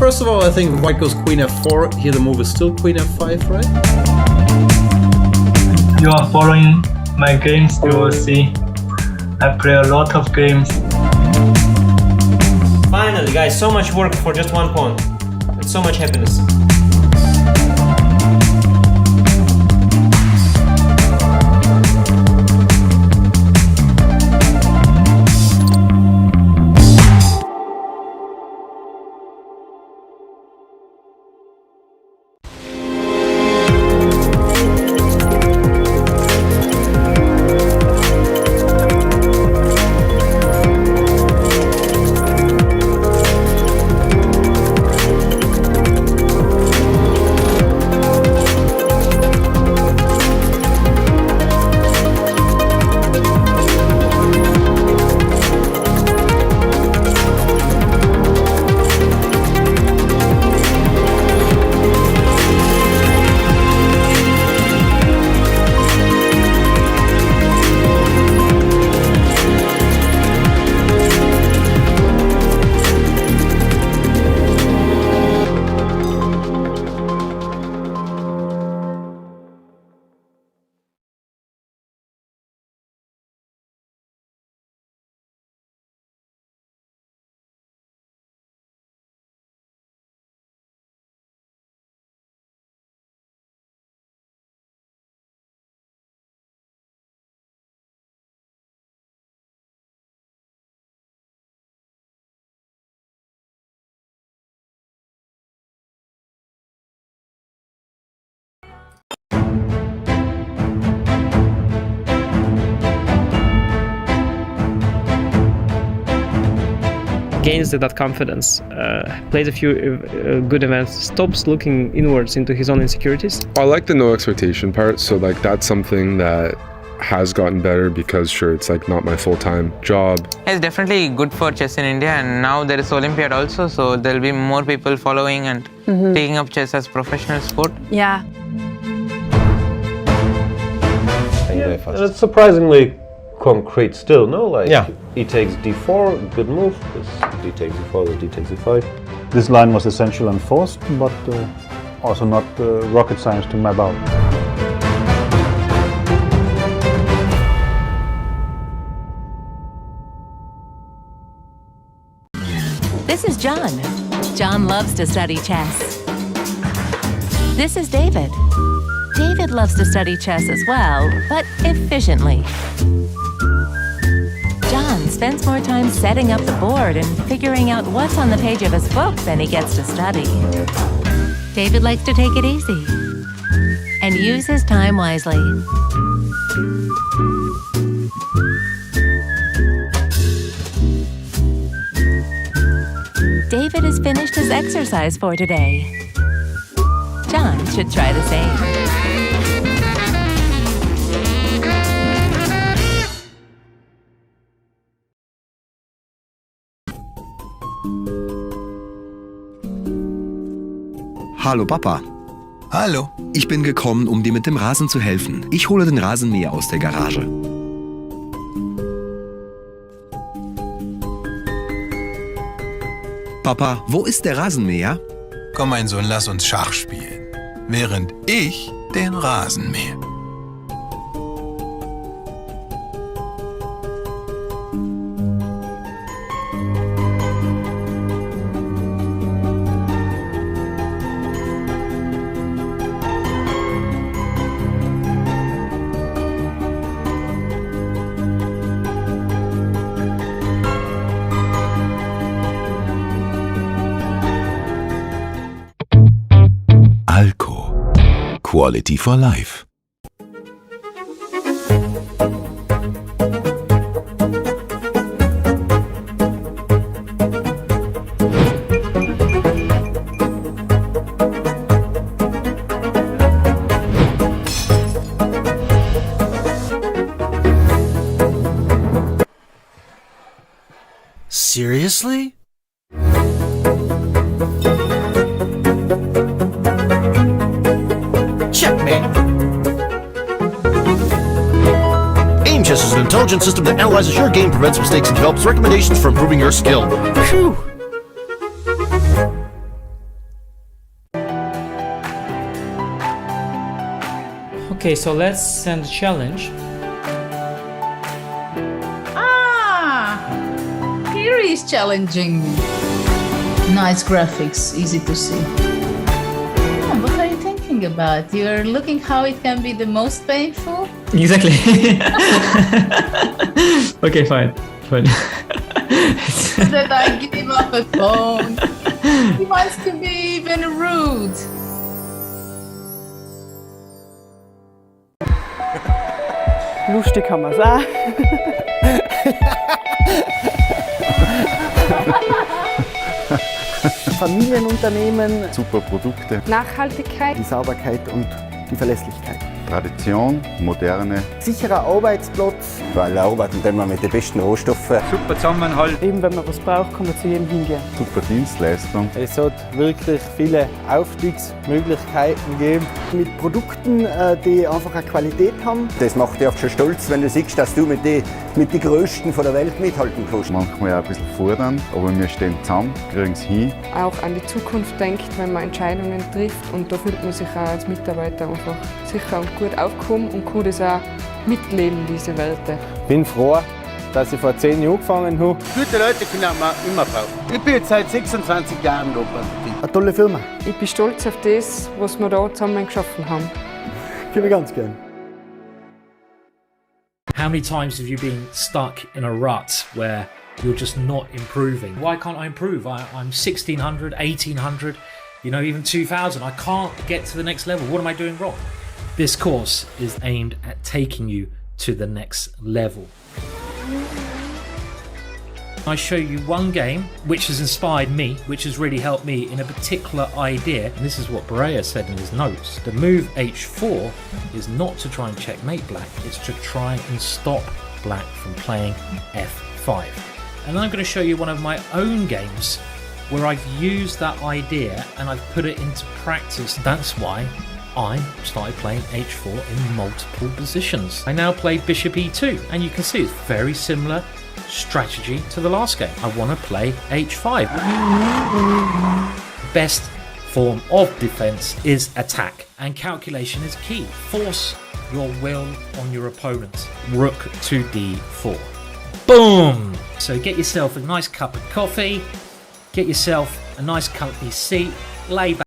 first of all, I think white goes queen f4. Here the move is still queen f5, right? You are following my games, you will see. I play a lot of games. Finally, guys, so much work for just one pawn. It's so much happiness. Gains that confidence, plays a few good events, stops looking inwards into his own insecurities. I like the no expectation part, so like that's something that has gotten better because sure, it's like not my full-time job. It's definitely good for chess in India, and now there is Olympiad also, so there'll be more people following and taking up chess as professional sport. Yeah. It's surprisingly concrete still, no? Like, e takes d4, good move. This d takes d4, the d takes d5. This line was essential and forced, but also not rocket science to map out. This is John. John loves to study chess. This is David. David loves to study chess as well, but efficiently. John spends more time setting up the board and figuring out what's on the page of his book than he gets to study. David likes to take it easy and use his time wisely. David has finished his exercise for today. John should try the same. Hallo Papa. Hallo. Ich bin gekommen, um dir mit dem Rasen zu helfen. Ich hole den Rasenmäher aus der Garage. Papa, wo ist der Rasenmäher? Komm, mein Sohn, lass uns Schach spielen, während ich den Rasen mähe. Quality for life. Seriously? Chess is an intelligent system that analyzes your game, prevents mistakes, and develops recommendations for improving your skill. Phew! Okay, so let's send a challenge. Here is challenging. Nice graphics, easy to see. What are you thinking about? You're looking how it can be the most painful? Exactly. Okay, fine. That I give up a phone. He wants to be even rude. Lustig haben wir es auch. Familienunternehmen, super Produkte, Nachhaltigkeit, die Sauberkeit und die Verlässlichkeit. Tradition, moderne, Sicherer Arbeitsplatz, weil er arbeitet immer mit den besten Rohstoffen. super Zusammenhalt, eben wenn man was braucht, kann man zu jedem hingehen. super Dienstleistung. Es hat wirklich viele Aufstiegsmöglichkeiten gegeben. Mit Produkten, die einfach eine Qualität haben. Das macht dich oft schon stolz, wenn du siehst, dass du mit den Größten von der Welt mithalten kannst. Manchmal auch ein bisschen fordern, aber wir stehen zusammen, kriegen es hin. Auch an die Zukunft denkt, wenn man Entscheidungen trifft, und da fühlt man sich auch als Mitarbeiter einfach sicher und gut aufgehoben und kann das auch mitleben, diese Welt. Ich bin froh, dass ich vor 10 Jahren angefangen habe. Gute Leute können man immer brauchen. Ich bin jetzt seit 26 Jahren da beim Betrieb. Eine tolle Firma. Ich bin stolz auf das, was wir da zusammen geschaffen haben. Ich bin ganz gern. How many times have you been stuck in a rut where you're just not improving? Why can't I improve? I'm 1600, 1800, even 2000. I can't get to the next level. What am I doing wrong? This course is aimed at taking you to the next level. I show you one game which has inspired me, which has really helped me in a particular idea. And this is what Berea said in his notes. The move h4 is not to try and checkmate black, it's to try and stop black from playing f5. And I'm going to show you one of my own games where I've used that idea and I've put it into practice. That's why I started playing h4 in multiple positions. I now play bishop e2, and you can see it's very similar strategy to the last game. I want to play h5. Best form of defense is attack, and calculation is key. Force your will on your opponent. Rook to d4. Boom! So get yourself a nice cup of coffee, get yourself a nice comfy seat, lay back.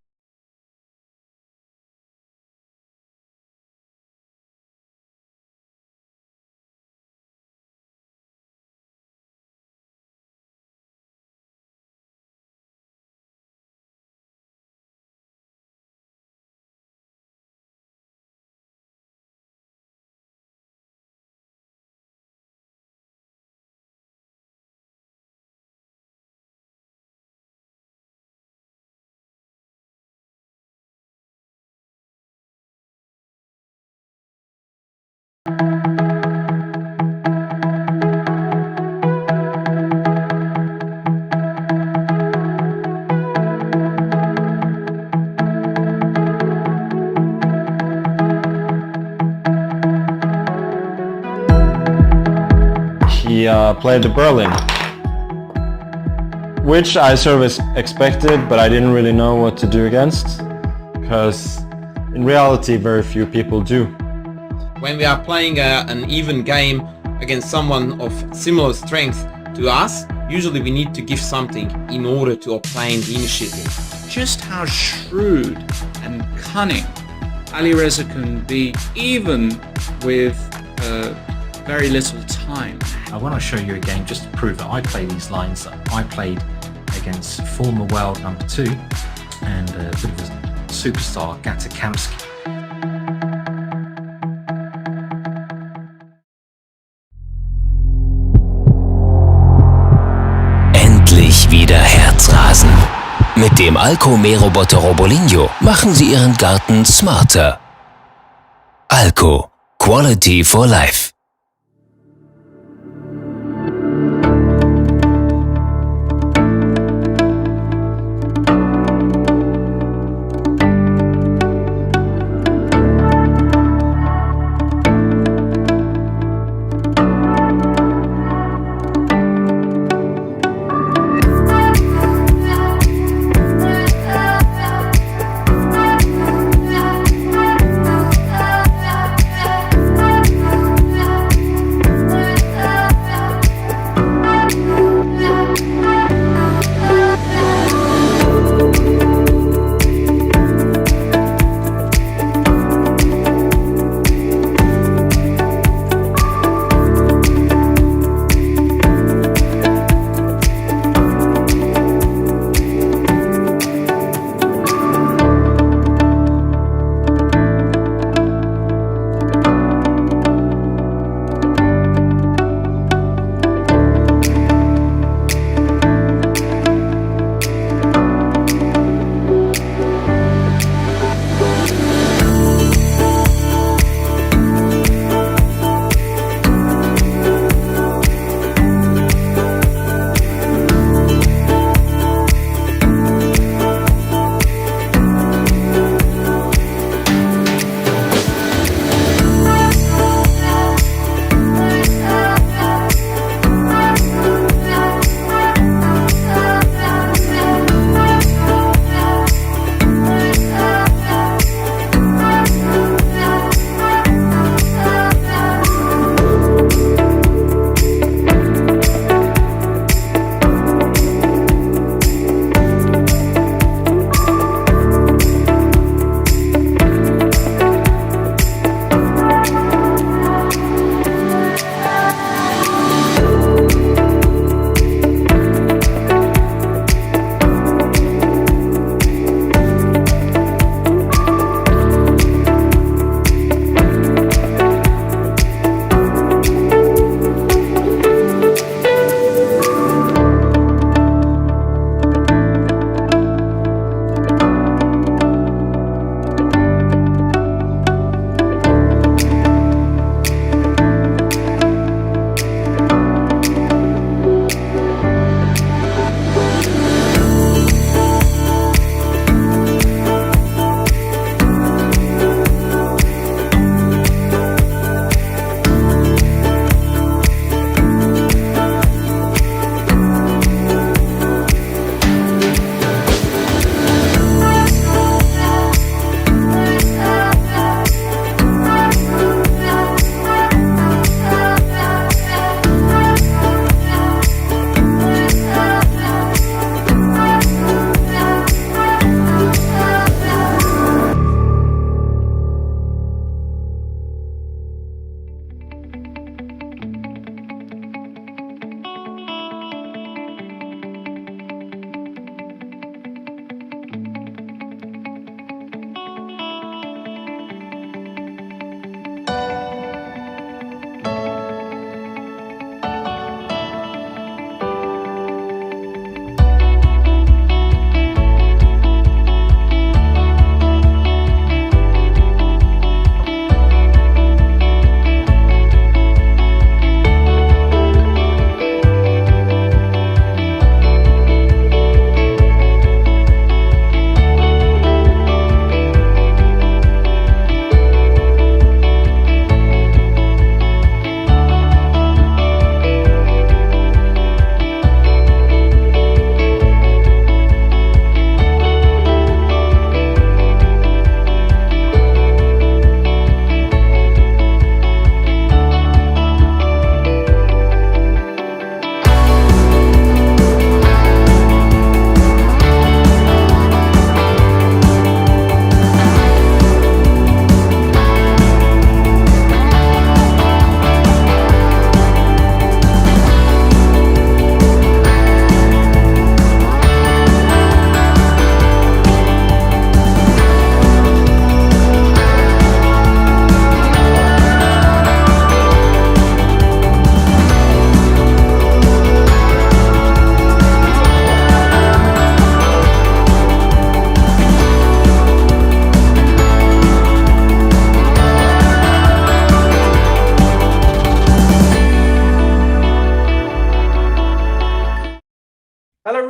He played the Berlin, which I sort of expected, but I didn't really know what to do against, because in reality very few people do. When we are playing an even game against someone of similar strength to us, usually we need to give something in order to obtain the initiative. Just how shrewd and cunning Alireza can be, even with very little time. I want to show you a game just to prove that I play these lines that I played against former world number 2 and a bit of a superstar, Gatakamsky. Endlich wieder Herzrasen. Mit dem Alco-Mähroboter Robolinho machen Sie Ihren Garten smarter. Alco. Quality for life.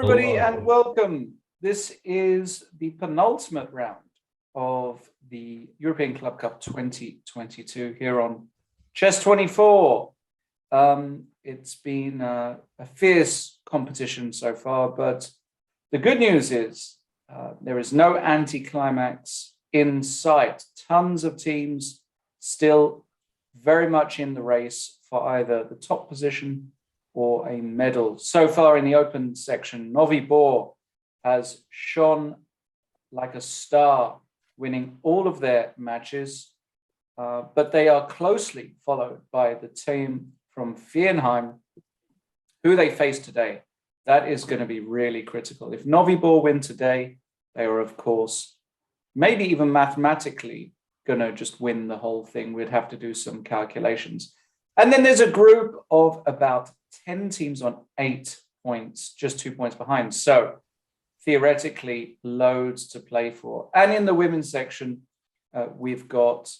everybody, and welcome. This is the penultimate round of the European Club Cup 2022 here on Chess 24. It's been a fierce competition so far, but the good news is there is no anticlimax in sight. Tons of teams still very much in the race for either the top position or a medal. So far in the open section, Novi Bor has shone like a star, winning all of their matches, but they are closely followed by the team from Viernheim, who they face today. That is going to be really critical. If Novi Bor win today, they are, of course, maybe even mathematically going to just win the whole thing. We'd have to do some calculations. And then there's a group of about 10 teams on 8 points, just 2 points behind. So theoretically, loads to play for. And in the women's section, we've got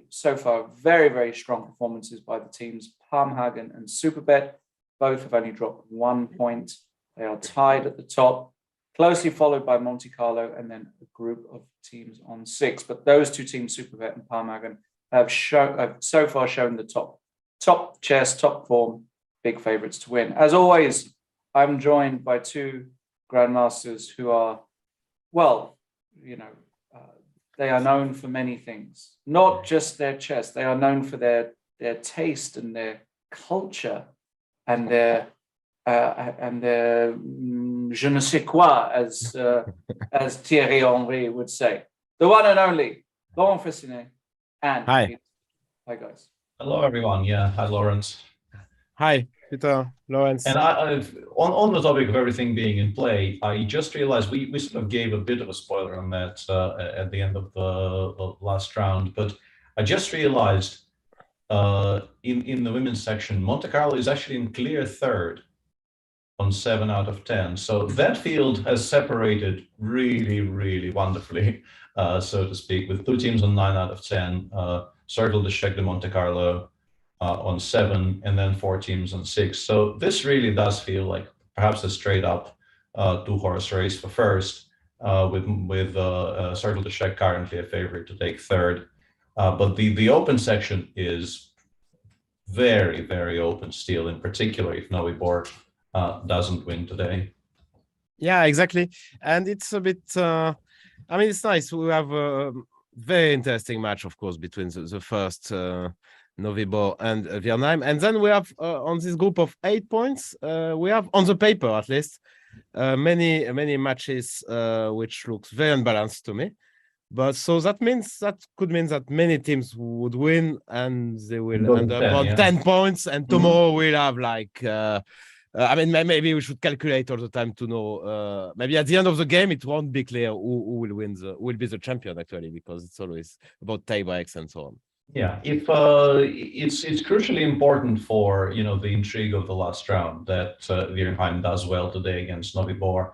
so far very, very strong performances by the teams Palmhagen and Superbet. Both have only dropped 1 point. They are tied at the top, closely followed by Monte Carlo and then a group of teams on 6. But those two teams, Superbet and Palmhagen, have so far shown the top chess, top form, big favorites to win. As always, I'm joined by two grandmasters who are, well, they are known for many things, not just their chess. They are known for their taste and their culture and their je ne sais quoi, as Thierry Henry would say. The one and only Laurent Fressinet and Hi. Hi guys. Hello everyone. Yeah, hi Lawrence. Hi, Peter, Lawrence. And on the topic of everything being in play, I just realized we sort of gave a bit of a spoiler on that at the end of the last round, but I just realized in the women's section, Monte Carlo is actually in clear third on 7 out of 10. So that field has separated really, really wonderfully, so to speak, with 2 teams on 9 out of 10, Circle de Chèque de Monte Carlo on 7, and then 4 teams on 6. So this really does feel like perhaps a straight up 2-horse race for first, with Circle de Chèque currently a favorite to take third. But the open section is very, very open still, in particular if Novi Bor doesn't win today. Yeah, exactly. And it's a bit, it's nice. We have a very interesting match, of course, between the first Novi Bor and Viernheim. And then we have on this group of 8 points, we have on the paper at least, many matches which looks very unbalanced to me. But so that could mean that many teams would win and they will end up on 10 points. And tomorrow we'll have maybe we should calculate all the time to know. Maybe at the end of the game, it won't be clear who will win, will be the champion actually, because it's always about tie breaks and so on. Yeah, if it's crucially important for the intrigue of the last round that Viernheim does well today against Novi Bor,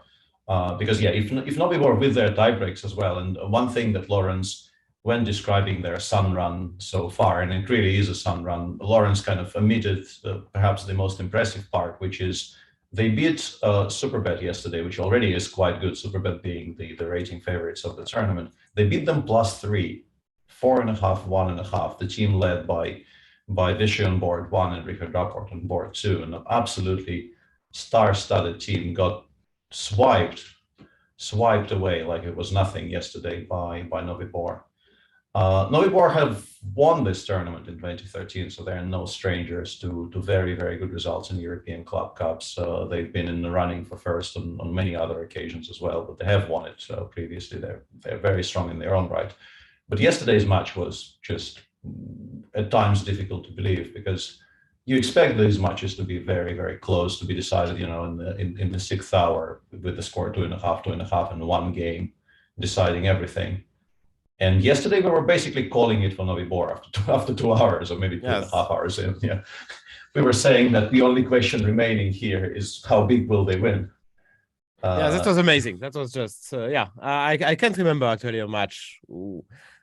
because if Novi Bor with their tie breaks as well, and one thing that Lawrence, when describing their sun run so far, and it really is a sun run, Lawrence kind of omitted perhaps the most impressive part, which is they beat Superbet yesterday, which already is quite good, Superbet being the rating favorites of the tournament. They beat them +3, 4.5, 1.5. The team led by Vishy on board 1 and Richard Rapport on board 2. An absolutely star-studded team got swiped away like it was nothing yesterday by Novi Bor. Novi Bor have won this tournament in 2013, so they're no strangers to very, very good results in European Club Cups. They've been in the running for first on many other occasions as well, but they have won it previously. They're very strong in their own right. But yesterday's match was just at times difficult to believe, because you expect these matches to be very, very close, to be decided, in the 6th hour with the score 2.5, and 1 game deciding everything. And yesterday we were basically calling it for Novi Bor after 2 hours, or maybe 2.5 hours in. Yeah, we were saying that the only question remaining here is how big will they win? That was amazing. That was just I can't remember actually a match.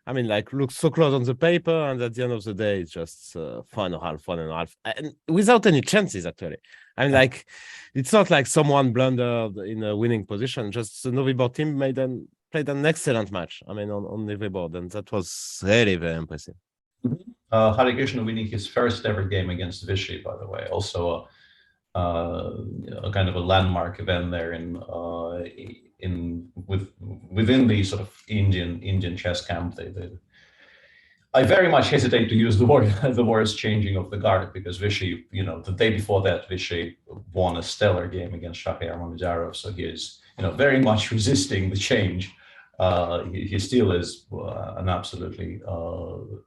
I mean, like, looks so close on the paper, and at the end of the day, it's just 1.5, and without any chances, actually. I mean, like, it's not like someone blundered in a winning position. Just the Novibor team played an excellent match. I mean, on every board, and that was really very impressive. Hare Krishna winning his first ever game against Vishy, by the way, also a kind of a landmark event there within the sort of Indian chess camp. I very much hesitate to use the words changing of the guard, because Vishy, the day before that, Vishy won a stellar game against Shahryar Mamedov, so he is, very much resisting the change. He still is an absolutely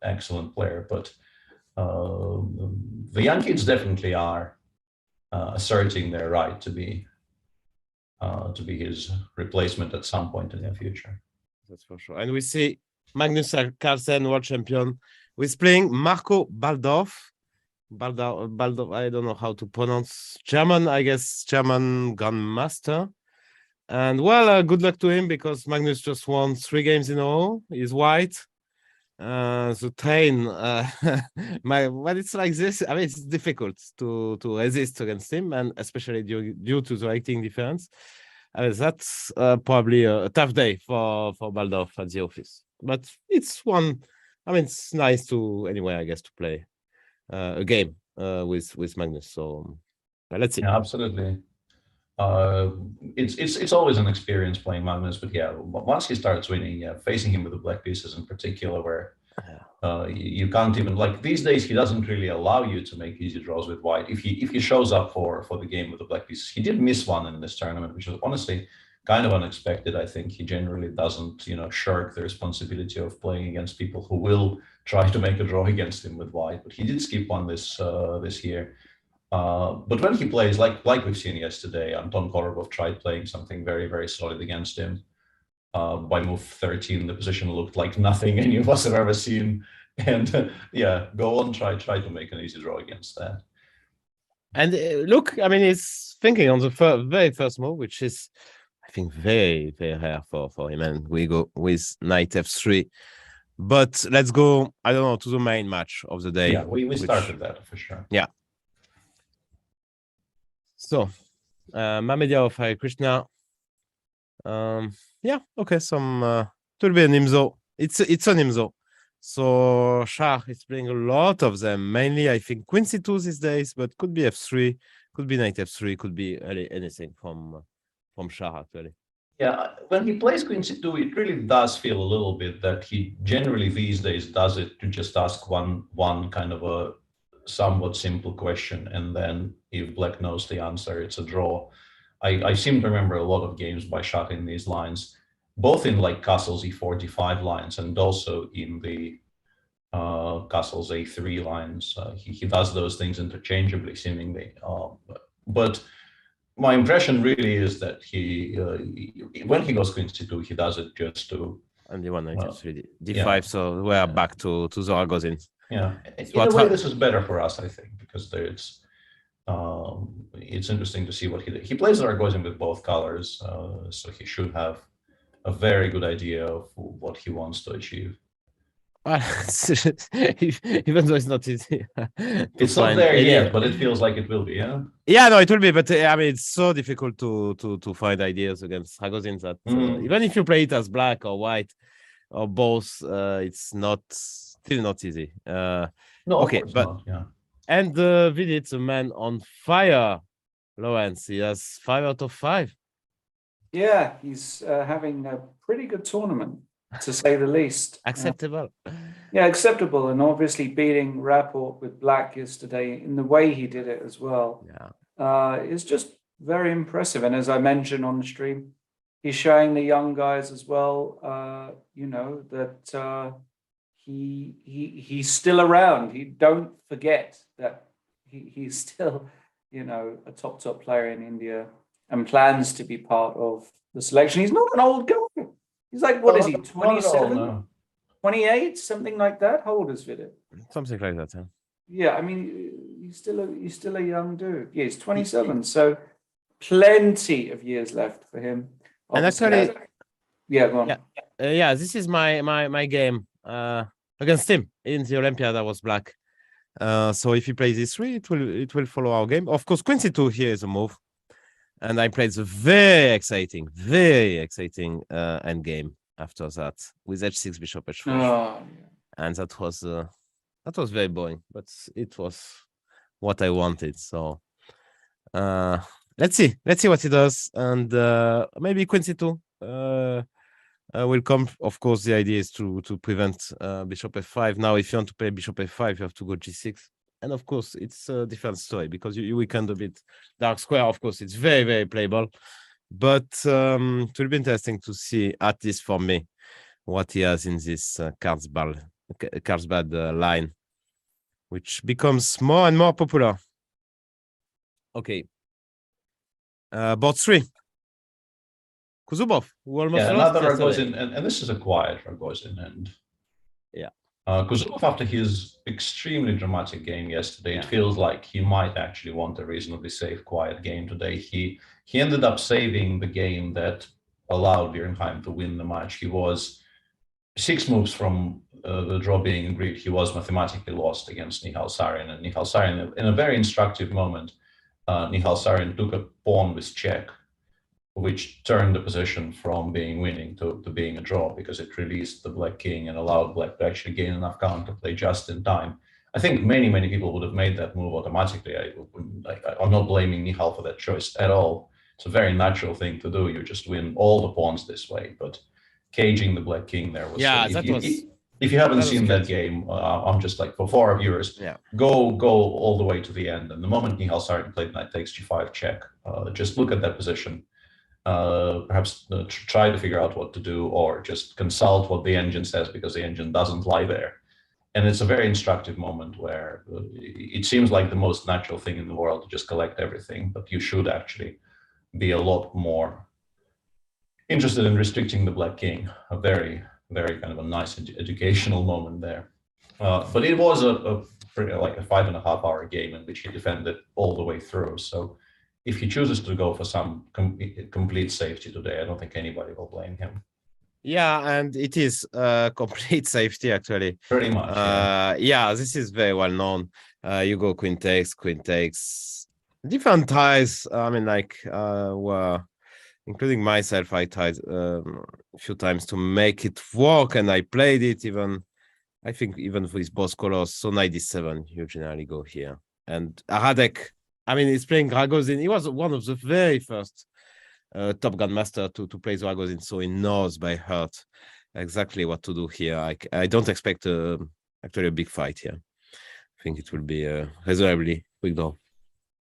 excellent player, but the young kids definitely are asserting their right to be his replacement at some point in the future. That's for sure. And we see Magnus Carlsen, world champion, who is playing Marco Baldorf. Baldorf, I don't know how to pronounce. German, I guess, German Grandmaster. And well, good luck to him, because Magnus just won 3 games in a row. He's white. So train, when it's like this, I mean, it's difficult to resist against him, and especially due to the rating difference. That's probably a tough day for Baldorf at the office. But it's one. I mean, it's nice to anyway, I guess, to play a game with Magnus. So let's see. Yeah, absolutely. It's always an experience playing Magnus, but yeah, once he starts winning, facing him with the black pieces in particular, where you can't even, like, these days he doesn't really allow you to make easy draws with white. If he shows up for the game with the black pieces, he did miss one in this tournament, which was honestly kind of unexpected. I think he generally doesn't, shirk the responsibility of playing against people who will try to make a draw against him with white, but he did skip one this year. But when he plays, like we've seen yesterday, Anton Korobov tried playing something very, very solid against him. By move 13, the position looked like nothing any of us have ever seen. And yeah, go on, try to make an easy draw against that. And look, I mean, he's thinking on the very first move, which is, I think, very, very rare for him. And we go with knight f3. But let's go, I don't know, to the main match of the day. Yeah, we started that for sure. Yeah. So, Mamedov, Hare Krishna. Yeah, okay, it will be a Nimzo. It's a Nimzo. So Shah is playing a lot of them. Mainly, I think, Queen C2 these days, but could be F3, could be Knight F3, could be really anything from Shah, actually. Yeah, when he plays Queen C2, it really does feel a little bit that he generally these days does it to just ask one kind of a somewhat simple question, and then if black knows the answer, it's a draw. I seem to remember a lot of games by Shah in these lines, both in like castles E4, D5 lines, and also in the castles A3 lines. He does those things interchangeably, seemingly. But my impression really is that he, when he goes Queen C2, he does it just to. And the 1 knight F3, D5, yeah. So we're back to the Ragozin. Yeah, in a way, this is better for us, I think, because it's interesting to see what he did. He plays Ragozin with both colors, so he should have a very good idea of what he wants to achieve. Even though it's not easy. It's not there yet, but it feels like it will be, yeah? Yeah, no, it will be, but I mean, it's so difficult to find ideas against Ragozin that even if you play it as black or white or both, it's still not easy. No, okay, but not, yeah. And Vidit's a man on fire, Lawrence. He has 5 out of 5. Yeah, he's having a pretty good tournament, to say the least. Acceptable. Yeah, acceptable, and obviously beating Rapport with black yesterday in the way he did it as well. Yeah, is just very impressive. And as I mentioned on the stream, he's showing the young guys as well, that he's still around. Don't forget that he's still, a top player in India and plans to be part of the selection. He's not an old guy. He's like, what is he, 27, no. 28, something like that? How old is Vidit? Something like that, yeah. Yeah, I mean, he's still a young dude. Yeah, he's 27, so plenty of years left for him. And actually, yeah, go on. Yeah, this is my game against him in the Olympia that was black. So if he plays e3, it will follow our game. Of course, Queen C2 here is a move. And I played the very exciting endgame after that with H6 Bishop H4. And that was very boring, but it was what I wanted. So let's see what he does. And maybe Queen C2 will come. Of course, the idea is to prevent Bishop F5. Now, if you want to play Bishop F5, you have to go G6. And of course, it's a different story because you weakened a bit Dark Square. Of course, it's very, very playable. But it will be interesting to see, at least for me, what he has in this Carlsbad line, which becomes more and more popular. Okay. Board 3. Kuzubov, who almost lost another yesterday. Rogozin, and this is a quiet Rogozin. And yeah. Kuzubov, after his extremely dramatic game yesterday, it feels like he might actually want a reasonably safe, quiet game today. He ended up saving the game that allowed Birnheim to win the match. He was 6 moves from the draw being agreed. He was mathematically lost against Nihal Sarin. And Nihal Sarin, in a very instructive moment, Nihal Sarin took a pawn with check, which turned the position from being winning to being a draw because it released the black king and allowed black to actually gain enough counter to play just in time. I think many people would have made that move automatically. I'm not blaming Nihal for that choice at all. It's a very natural thing to do. You just win all the pawns this way, but caging the black king there was... Yeah, if you haven't seen that game, I'm just like, for our viewers, go all the way to the end. And the moment Nihal Sarin played knight takes g5 check, just look at that position. Perhaps try to figure out what to do, or just consult what the engine says, because the engine doesn't lie there. And it's a very instructive moment where it seems like the most natural thing in the world to just collect everything, but you should actually be a lot more interested in restricting the black king. A very, very kind of a nice educational moment there. But it was like a 5.5 hour game in which he defended all the way through. So if he chooses to go for some complete safety today, I don't think anybody will blame him. Yeah, and it is complete safety, actually. Pretty much. Yeah, this is very well known. You go queen takes. Different ties. I mean, like, were, including myself, I tried a few times to make it work, and I played it even, I think, even with both colors. So knight d7, you generally go here. And Radek, I mean, he's playing Ragozin. He was one of the very first top grandmaster to play the Ragozin, so he knows by heart exactly what to do here. I don't expect actually a big fight here. I think it will be reasonably quick draw.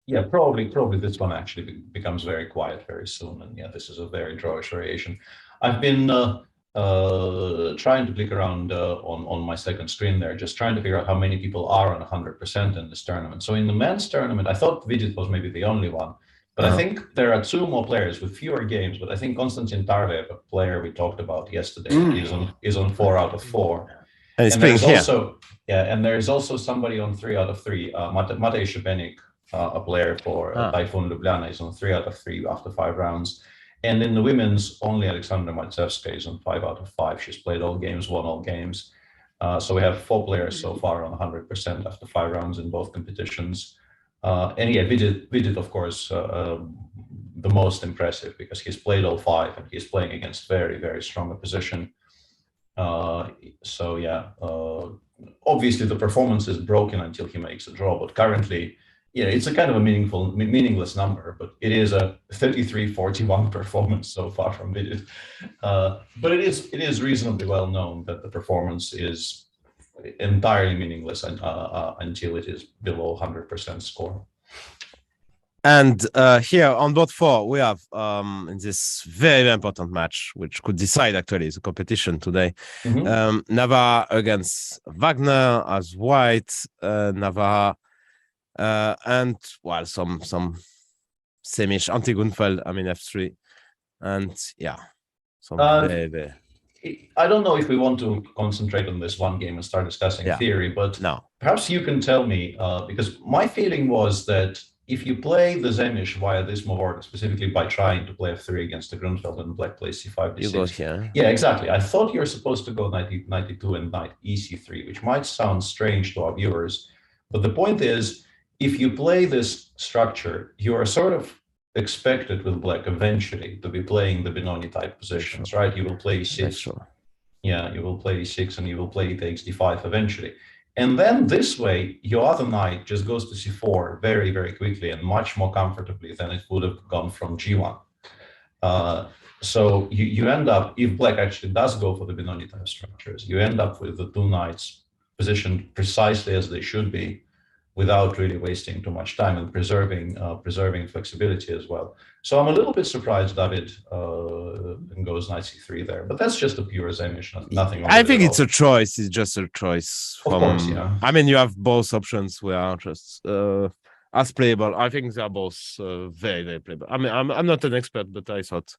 Yeah, probably this one actually becomes very quiet very soon. And yeah, this is a very drawish variation. I've been trying to click around on my second screen there, just trying to figure out how many people are on 100% in this tournament. So in the men's tournament, I thought Vidit was maybe the only one, but I think there are 2 more players with fewer games. But I think Konstantin Tarlev, a player we talked about yesterday, is on 4 out of 4. And he's playing here. And there is also somebody on 3 out of 3. Matej Shebenik, a player for Typhoon Ljubljana, is on 3 out of 3 after 5 rounds. And in the women's, only Alexandra Matsevska is on 5 out of 5. She's played all games, won all games. So we have 4 players so far on 100% after 5 rounds in both competitions. And yeah, Vidit, of course, the most impressive, because he's played all 5 and he's playing against very, very strong opposition. So yeah, obviously the performance is broken until he makes a draw, but currently, yeah, it's a kind of a meaningless number, but it is a 33-41 performance so far from Vidit. But it is reasonably well known that the performance is entirely meaningless until it is below 100% score. And here on board 4, we have in this very important match, which could decide actually the competition today. Navarra against Wagner as white, Navarra. And well, some semish anti-Gunfeld, I mean f3, and yeah, some very. I don't know if we want to concentrate on this one game and start discussing theory, but perhaps you can tell me, because my feeling was that if you play the Zemish via this move order, specifically by trying to play f3 against the Grunfeld and black plays c5, d6. You go here. Yeah, exactly. I thought you're supposed to go knight e2 and knight ec3, which might sound strange to our viewers. But the point is, if you play this structure, you are sort of expected with black eventually to be playing the Benoni type positions, right? You will play e6. Yeah, you will play e6 and you will play takes d5 eventually. And then this way, your other knight just goes to c4 very, very quickly and much more comfortably than it would have gone from g1. So you end up, if black actually does go for the Benoni type structures, you end up with the two knights positioned precisely as they should be, without really wasting too much time and preserving flexibility as well. So I'm a little bit surprised David goes knight c3 there, but that's just a pure Zemish, nothing wrong I with think it it's a choice. It's just a choice. Of course, yeah. I mean, you have both options who are just as playable. I think they are both very, very playable. I mean, I'm not an expert, but I thought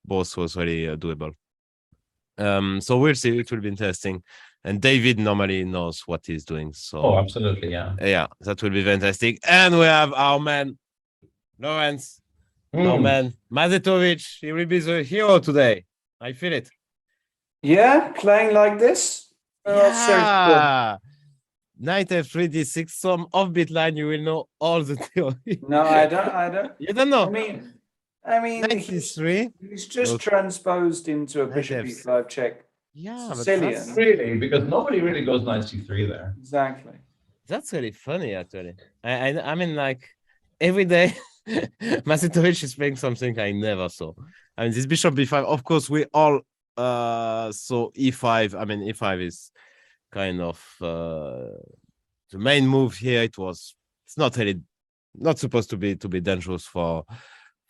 both was really doable. So we'll see. It will be interesting. And David normally knows what he's doing. So Oh, absolutely, yeah. Yeah, that will be fantastic. And we have our man, Lawrence. Our man, Mazetovic. He will be the hero today. I feel it. Yeah, playing like this. Yeah. Knight f3, d6, some offbeat line. You will know all the theory. No, I don't. You don't know. I mean, Knight c3. He's just transposed into a bishop e5 check. Yeah, but Sicilian. Really, because nobody really goes knight c3 there. Exactly. That's really funny, actually. I mean, like, every day, Mazetovic is playing something I never saw. I mean, this bishop b5, of course, we all saw e5. I mean, e5 is kind of the main move here. It's not really, not supposed to be dangerous for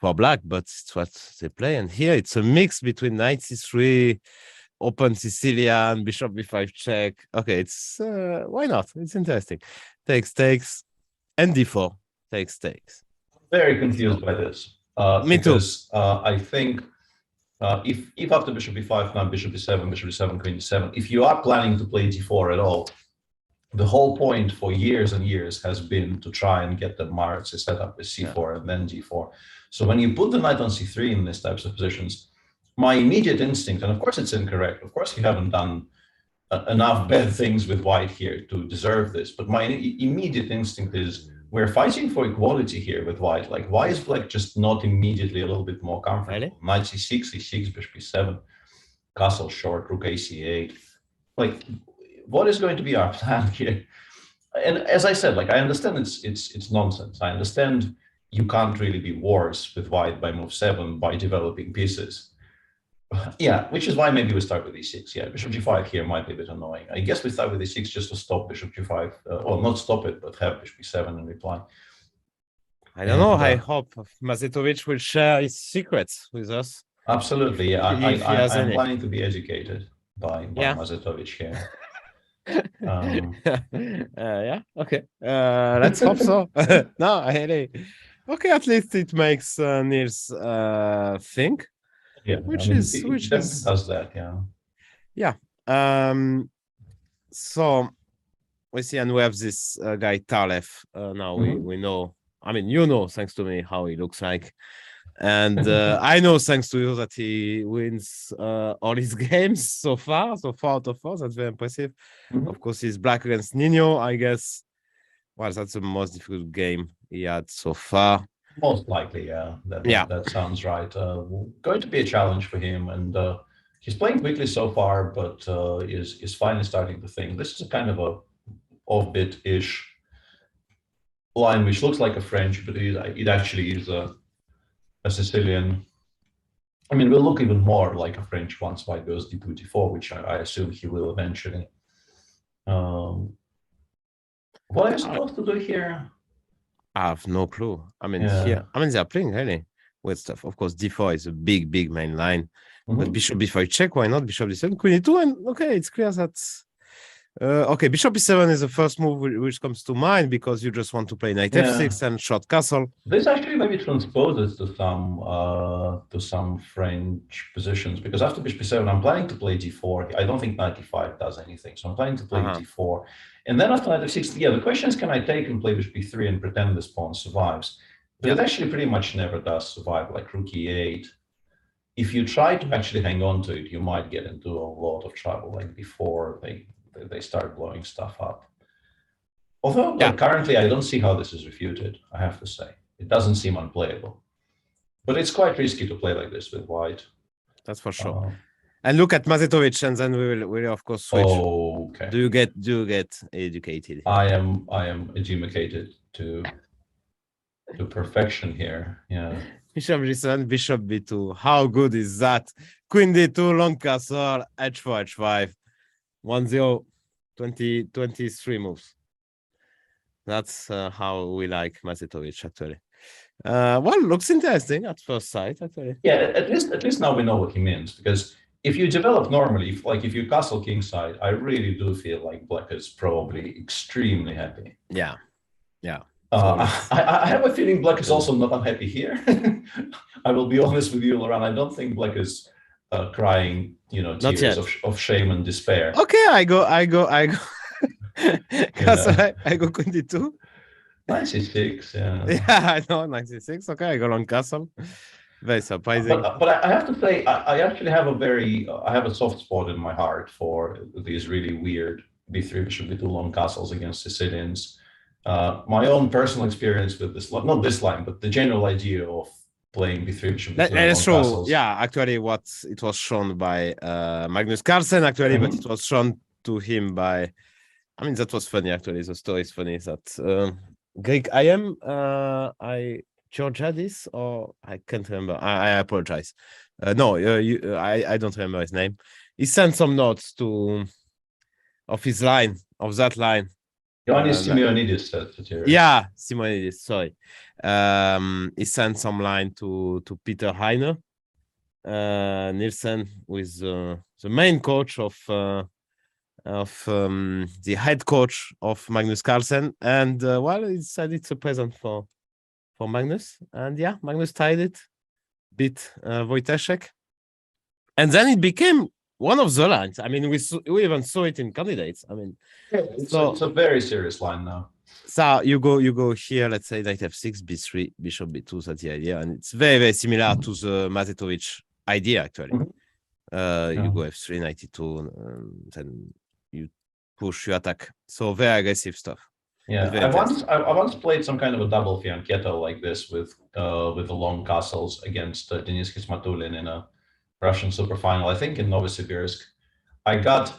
black, but it's what they play. And here, it's a mix between knight c3, open Sicilian, bishop b5 check. Okay, it's why not? It's interesting. Takes, and d4 takes. Very confused by this. Me too. Because I think if after bishop b5, now bishop b7, queen d7, if you are planning to play d4 at all, the whole point for years and years has been to try and get the Maratzi set up with c4 and then d4. So when you put the knight on c3 in these types of positions, my immediate instinct, and of course it's incorrect, of course you haven't done enough bad things with white here to deserve this, but my immediate instinct is we're fighting for equality here with white. Like, why is black just not immediately a little bit more comfortable? Knight c6, e6, bishop e7, castle short, rook ac8. Like, what is going to be our plan here? And as I said, like, I understand it's nonsense. I understand you can't really be worse with white by move 7 by developing pieces. Yeah, which is why maybe we start with e6. Yeah, bishop g5 here might be a bit annoying. I guess we start with e6 just to stop bishop g5, or not stop it, but have bishop e7 and reply. I don't know. I hope Mazetovic will share his secrets with us. Absolutely, yeah. I'm planning to be educated by Mazetovic here. Yeah, okay. Let's hope so. No, okay, at least it makes Niels think. Yeah, which does that, yeah. So we see, and we have this guy Talev. Now we know. I mean, you know, thanks to me, how he looks like, and I know, thanks to you, that he wins all his games so far. So 4 out of 4. That's very impressive. Of course, he's black against Nino. I guess. Well, that's the most difficult game he had so far. Most likely, yeah. That sounds right. Going to be a challenge for him, and he's playing quickly so far, but is finally starting to think. This is a kind of a off-bit-ish line, which looks like a French, but it actually is a Sicilian. I mean, will look even more like a French once white goes d2, d4, which I assume he will eventually. What are you supposed to do here? I have no clue. I mean, here, they're playing really weird stuff. Of course, d4 is a big main line. But bishop b5 check, why not? Bishop d7, queen e2, and okay, it's clear that Okay, bishop e7 is the first move which comes to mind because you just want to play knight f6 and short castle. This actually maybe transposes to some French positions, because after bishop e7, I'm planning to play d4. I don't think knight e5 does anything, so I'm planning to play d4. And then after knight f6, the question is, can I take and play bishop e3 and pretend this pawn survives? But it actually pretty much never does survive, like rook e8. If you try to actually hang on to it, you might get into a lot of trouble, like before they start blowing stuff up. Although currently I don't see how this is refuted, I have to say. It doesn't seem unplayable. But it's quite risky to play like this with white. That's for sure. And look at Mazetovic, and then we will of course switch. Oh, okay. Do you get educated? I am educated to perfection here. Yeah. Bishop g7, bishop b2. How good is that? Queen d2, long castle, h4, h5. 1-0, 23 moves. That's how we like Mazetovic, actually. Well, looks interesting at first sight, actually. Yeah, at least now we know what he means, because if you develop normally, if you castle kingside, I really do feel like black is probably extremely happy. Yeah. I have a feeling black is also not unhappy here. I will be honest with you, Laurent. I don't think black is crying, tears of shame and despair. Okay, I go. I go queen d2. 96, yeah. Yeah, I know, 96. Okay, I go long castle. Very surprising. But I have to say, I actually have I have a soft spot in my heart for these really weird b3 bishop b2 long castles against Sicilians. My own personal experience with this, not this line, but the general idea of playing b3 bishop b2 long castles. Yeah, actually, it was shown by Magnus Carlsen, actually, but it was shown to him by. I mean, that was funny, actually. The story is funny. That Greek I Georgia this, or I can't remember. I apologize. No, I don't remember his name. He sent some notes of that line. Ioannis Simeonidis. Yeah, Simeonidis, sorry. He sent some line to Peter Heine Nielsen, who is the main coach of the head coach of Magnus Carlsen, and he said it's a present for Magnus, and yeah, Magnus tied it, beat Wojciech, and then it became one of the lines. I mean, we even saw it in candidates. I mean, it's a very serious line now. So you go here, let's say knight f6, b3, bishop b2. That's the idea, and it's very, very similar to the Mazetovic idea, actually. You go f3, knight e2, then you push, you attack. So very aggressive stuff. Yeah, I once played some kind of a double fianchetto like this with the long castles against Denis Kismatulin in a Russian super final, I think in Novosibirsk. I got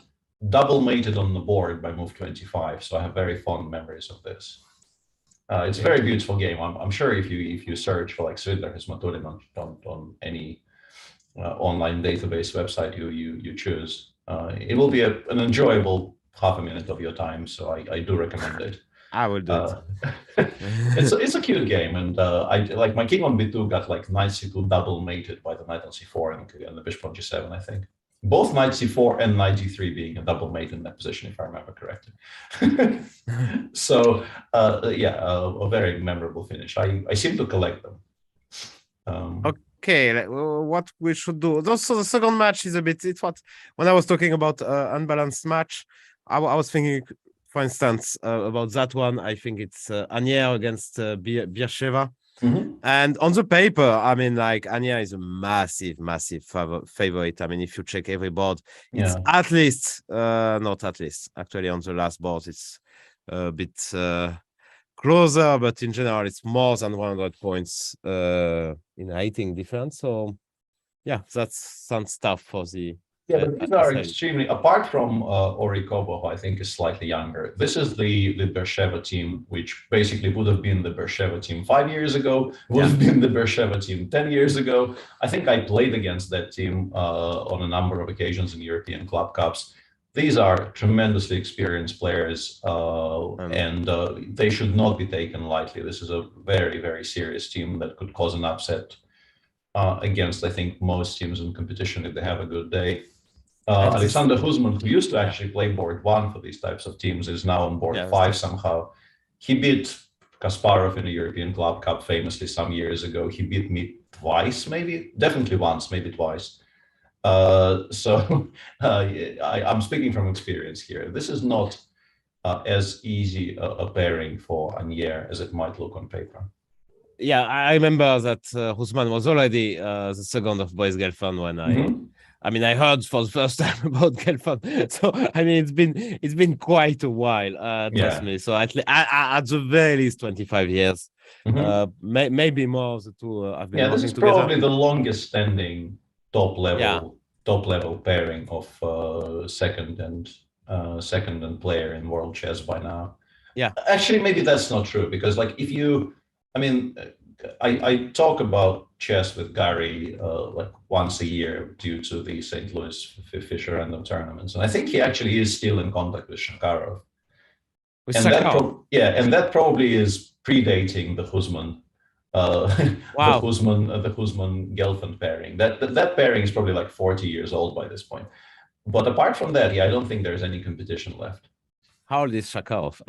double mated on the board by move 25, so I have very fond memories of this. It's a very beautiful game. I'm sure if you search for like Svidler Kismatulin on any online database website you choose, it will be an enjoyable half a minute of your time. So I do recommend it. I will do it. It's a cute game, and I like my king on b2 got like knight c2 double mated by the knight on c4 and the bishop on g7. I think both knight c4 and knight g3 being a double mate in that position, if I remember correctly. So a very memorable finish. I seem to collect them. Okay, what we should do. Also, the second match is a bit. It's what when I was talking about unbalanced match, I was thinking. For instance, about that one, I think it's Anier against Birsheva. And on the paper, I mean, like Anier is a massive favorite. I mean, if you check every board, it's at least, not at least. Actually, on the last board, it's a bit closer, but in general, it's more than 100 points in rating difference. So, yeah, that's some stuff for the. Yeah, but these are extremely, apart from Ori Kobo, who I think is slightly younger, this is the Bersheva team, which basically would have been the Bersheva team 5 years ago, would have been the Bersheva team 10 years ago. I think I played against that team on a number of occasions in European Club Cups. These are tremendously experienced players, and they should not be taken lightly. This is a very, very serious team that could cause an upset against, I think, most teams in competition if they have a good day. Alexander Husman, who used to actually play board 1 for these types of teams, is now on board 5 somehow. He beat Kasparov in a European Club Cup famously some years ago. He beat me twice, maybe, definitely once, maybe twice. So I'm speaking from experience here. This is not as easy a pairing for Anier as it might look on paper. Yeah, I remember that Husman was already the second of Boris Gelfand when I heard for the first time about Gelfand. So it's been quite a while, trust me. So at the very least 25 years, maybe more. The two have been this is together. Probably the longest standing top level pairing of second and player in world chess by now. Yeah, actually, maybe that's not true, because like if you, I talk about chess with Gary like once a year due to the St. Louis Fisher random tournaments, and I think he actually is still in contact with Shakarov. And that probably is predating the Husman, the Husman Gelfand pairing. That pairing is probably like 40 years old by this point. But apart from that, I don't think there's any competition left. How old is Shakarov?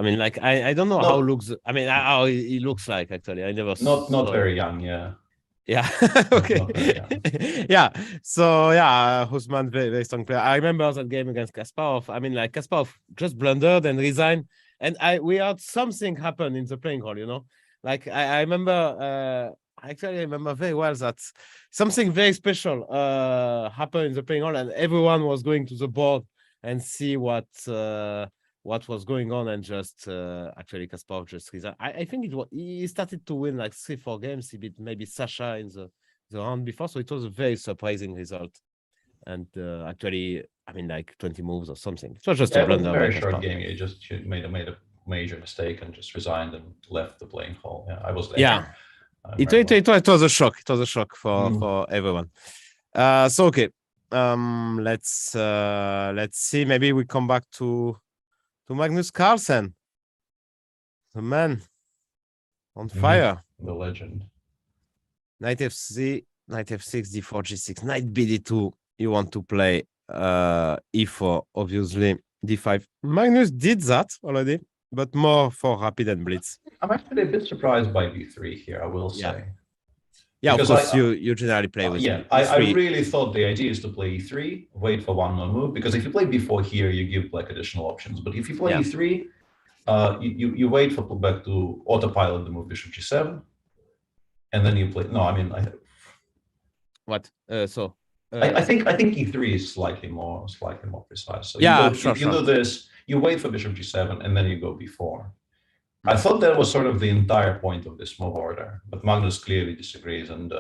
I don't know how looks. How he looks like actually. I never. Not very young. Yeah. Yeah. Okay. Yeah. So Husman very strong player. I remember that game against Kasparov. Kasparov just blundered and resigned, and we had something happen in the playing hall. I remember. Actually, I remember very well that something very special happened in the playing hall, and everyone was going to the board and see what was going on, and just actually Kasparov just resigned. I think he started to win like 3-4 games. He beat maybe Sasha in the round before, so it was a very surprising result. And actually, 20 moves or something. It was just a blunder. Very short game. He just made a major mistake and just resigned and left the playing hall. Yeah, I was there. Yeah. It was a shock. It was a shock for everyone. So okay, let's see. Maybe we come back to Magnus Carlsen, the man on fire, the legend. Knight F3, Knight F6, D4, G6, Knight BD2. You want to play E4, obviously. D5. Magnus did that already, but more for rapid and blitz. I'm actually a bit surprised by B3 here, I will say. Yeah, because of course, you generally play with E3. I really thought the idea is to play E3, wait for one more move, because if you play B4 here, you give like additional options. But if you play E3, you wait for pullback to autopilot the move Bishop G7, and then you play. No, what? I think E3 is slightly more precise. So you do this, you wait for Bishop G7, and then you go B4. I thought that was sort of the entire point of this move order, but Magnus clearly disagrees and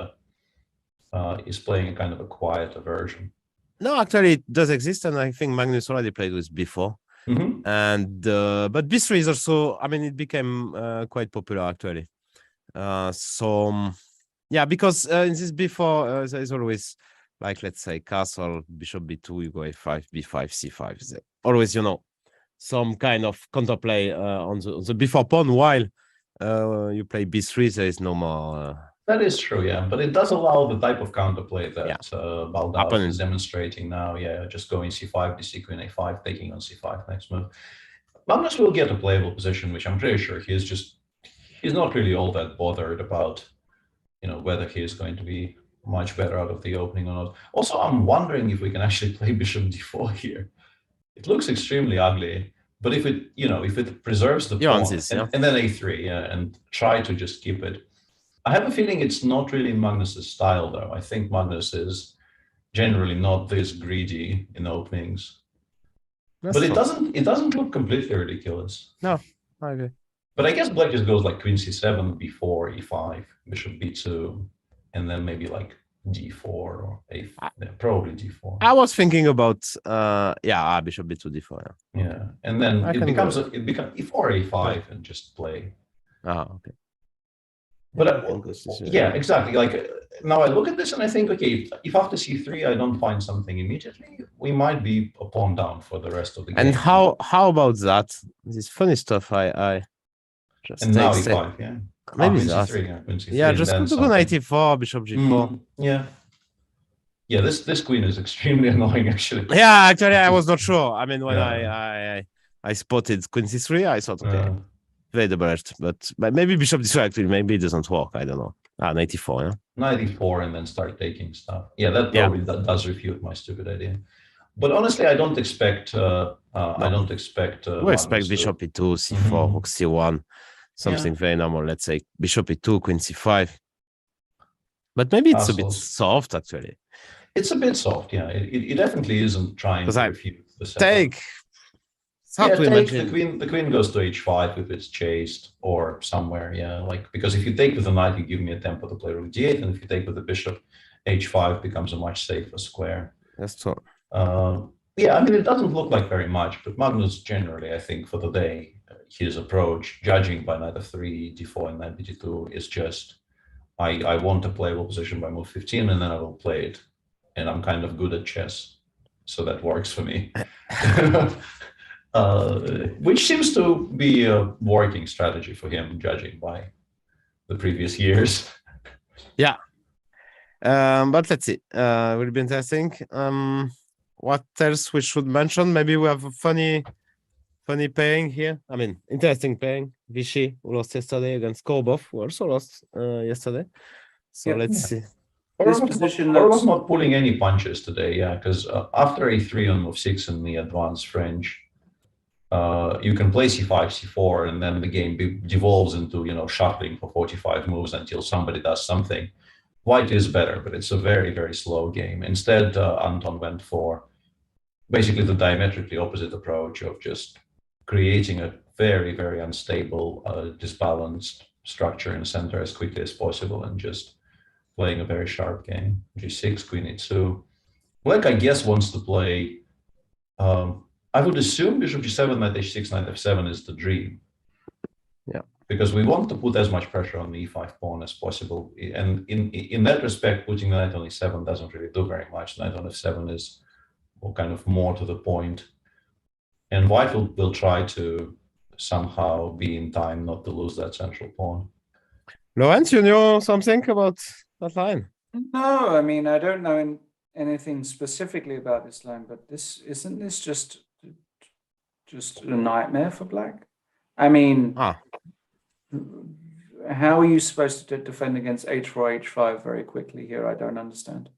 is playing a kind of a quieter version. No, actually, it does exist, and I think Magnus already played with B4. And but B3 is also, it became quite popular actually. Because in this B4 there is always, like, let's say castle, Bishop B2, you go A5, B5, C5. Always, some kind of counterplay on the B4 pawn, while you play B3, there is no more. That is true, yeah, but it does allow the type of counterplay that Baldaus is demonstrating now. Yeah, just going C5, DC Queen A5, taking on C5 next move. Magnus will get a playable position, which I'm pretty sure he's not really all that bothered about, whether he is going to be much better out of the opening or not. Also, I'm wondering if we can actually play Bishop D4 here. It looks extremely ugly, but if it preserves the pawn, and then A3, and try to just keep it. I have a feeling it's not really Magnus's style, though. I think Magnus is generally not this greedy in openings. But it doesn't look completely ridiculous. No, I agree. But I guess Black just goes like Queen C7, B4, E5, Bishop B2, and then maybe like D4 or A5, probably D4. I was thinking about Bishop B2, D4. Yeah, and then it becomes E4, A5, and just play. Okay. But exactly. Like now, I look at this and I think, okay, if after C3 I don't find something immediately, we might be a pawn down for the rest of the game. And how about that? This funny stuff. I just and now E5, yeah. Maybe Queen that. C3, Queen C3, just go to Knight E4, Bishop G4. Yeah. Yeah, this queen is extremely annoying, actually. Yeah, actually, I was not sure. I mean, when I spotted queen c3, I thought, okay, very the best, but maybe bishop d3 actually, maybe it doesn't work. I don't know. 94, yeah. 94 and then start taking stuff. Yeah, that probably does refute my stupid idea. But honestly, I don't expect. I don't expect. We expect bishop e2, c4, rook c1, something very normal. Let's say bishop e2, queen c5. But maybe it's a bit soft, actually. It's a bit soft, yeah. It definitely isn't trying to refute the setup. Take. The queen goes to h5 if it's chased or somewhere, yeah. Like, because if you take with the knight, you give me a tempo to play rook d8, and if you take with the bishop, h5 becomes a much safer square. That's true. Yeah, I mean, it doesn't look like very much, but Magnus generally, I think, for the day, his approach, judging by knight f3, d4, and knight b2, is just, I want a playable position by move 15, and then I will play it. And I'm kind of good at chess, so that works for me. Which seems to be a working strategy for him, judging by the previous years. Yeah. But let's see. Will be interesting. What else we should mention? Maybe we have a funny pairing here. I mean, interesting pairing. Vishy, who lost yesterday, against Korbov, who also lost yesterday. So let's see. Or was not pulling any punches today, yeah, because after a3 on move 6 in the advanced French, you can play c5, c4, and then the game devolves into, shuffling for 45 moves until somebody does something. White is better, but it's a very, very slow game. Instead, Anton went for basically the diametrically opposite approach of just creating a very, very unstable, disbalanced structure in the center as quickly as possible and just playing a very sharp game. g6, queen e2. Black, I guess, wants to play... I would assume bishop g7, knight h6, knight f7 is the dream. Yeah. Because we want to put as much pressure on the e5 pawn as possible. And in that respect, putting the knight on e7 doesn't really do very much. Knight on f7 is kind of more to the point. And white will try to somehow be in time not to lose that central pawn. Lawrence, you know something about that line? No, I mean, I don't know anything specifically about this line, but isn't this just a nightmare for black? I mean, how are you supposed to defend against h4, h5 very quickly here? I don't understand.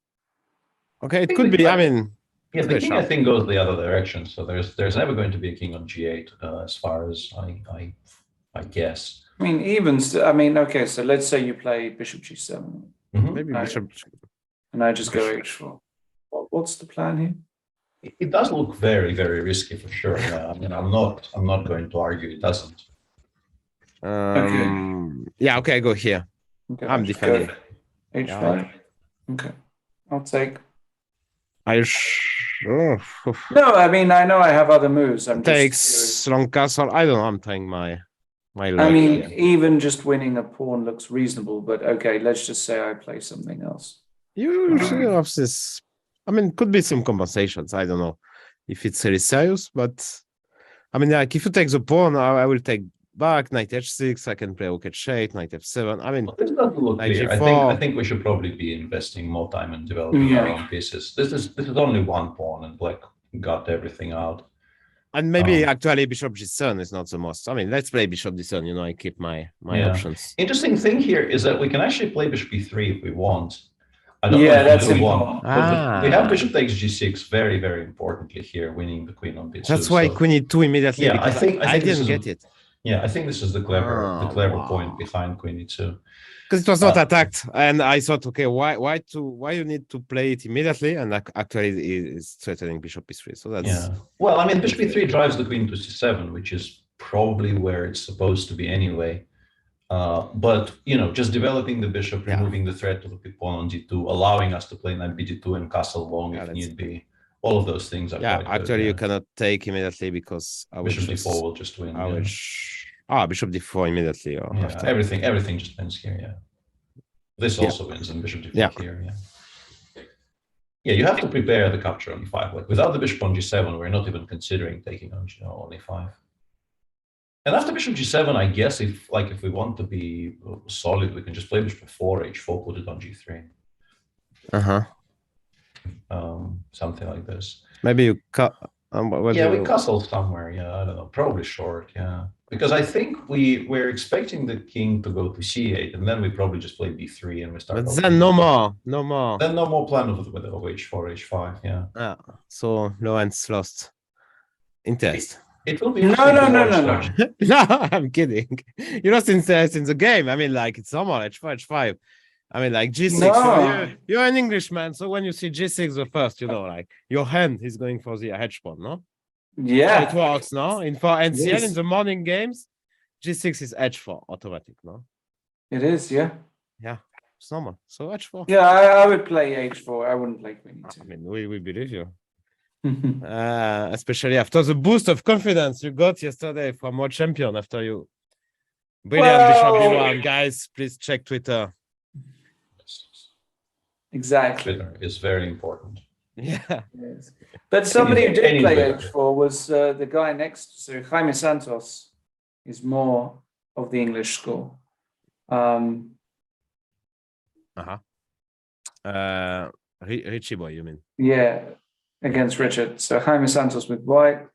Okay, it could be. I mean, yeah, the king, I think, goes the other direction. So there's never going to be a king on g8, as far as I guess. I mean, okay, so let's say you play bishop g7. Maybe bishop. And I just go h4. What's the plan here? It does look very, very risky for sure. Yeah, I mean, I'm not going to argue it doesn't. Yeah, okay, I go here. Okay, I'm defending. h5. Yeah. Okay, I'll take. No, I mean, I know I have other moves. I'm takes long castle. I don't know. I'm trying my luck. I mean, even just winning a pawn looks reasonable, but okay, let's just say I play something else. You have this. I mean, could be some compensations. I don't know if it's really serious, but I mean, like if you take the pawn, I will take back knight h6. I can play rook h8, knight f7. I mean, this doesn't look clear. I think we should probably be investing more time in developing our own pieces. This is only one pawn, and black got everything out. And maybe actually bishop g7 is not the most. I mean, let's play bishop d7. I keep my options. Interesting thing here is that we can actually play bishop e3 if we want. I don't know that's important. But we have bishop takes g6 very, very importantly here, winning the queen on b2. That's why queen e2 immediately. Yeah, I think I didn't get it. Yeah, I think this is the clever point behind queen e2. Because it was not attacked, and I thought, okay, why you need to play it immediately, and actually it's threatening bishop e3. So that's Well, I mean, bishop e3 drives the queen to c7, which is probably where it's supposed to be anyway. But just developing the bishop, removing the threat of the pawn on d2, allowing us to play knight b2 and castle long if need be. All of those things are quite actually good, you cannot take immediately because bishop d4 will just win. Bishop d4 immediately. Or after. Everything just wins here. Yeah, this also wins, and bishop d4 here. Yeah, you have to prepare the capture on e5. Like without the bishop on g7, we're not even considering taking on e5. And after bishop g7, I guess if we want to be solid, we can just play bishop 4, h4, put it on g3. something like this. Maybe you cut. We castle somewhere. Yeah, I don't know. Probably short. Yeah, because I think we're expecting the king to go to c8, and then we probably just play b3 and we start. But then no more. Then no more plan of h4, h5. Yeah. So Lawrence lost interest. It will be no. No, I'm kidding. You lost interest in the game. I mean, like it's normal. h4, h5. I mean, like G6. No. You're an Englishman, so when you see G6 the first, you know, like your hand is going for the H pawn, no? Yeah, it works, no? For NCL in the morning games, G6 is H4 automatic, no? It is, yeah. Yeah, it's normal. So H4. Yeah, I would play H4. I wouldn't play Queen E2. I mean, we believe you. Especially after the boost of confidence you got yesterday from World Champion after you. Brilliant Bishop B1. Guys, please check Twitter. Exactly. Twitter is very important. Yeah. Yes. But somebody who did play H4 was the guy next. So Jaime Santos is more of the English school. Richie boy, you mean? Yeah, against Richard. So Jaime Santos with white.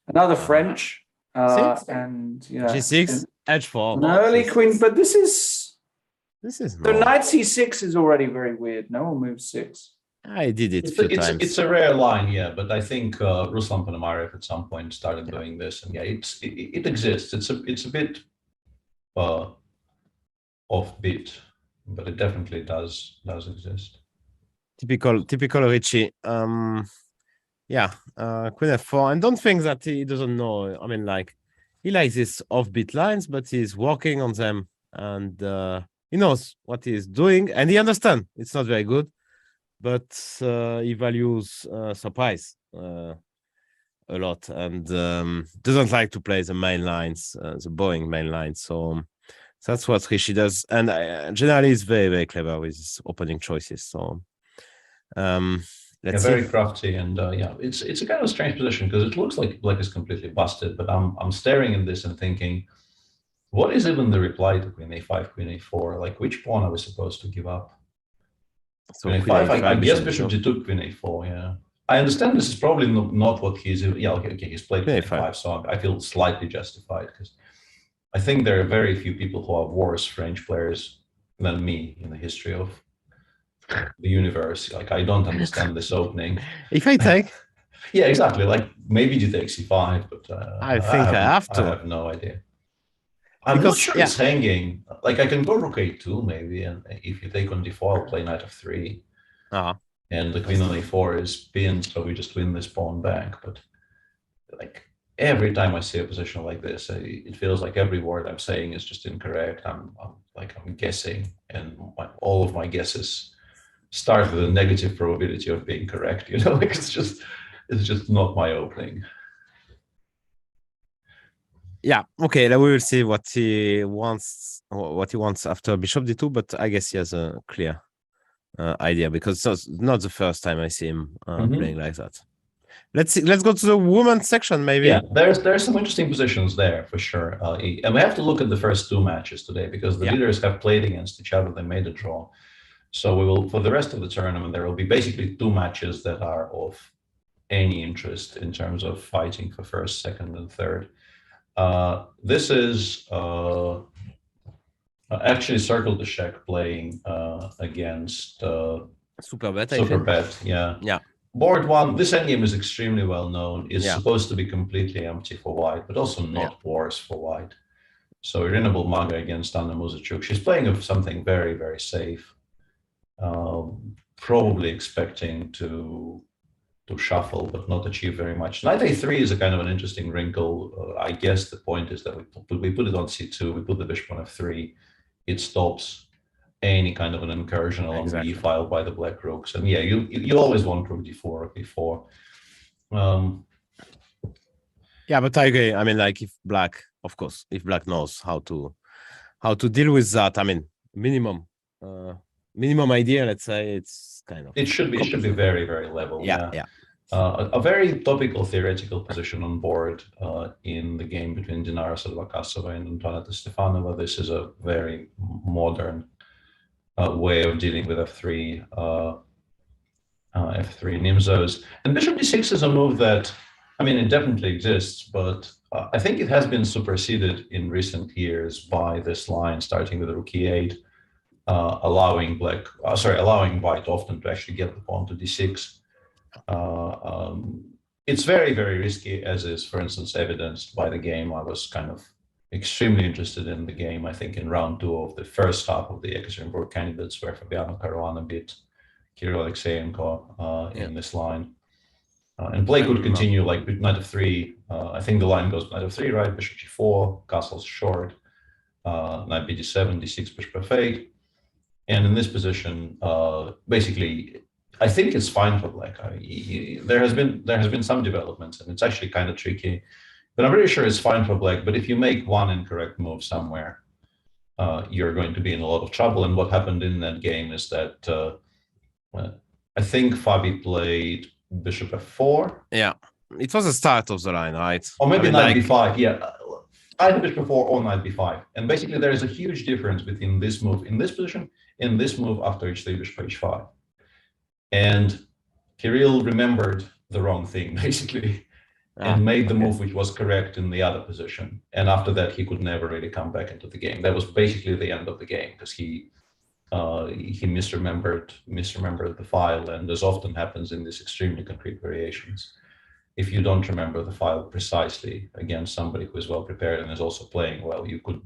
Another French. And yeah. G6, H4. An early queen, but this is so knight c6 is already very weird. No one moves 6. I did it a few times. It's a rare line, yeah, but I think Ruslan Ponomarev at some point started doing this, and yeah, it exists. It's a bit offbeat, but it definitely does exist. Typical Richie. Queen f4, and don't think that he doesn't know. I mean, like he likes these offbeat lines, but he's working on them, and he knows what he's doing, and he understands it's not very good, but he values surprise a lot, and doesn't like to play the main lines, the boring main lines. So that's what Rishi does, and generally he's very, very clever with his opening choices. So let's see. Very crafty, and it's a kind of strange position because it looks like black is completely busted, but I'm staring at this and thinking, what is even the reply to Queen A5, Queen A4? Like, which pawn are we supposed to give up? So Queen A5, I guess Bishop G2, Queen A4, yeah. I understand this is probably not what he's... Yeah, okay, he's played Queen A5, so I feel slightly justified, because I think there are very few people who are worse French players than me in the history of the universe. Like, I don't understand this opening. If I take... Yeah, exactly. Like, maybe you take C5, but... I think I have to. I have no idea. I'm not sure it's hanging. Like, I can go rook a2 maybe, and if you take on d4, I'll play knight f3. And the queen on a4 is pinned, so we just win this pawn back. But like every time I see a position like this, it feels like every word I'm saying is just incorrect. I'm guessing, and all of my guesses start with a negative probability of being correct. You know, like it's just not my opening. Yeah, okay, we will see what he wants after Bishop d2, but I guess he has a clear idea, because it's not the first time I see him playing like that. Let's go to the women's section, maybe. Yeah, there's some interesting positions there for sure. And we have to look at the first two matches today, because the leaders have played against each other. They made a draw. So we will, for the rest of the tournament, there will be basically two matches that are of any interest in terms of fighting for first, second, and third. This is actually Circle the Shack playing against Superbet. Yeah. Board one, this endgame is extremely well known. It's supposed to be completely empty for white, but also not worse for white. So Irina Bulmaga against Anna Muzachuk. She's playing of something very, very safe. Probably expecting to shuffle, but not achieve very much. Knight a3 is a kind of an interesting wrinkle. I guess the point is that we put it on c2, we put the bishop on f3. It stops any kind of an incursion along the e file by the black rooks. And yeah, you always want rook d4 or b4. Yeah, but I agree. I mean, like if black knows how to deal with that, I mean, minimum idea, let's say, it's kind of... It should be very, very level. Yeah. A very topical theoretical position on board in the game between Dinara Sadvakasova and Antoaneta Stefanova. This is a very modern way of dealing with f3. f3 Nimzos. And bishop d6 is a move that, I mean, it definitely exists, but I think it has been superseded in recent years by this line starting with rook e8, allowing white often to actually get the pawn to d6. It's very, very risky, as is, for instance, evidenced by the game. I was kind of extremely interested in the game, I think, in round 2 of the first half of the Ekaterinburg candidates, where Fabiano Caruana beat Kirill Alexeyenko in this line. And play could continue, like with knight f3. I think the line goes knight f3, right? Bishop g4, castle's short, knight bd7, d6, bishop f8. And in this position, basically, I think it's fine for black. There has been some developments, and it's actually kind of tricky. But I'm pretty sure it's fine for black. But if you make one incorrect move somewhere, you're going to be in a lot of trouble. And what happened in that game is that I think Fabi played bishop f4. Yeah, it was the start of the line, right? Or maybe knight b5. Yeah, either bishop f4 or knight b5. And basically, there is a huge difference between this move in this position and this move after h3 bishop h5. And Kirill remembered the wrong thing, basically, and made the move which was correct in the other position. And after that, he could never really come back into the game. That was basically the end of the game, because he misremembered the file. And as often happens in these extremely concrete variations, if you don't remember the file precisely against somebody who is well prepared and is also playing well, you could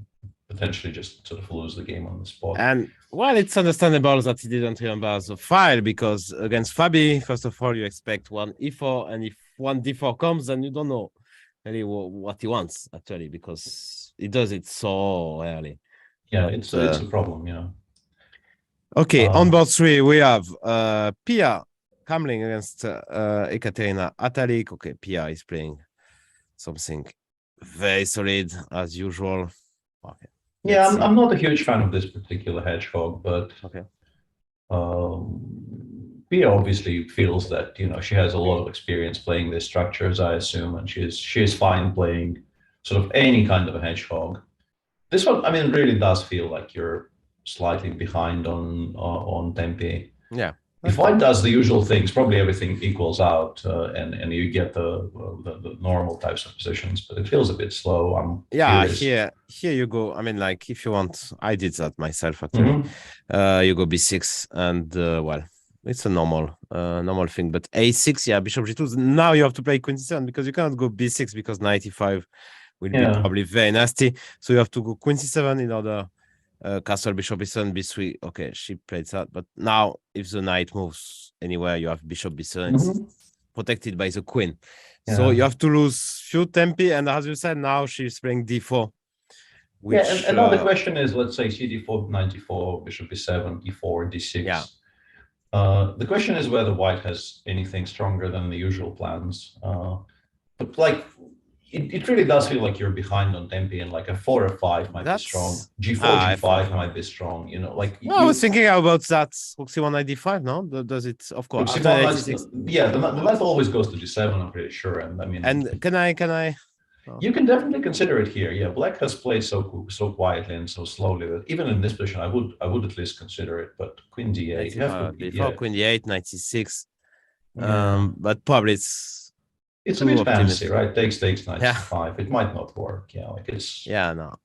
potentially just sort of lose the game on the spot. And well, it's understandable that he didn't remember the file, because against Fabi, first of all, you expect one e4, and if one d4 comes, then you don't know really what he wants, actually, because he does it so early. Yeah, it's a problem, yeah. Okay, on board 3, we have Pia Kamling against Ekaterina Atalik. Okay, Pia is playing something very solid, as usual. Okay. Yeah, I'm not a huge fan of this particular hedgehog, but Pia obviously feels that, you know, she has a lot of experience playing these structures, I assume, and she is fine playing sort of any kind of a hedgehog. This one, I mean, really does feel like you're slightly behind on tempi. Yeah. If white does the usual things, probably everything equals out, and you get the normal types of positions. But it feels a bit slow. I'm curious. Here you go. I mean, like, if you want, I did that myself actually. You go b6, and well, it's a normal thing. But a6, yeah, bishop g2. Now you have to play queen c7, because you cannot go b6 because knight e5 will be probably very nasty. So you have to go queen c7 in order. Castle, bishop b7, b3. Okay, she played that. But now, if the knight moves anywhere, you have bishop b7. It's protected by the queen. Yeah. So you have to lose few tempi. And as you said, now she's playing d4. Which, and now the question is, let's say cd4, knight d4, bishop b7, e4, d6. Yeah. The question is whether white has anything stronger than the usual plans. But like, it really does feel like you're behind on tempi, and like a 4 or 5 might be strong. G4, G5 might be strong. You know, like. No, I was thinking about that. Rook c1, knight d5. No, does it? Of course. Yeah, the knight always goes to g7. I'm pretty sure, and I mean. And can I? You can definitely consider it here. Yeah, black has played so quietly and so slowly that even in this position, I would at least consider it. But queen d8, before queen d8, knight c6. But probably it's a bit fancy, right? Takes knight c5. It might not work. Yeah, like it's. Yeah, no.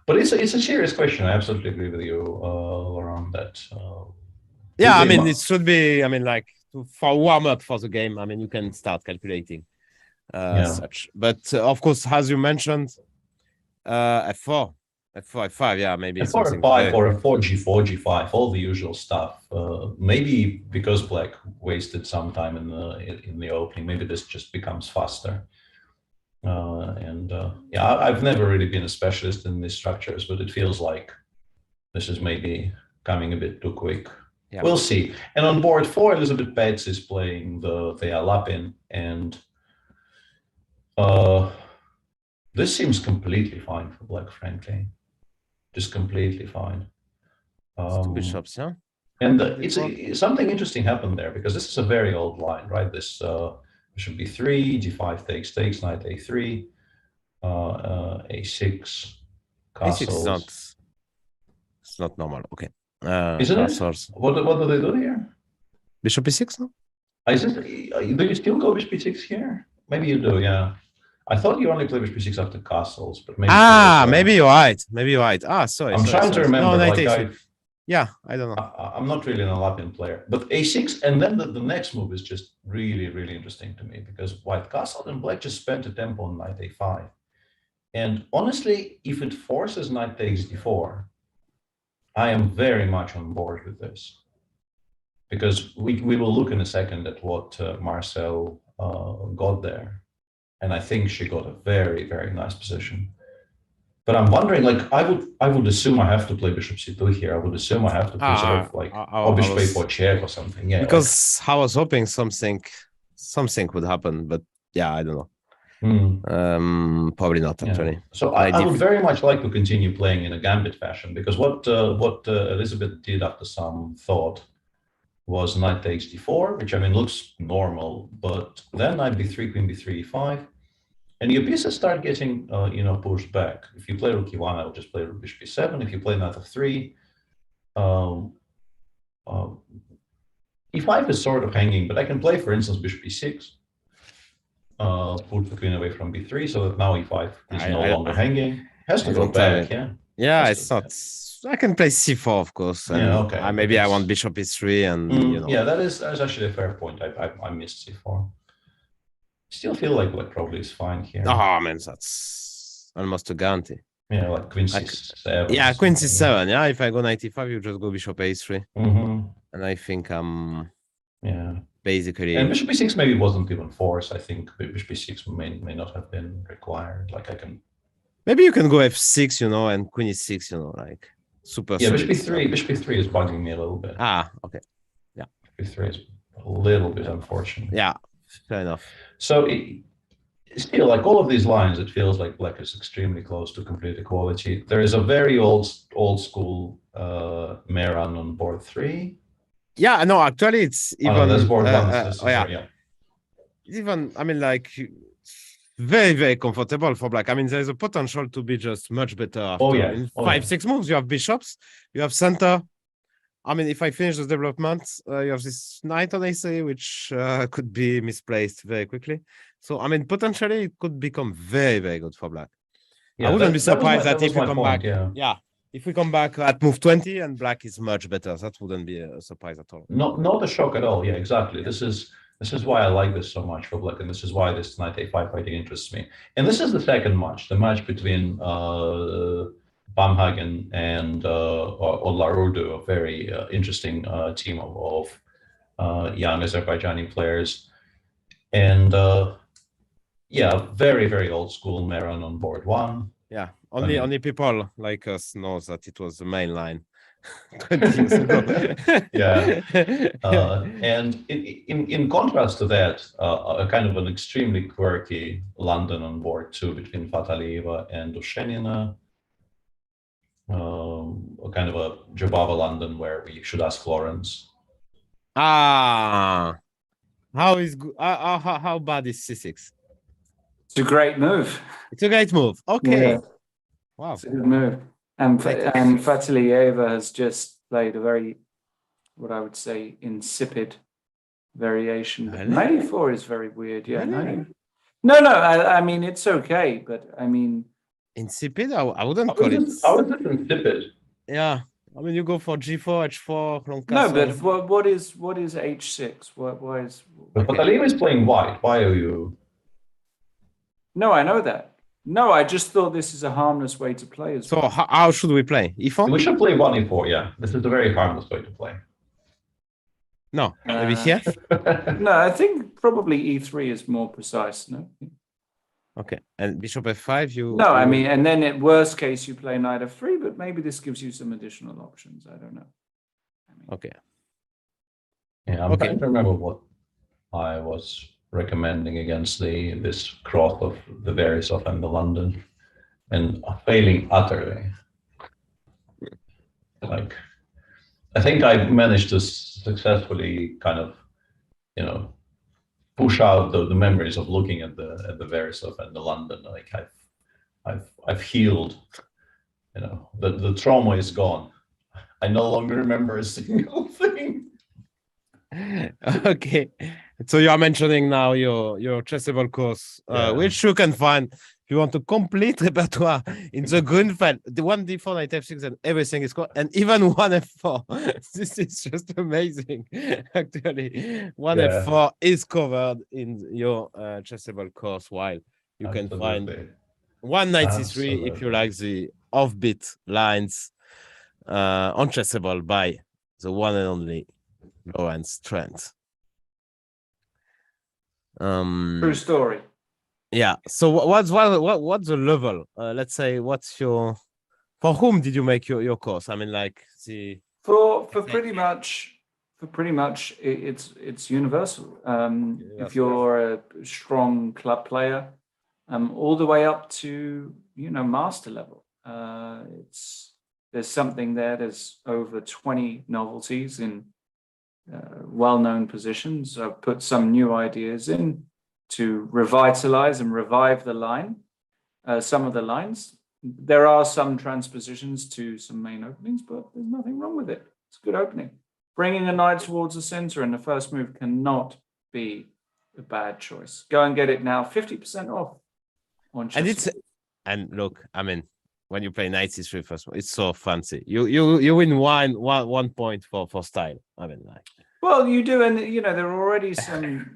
But it's a serious question. I absolutely agree with you, Laurent. That. Yeah, I mean, it should be. I mean, like for warm up for the game. I mean, you can start calculating. Such, but of course, as you mentioned, f4, f5, yeah, maybe f4, f5, or f4, g4, g5, all the usual stuff. Maybe because black wasted some time in the opening, maybe this just becomes faster. Yeah, I've never really been a specialist in these structures, but it feels like this is maybe coming a bit too quick. Yeah. We'll see. And on board 4, Elizabeth Betts is playing the Alapin, and this seems completely fine for black, frankly. Just completely fine. Two bishops, yeah. And something interesting happened there, because this is a very old line, right? This bishop b3, g5 takes, knight a3, a6, castles. A6 it's not normal. Okay. Isn't it? What do they do here? Bishop e6, no? Do you still go bishop b6 here? Maybe you do, yeah. I thought you only play bishop b6 after castles, but maybe. Maybe you're right. Maybe you're right. Sorry. I'm trying to remember. No, like yeah, I don't know. I'm not really an Latvian player, but a6, and then the next move is just really, really interesting to me because white castled and black just spent a tempo on knight a5. And honestly, if it forces knight takes d4, I am very much on board with this. Because we will look in a second at what Marcel got there. And I think she got a very, very nice position. But I'm wondering, like, I would assume I have to play bishop c2 here. I would assume I have to play sort of like bishop a4 check or something. Yeah. Because I was hoping something would happen, but yeah, I don't know. Probably not actually. So I would very much like to continue playing in a gambit fashion because what Elizabeth did after some thought was knight takes d4, which I mean looks normal, but then knight b3, queen b3, e5. And your pieces start getting, pushed back. If you play rook e1, I'll just play rook bishop e7. If you play knight f3, e5 is sort of hanging, but I can play, for instance, bishop e6. Put the queen away from b3, so that now e5 is no longer hanging. Has to go back, yeah. Yeah, it's not. I can play c4, of course. And yeah, okay. Maybe I want bishop e3, and Yeah, that is actually a fair point. I missed c4. Still feel like black probably is fine here. Oh man, that's almost a guarantee. Yeah, like queen c7. Yeah, queen c7. Yeah, if I go knight e5, you just go bishop a3. And I think basically. And bishop b6 maybe wasn't even forced. I think bishop b6 may not have been required. Like I can. Maybe you can go f6, and queen e6, like super. Yeah, bishop b3 is bugging me a little bit. Okay. Yeah. b3 is a little bit unfortunate. Yeah, fair enough. So still, like all of these lines, it feels like black is extremely close to complete equality. There is a very old school Meran on board 3. Yeah, no, actually, it's even. There's board 1. Yeah. Even, I mean, like, very, very comfortable for black. I mean, there's a potential to be just much better after. In 5-6 moves, you have bishops, you have center. I mean, if I finish the development, you have this knight on a3, which could be misplaced very quickly. So, I mean, potentially, it could become very, very good for black. I wouldn't be surprised that if we come back. Yeah. If we come back at move 20 and black is much better, that wouldn't be a surprise at all. Not a shock at all. Yeah, exactly. This is why I like this so much for black, and this is why this knight a5 fighting interests me. And this is the second match, the match between Bamhagen and Olarudu, a very interesting team of young Azerbaijani players. And very, very old school Meran on board 1. Yeah, only people like us knows that it was the main line 20 years ago. Yeah. And in contrast to that, a kind of an extremely quirky London on board 2 between Fatalieva and Dushenina. A kind of a Jabava London where we should ask Florence. How bad is c6? It's a great move. It's a great move. Okay. Yeah. Wow. It's a good move. And Fatalieva has just played a very, what I would say, insipid variation. But 94 is very weird. Yeah. Really? No. I mean, it's okay, but I mean. Insipid? I wouldn't call it. How is it insipid? Yeah. I mean, you go for g4, h4, long castle. No, but what is h6? Why is? But Fatalieva is playing white. Why are you? No, I know that. No, I just thought this is a harmless way to play as well. So how should we play? e4? We should play 1 e4, yeah. This is a very harmless way to play. No, maybe here? No, I think probably e3 is more precise, no? Okay, and bishop f5, you... No, I mean, and then at worst case, you play knight f3, but maybe this gives you some additional options. I don't know. Okay. Yeah, I'm trying to remember what I was recommending against this cross of the Verisov and the London, and failing utterly. Like, I think I managed to successfully kind of, push out the memories of looking at the Verisov and the London. Like I've healed, the trauma is gone. I no longer remember a single thing. Okay. So you are mentioning now your chessable course, which you can find if you want a complete repertoire in the Grunfeld. The 1d4, knight f6, and everything is called, and even 1f4. This is just amazing. Actually, 1f4 is covered in your chessable course, while you can find 193 if you like the offbeat lines on chessable by the one and only Lawrence Trent. True story. Yeah. So what's the level? Let's say for whom did you make your course? I mean, like for pretty much it's universal. If you're a strong club player, all the way up to master level. There's something there. There's over 20 novelties in well-known positions. I've put some new ideas in to revitalize and revive the line, some of the lines. There are some transpositions to some main openings, but there's nothing wrong with it. It's a good opening. Bringing a knight towards the center in the first move cannot be a bad choice. Go and get it now, 50% off on chess. And look, I mean, when you play knight c3 first, it's so fancy. You win one point for style. I mean, like. Well, you do, and there are already some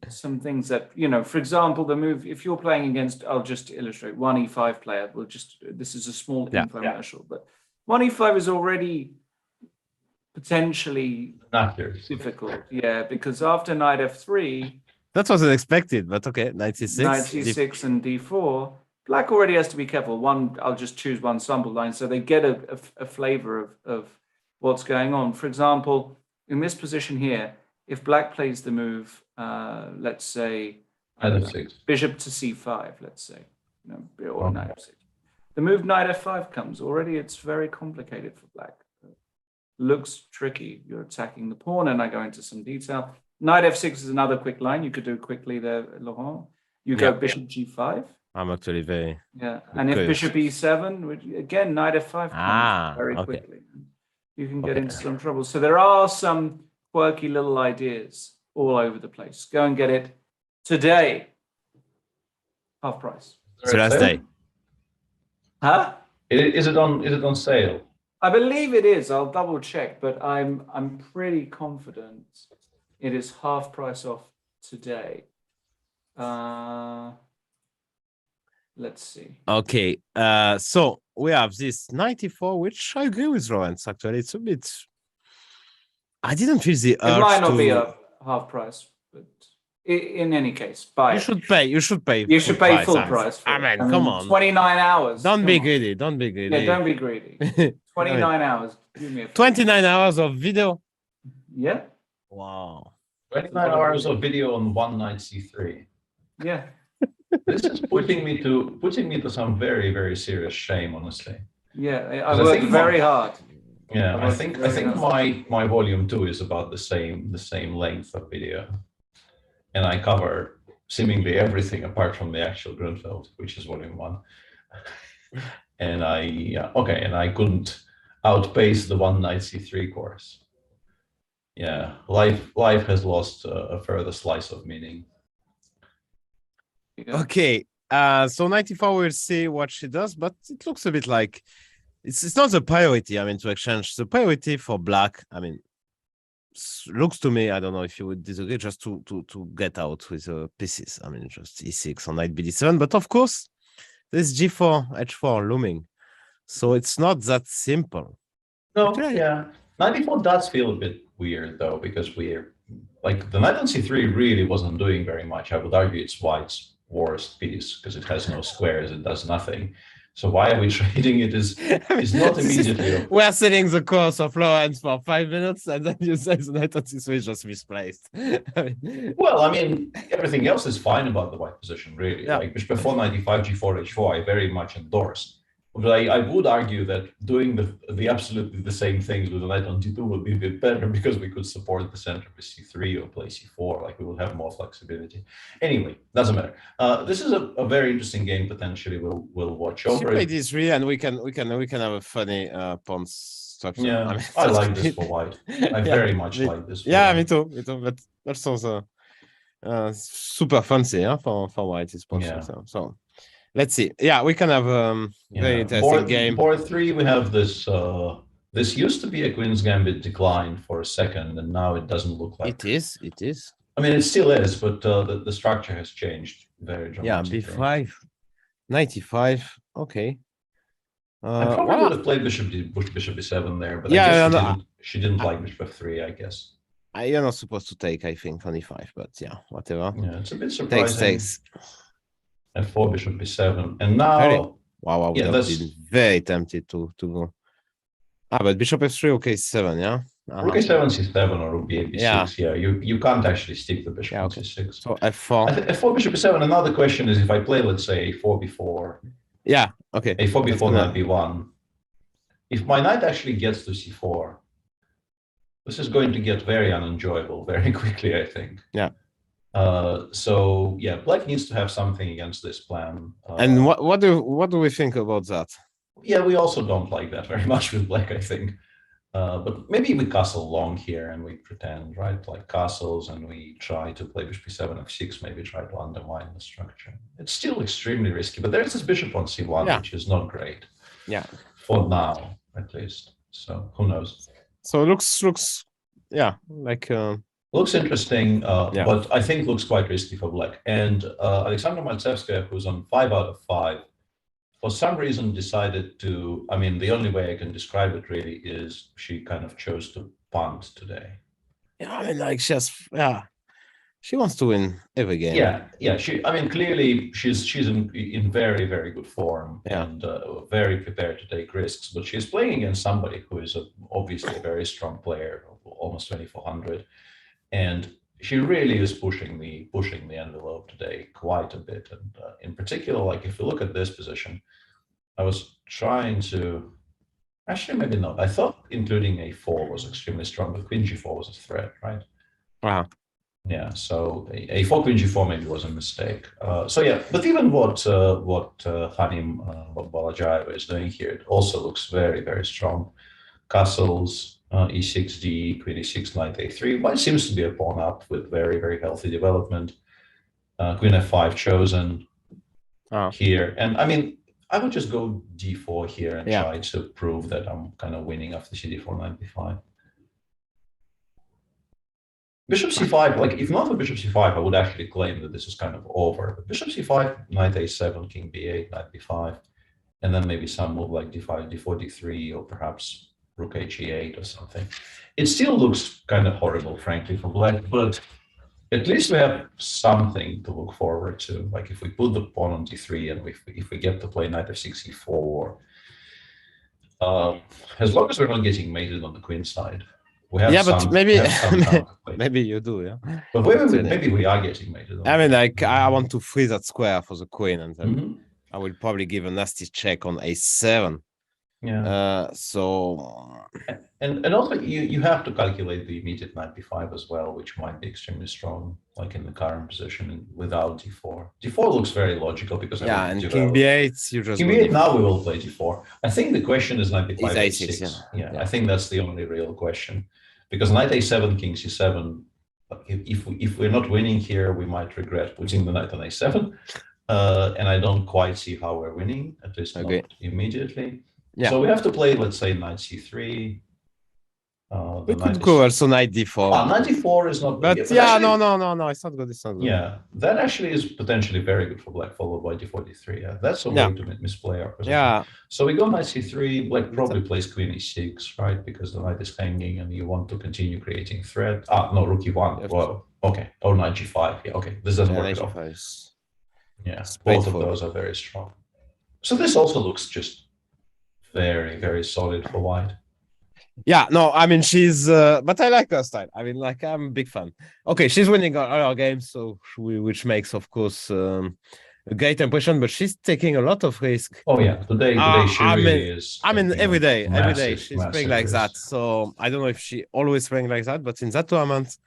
some things that for example, the move, if you're playing against, I'll just illustrate, 1e5 player. This is a small infomercial, but 1e5 is already potentially difficult. Yeah, because after knight f3, that wasn't expected, but okay, knight c6, knight c6 and d4. Black already has to be careful. I'll just choose one sample line so they get a flavor of what's going on. For example, in this position here, if black plays the move, let's say bishop to c5, let's say, or knight f6. The move knight f5 comes. Already it's very complicated for black. Looks tricky. You're attacking the pawn, and I go into some detail. Knight f6 is another quick line. You could do quickly there, Laurent. You go bishop g5. I'm actually very and if bishop e7, which, again, knight f5 comes very quickly. You can get into some trouble. So there are some quirky little ideas all over the place. Go and get it today. Half price. So last day. Huh? Is it on sale? I believe it is. I'll double check, but I'm pretty confident it is half price off today. Let's see. Okay. So we have this 94, which I agree with Lawrence. Actually, it's a bit. I didn't feel the urge. It might not be a half price, but in any case, buy. You should pay. You should pay. You should pay full price. I mean, come on. 29 hours. Don't be greedy. Don't be greedy. Yeah, don't be greedy. 29 hours. Give me 29 hours of video. Yeah. Wow. 29 hours of video on one knight c3. Yeah. This is putting me to some very, very serious shame, honestly. Yeah, I worked very hard. Yeah, I think my volume 2 is about the same length of video, and I cover seemingly everything apart from the actual Grunfeld, which is volume 1. And I couldn't outpace the one knight c3 course. Yeah, life has lost a further slice of meaning. Okay, so 94, we'll see what she does, but it looks a bit like it's not the priority. I mean, to exchange the priority for black. I mean, looks to me, I don't know if you would disagree, just to get out with pieces. I mean, just e6 on knight bd7, but of course, there's g4, h4 looming, so it's not that simple. No, yeah, 94 does feel a bit weird though, because we're like the knight on c3 really wasn't doing very much. I would argue it's white's worst piece because it has no squares, it does nothing. So why are we trading it is not immediately. We're selling the course of Lawrence for 5 minutes, and then you say the knight on c3 is just misplaced. Well, I mean, everything else is fine about the white position, really. Yeah. Like bishop 95, g4, h4, I very much endorse. But I would argue that doing the absolutely the same things with the knight on d2 would be a bit better because we could support the center with c3 or play c4. Like we will have more flexibility. Anyway, doesn't matter. This is a very interesting game. Potentially, we'll watch over. She played d3, and we can have a funny pawn structure. Yeah, I like this for white. I very much like this. Yeah, me too. But also super fancy, yeah, for white is possible. So let's see. Yeah, we can have very interesting game. Board 3, we have this. This used to be a Queen's Gambit decline for a second, and now it doesn't look like it is. It is. I mean, it still is, but the structure has changed very dramatically. Yeah, b5, 95. Okay. I probably would have played bishop b7 there, but yeah, I guess she didn't like bishop f3, I guess. You're not supposed to take, I think, 25, but yeah, whatever. Yeah, it's a bit surprising. Takes. F4, bishop b7, and now. Really? Wow, I would have been very tempted to go. But bishop f3, okay, 7, yeah. Rook a7, c7, or rook b8, b6. Yeah, you can't actually stick the bishop on c6. So f4. F4, bishop b7. Another question is if I play, let's say, a4, b4. Yeah, okay. a4, b4, knight b1. If my knight actually gets to c4, this is going to get very unenjoyable very quickly, I think. Yeah. So yeah, black needs to have something against this plan. And what do we think about that? Yeah, we also don't like that very much with black, I think. But maybe we castle long here and we pretend, right? Like castles, and we try to play bishop b7, f6, maybe try to undermine the structure. It's still extremely risky, but there's this bishop on c1, which is not great. Yeah. For now, at least. So who knows? So it looks, yeah, like. Looks interesting, but I think looks quite risky for black. And Alexandra Maltsevskaya, who's on 5 out of 5, for some reason decided to, I mean, the only way I can describe it really is she kind of chose to punt today. Yeah, I mean, like she wants to win every game. Yeah. I mean, clearly she's in very, very good form and very prepared to take risks. But she's playing against somebody who is obviously a very strong player, almost 2400, and she really is pushing the envelope today quite a bit. And in particular, like if you look at this position, I was trying to, actually maybe not. I thought including a4 was extremely strong, but queen g4 was a threat, right? Wow. Yeah, so a4 queen g4 maybe was a mistake. So yeah, but even what Khanim Balajayeva is doing here, it also looks very, very strong. Castles, e6d, queen e6, knight a3. White seems to be a pawn up with very, very healthy development. Queen f5 chosen here. And I mean, I would just go d4 here and try to prove that I'm kind of winning after cd4, knight b5. Bishop c5, like if not for bishop c5, I would actually claim that this is kind of over. But bishop c5, knight a7, king b8, knight b5, and then maybe some move like d5, d4, d3, or perhaps rook h8 or something. It still looks kind of horrible, frankly, for black, but at least we have something to look forward to. Like if we put the pawn on d3 and if we get to play knight f6, e4, as long as we're not getting mated on the queen side. We have but maybe you do, yeah. But maybe we are getting mated. I mean, like I want to free that square for the queen, and then I will probably give a nasty check on a7. Yeah. So. And also you have to calculate the immediate knight b5 as well, which might be extremely strong, like in the current position without d4. D4 looks very logical because and king b8, you just king b8. Now we will play d4. I think the question is knight b5 a6. Yeah, I think that's the only real question, because knight a7, king c7. If we're not winning here, we might regret putting the knight on a7, and I don't quite see how we're winning, at least not immediately. Yeah. So we have to play, let's say, knight c3. We could go also knight d4. Knight d4 is not. But yeah, actually, no, it's not good. It's not good. Yeah, that actually is potentially very good for black, followed by d4, d3. Yeah, that's a way to misplay our position. Yeah. So we go knight c3. Black probably plays queen e6, right? Because the knight is hanging, and you want to continue creating threat. No, rook e1. Well, okay. Or knight g5. Yeah, okay. This doesn't work at all. Yeah, both of those are very strong. So this also looks just very, very solid for white. Yeah, no, I mean, she's, but I like her style. I mean, like, I'm a big fan. Okay, she's winning all our games, so which makes, of course, a great impression, but she's taking a lot of risk. Oh, yeah, today she really is. I mean, every day she's playing like that. So I don't know if she always playing like that, but in that tournament,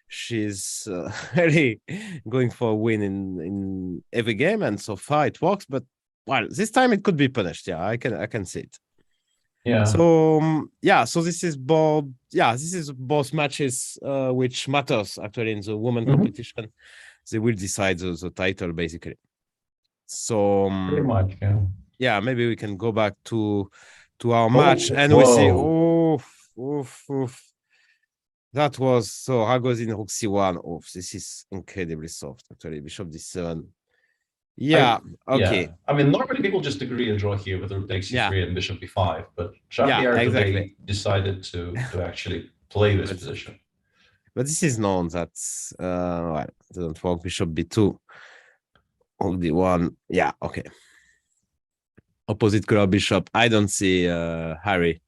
she's really going for a win in every game, and so far it works. But well, this time it could be punished. Yeah, I can see it. Yeah. So so this is both matches which matters actually in the women competition. They will decide the title basically. So pretty much, yeah. Yeah, maybe we can go back to our match and we see. That was so Ragozin Rook C1. This is incredibly soft actually. Bishop D7. Yeah. Okay. Yeah. I mean, normally people just agree a draw here with Rook takes C3 and Bishop B5, but Jean-Pierre today decided to actually play this position. But this is known that well, doesn't work. Bishop B2, Rook D1. Yeah. Okay. Opposite color bishop. I don't see Harry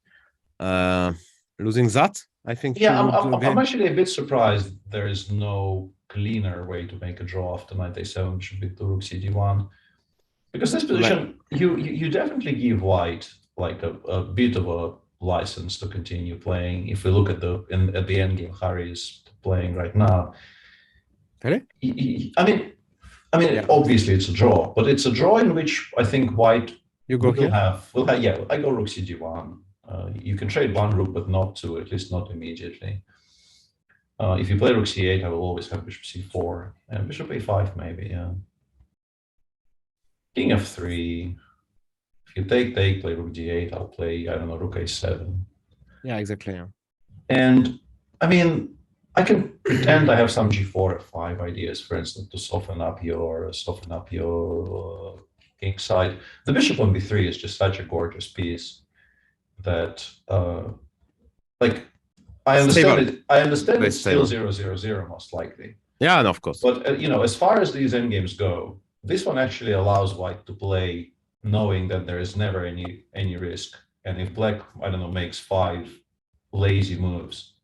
losing that. I think. Yeah, I'm actually a bit surprised there is no cleaner way to make a draw after knight a7 should be Rook CD1, because this position you definitely give white like a bit of a license to continue playing. If we look at the endgame Harry is playing right now, really? I mean, obviously it's a draw, but it's a draw in which I think white will have. Yeah, I go Rook CD1. You can trade one rook, but not two, at least not immediately. If you play Rook C8, I will always have Bishop C4 and Bishop A5 maybe, yeah. King F3. If you take, play Rook D8, I'll play, I don't know, Rook A7. Yeah, exactly, yeah. And, I mean, I can pretend I have some G4, F5 ideas, for instance, to soften up your king side. The Bishop on B3 is just such a gorgeous piece that like I understand it's still 0-0-0 most likely. Yeah, and of course. But you know, as far as these endgames go, this one actually allows white to play knowing that there is never any risk. And if black, I don't know, makes 5 lazy moves,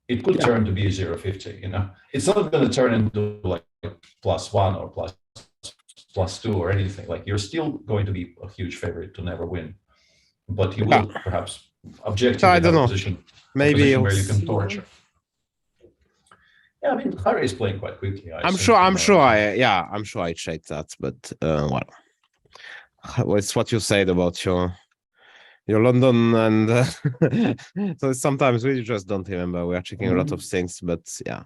it could turn to be 0-50, you know. It's not going to turn into like +1 or +2 or anything. Like you're still going to be a huge favorite to never win. But you will perhaps objectively I don't know. Position, maybe where you can torture. Yeah, I mean, Harry is playing quite quickly. I'm sure I checked that, but well, it's what you said about your London and so sometimes we just don't remember. We are checking a lot of things, but yeah.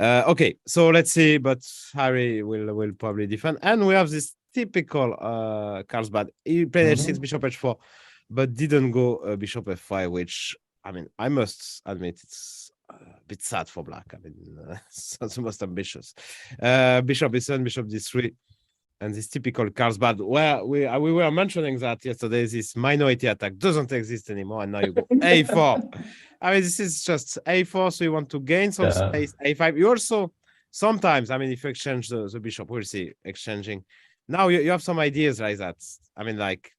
Okay, so let's see. But Harry will probably defend, and we have this typical Carlsbad. He played H6, Bishop H4, but didn't go Bishop F5, which I mean, I must admit it's a bit sad for black. I mean, it's the most ambitious. Bishop E7, Bishop D3, and this typical Carlsbad, where we were mentioning that yesterday, this minority attack doesn't exist anymore, and now you go A4. I mean, this is just A4, so you want to gain some space. A5. You also sometimes, I mean, if you exchange the bishop, we'll see exchanging. Now you have some ideas like that. I mean, like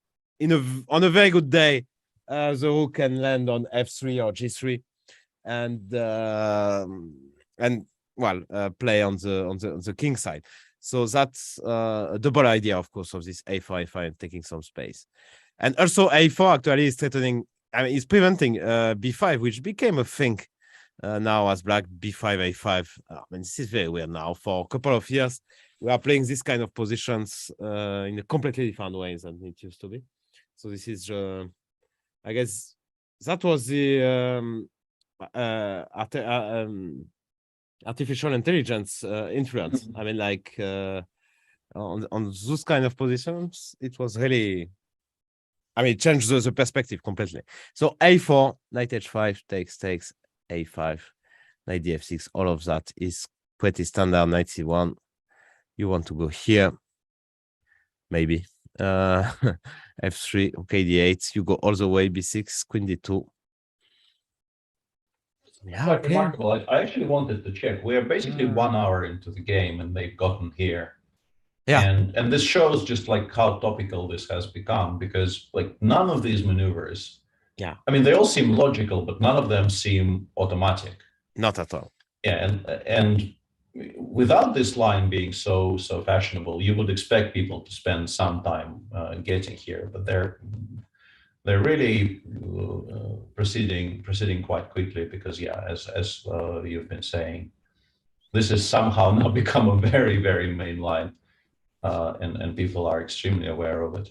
on a very good day, the rook can land on F3 or G3, and play on the king side. So that's a double idea, of course, of this A4 taking some space, and also A4 actually is threatening. I mean, it's preventing B5, which became a thing now as black B5 A5. I mean, this is very weird now. For a couple of years, we are playing this kind of positions in a completely different ways than it used to be. So this is, I guess, that was the artificial intelligence influence. I mean, like on those kind of positions, it was really, I mean, it changed the perspective completely. So A4, knight H5, takes, A5, knight D6, all of that is pretty standard. Knight C1. You want to go here, maybe. F3, okay, D8. You go all the way, B6, Queen D2. Yeah, quite remarkable. I actually wanted to check. We are basically 1 hour into the game, and they've gotten here. Yeah, and this shows just like how topical this has become, because like none of these maneuvers. Yeah, I mean, they all seem logical, but none of them seem automatic. Not at all. Yeah, and without this line being so fashionable, you would expect people to spend some time getting here, but they're really proceeding quite quickly, because yeah, as you've been saying, this has somehow now become a very, very main line, and people are extremely aware of it.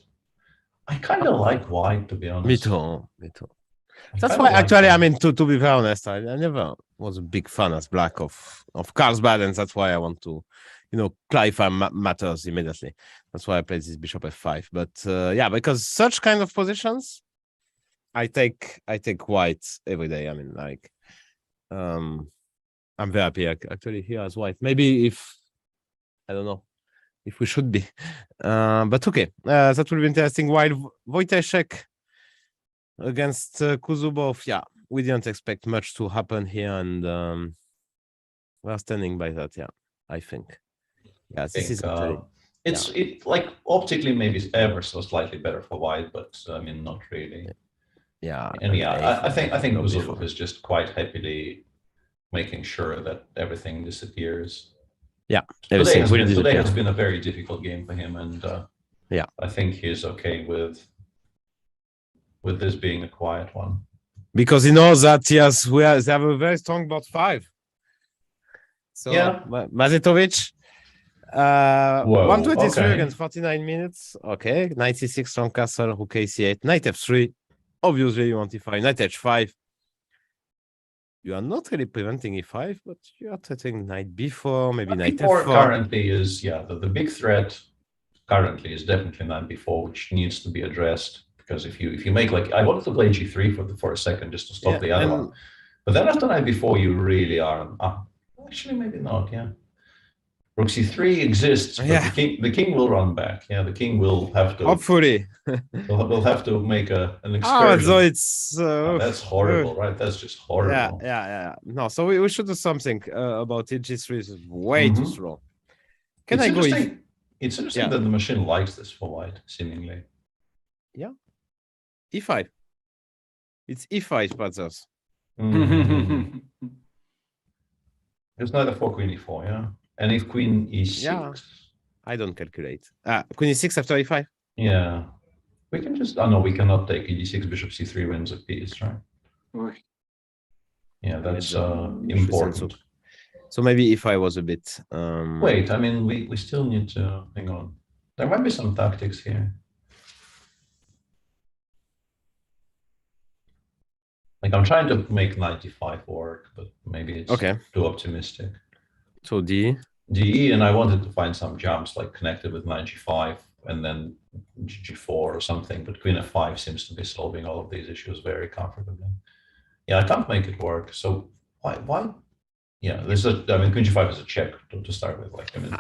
I kind of like white, to be honest. Me too. Me too. I That's kinda why, like actually, white. I mean, to be very honest, I never was a big fan as black of Carlsbad, and that's why I want to, clarify matters immediately. That's why I played this bishop f5. But yeah, because such kind of positions, I take white every day. I mean, like, I'm very happy actually here as white. Maybe if I don't know if we should be, but okay, that will be interesting. While Wojciech against Kuzubov, yeah, we didn't expect much to happen here, and we're standing by that. Yeah, I think. Yeah, this is actually. It like optically maybe it's ever so slightly better for white, but I mean not really. Yeah, and yeah, I think Kuzubov is just quite happily making sure that everything disappears. Yeah, today has been a very difficult game for him, and yeah, I think he's okay with this being a quiet one because he knows that they have a very strong bot 5. So yeah, Mazetovic. 123 okay. against 49 minutes. Okay, 96 from castle, rook a8, knight f3. Obviously, you want e5, knight h5. You are not really preventing e5, but you are threatening knight b4, maybe knight b4 f4. currently is the big threat. Currently is definitely knight b4, which needs to be addressed, because if you make like I wanted to play g3 for a second just to stop the other one, but then after knight b4 you really are actually maybe not. Yeah. Rook c3 exists, but the king will run back. Yeah, the king will have to. Hopefully, we'll have to make an excursion. So it's that's horrible, right? That's just horrible. Yeah. No, so we should do something about it. G3 is way too slow. Can I go? It's interesting that the machine likes this for white, seemingly. Yeah. e5. It's e5, brothers. It's neither for queen e4, yeah. And if queen e6, yeah, I don't calculate. Queen e6 after e5. Yeah, we can just. Oh no, we cannot take e6. Bishop c3 wins a piece, right? Yeah, that's important. So maybe if I was a bit. Wait, I mean, we still need to hang on. There might be some tactics here. Like I'm trying to make 95 work, but maybe it's too optimistic. So D. DE, and I wanted to find some jumps like connected with knight g5 and then g4 or something, but queen f5 seems to be solving all of these issues very comfortably. Yeah, I can't make it work. So why? Yeah, I mean, queen g5 is a check to start with. Like, I mean,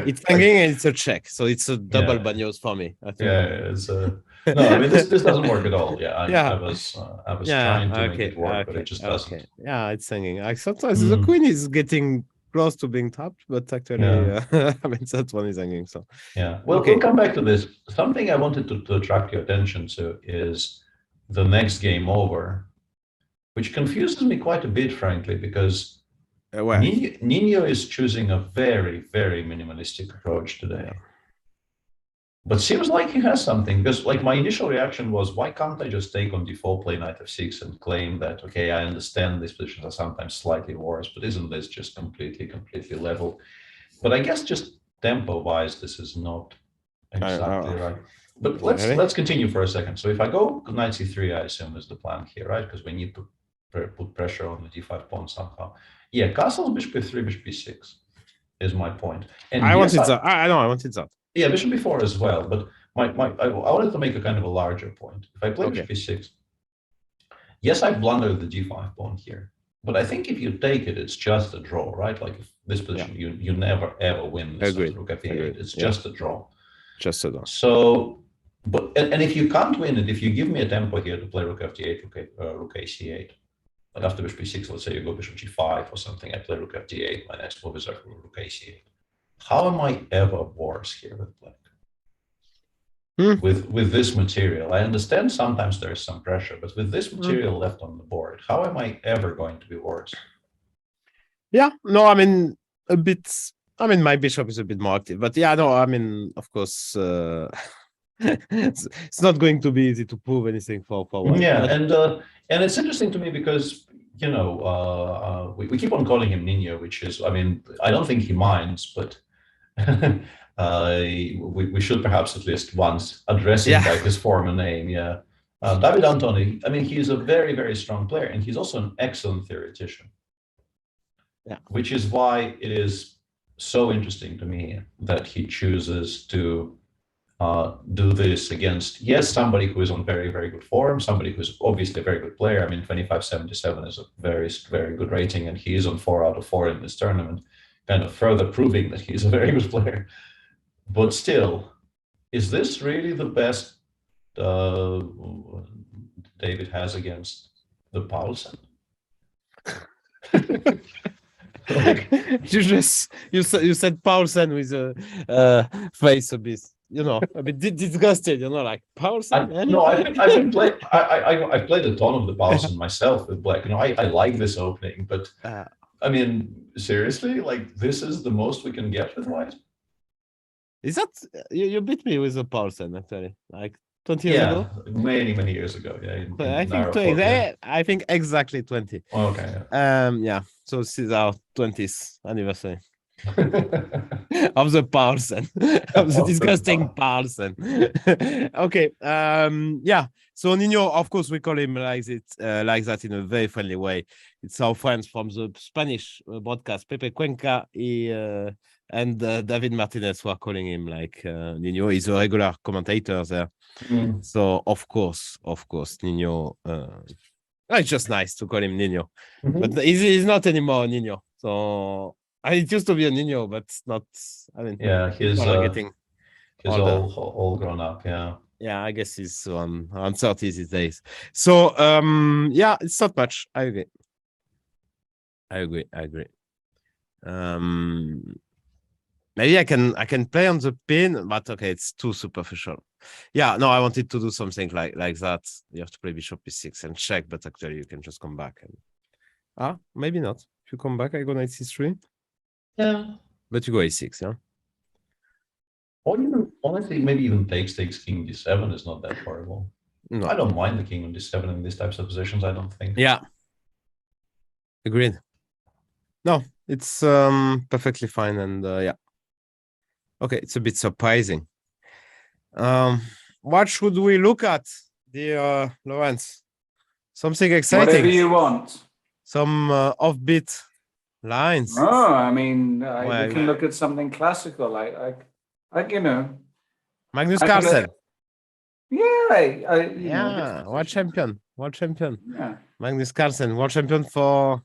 it's hanging and it's a check, so it's a double banyos for me. I think. Yeah, it's no. I mean, this doesn't work at all. Yeah, I was trying to make it work, but it just doesn't. Yeah, it's hanging. Sometimes the queen is getting close to being tapped, but actually, I mean, that one is hanging. So yeah, well, we'll come back to this. Something I wanted to attract your attention to is the next game over, which confuses me quite a bit, frankly, because Nino is choosing a very, very minimalistic approach today. But seems like he has something, because like my initial reaction was, why can't I just take on d4, play knight f6 and claim that, okay, I understand these positions are sometimes slightly worse, but isn't this just completely level? But I guess just tempo-wise, this is not exactly right. But let's continue for a second. So if I go knight c3, I assume is the plan here, right? Because we need to put pressure on the d5 pawn somehow. Yeah, castles, bishop f3, bishop b6 is my point. And I wanted that. I wanted that. Yeah, bishop b4 as well, but I wanted to make a kind of a larger point. If I play bishop b6, yes, I blundered the g5 pawn here, but I think if you take it, it's just a draw, right? Like if this position, you never ever win this rook f8. It's just a draw. Just a draw. So, and if you can't win it, if you give me a tempo here to play rook f8, rook ac8, but after bishop b6, let's say you go bishop g5 or something, I play rook f8, my next move is rook ac8. How am I ever worse here with black? With this material, I understand sometimes there's some pressure, but with this material left on the board, how am I ever going to be worse? Yeah, no, I mean a bit. I mean, my bishop is a bit more active, but yeah, no, I mean, of course, it's not going to be easy to prove anything for white. Yeah, and it's interesting to me because we keep on calling him Nino, which is, I mean, I don't think he minds, but We should perhaps at least once address him by his former name. Yeah, David Antony. I mean, he's a very, very strong player, and he's also an excellent theoretician. Yeah, which is why it is so interesting to me that he chooses to do this against, yes, somebody who is on very, very good form, somebody who's obviously a very good player. I mean, 2577 is a very, very good rating, and he is on 4 out of 4 in this tournament, kind of further proving that he's a very good player. But still, is this really the best David has against the Paulsen? you said Paulsen with a face a bit, a bit disgusted, like Paulsen. I've played a ton of the Paulsen myself with black. I like this opening, but I mean, seriously, like this is the most we can get with white. Is that you beat me with a Paulsen actually, like 20 years ago? Many years ago. Yeah, I think exactly 20. Okay. Yeah. So this is our 20th anniversary of the Paulsen, of the disgusting Paulsen. Okay. Yeah. So Nino, of course, we call him like that in a very friendly way. It's our friends from the Spanish broadcast, Pepe Cuenca and David Martinez, who are calling him like Nino. He's a regular commentator there. So of course, Nino. It's just nice to call him Nino, but he's not anymore Nino. So it used to be a Nino, but not. I mean, yeah, he's getting all grown up. Yeah. Yeah, I guess he's on 30 these days. So yeah, it's not much. I agree. Maybe I can play on the pin, but okay, it's too superficial. Yeah, no, I wanted to do something like that. You have to play bishop e6 and check, but actually you can just come back and maybe not. If you come back, I go knight c3. Yeah. But you go a6, yeah. Or even honestly, maybe even takes king d7 is not that horrible. No. I don't mind the king on d7 in these types of positions. I don't think. Yeah. Agreed. No, it's perfectly fine, and yeah. Okay, it's a bit surprising. What should we look at, dear Lawrence? Something exciting. Whatever you want. Some offbeat lines. Oh, I mean, we can look at something classical, like Magnus Carlsen. Yeah, world champion. Yeah. Magnus Carlsen, world champion for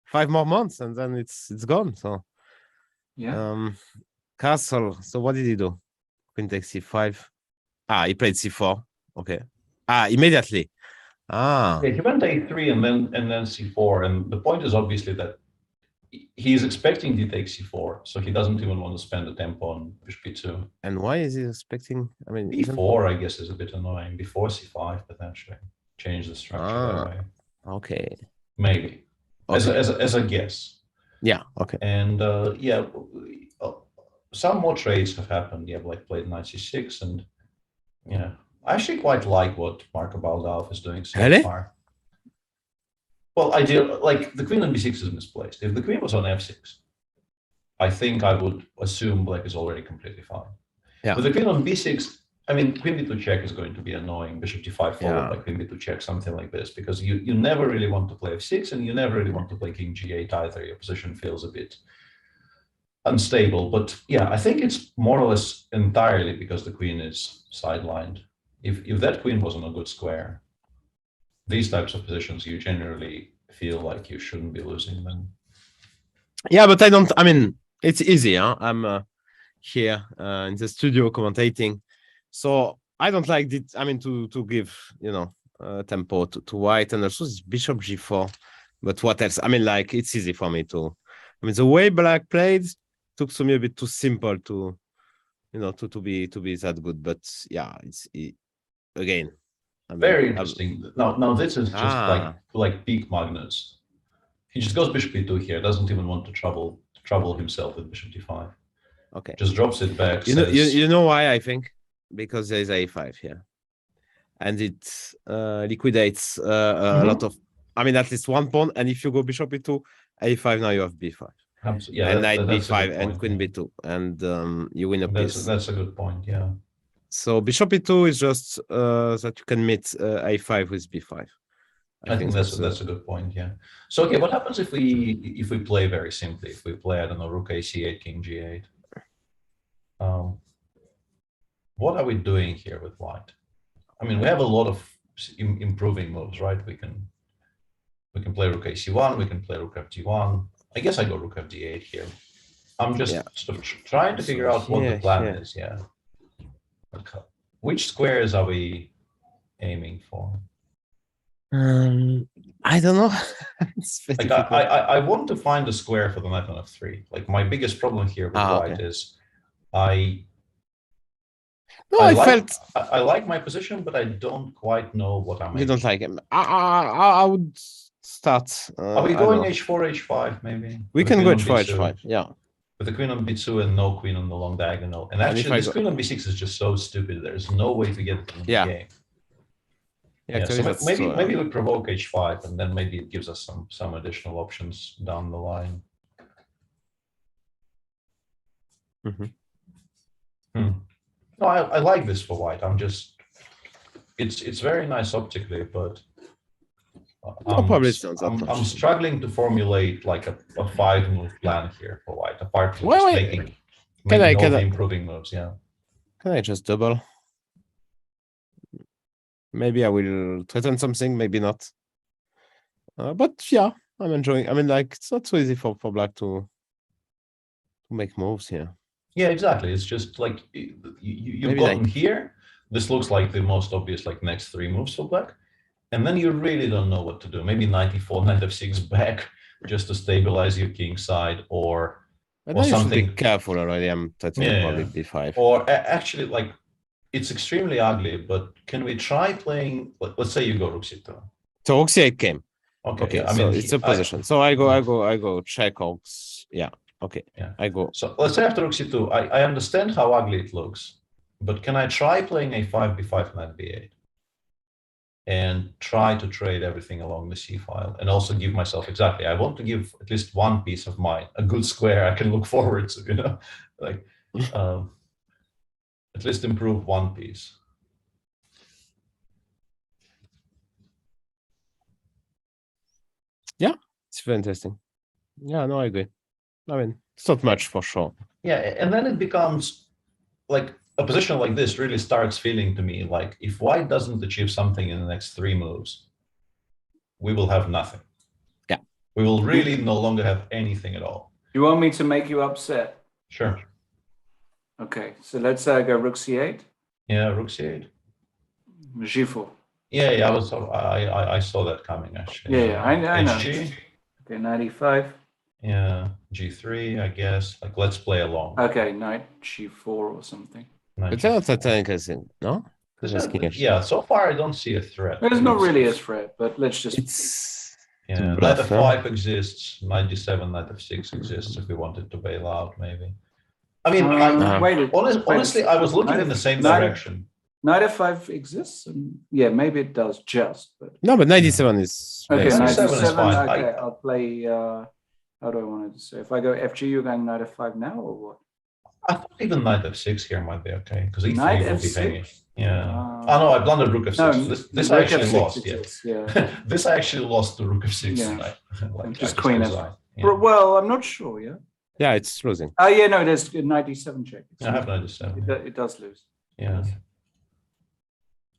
5 more months, and then it's gone. So yeah. Castle. So what did he do? Queen takes c5. He played c4. Okay. Immediately. Yeah, he went a3 and then c4, and the point is obviously that he's expecting d takes c4, so he doesn't even want to spend the tempo on bishop b2. And why is he expecting? I mean, b4, I guess, is a bit annoying. Before c5 potentially change the structure. Okay. Maybe as a guess. Yeah. Okay. And yeah. Some more trades have happened. Yeah, like played knight c6, and I actually quite like what Marco Baldauf is doing so far. Well, like the queen on b6 is misplaced. If the queen was on f6, I think I would assume black is already completely fine. Yeah. With the queen on b6, I mean, queen b2 check is going to be annoying. Bishop d5 followed by queen b2 check, something like this, because you never really want to play f6, and you never really want to play king g8 either. Your position feels a bit unstable. But yeah, I think it's more or less entirely because the queen is sidelined. If that queen was on a good square, these types of positions, you generally feel like you shouldn't be losing them. Yeah, but I mean, it's easy. Huh? I'm here in the studio commentating, so I don't like it. I mean, to give tempo to white, and also it's bishop g4. But what else? I mean, like, it's easy for me to. I mean, the way black played took me a bit too simple to be that good. But yeah, again. Very interesting. Now this is just like peak Magnus. He just goes bishop e2 here. Doesn't even want to trouble himself with bishop d5. Okay. Just drops it back. You know why I think? Because there is a5 here, and it liquidates a lot of. I mean, at least one pawn. And if you go bishop e2, a5, now you have b5. Yeah, and knight that's a b5 good and point, queen b2, and you win a piece. That's a good point. Yeah. So bishop e2 is just that you can meet a5 with b5. I think that's a good point. Yeah. So okay, what happens if we play very simply? If we play, I don't know, rook a8, king g8. What are we doing here with white? I mean, we have a lot of improving moves, right? We can play rook ac1, we can play rook fg1. I guess I go rook fd8 here. I'm just sort of trying to figure out what the plan is. Yeah. Okay. Which squares are we aiming for? I don't know. Like I want to find a square for the knight on f3. Like my biggest problem here with white is I like my position, but I don't quite know what I'm. You don't like him. I would start. Are we going h4, h5 maybe? We can go h4, h5. Yeah. With the queen on b2 and no queen on the long diagonal. And actually, this queen on b6 is just so stupid. There's no way to get it in the game. Yeah, so maybe we provoke h5, and then maybe it gives us some additional options down the line. No, I like this for white. I'm just, it's very nice optically, but I'm struggling to formulate like a 5-move plan here for white, apart from just making all the improving moves. Yeah. Can I just double? Maybe I will threaten something, maybe not. But yeah, I'm enjoying. I mean, like, it's not so easy for black to make moves here. Yeah, exactly. It's just like you've gotten here. This looks like the most obvious, like, next 3 moves for black. And then you really don't know what to do. Maybe knight e4, knight f6 back just to stabilize your king side, or something. Be careful already. I'm threatening probably b5. Or actually, like, it's extremely ugly, but can we try playing? Let's say you go rook c2. So rook c8 came. Okay, I mean, it's a position. So I go check hawks. Yeah. Okay. Yeah. I go. So let's say after rook c2, I understand how ugly it looks, but can I try playing a5, b5, knight b8, and try to trade everything along the c file, and also give myself I want to give at least one piece of mine, a good square I can look forward to, you know, like. At least improve one piece. Yeah, it's very interesting. Yeah, no, I agree. I mean, it's not much for sure. Yeah, and then it becomes like a position like this really starts feeling to me like if white doesn't achieve something in the next 3 moves, we will have nothing. Yeah. We will really no longer have anything at all. You want me to make you upset? Sure. Okay, so let's go rook c8. Yeah, rook c8. g4. Yeah, I saw that coming actually. Yeah, I know. HG. Okay, knight e5. Yeah, g3, I guess. Like, let's play along. Okay, knight g4 or something. It's not that interesting, no? Yeah, so far I don't see a threat. There's not really a threat, but let's just. Yeah, knight f5 exists, knight d7, knight f6 exists if we wanted to bail out, maybe. I mean, honestly, I was looking in the same direction. Knight f5 exists, and yeah, maybe it does just. But no, but knight d7 is okay. Knight d7 is fine. Okay, I'll play. How do I want to say? If I go fg, you're going knight f5 now, or what? I thought even knight f6 here might be okay because e3 knight will f6? be hanging. Yeah. Oh no, I blundered rook f6. No, this I actually lost. Exists, yeah. This I actually lost to rook f6. Yeah. Like, just queen f5. Yeah. Well, I'm not sure. Yeah. Yeah, it's losing. Oh yeah, no, there's knight d7 check. I have knight d7. It does lose. Yeah.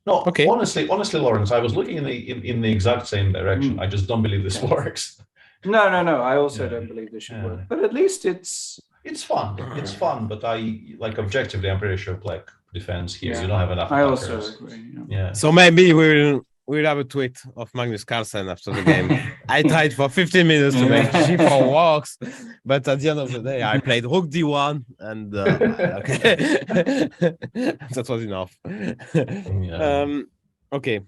No, okay. Honestly, Lawrence, I was looking in the exact same direction. I just don't believe this works. No. I also don't believe this should work. But at least it's fun. It's fun, but objectively, I'm pretty sure black defends here. Yeah. You don't have enough. I also agree. Yeah. So maybe we'll have a tweet of Magnus Carlsen after the game. I tried for 15 minutes to make g4 works, but at the end of the day, I played rook d1, and okay, that was enough. Okay,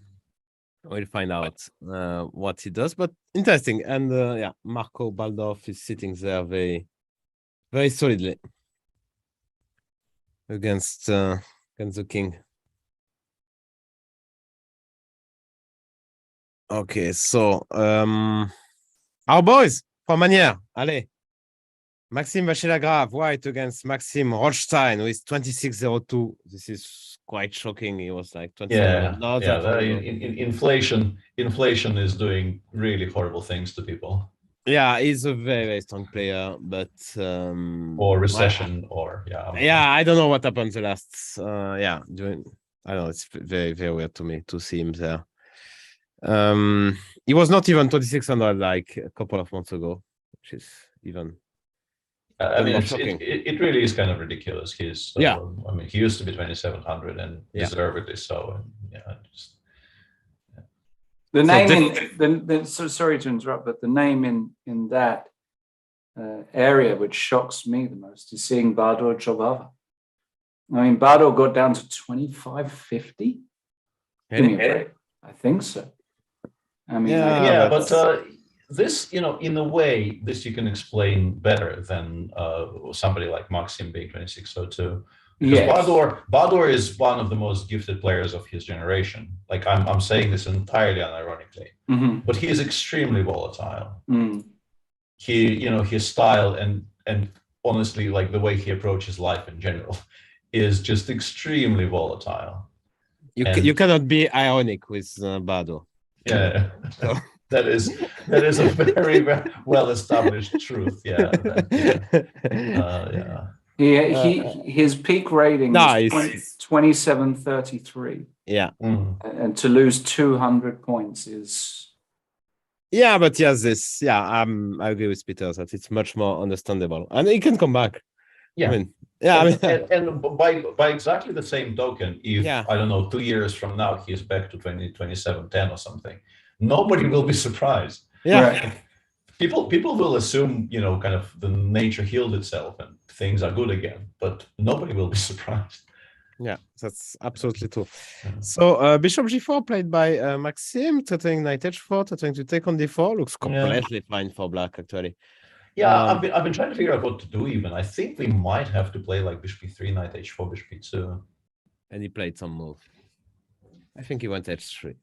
we'll find out what he does, but interesting. And yeah, Marco Baldorf is sitting there very, very solidly against the king. Okay, so our boys from Manière, allez. Maxime Vachilagrave, white against Maxime Rothstein, who is 26-02. This is quite shocking. He was like 27. Inflation is doing really horrible things to people. Yeah, he's a very, very strong player, but or recession, I don't know what happened the last. I don't know. It's very, very weird to me to see him there. He was not even 2600 like a couple of months ago, which is even. I mean, it really is kind of ridiculous. He's I mean, he used to be 2700 and deservedly so. And the name so sorry to interrupt, but the name in that area which shocks me the most is seeing Bador Jobava. I mean, Bador got down to 2550. Give me a break. I think so. I mean, but this, in a way, this you can explain better than somebody like Maxim being 2602. Because Bador is one of the most gifted players of his generation. Like I'm saying this entirely unironically, but he is extremely volatile. His style and honestly, like the way he approaches life in general, is just extremely volatile. You cannot be ironic with Bador. Yeah, that is a very, very well established truth. His peak rating is 2733. Yeah, and to lose 200 points is. Yeah, but yes, I agree with Peter that it's much more understandable, and he can come back. Yeah, and by exactly the same token, if I don't know, 2 years from now he's back to 2710 or something, nobody will be surprised. People will assume, kind of the nature healed itself and things are good again, but nobody will be surprised. Yeah, that's absolutely true. So Bishop G4 played by Maxime, threatening Knight H4, threatening to take on D4. Looks completely fine for black, actually. Yeah, I've been trying to figure out what to do even. I think we might have to play like Bishop E3, Knight H4, Bishop E2. And he played some move. I think he went H3.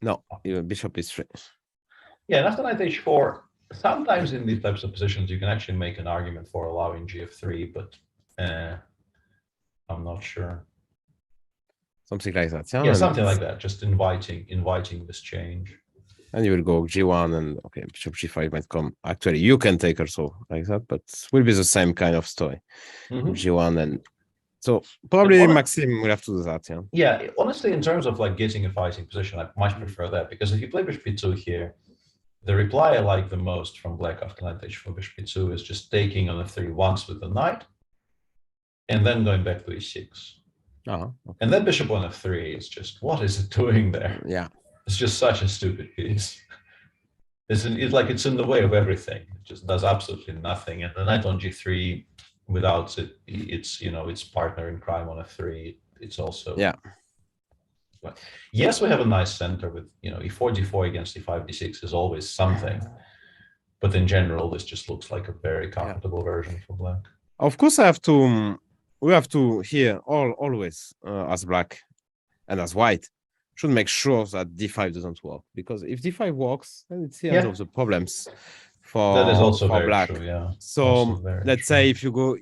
No, Bishop E3. Yeah, and after Knight H4, sometimes in these types of positions, you can actually make an argument for allowing GF3, but I'm not sure. Something like that. Yeah, something like that. Just inviting this change. And you will go G1 and Bishop G5 might come. Actually, you can take also like that, but it will be the same kind of story. G1 and so probably Maxime will have to do that. Yeah, honestly, in terms of like getting a fighting position, I much prefer that because if you play Bishop E2 here, the reply I like the most from black after Knight H4 Bishop E2 is just taking on F3 once with the knight, and then going back to E6. And then Bishop on F3 is just, what is it doing there? Yeah. It's just such a stupid piece. It's in the way of everything. It just does absolutely nothing. And the knight on G3, without its partner in crime on F3, it's also But yes, we have a nice center with E4, G4 against E5, D6 is always something. But in general, this just looks like a very comfortable version for black. Of course, we have to here always as black and as white should make sure that D5 doesn't work, because if D5 works, then it's the end of the problems for that is also very black. True, yeah. So let's say if you go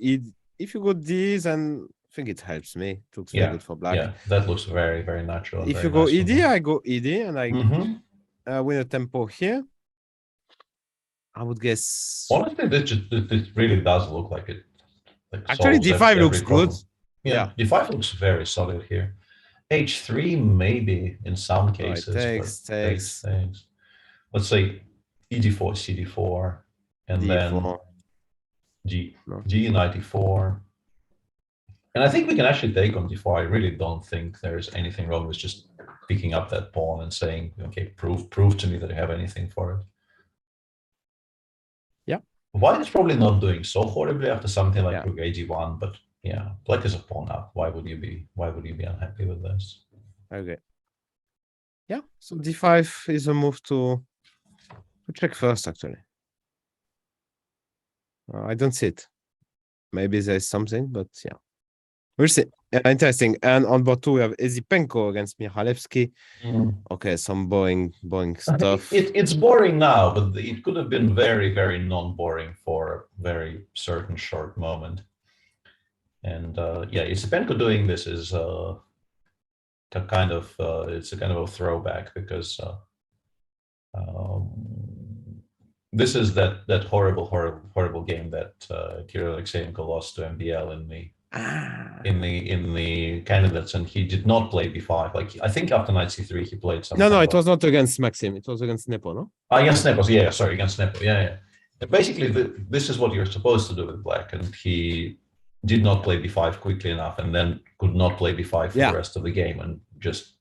D, then I think it helps me. It looks very good for black. Yeah, that looks very, very natural. If you go ED, I go ED and I win a tempo here. I would guess. Honestly, this really does look like it. Actually, D5 looks good. Yeah, D5 looks very solid here. H3 maybe in some cases. Takes. Let's say ED4, CD4, and D4. then G94. And I think we can actually take on D4. I really don't think there's anything wrong with just picking up that pawn and saying, okay, prove to me that you have anything for it. Yeah. White is probably not doing so horribly after something like Rook AG1, but yeah, black is a pawn up. Why would you be unhappy with this? Okay. Yeah, so D5 is a move to check first, actually. I don't see it. Maybe there's something, but yeah. We'll see. Yeah, interesting. And on board 2, we have Ezipenko against Michalewski. Okay, some boring stuff. It's boring now, but it could have been very, very non-boring for a very certain short moment. And Ezipenko doing this is it's a kind of a throwback, because this is that horrible game that Kirill Alexeyenko lost to MBL in the candidates, and he did not play b5. Like, I think after knight c3 he played something. No, it was not against Maxim. It was against Nepo, no? Against Nepo, yeah, sorry, against Nepo, yeah. Basically, this is what you're supposed to do with black, and he did not play b5 quickly enough, and then could not play b5 for the rest of the game, and just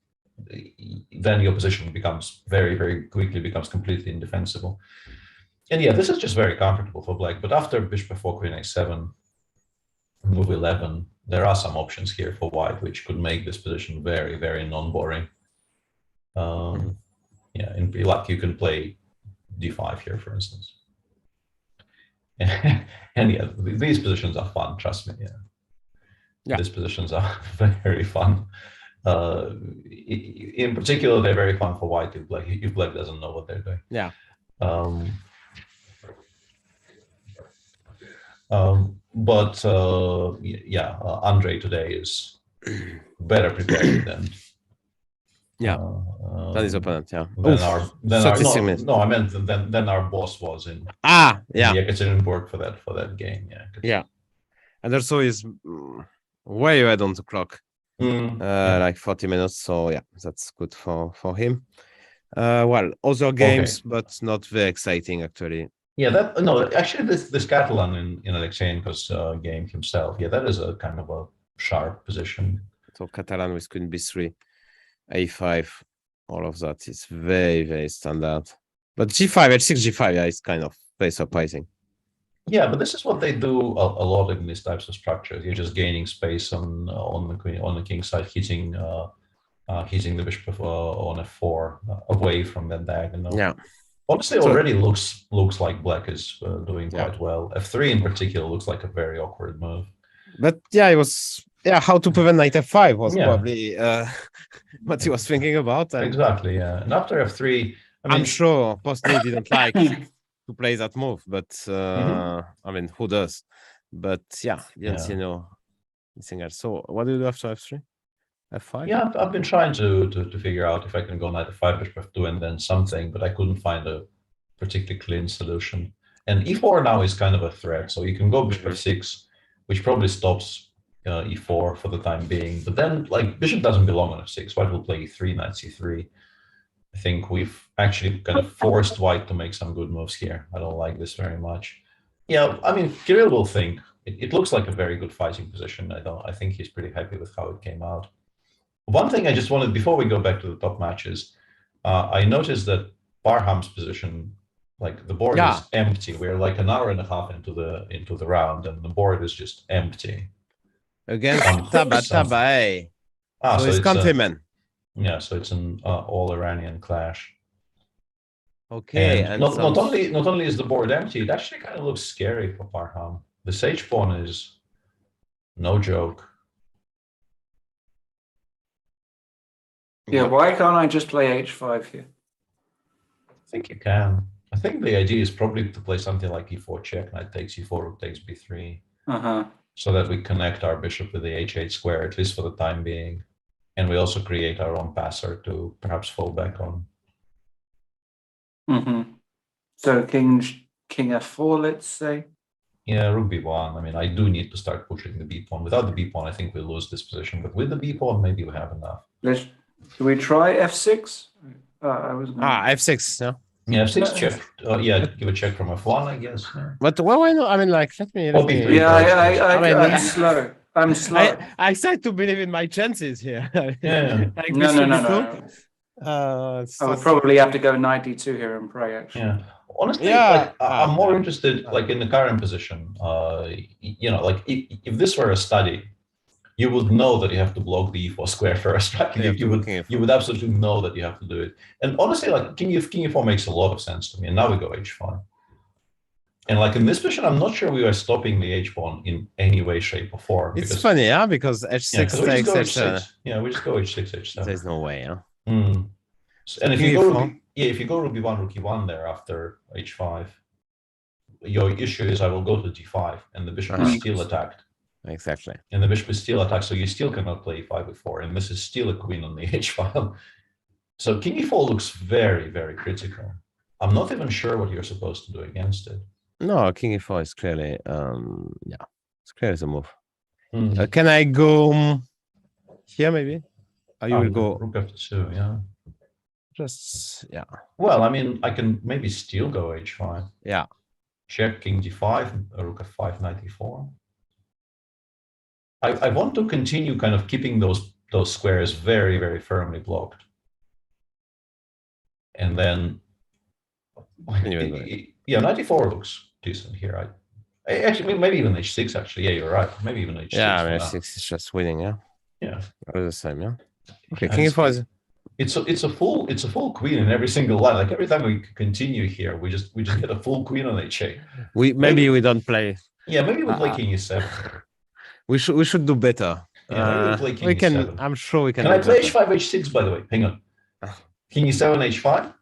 then your position becomes very, very quickly becomes completely indefensible. And yeah, this is just very comfortable for black. But after bishop f4, queen a7, move 11, there are some options here for white which could make this position very, very non-boring. In pre-luck you can play d5 here, for instance. And yeah, these positions are fun, trust me. Yeah. These positions are very fun. In particular, they're very fun for white if black doesn't know what they're doing. Yeah. Andre today is better prepared than than his opponent. Yeah. Than our boss was in Yekaterinburg for that game. Yeah. And also is way ahead on the clock. Like 40 minutes. So yeah, that's good for him. Other games, but not very exciting actually. Yeah, actually this Catalan in Alexeyenko's game himself, that is a kind of a sharp position. So Catalan with queen b3, a5, all of that is very, very standard. But g5, h6, g5, is kind of very surprising. Yeah, but this is what they do a lot in these types of structures. You're just gaining space on the king side, hitting the bishop on f4 away from that diagonal. Yeah. Honestly, already looks like black is doing quite well. F3 in particular looks like a very awkward move. But yeah, it was how to prevent knight f5 was probably what he was thinking about. And exactly, yeah. And after f3, I'm sure Postny didn't like to play that move, but I mean, who does? But didn't see anything else. So what do you do after f3? F5? Yeah, I've been trying to figure out if I can go knight f5, bishop f2, and then something, but I couldn't find a particularly clean solution. And e4 now is kind of a threat, so you can go bishop f6, which probably stops e4 for the time being. But then, like, bishop doesn't belong on f6. White will play e3, knight c3. I think we've actually kind of forced white to make some good moves here. I don't like this very much. Yeah, I mean, Kirill will think it looks like a very good fighting position. I think he's pretty happy with how it came out. One thing I just wanted, before we go back to the top matches, I noticed that Parham's position, like the board is empty. We're like an hour and a half into the round, and the board is just empty. Against Taba, so it's countrymen. So it's an all Iranian clash. Okay, and not only is the board empty, it actually kind of looks scary for Parham. The sage pawn is no joke. Yeah, why can't I just play h5 here? I think you can. I think the idea is probably to play something like e4 check, knight takes e4, rook takes b3, so that we connect our bishop with the h8 square, at least for the time being, and we also create our own passer to perhaps fall back on. So king f4, let's say. Yeah, rook b1. I mean, I do need to start pushing the b pawn. Without the b pawn, I think we lose this position, but with the b pawn, maybe we have enough. Do we try f6? F6, yeah. Yeah, f6 check. Give a check from f1, I guess. Yeah. But why not? I mean, like, let me. I'm slow. I'm slow. I start to believe in my chances here. Like no. I would probably have to go knight d2 here and pray, actually. Yeah. Honestly, I'm more interested, like, in the current position. Like, if this were a study, you would know that you have to block the e4 square first, right? You would absolutely know that you have to do it. And honestly, like, king e4 makes a lot of sense to me. And now we go h5. And like in this position, I'm not sure we are stopping the H pawn in any way, shape, or form. It's funny, yeah, because H6 takes H7. Yeah, we just go H6, H7. There's no way, yeah. And if you go if you go rook b1, rook e1 there after H5, your issue is I will go to d5, and the bishop is still attacked. Exactly. And the bishop is still attacked, so you still cannot play e5 before, and this is still a queen on the H file. So king e4 looks very, very critical. I'm not even sure what you're supposed to do against it. No, king e4 is clearly, it's clearly the move. Can I go here maybe? Or you will go rook f2, yeah. Just, yeah. Well, I mean, I can maybe still go h5. Yeah. Check king d5, rook f5, knight e4. I want to continue kind of keeping those squares very, very firmly blocked. And then, yeah, knight e4 looks decent here. Actually, maybe even h6, actually. Yeah, you're right. Maybe even h6. Yeah, I mean, h6 is just winning, yeah? Yeah. Or the same, yeah? Okay, king e4 is... It's a full queen in every single line. Like every time we continue here, we just get a full queen on h8. Maybe we don't play. Yeah, maybe we play king e7. We should do better. Yeah, maybe we play king e7. I'm sure we can. Can I play h5 h6? By the way, hang on. King e7 h5?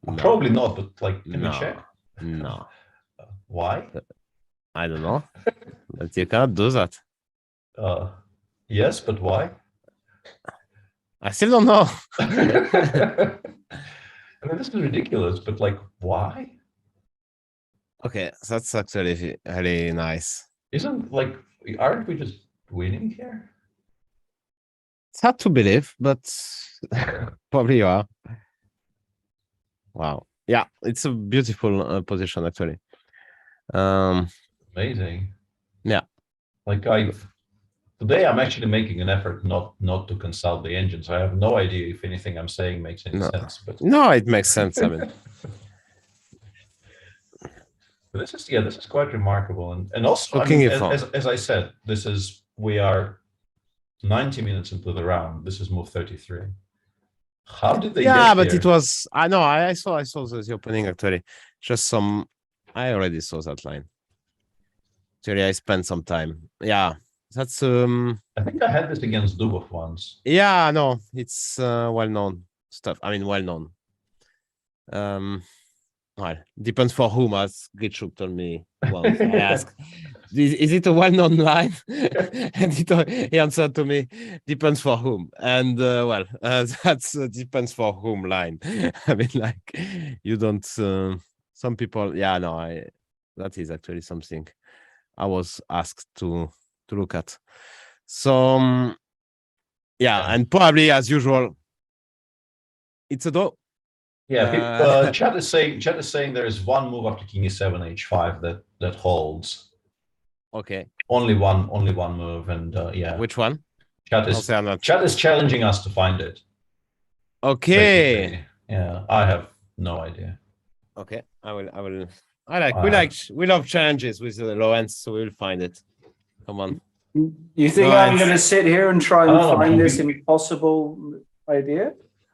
No. Probably not, but like, can we check? No. Why? I don't know. But you cannot do that. Yes, but why? I still don't know. I mean, this is ridiculous, but like, why? Okay, that's actually really nice. Aren't we just winning here? It's hard to believe, but probably you are. Wow. Yeah, it's a beautiful position, actually. Amazing. Yeah. Like today I'm actually making an effort not to consult the engines. I have no idea if anything I'm saying makes any sense. But no, it makes sense. I mean, this is quite remarkable, and also as I said, we are 90 minutes into the round. This is move 33. How did they? Yeah, get but here? It was. I know. I saw the opening actually. Just some. I already saw that line. Actually, I spent some time. Yeah. That's I think I had this against Dubov once. Yeah, no, it's well-known stuff. I mean, well-known. Well, depends for whom, as Gitschuk told me once. I asked, is it a well-known line? And he answered to me, depends for whom. And that's depends for whom line. I mean, like, you don't. Some people, yeah, no, that is actually something I was asked to look at. So yeah, and probably as usual, it's a draw. Yeah, chat is saying there is one move after king e7 h5 that holds. Okay. Only one move, and yeah. Which one? Chat is challenging us to find it. Okay. Basically. Yeah, I have no idea. Okay, I will. We love challenges with Lorenz, so we'll find it. Come on. You think I'm going to sit here and try and find this impossible idea?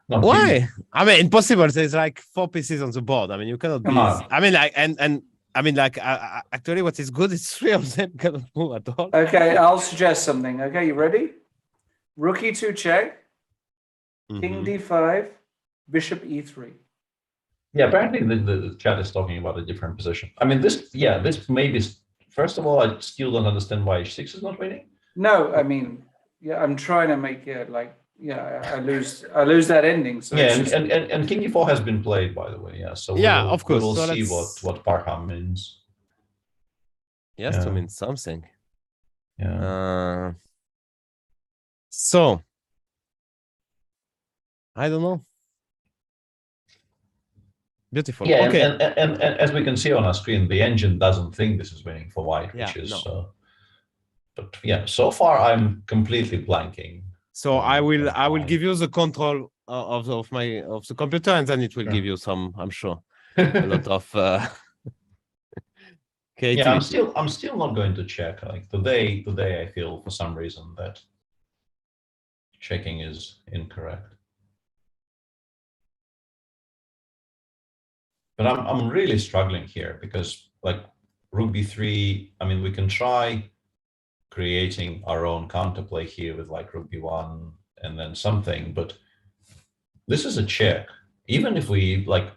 No, why? I mean, impossible. There's like 4 pieces on the board. I mean, you cannot be. I mean, like, and I mean, like, actually, what is good is 3 of them cannot move at all. Okay, I'll suggest something. Okay, you ready? Rook e2 check, king d5, bishop e3. Yeah, apparently the chat is talking about a different position. I mean, this may be. First of all, I still don't understand why h6 is not winning. No, I mean, yeah, I'm trying to make it like, yeah, I lose that ending. So yeah, and king e4 has been played, by the way. Yeah, so yeah, of course. We'll see what Parham means. He has to mean something. Yeah. So I don't know. Beautiful. Yeah, okay. And as we can see on our screen, the engine doesn't think this is winning for white, which is. But yeah, so far I'm completely blanking. So I will give you the control of the computer, and then it will give you some, I'm sure, a lot of. Yeah, I'm still not going to check. Like today I feel for some reason that checking is incorrect. But I'm really struggling here because like rook b3, I mean, we can try creating our own counterplay here with like rook b1 and then something, but this is a check. Even if we, like,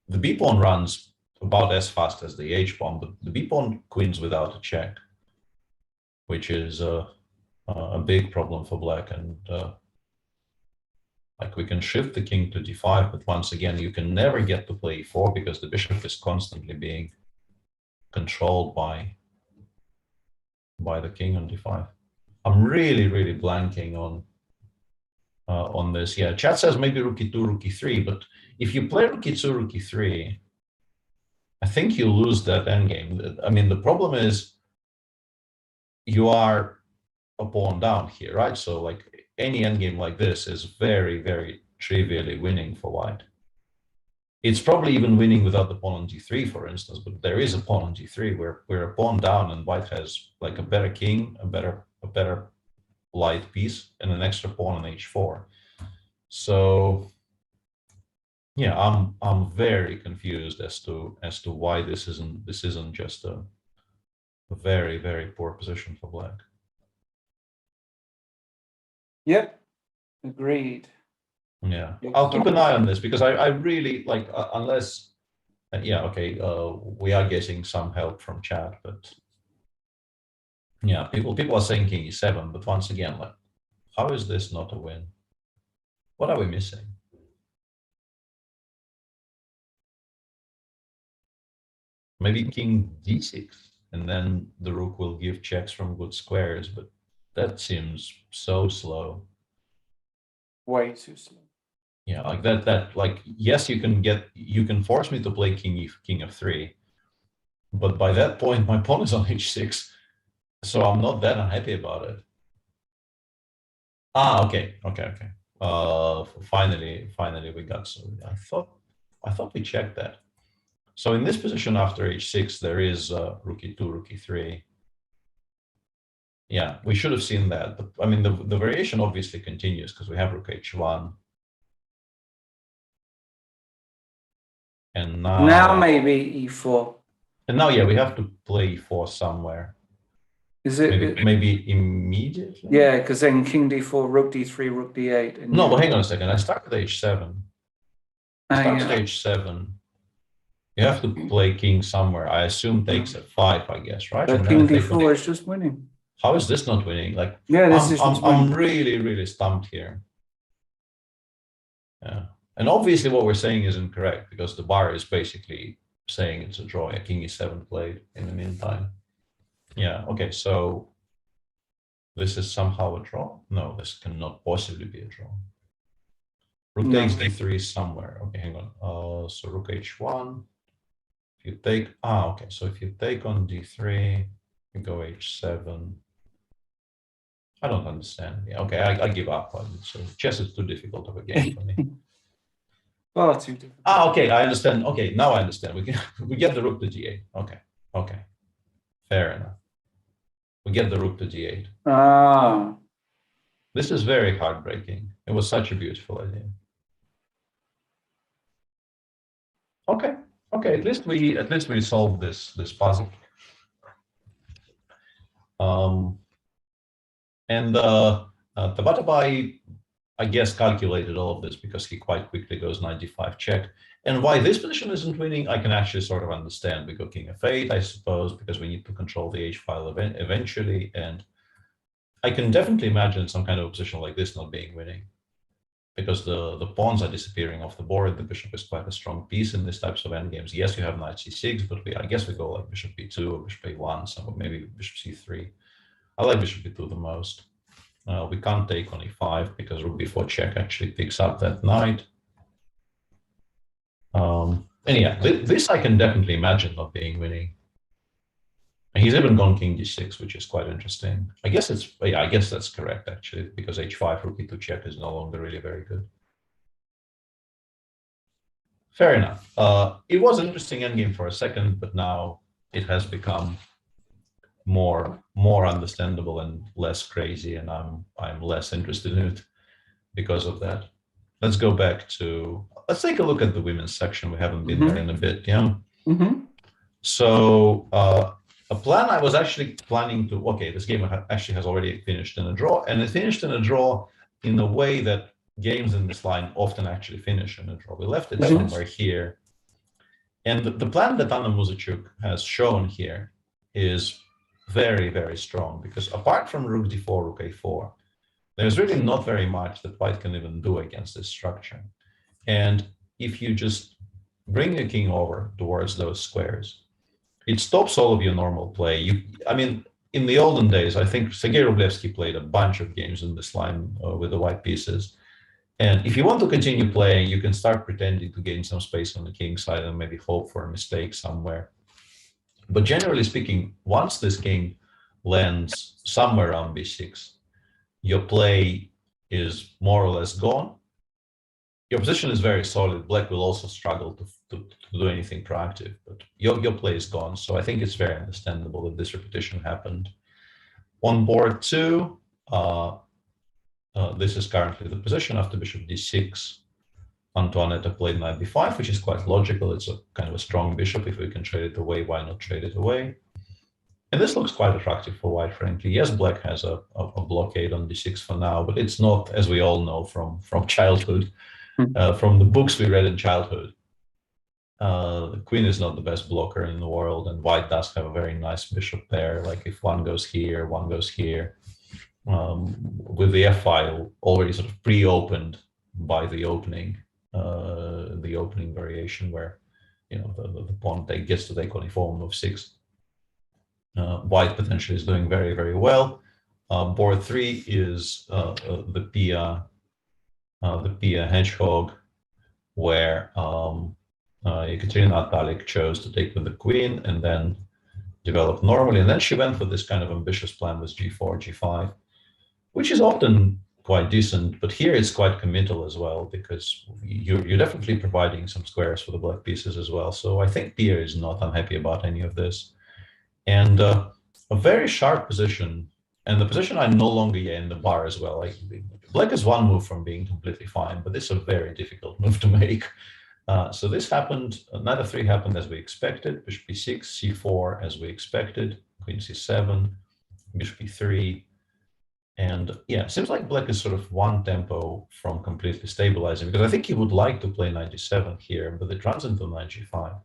the b pawn runs about as fast as the h pawn, but the b pawn queens without a check, which is a big problem for black. And like, we can shift the king to d5, but once again, you can never get to play e4 because the bishop is constantly being controlled by the king on d5. I'm really blanking on this. Yeah, chat says maybe rook e2, rook e3, but if you play rook e2, rook e3, I think you lose that endgame. I mean, the problem is you are a pawn down here, right? So like any endgame like this is very trivially winning for white. It's probably even winning without the pawn on d3, for instance, but there is a pawn on d3 where we're a pawn down and white has like a better king, a better light piece, and an extra pawn on h4. So yeah, I'm very confused as to why this isn't just a very poor position for black. Yep, agreed. Yeah, I'll keep an eye on this because I really like, unless, yeah, okay, we are getting some help from chat, but yeah, people are saying king e7, but once again, like, how is this not a win? What are we missing? Maybe king d6, and then the rook will give checks from good squares, but that seems so slow. Way too slow. Yeah, like that like, yes, you can force me to play king f3, but by that point my pawn is on h6, so I'm not that unhappy about it. Okay. Finally we got some. I thought we checked that. So in this position after h6 there is rook e2, rook e3. Yeah, we should have seen that. I mean, the variation obviously continues because we have rook h1. And now maybe e4. And now, yeah, we have to play e4 somewhere. Is it maybe immediately? Yeah, because then king d4, rook d3, rook d8. And no, but hang on a second. I start with h7. With h7. You have to play king somewhere. I assume takes f5, I guess, right? But king d4 is just winning. How is this not winning? Like, yeah, this is I'm really stumped here. Yeah. And obviously what we're saying is incorrect because the bar is basically saying it's a draw. A king e7 played in the meantime. Yeah, okay, so this is somehow a draw? No, this cannot possibly be a draw. Rook takes d3 somewhere. Okay, hang on. So rook h1. If you take, okay, so if you take on d3, you go h7. I don't understand. Yeah, okay, I give up. So chess is too difficult of a game for me. Far too difficult. Okay, I understand. Okay, now I understand. We get the rook to d8. Okay, fair enough. We get the rook to d8. This is very heartbreaking. It was such a beautiful idea. Okay. At least we solved this puzzle. And Tabatabai, I guess, calculated all of this because he quite quickly goes 95 check. And why this position isn't winning, I can actually sort of understand. We go king f8, I suppose, because we need to control the h file eventually. And I can definitely imagine some kind of position like this not being winning because the pawns are disappearing off the board. The bishop is quite a strong piece in these types of endgames. Yes, you have knight c6, but I guess we go like bishop b2 or bishop a1, so maybe bishop c3. I like bishop b2 the most. We can't take on e5 because rook b4 check actually picks up that knight. And yeah, this I can definitely imagine not being winning. And he's even gone king d6, which is quite interesting. I guess I guess that's correct actually, because h5 rook e2 check is no longer really very good. Fair enough. It was an interesting endgame for a second, but now it has become more understandable and less crazy, and I'm less interested in it because of that. Let's go back to, let's take a look at the women's section. We haven't been there in a bit, yeah. So a plan I was actually planning to, okay, this game actually has already finished in a draw, and it finished in a draw in a way that games in this line often actually finish in a draw. We left it somewhere here. And the plan that Anand Musachuk has shown here is very, very strong, because apart from rook d4, rook a4, there's really not very much that white can even do against this structure. And if you just bring your king over towards those squares, it stops all of your normal play. I mean, in the olden days, I think Sergei Rublevsky played a bunch of games in this line with the white pieces. And if you want to continue playing, you can start pretending to gain some space on the king side and maybe hope for a mistake somewhere. But generally speaking, once this king lands somewhere around b6, your play is more or less gone. Your position is very solid. Black will also struggle to do anything proactive, but your play is gone. So I think it's very understandable that this repetition happened. On board 2, this is currently the position after bishop d6. Antoinette played knight b5, which is quite logical. It's a kind of a strong bishop. If we can trade it away, why not trade it away? And this looks quite attractive for white, frankly. Yes, black has a blockade on d6 for now, but it's not, as we all know from childhood, from the books we read in childhood. The queen is not the best blocker in the world, and white does have a very nice bishop there. Like if one goes here, one goes here. With the f file already sort of pre-opened by the opening variation where, you know, the pawn gets to take on a form of 6. White potentially is doing very, very well. Board 3 is the Pia hedgehog, where Ekaterina Atalik chose to take with the queen and then develop normally. And then she went for this kind of ambitious plan with g4, g5, which is often quite decent, but here it's quite committal as well, because you're definitely providing some squares for the black pieces as well. So I think Pia is not unhappy about any of this. And a very sharp position, and the position I'm no longer in the bar as well. Like, black is one move from being completely fine, but this is a very difficult move to make. So this happened, knight f3 happened as we expected, bishop b6, c4 as we expected, queen c7, bishop e3. And yeah, it seems like black is sort of one tempo from completely stabilizing, because I think he would like to play knight g7 here, but it runs into knight g5.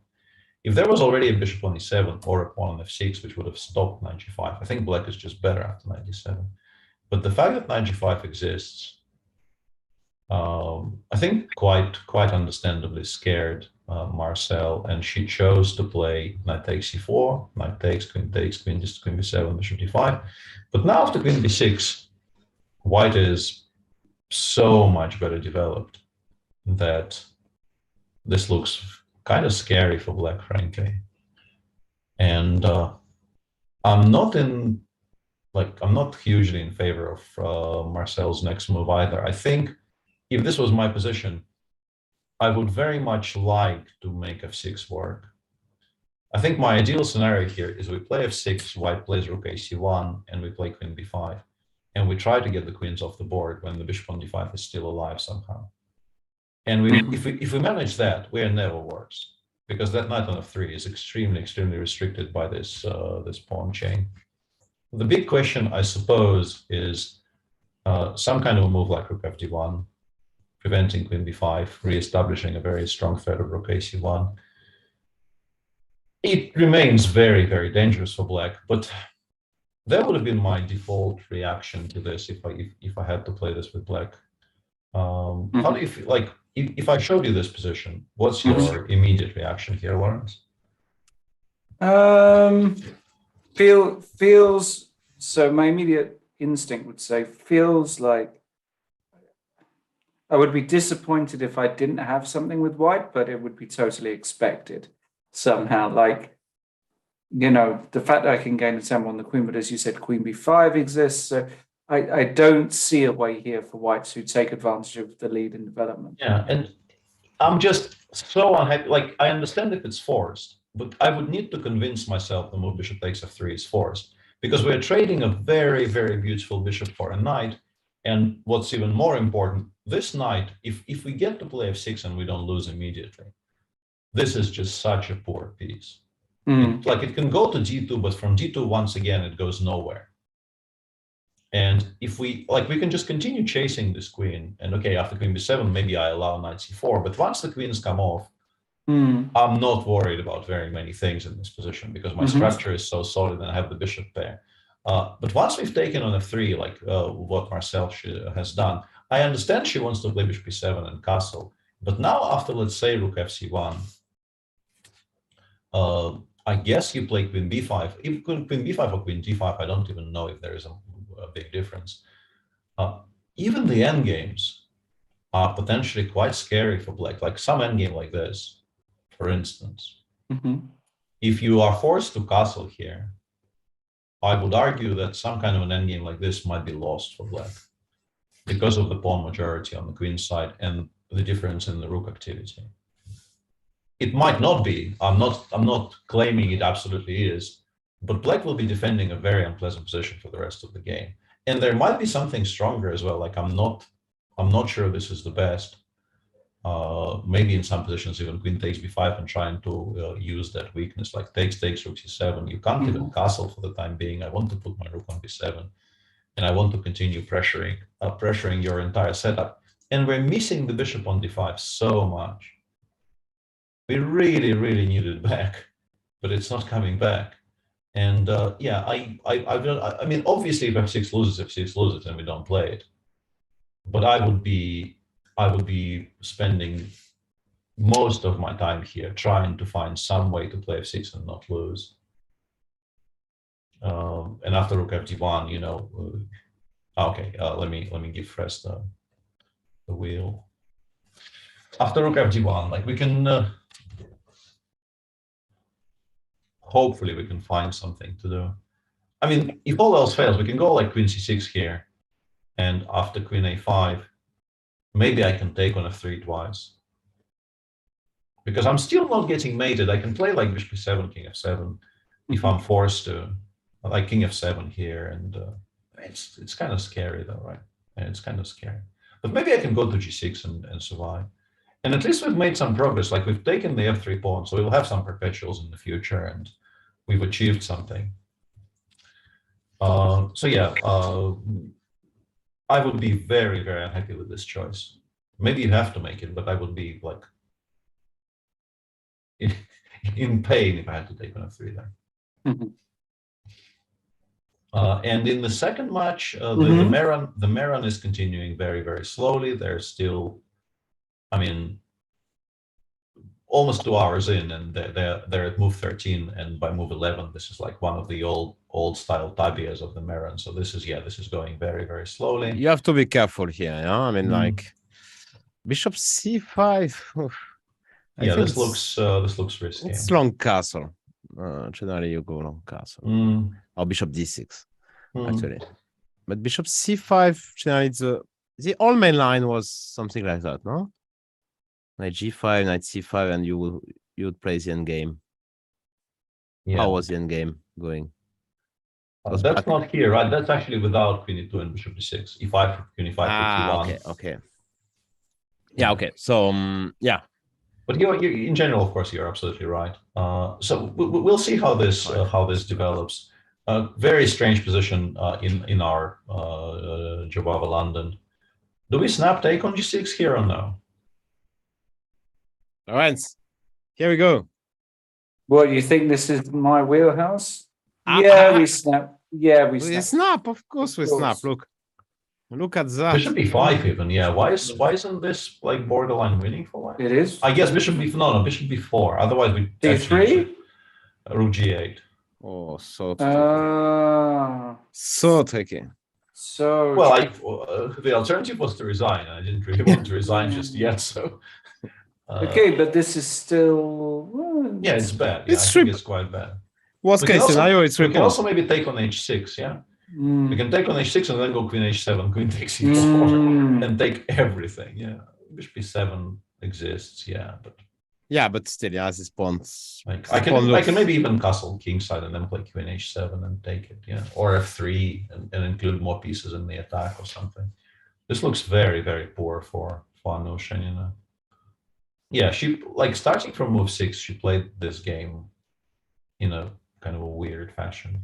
If there was already a bishop on e7 or a pawn on f6, which would have stopped knight g5, I think black is just better after knight g7. But the fact that knight g5 exists, I think quite understandably scared Marcel, and she chose to play knight takes e4, knight takes, queen b7, bishop d5. But now after queen b6, white is so much better developed that this looks kind of scary for black, frankly. And I'm not hugely in favor of Marcel's next move either. I think if this was my position, I would very much like to make f6 work. I think my ideal scenario here is we play f6, white plays rook ac1, and we play queen b5. And we try to get the queens off the board when the bishop on d5 is still alive somehow. And if we manage that, we are never worse, because that knight on f3 is extremely, extremely restricted by this, this pawn chain. The big question, I suppose, is some kind of a move like rook fd1, preventing queen b5, re-establishing a very strong threat of rook ac1. It remains very, very dangerous for black, but that would have been my default reaction to this if I had to play this with black. How do you feel? Like, if I showed you this position, what's your immediate reaction here, Lawrence? Feels so. My immediate instinct would say feels like I would be disappointed if I didn't have something with white, but it would be totally expected somehow. Like, you know, the fact that I can gain a tempo on the queen, but as you said, queen b5 exists. So I don't see a way here for white to take advantage of the lead in development. Yeah, and I'm just so unhappy. Like, I understand if it's forced, but I would need to convince myself the move bishop takes f3 is forced, because we're trading a very, very beautiful bishop for a knight. And what's even more important, this knight, if we get to play f6 and we don't lose immediately, this is just such a poor piece. It can go to g2, but from g2 once again it goes nowhere. And if we can just continue chasing this queen, and okay, after queen b7 maybe I allow knight c4, but once the queens come off, I'm not worried about very many things in this position because my structure is so solid and I have the bishop there. But once we've taken on f3, like what Marcel has done, I understand she wants to play bishop b7 and castle, but now after, let's say, rook fc1, I guess you play queen b5. If queen b5 or queen g5, I don't even know if there is a big difference. Even the endgames are potentially quite scary for black, like some endgame like this, for instance. If you are forced to castle here, I would argue that some kind of an endgame like this might be lost for black because of the pawn majority on the queen side and the difference in the rook activity. It might not be. I'm not claiming it absolutely is, but black will be defending a very unpleasant position for the rest of the game. And there might be something stronger as well. Like I'm not sure this is the best. Maybe in some positions even queen takes b5 and trying to use that weakness, like takes rook c7. You can't even castle for the time being. I want to put my rook on b7, and I want to continue pressuring your entire setup. And we're missing the bishop on d5 so much. We really, really need it back, but it's not coming back. And yeah, I mean, obviously, if f6 loses, and we don't play it. But I would be spending most of my time here trying to find some way to play f6 and not lose. And after rook f1, you know, okay, let me give Fress the wheel. After rook f1, like we can. Hopefully we can find something to do. I mean, if all else fails, we can go like queen c6 here. And after queen a5, maybe I can take on f3 twice. Because I'm still not getting mated. I can play like bishop e7, king f7, if I'm forced to. Like king f7 here. And it's kind of scary though, right? And it's kind of scary. But maybe I can go to g6 and survive. And at least we've made some progress. Like we've taken the f3 pawn, so we'll have some perpetuals in the future, and we've achieved something. So yeah, I would be very, very unhappy with this choice. Maybe you have to make it, but I would be like in pain if I had to take on f3 there. And in the second match, the Meron is continuing very, very slowly. They're still, I mean, almost 2 hours in, and they're at move 13, and by move 11, this is like one of the old style tabias of the Meron. So this is going very, very slowly. You have to be careful here, yeah. I mean, like bishop c5. Yeah, this looks risky. It's long castle. Generally, you go long castle or bishop d6, actually. But bishop c5, generally, the old main line was something like that, no? Knight g5, knight c5, and you would play the endgame. Yeah. How was the endgame going? That's not here, right? That's actually without queen e2 and bishop d6. e5, queen e5, okay. Yeah, okay. So, yeah. But you in general, of course, you're absolutely right. So we'll see how this develops. Very strange position in our Jobava London. Do we snap take on g6 here or no? All right, here we go. What, you think this is my wheelhouse? Yeah, we snap. Yeah, we snap. We snap, of course we snap. Look at that. Bishop b5 even, yeah. Why isn't this like borderline winning for white? It is. I guess bishop bishop b4. Otherwise we d3. Rook g8. Oh, so tricky. So tricky. So well, the alternative was to resign. I didn't really want to resign just yet, so. Okay, but this is still. Yeah, it's bad. Yeah, I think it's quite bad. Worst case scenario, it's we can also maybe take on h6, yeah? We can take on h6 and then go queen h7, queen takes e4, and take everything, yeah. Bishop b7 exists, yeah, but... Yeah, but still, yeah, this pawns... Like, I can maybe even castle kingside and then play queen h7 and take it, yeah. Or f3 and include more pieces in the attack or something. This looks very, very poor for Anusha, you know. Yeah, she, like, starting from move 6, she played this game in a kind of a weird fashion.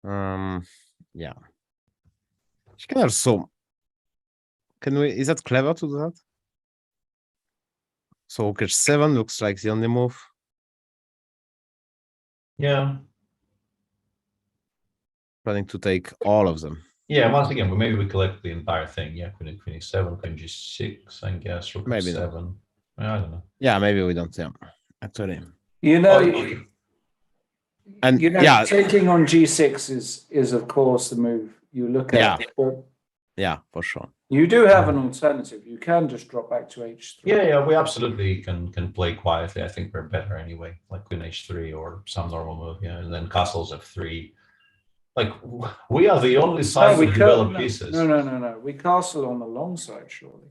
Yeah. You can also. Is that clever to do that? So rook h7 looks like the only move. Yeah. Planning to take all of them. Yeah, once again, maybe we collect the entire thing. Yeah, queen e7, queen g6, I guess, rook Maybe f7. I don't know. Yeah, maybe we don't. Yeah, actually. You know, and yeah, taking on g6 is of course the move you look at. Yeah. But yeah, for sure. you do have an alternative. You can just drop back to h3. Yeah, we absolutely can play quietly. I think we're better anyway, like queen h3 or some normal move. Yeah, and then castles f3. Like we are the only side to develop pieces. No. We castle on the long side, surely.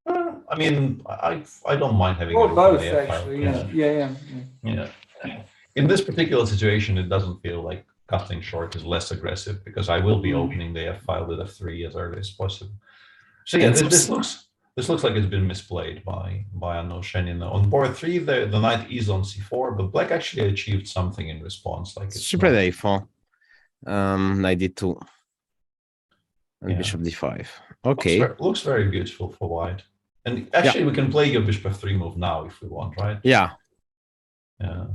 I mean, I don't mind having or both file. actually. Yeah. In this particular situation, it doesn't feel like cutting short is less aggressive because I will be opening the f file with f3 as early as possible. So yeah, this looks like it's been misplayed by Anno Shenin. On board 3, the knight is on c4, but black actually achieved something in response. Like she played a4. Knight d2 and bishop d5. Okay, looks very beautiful for white. And actually, we can play your bishop f3 move now if we want, right? Yeah. Yeah.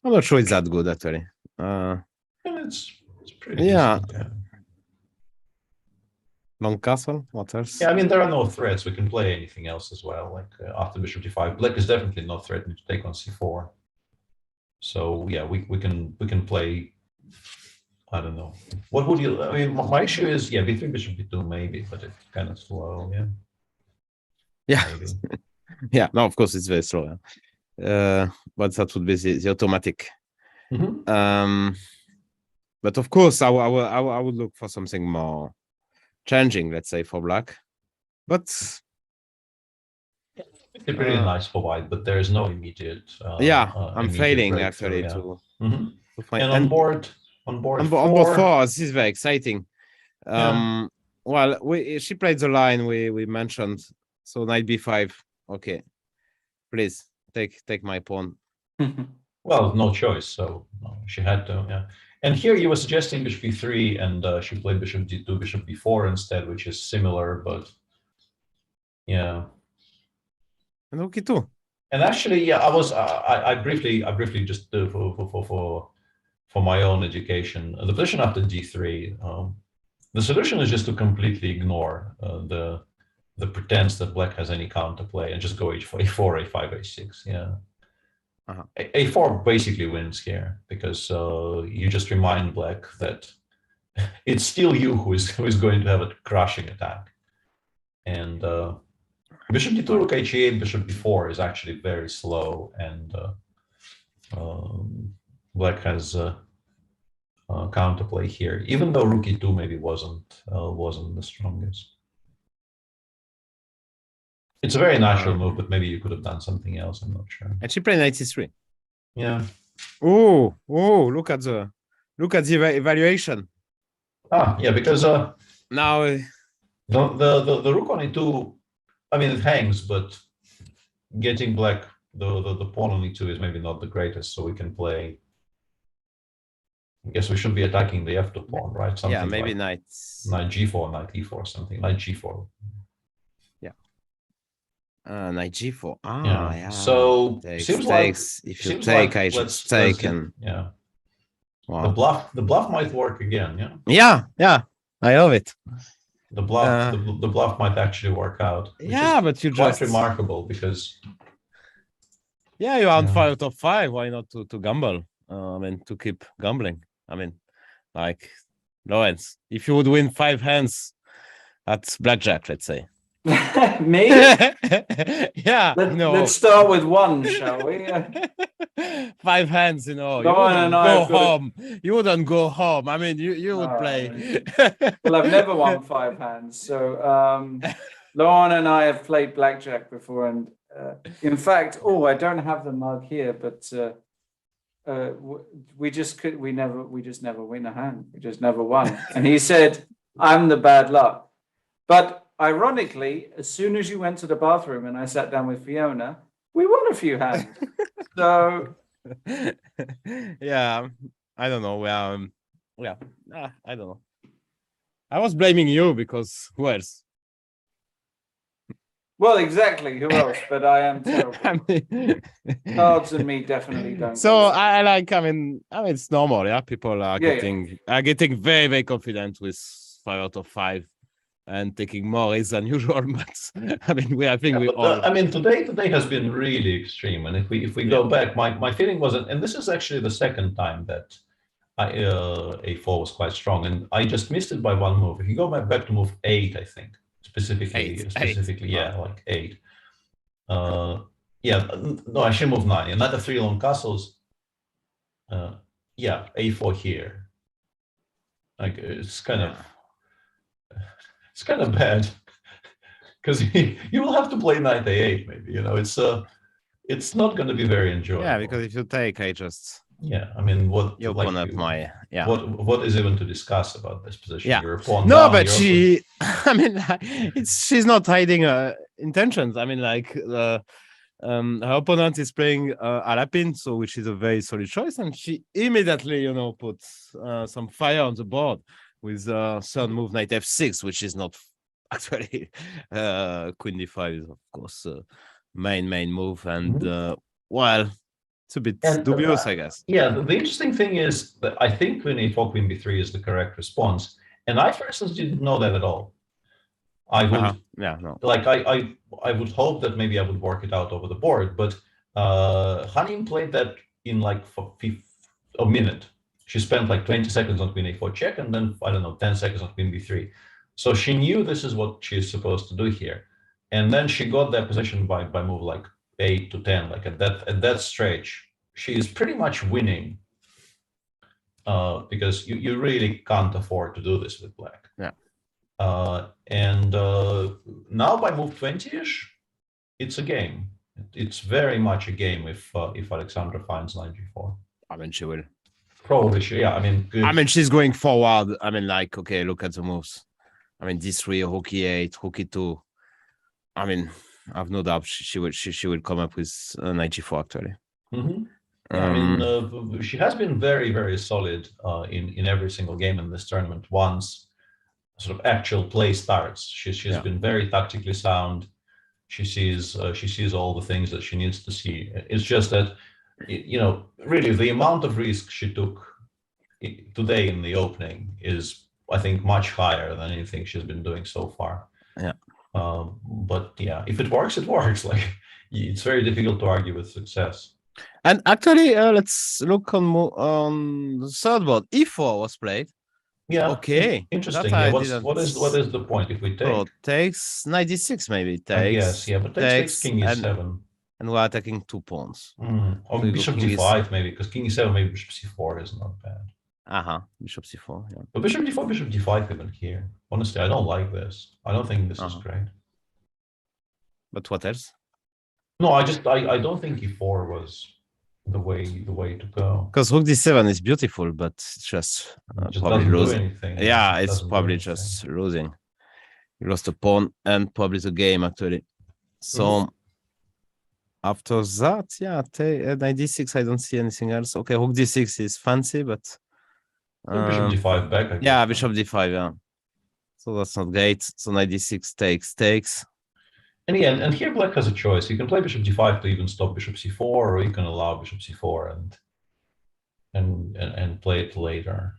I'm not sure it's that good actually. It's pretty. Yeah. Decent, yeah. Long castle. What else? Yeah, I mean there are no threats. We can play anything else as well. Like after bishop d5, black is definitely not threatening to take on c4. So yeah, we can play. I don't know. What would you? I mean, my issue is b3 bishop b2 maybe, but it's kind of slow. Yeah. Yeah. Yeah. No, of course it's very slow. But that would be the automatic. Mm-hmm. But of course, I would look for something more challenging, let's say, for black. But it's pretty nice for white, but there is no immediate. I'm failing actually to find. And on board four, 4, this is very exciting. Well, she played the line we mentioned. So knight b5. Okay, please take my pawn. Well, no choice. So she had to. Yeah. And here you were suggesting bishop b3, and she played bishop d2, bishop b4 instead, which is similar, but yeah. And rook e2. And actually, I briefly just for my own education, the position after d3, the solution is just to completely ignore the pretense that black has any counterplay and just go h4, a4, a5, a6. Yeah. A4 basically wins here because you just remind black that it's still you who is going to have a crushing attack. And bishop d2, rook h8, bishop b4 is actually very slow, and black has counterplay here, even though rook e2 maybe wasn't the strongest. It's a very natural move, but maybe you could have done something else. I'm not sure. And she played knight c3. Yeah. Oh! Look at the evaluation. Yeah, because now the rook on e2, I mean it hangs, but getting black the pawn on e2 is maybe not the greatest. So we can play. I guess we should be attacking the f2 pawn, right? Something maybe like knight g4, knight e4, something like g4. Knight g4. Yeah. So seems like if you take, I should take, and wow. The bluff might work again. Yeah. I love it. The bluff might actually work out. But you quite just remarkable because you're on 5 top 5. Why not to gamble? I mean, to keep gambling. I mean, like Lawrence, if you would win 5 hands at blackjack, let's say. Me? Let's start with 1, shall we? 5 hands, you wouldn't go home. You wouldn't go home. I mean, you would play. Well, I've never won 5 hands. So Lauren and I have played blackjack before, and in fact, I don't have the mug here, but we just never win a hand. We just never won. And he said, "I'm the bad luck," but. Ironically, as soon as you went to the bathroom and I sat down with Fiona, We won a few hands. So yeah, I don't know. I don't know. I was blaming you because who else? Well, exactly. Who else? But I am terrible. Cards and me definitely don't. So I like. I mean, it's normal. Yeah, people are getting very, very confident with 5 out of 5, and taking more risks than usual. But I mean, I think we all. I mean, today has been really extreme. And if we go back, my feeling was, and this is actually the second time that A4 was quite strong, and I just missed it by one move. If you go back to move 8, I think. Specifically, yeah, like 8. Yeah, no, I should move 9. Another 3 long castles. Yeah, A4 here. Like it's kind of bad because you will have to play knight A8 maybe. You know, it's not going to be very enjoyable. Yeah, because if you take, I just. Yeah, I mean, what you open up my What is even to discuss about this position? Yeah, You're a pawn no, down, but she, I mean, she's not hiding intentions. I mean, like her opponent is playing Alapin, so which is a very solid choice, and she immediately, puts some fire on the board with third move knight f6, which is not actually queen d5 is of course main move, and well. It's a bit dubious, I guess. Yeah, the interesting thing is that I think queen a4, queen b3 is the correct response, and I, for instance, didn't know that at all. I would, like I would hope that maybe I would work it out over the board, but Hanim played that in like a minute. She spent like 20 seconds on queen a4 check, and then I don't know, 10 seconds on queen b3. So she knew this is what she's supposed to do here, and then she got that position by move like 8 to 10, like at that stretch, she is pretty much winning because you really can't afford to do this with black. Yeah. And now by move 20-ish, it's a game. It's very much a game if Alexandra finds knight g4. I mean, she will. Probably she. Yeah. I mean, good. I mean, she's going forward. I mean, like, okay, look at the moves. I mean, d3, rook e8, rook e2. I mean. I've no doubt she will come up with knight g4 actually. I mean, she has been very, very solid in every single game in this tournament. Once sort of actual play starts, she's been very tactically sound. She sees all the things that she needs to see. It's just that, really the amount of risk she took today in the opening is, I think, much higher than anything she's been doing so far. Yeah. But yeah, if it works, it works. Like it's very difficult to argue with success. And actually, let's look on the third board. E4 was played. Yeah. Okay. Interesting. Yeah, what is the point if we take? Oh, takes knight d6 maybe. Takes. Yes. Yeah, but takes king e7. And we're attacking 2 pawns. Or so bishop d5 maybe, because king e7 maybe bishop c4 is not bad. Bishop c4. Yeah. But bishop d4, bishop d5 even here. Honestly, I don't like this. I don't think this is great. But what else? No, I don't think e4 was the way to go. Because rook d7 is beautiful, but it's just probably losing. Yeah, it's probably just losing. You lost a pawn and probably the game actually. So after that, yeah, knight d6. I don't see anything else. Okay, rook d6 is fancy, but. Bishop d5 back. Yeah, bishop d5. Yeah. So that's not great. So knight d6 takes. And yeah, and here black has a choice. You can play bishop d5 to even stop bishop c4, or you can allow bishop c4 and play it later.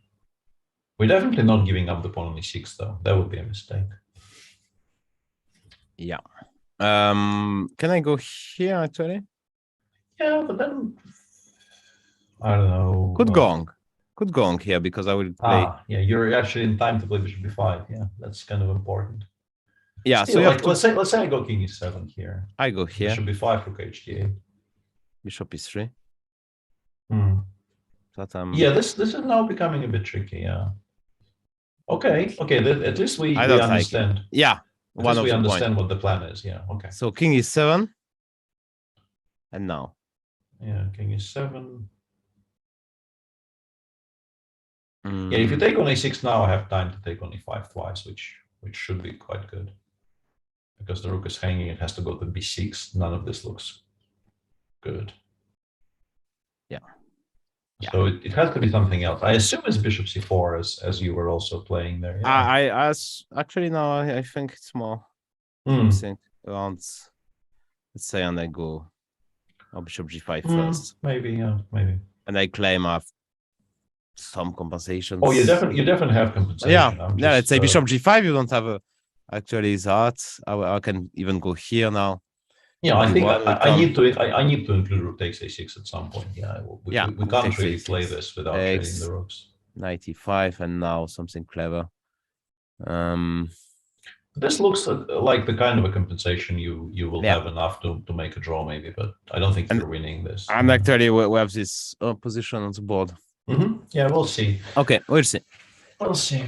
We're definitely not giving up the pawn on e6 though. That would be a mistake. Yeah. Can I go here actually? Yeah, but then I don't know. Could go on here because I will play. Yeah, you're actually in time to play bishop b5. Yeah, that's kind of important. Yeah, still, so like, let's say I go king e7 here. I go here. Bishop b5, rook h8. Bishop e3. Yeah, this is now becoming a bit tricky. Yeah. Okay. At least we understand. Like yeah. At least we understand what the plan is. Yeah. Okay. So king e7. And now. Yeah, king e7. Yeah, if you take on a6 now, I have time to take on e5 twice, which should be quite good. Because the rook is hanging, it has to go to b6. None of this looks good. Yeah. So it has to be something else. I assume it's bishop c4 as you were also playing there. Yeah. Actually now I think it's more Hmm. think around, let's say, and I go bishop g5 first. Maybe, yeah, maybe. And I claim I have some compensations. Oh, you definitely have compensation. Yeah, let's say bishop g5. You don't have actually that. I can even go here now. Yeah, I think I need to include rook takes a6 at some point. Yeah, we can't really play this without trading the rooks. 95, and now something clever. This looks like the kind of a compensation you will have enough to make a draw, maybe, but I don't think you're winning this. And actually, we have this position on the board. Yeah, we'll see. Okay, we'll see. We'll see.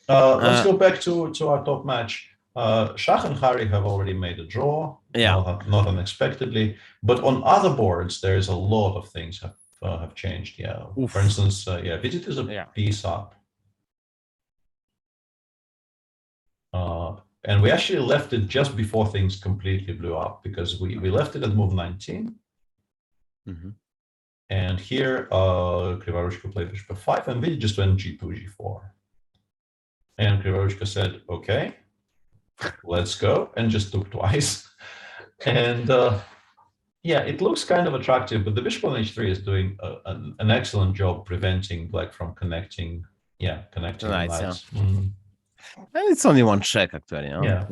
Let's go back to our top match. Shach and Hari have already made a draw, not unexpectedly. But on other boards, there's a lot of things have changed. Yeah, for instance, Vishy is a piece up, and we actually left it just before things completely blew up because we left it at move 19. And here, Krivarushka played bishop f5, and Vishy just went g2, g4. And Krivarushka said, "Okay, let's go," and just took twice. And it looks kind of attractive, but the bishop on h3 is doing an excellent job preventing black from connecting the knights. And it's only one check, actually. Yeah,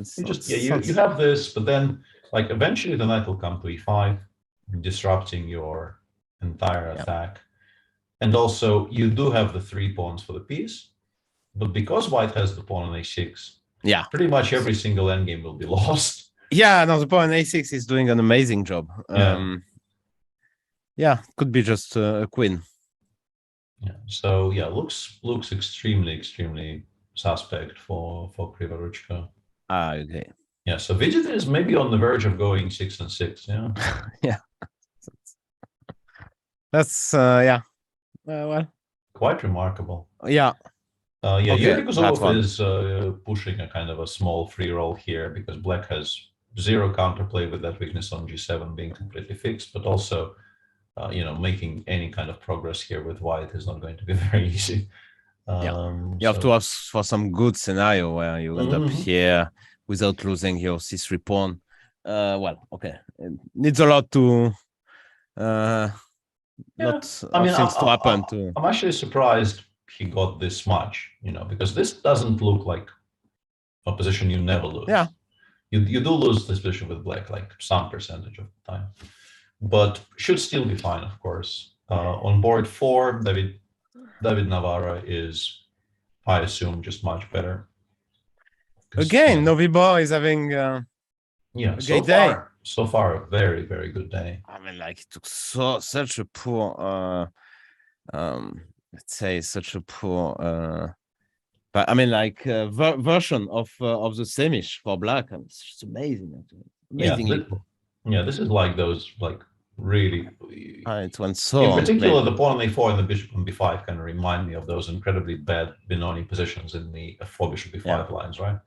you have this, but then like eventually the knight will come to e5, disrupting your entire attack. And also you do have the 3 pawns for the piece, but because white has the pawn on a6, pretty much every single endgame will be lost. Yeah, no, the pawn on a6 is doing an amazing job. Could be just a queen. Yeah, so looks extremely suspect for Krivarushka. Okay. Yeah, so Vishy is maybe on the verge of going 6 and 6. Yeah. Yeah. That's well, quite remarkable. Yeah. Yuri Kuzov is pushing a kind of a small free roll here because black has 0 counterplay with that weakness on g7 being completely fixed, but also making any kind of progress here with white is not going to be very easy. You have to ask for some good scenario where you end up here without losing your c3 pawn. It needs a lot to things to happen to. I'm actually surprised he got this much, because this doesn't look like a position you never lose. Yeah. You do lose this position with black, like some percentage of the time, but should still be fine, of course. On board 4, David Navarra is, I assume, just much better. Again, Novibor is having a great day. So far, a very, very good day. I mean, like, it took such a poor, let's say, such a poor, but I mean, like, version of the semish for black. I mean, it's just amazing. This is like those, like, really. It went so. In particular, the pawn on a4 and the bishop on b5 kind of remind me of those incredibly bad Benoni positions in the f4 bishop b5 lines, right?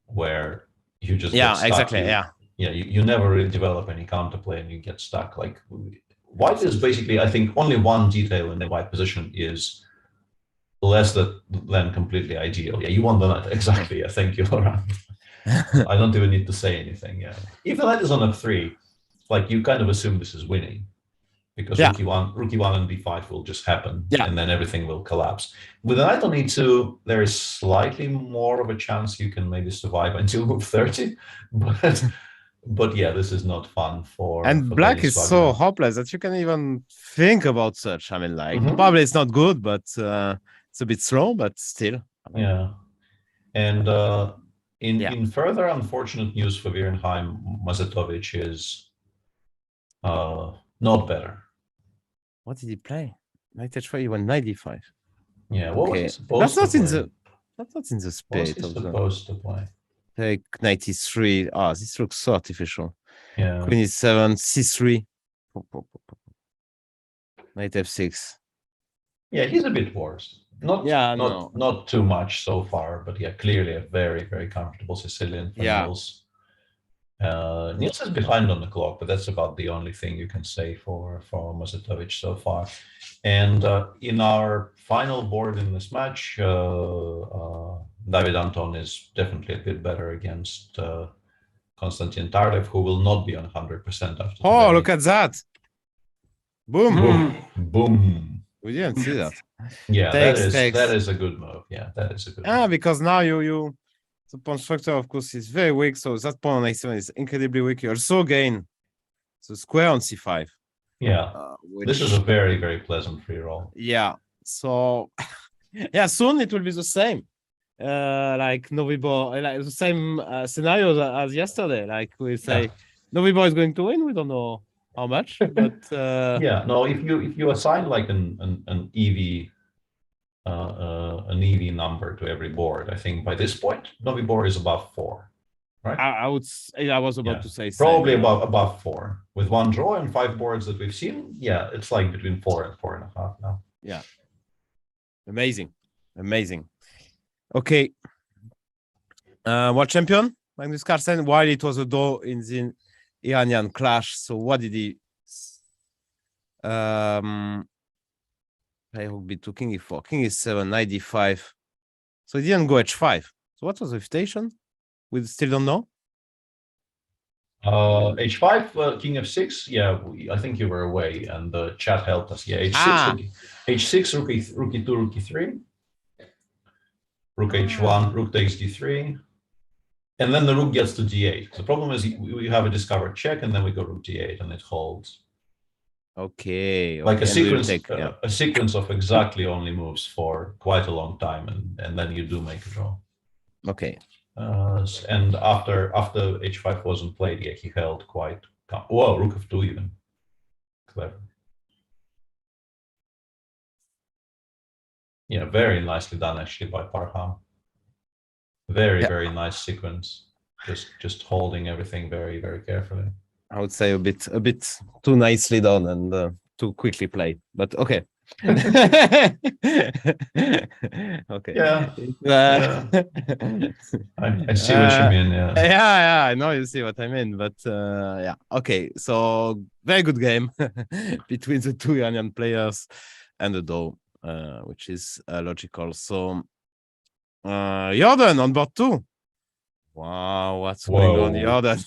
Where you just get stuck. You never really develop any counterplay and you get stuck. Like white is basically, I think, only one detail in the white position is less than completely ideal. Yeah, you want the knight. Exactly. Yeah, thank you, Laurent. I don't even need to say anything. Yeah. If the knight is on f3, like you kind of assume this is winning because rook e1 and b5 will just happen and then everything will collapse. With the knight on e2, there is slightly more of a chance you can maybe survive until move 30, but yeah, this is not fun for. And black is so hopeless that you can even think about such. I mean, like probably it's not good, but it's a bit slow, but still. Yeah, and in further unfortunate news for Virenheim, Mazetovic is not better. What did he play? Knight h4, he went 95. Yeah, what was he supposed That's not to in play? That's not in the spade. What's he supposed to play? Take 93. This looks so artificial. Yeah. Queen e7, c3. Knight f6. Yeah, he's a bit worse. Not too much so far, but yeah, clearly a very, very comfortable Sicilian for Mills. Niels is behind on the clock, but that's about the only thing you can say for Mazetovic so far. And in our final board in this match, David Anton is definitely a bit better against Konstantin Tardev, who will not be on 100% after Oh, today. look at that. Boom. Boom. Boom. We didn't see that. Yeah, Takes. that is a good move. Yeah, that is a good move. Because now the pawn structure, of course, is very weak. So that pawn on a7 is incredibly weak. You also gain the square on c5. Yeah, this is a very, very pleasant free roll. Yeah. So, yeah, soon it will be the same. Like Novibor, like the same scenario as yesterday. Like we say, Novibor is going to win. We don't know how much, but yeah. No, if you assign like an EV number to every board, I think by this point Novibor is above 4, right? I was about to say probably same, above 4 with 1 draw and 5 boards that we've seen. Yeah, it's like between 4 and 4.5 now. Yeah, amazing. Okay, what champion? Magnus Carlsen. While it was a draw in the Iranian clash, so what did he? Play rook b2, king e4, king e7, knight d5. So he didn't go h5. So what was the invitation? We still don't know. H5, king f6. Yeah, I think you were away, and the chat helped us. Yeah, h6, h6, rook e2, rook e3, rook h1, rook takes d3, and then the rook gets to d8. The problem is we have a discovered check, and then we go rook d8, and it holds. Okay. Like a sequence, a sequence of exactly only moves for quite a long time, and then you do make a draw. Okay. And after h5 wasn't played, yeah, he held quite. Whoa, rook f2 even. Clever. Yeah, very nicely done actually by Parham. Very nice sequence. Just holding everything very, very carefully. I would say a bit too nicely done and too quickly played, but okay. Okay. Yeah. I see what you mean. Yeah. I know you see what I mean, but yeah. Okay. So very good game between the two Iranian players and the draw, which is logical. So Jordan on board 2. Wow, what's going on, Jordan?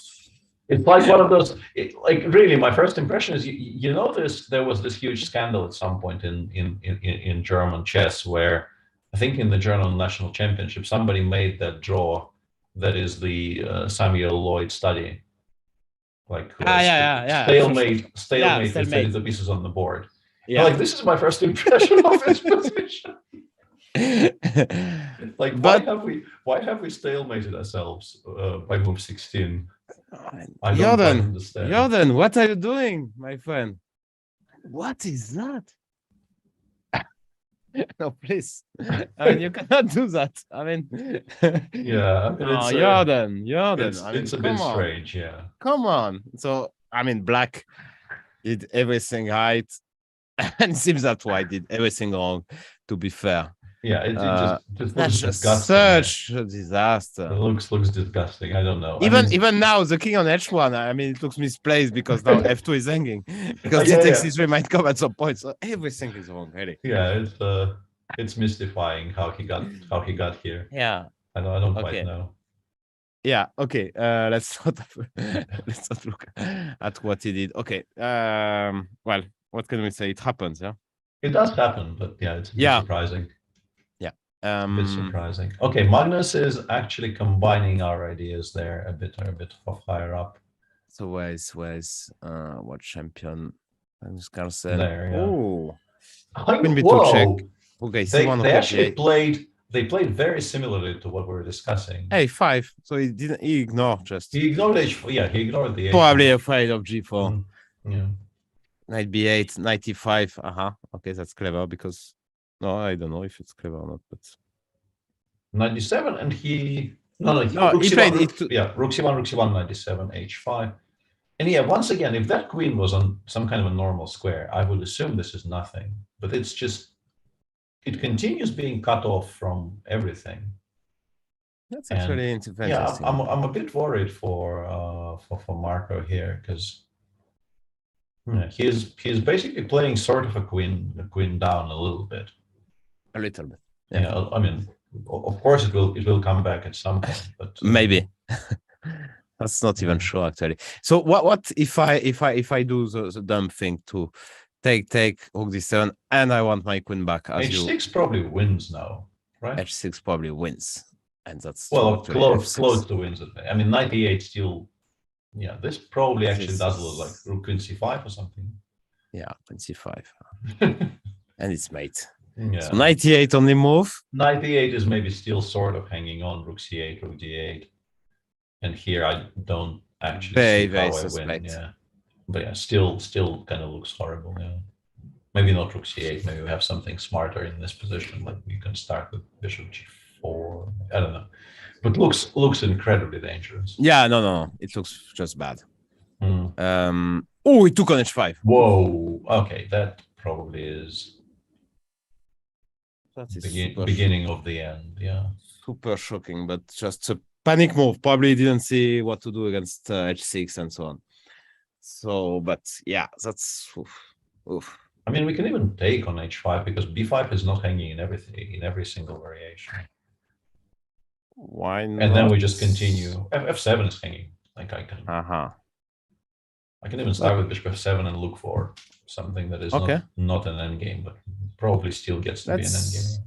It's like one of those, like really, my first impression is, you know, there was this huge scandal at some point in German chess where I think in the German national championship, somebody made that draw that is the Samuel Lloyd study. Like stalemate with the pieces on the board. Yeah. Like, this is my first impression of this position. Like, why have we stalemated ourselves by move 16? I don't understand. Jordan, what are you doing, my friend? What is that? No, please. I mean, you cannot do that. I mean, yeah. Jordan. It's a bit strange, yeah. Come on. So, I mean, Black did everything right, and it seems that White did everything wrong. To be fair. Yeah, it just looks disgusting. Such a disaster. It looks disgusting. I don't know. Even now, the king on h1. I mean, it looks misplaced because now f2 is hanging. Because the x3 might come at some point. So everything is wrong, really. Yeah, it's mystifying how he got here. Yeah, I don't quite know. Yeah. Okay. Let's not look at what he did. Okay. Well, what can we say? It happens. Yeah. It does happen, but yeah, it's a bit surprising. A bit surprising. Okay, Magnus is actually combining our ideas there a bit of higher up. So where's what champion? Magnus Carlsen. There, yeah. Oh, whoa! Okay, they actually played very similarly to what we were discussing. A5. So he ignored he ignored h4. Yeah, he ignored the probably h4. Afraid of g4. Yeah. Knight b8, knight e5. Okay, that's clever because. No, I don't know if it's clever or not, but 97, and he played it. Yeah, rook c1, 97, h5, and yeah, once again, if that queen was on some kind of a normal square, I would assume this is nothing. But it's just, it continues being cut off from everything. That's actually And, interesting. yeah, I'm a bit worried for Marco here because he's basically playing sort of a queen down a little bit. A little bit. Yeah, I mean, of course it will come back at some point, but maybe. That's not even sure actually. So what if I do the dumb thing to take rook d7 and I want my queen back as h6 probably wins now, right? h6 probably wins, and that's well true, close to wins it. I mean, knight e8 still. Yeah, this probably actually does look like rook queen c5 or something. Yeah, queen c5, and it's mate. Yeah. So knight e8 only move. Knight e8 is maybe still sort of hanging on. Rook c8, rook d8, and here I don't actually see how I win. Yeah, but yeah, still kind of looks horrible. Yeah, maybe not rook c8. Maybe we have something smarter in this position. Like you can start with bishop g4. I don't know, but looks incredibly dangerous. Yeah, no, it looks just bad. Oh, he took on h5. Whoa. Okay, that probably is. That is beginning of the end. Yeah, super shocking, but just a panic move. Probably didn't see what to do against h6 and so on. So, but yeah, that's oof. I mean, we can even take on h5 because b5 is not hanging in everything, in every single variation. Why not? And then we just continue. f7 is hanging. Like I can. I can even start with bishop f7 and look for something that is not an endgame, but probably still gets to be an endgame.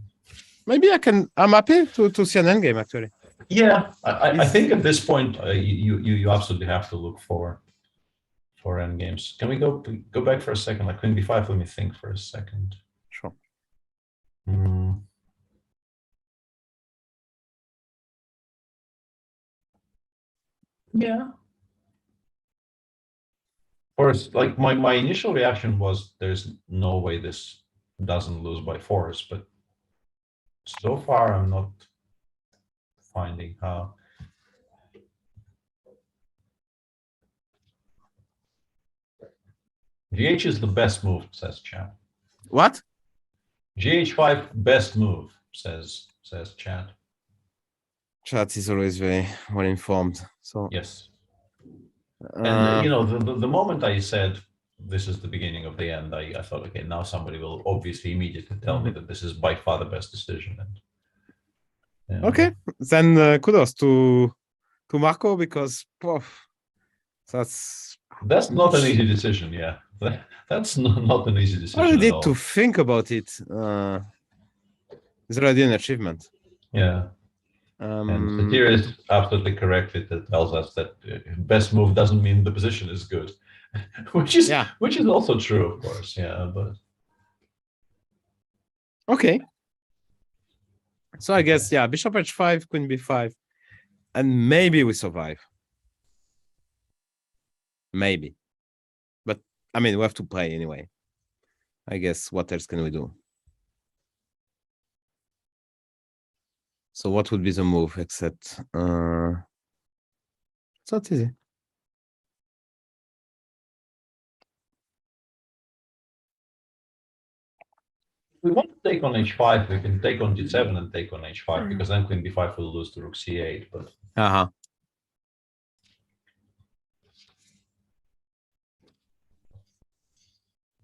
Maybe I'm happy to see an endgame actually. Yeah, I think at this point you absolutely have to look for endgames. Can we go back for a second? Like queen b5, let me think for a second. Sure. Yeah. First, like my initial reaction was there's no way this doesn't lose by force, but so far I'm not finding how. GH is the best move, says chat. What? GH5 best move, says chat. Chat is always very well informed. So yes. And you know, the moment I said this is the beginning of the end, I thought, okay, now somebody will obviously immediately tell me that this is by far the best decision. And, yeah. Okay, then kudos to Marco because that's not an easy decision. Yeah, that's not an easy decision. I need to think about it. It's already an achievement. Yeah. And Satira is absolutely correct. It tells us that best move doesn't mean the position is good, which is also true, of course. Yeah, but okay. So I guess bishop h5, queen b5, and maybe we survive. Maybe, but I mean we have to play anyway. I guess what else can we do? So what would be the move except it's not easy. We want to take on h5. We can take on d7 and take on h5 because then queen b5 will lose to rook c8. But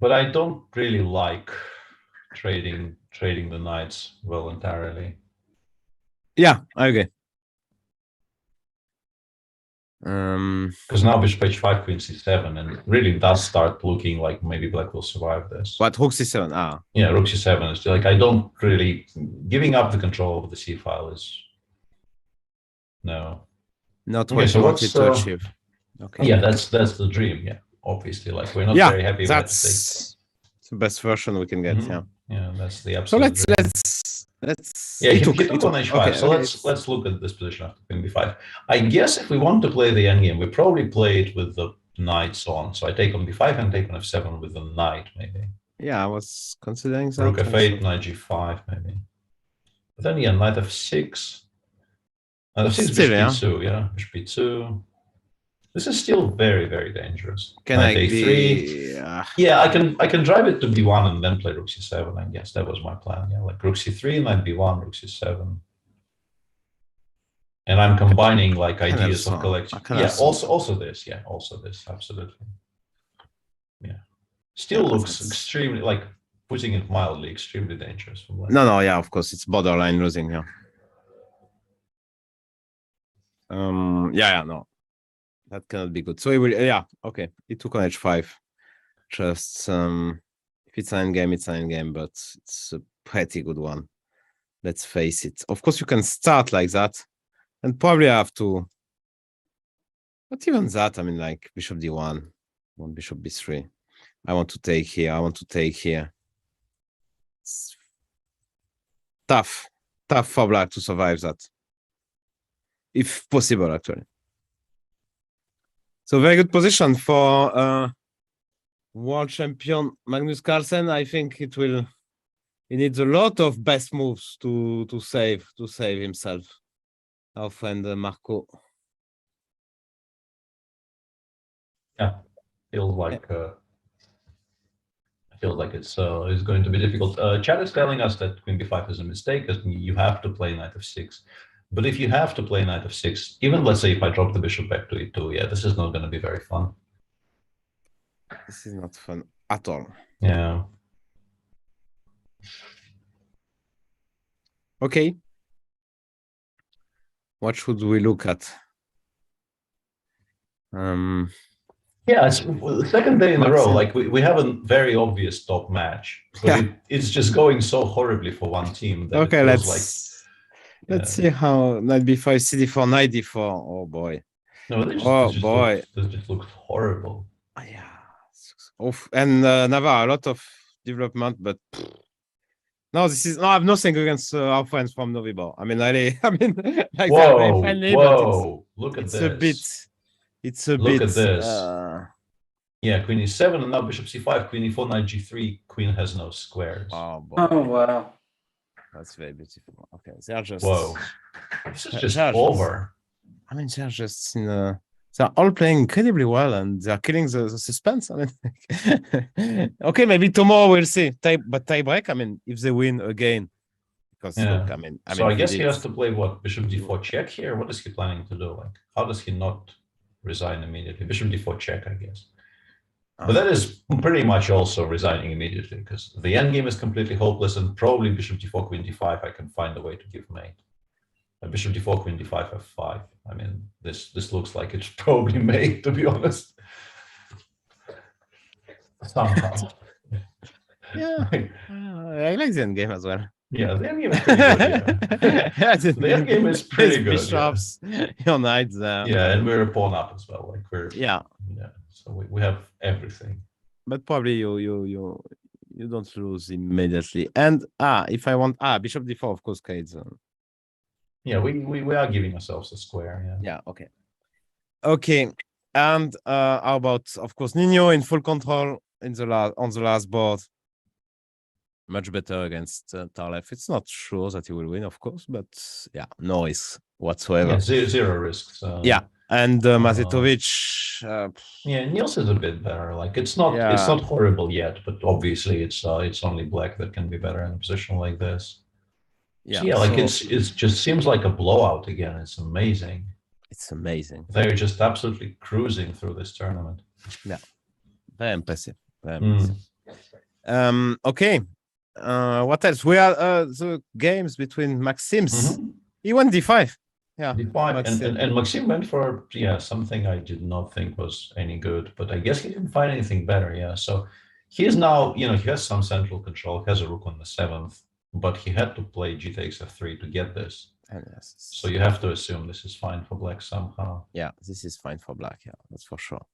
but I don't really like trading the knights voluntarily. Yeah, I agree. Because now bishop h5, queen c7, and it really does start looking like maybe black will survive this. What, rook c7? Yeah, rook c7 is still like I don't really giving up the control of the c file is no. Not what you wanted to achieve. Okay. Yeah, that's the dream. Yeah, obviously, like we're not very happy with that's the best version we can get. Yeah, that's the absolute. So let's he took on h5. Okay, so let's look at this position after queen b5. I guess if we want to play the endgame, we probably play it with the knights on. So I take on b5 and take on f7 with the knight, maybe. Yeah, I was considering that. Rook f8, knight g5, maybe. But then knight f6. Knight f6, bishop b2, bishop b2. This is still very, very dangerous. Can knight I a3. Yeah, I can drive it to b1 and then play rook c7. I guess that was my plan. Yeah, like rook c3, knight b1, rook c7. And I'm combining like ideas of I collection. can Yeah, have some. also this. Yeah, also this. Absolutely. Yeah. Still looks extremely, like, putting it mildly, extremely dangerous for black. No, yeah, of course, it's borderline losing, yeah. Yeah, no. That cannot be good. So he will, yeah, okay. He took on h5. Just, if it's an endgame, it's an endgame, but it's a pretty good one. Let's face it. Of course, you can start like that and probably have to, but even that, I mean, like bishop d1, one bishop b3. I want to take here. I want to take here. It's tough for black to survive that. If possible, actually. So very good position for world champion Magnus Carlsen. I think he needs a lot of best moves to save himself. Our friend Marco. Yeah, feels like it's going to be difficult. Chat is telling us that queen b5 is a mistake, because you have to play knight f6. But if you have to play knight f6, even let's say if I drop the bishop back to e2, yeah, this is not going to be very fun. This is not fun at all. Yeah. Okay. What should we look at? Yeah, it's the second day in a row. Like we have a very obvious top match, but it's just going so horribly for one team. That Okay, it feels let's see how knight b5, cd4, knight d4. Oh boy. No, this just looks horrible. Yeah. And Navarre, a lot of development, but no, I have nothing against our friends from Novibor. I mean, like whoa, friendly, whoa! Look at it's this. It's a Look bit. Look at this. Yeah, queen e7 and now bishop c5, queen e4, knight g3. Queen has no squares. Oh, boy. Oh wow, that's very beautiful. Okay, they're just. Whoa, this is just over. I mean, they're just in a. They're all playing incredibly well, and they're killing the suspense. I mean, okay, maybe tomorrow we'll see. But tie break. I mean, if they win again, because look, so I guess he has to play what, bishop d4 check here. What is he planning to do? Like, how does he not resign immediately? Bishop d4 check, I guess. But that is pretty much also resigning immediately, because the endgame is completely hopeless, and probably bishop d4, queen d5. I can find a way to give mate. Bishop d4, queen d5, f5. I mean, this looks like it's probably made, to be honest. Somehow. Yeah, I like the endgame as well. Yeah, the endgame is pretty good. Yeah. The endgame is pretty good. Bishops, your knights there. Yeah, and we're a pawn up as well. Like we're yeah. So we have everything. But probably you don't lose immediately. And if I want bishop d4, of course, Kate's. Yeah, we are giving ourselves a square. Yeah. Okay. And how about, of course, Nino in full control on the last board. Much better against Tarlev. It's not sure that he will win, of course, but yeah, no risk whatsoever. Yeah, zero risks. Yeah, and Mazetovic. Yeah, Niels is a bit better. Like it's not horrible yet, but obviously it's only black that can be better in a position like this. Yeah, so, like it just seems like a blowout again. It's amazing. It's amazing. They're just absolutely cruising through this tournament. Yeah, very impressive. Very impressive. Okay. What else? We are the games between Maxims. He went d5. Yeah, d5, and Maxim went for something I did not think was any good, but I guess he didn't find anything better. Yeah, so he is now, he has some central control. He has a rook on the 7th, but he had to play g takes f3 to get this. Yes. So you have to assume this is fine for black somehow. Yeah, this is fine for black. Yeah, that's for sure.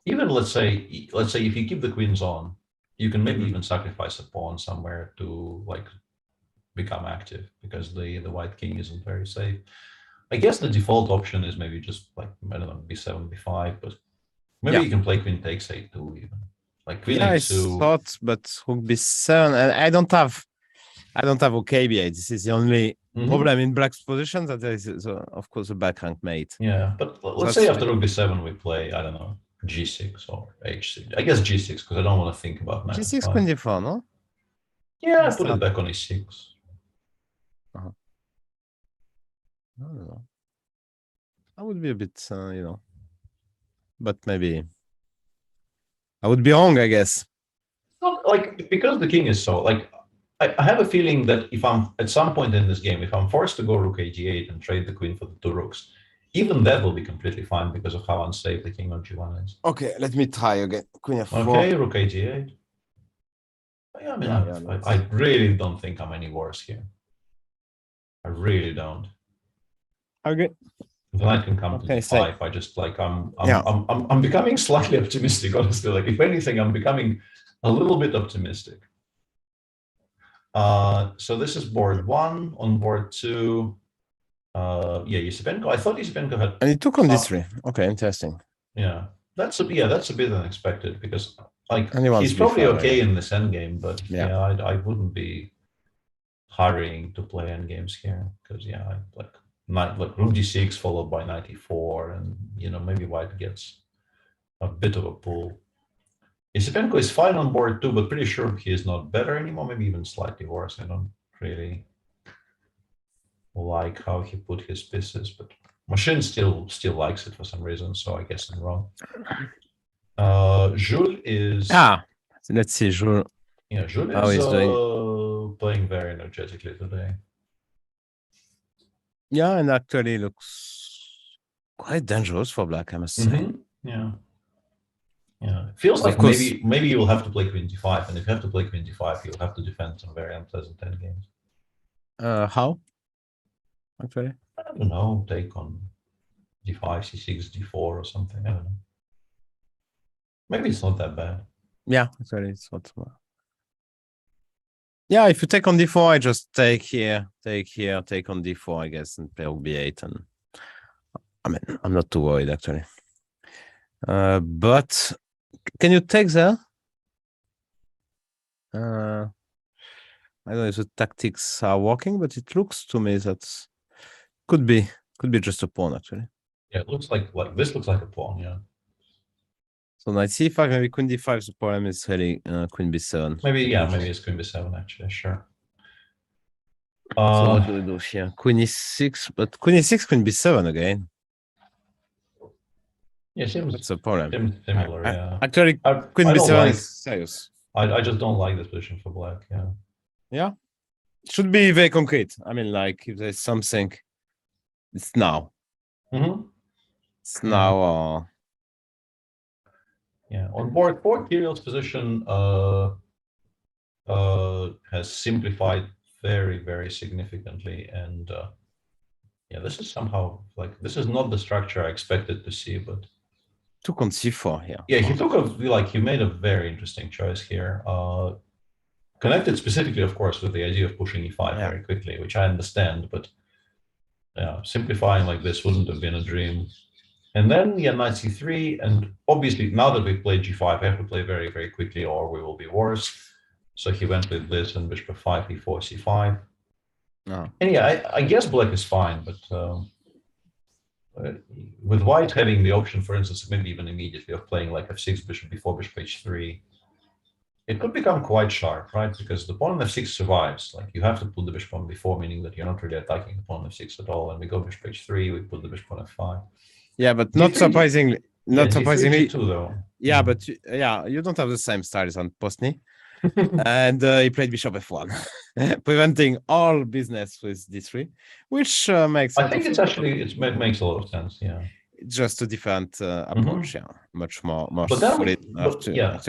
Even let's say if you keep the queens on, you can maybe even sacrifice a pawn somewhere to like become active, because the white king isn't very safe. I guess the default option is maybe just like, I don't know, b7, b5, but maybe you can play queen takes a2 even. Like queen a2. I thought, but rook b7, and I don't have okay b8. This is the only problem in black's position, that there is, of course, a back rank mate. Yeah, but let's say after rook b7 we play, I don't know, g6 or h6. I guess g6, because I don't want to think about knight g6 queen d4, no? Yeah, put it back on e6. No. I would be a bit, but maybe I would be wrong, I guess. Not like, because the king is so, like, I have a feeling that if I'm at some point in this game, if I'm forced to go rook a8 and trade the queen for the 2 rooks, even that will be completely fine because of how unsafe the king on g1 is. Okay, let me try again. Queen f4. Okay, rook a8. Yeah, I mean, I really don't think I'm any worse here. I really don't. Okay. The knight can come to d5. I just like I'm becoming slightly optimistic, honestly. Like, if anything, I'm becoming a little bit optimistic. So this is board 1. On board 2, yeah, Yusupenko. I thought Yusupenko had. And he took on d3. Okay, interesting. Yeah, that's a bit unexpected because like he's probably okay in this endgame, but yeah, I wouldn't be hurrying to play endgames here because like rook d6 followed by knight e4, and maybe white gets a bit of a pull. Yusupenko is fine on board 2, but pretty sure he is not better anymore, maybe even slightly worse. I don't really like how he put his pieces, but machine still likes it for some reason, so I guess I'm wrong. Jules is... let's see, Jules. Yeah, Jules how is he's doing. Playing very energetically today. Yeah, and actually looks quite dangerous for black, I must say. Yeah. Yeah, it feels like maybe you'll have to play queen d5, and if you have to play queen d5, you'll have to defend some very unpleasant endgames. How? Actually, I don't know. Take on d5, c6, d4, or something. I don't know. Maybe it's not that bad. Yeah, actually, it's not. Yeah, if you take on d4, I just take here, take on d4, I guess, and play rook b8, and I mean, I'm not too worried actually. But can you take there? I don't know if the tactics are working, but it looks to me that could be just a pawn actually. Yeah, it looks like this looks like a pawn. Yeah. So knight c5, maybe queen d5. The problem is really queen b7. Maybe it's queen b7 actually. Sure. So what do we do here? Queen e6, but queen e6, queen b7 again. Yeah, seems that's a problem. Similar, yeah. Actually, queen b7 is serious. I just don't like this position for black. Yeah. Yeah. It should be very concrete. I mean, like if there's something, it's now. It's now or. Yeah. On board 4, Kirill's position has simplified very, very significantly, and yeah, this is somehow this is not the structure I expected to see, but. Took on c4 here. Yeah, he made a very interesting choice here. Connected specifically, of course, with the idea of pushing e5 very quickly, which I understand, but yeah, simplifying like this wouldn't have been a dream. And then knight c3, and obviously now that we've played g5, we have to play very, very quickly or we will be worse. So he went with this and bishop f5, e4, c5. And yeah, I guess black is fine, but with white having the option, for instance, maybe even immediately of playing like f6, bishop b4, bishop h3, it could become quite sharp, right? Because the pawn on f6 survives. Like you have to put the bishop on b4, meaning that you're not really attacking the pawn on f6 at all. And we go bishop h3, we put the bishop on f5. Yeah, but not surprisingly, too, though. Yeah, but you don't have the same style as on Postny. And he played bishop f1, preventing all business with d3, which makes. I think it's actually it makes a lot of sense. Yeah, just a different approach. Yeah, much more but solid.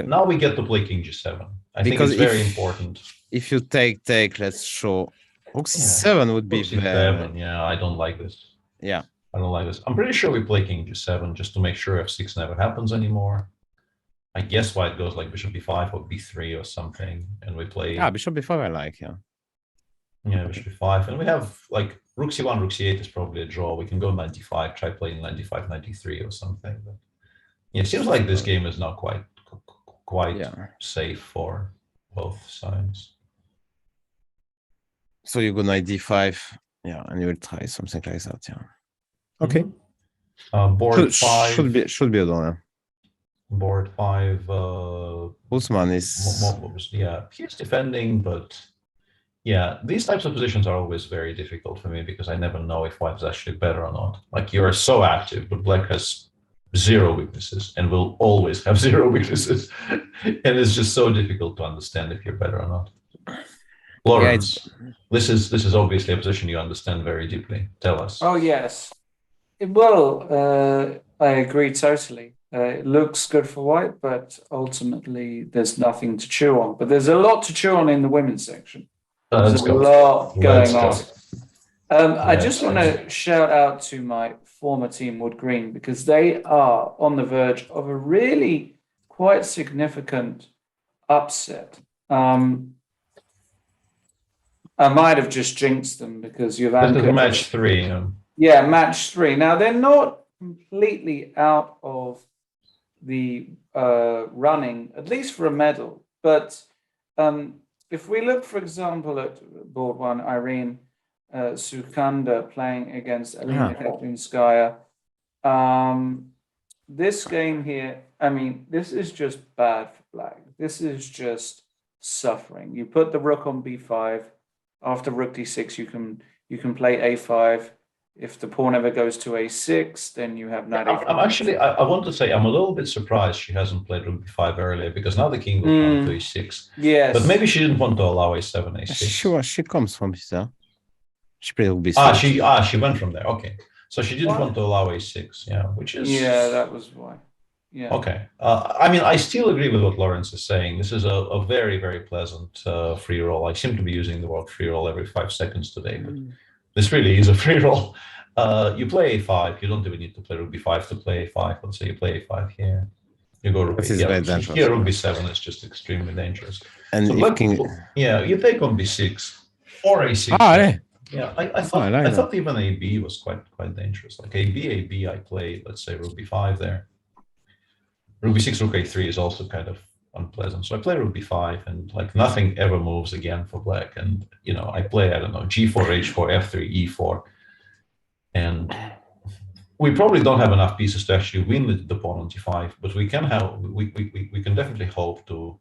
Now we get to play king g7. I think it's very important. If you take, let's show rook c7 would be c7. Yeah, I don't like this. Yeah, I don't like this. I'm pretty sure we play king g7 just to make sure f6 never happens anymore. I guess white goes like bishop b5 or b3 or something, and we play. Bishop b5 I like, yeah. Yeah, bishop b5, and we have like rook c1, rook c8 is probably a draw. We can go knight d5, try playing knight d5, knight d3 or something. But yeah, it seems like this game is now quite safe for both sides. So you go knight d5, yeah, and you will try something like that, yeah. Okay. Board 5 should be a draw. Board 5. Usman is. Yeah, he's defending, but Yeah, these types of positions are always very difficult for me because I never know if white is actually better or not. Like you are so active, but black has zero weaknesses and will always have zero weaknesses. And it's just so difficult to understand if you're better or not. Lawrence, this is obviously a position you understand very deeply. Tell us. Oh, yes. Well, I agree totally. It looks good for white, but ultimately there's nothing to chew on. But there's a lot to chew on in the women's section. There's a lot going on. I just want to shout out to my former team, Wood Green, because they are on the verge of a really quite significant upset. I might have just jinxed them because Jovanka... This is match 3. Yeah, match 3. Now, they're not completely out of the running, at least for a medal. But if we look, for example, at board 1, Irene Sukanda playing against Alina Katlinskaya, this game here, I mean, this is just bad for black. This is just suffering. You put the rook on b5. After rook d6, you can play a5. If the pawn ever goes to a6, then you have knight a5. I'm actually, I want to say, I'm a little bit surprised she hasn't played rook b5 earlier because now the king will come to a6. Yes. But maybe she didn't want to allow a7, a6. She comes from here. She played rook b6. She went from there. Okay. So she didn't want to allow a6, yeah, which is... Yeah, that was why. Yeah. Okay. I mean, I still agree with what Lawrence is saying. This is a very, very pleasant free roll. I seem to be using the word free roll every 5 seconds today, but this really is a free roll. You play a5. You don't even need to play rook b5 to play a5. Let's say you play a5 here. You go rook b7. Here, rook b7 is just extremely dangerous. And so you take on b6 or a6. Yeah, I thought even AB was quite dangerous. Like AB, I play, let's say, rook b5 there. Rook b6, rook a3 is also kind of unpleasant. So I play rook b5 and like nothing ever moves again for black. And, you know, I play, I don't know, g4, h4, f3, e4. And we probably don't have enough pieces to actually win the pawn on g5, but we can definitely hope to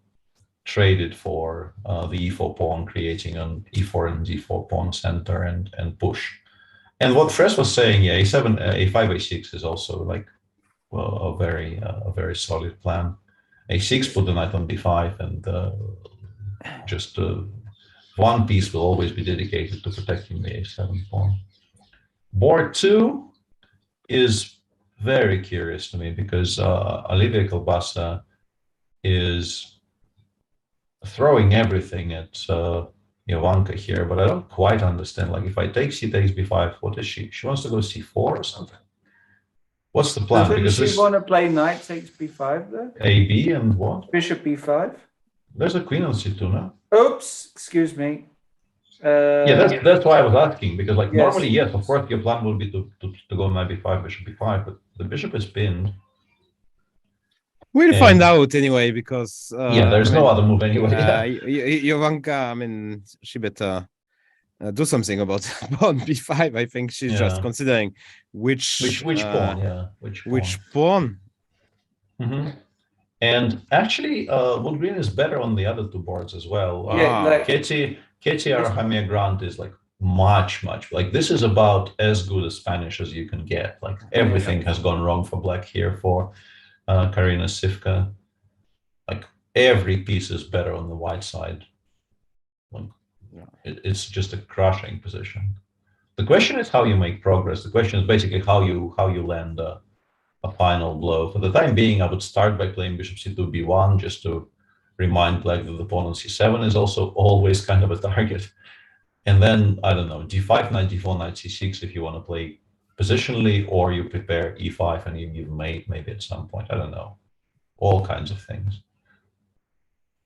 trade it for the e4 pawn, creating an e4 and d4 pawn center and push. And what Fress was saying, yeah, a7, a5, a6 is also like, well, a very solid plan. a6, put the knight on b5, and just one piece will always be dedicated to protecting the a7 pawn. Board 2 is very curious to me because Olivia Kalbasa is throwing everything at Jovanka here, but I don't quite understand. Like, if I take c takes b5, what is she? She wants to go c4 or something? What's the plan? Doesn't she want to play knight takes b5 there? AB and what? Bishop b5. There's a queen on c2 now. Oops, excuse me. Yeah, that's why I was asking, because like normally, yes, of course, your plan will be to go knight b5, bishop b5, but the bishop is pinned. We'll find out anyway, because there's no other move anyway. Jovanka, I mean, she better do something about b5. I think she's just considering which pawn. Yeah, which pawn. Mm-hmm. And actually, Wood Green is better on the other 2 boards as well. Katie Arhamia Grant is like much like, this is about as good a Spanish as you can get. Like, everything has gone wrong for black here for Karina Sivka. Like, every piece is better on the white side. Like, it's just a crushing position. The question is how you make progress. The question is basically how you land a final blow. For the time being, I would start by playing bishop c2 b1 just to remind black that the pawn on c7 is also always kind of a target. And then, I don't know, d5, knight d4, knight c6 if you want to play positionally, or you prepare e5 and you give mate maybe at some point. I don't know. All kinds of things.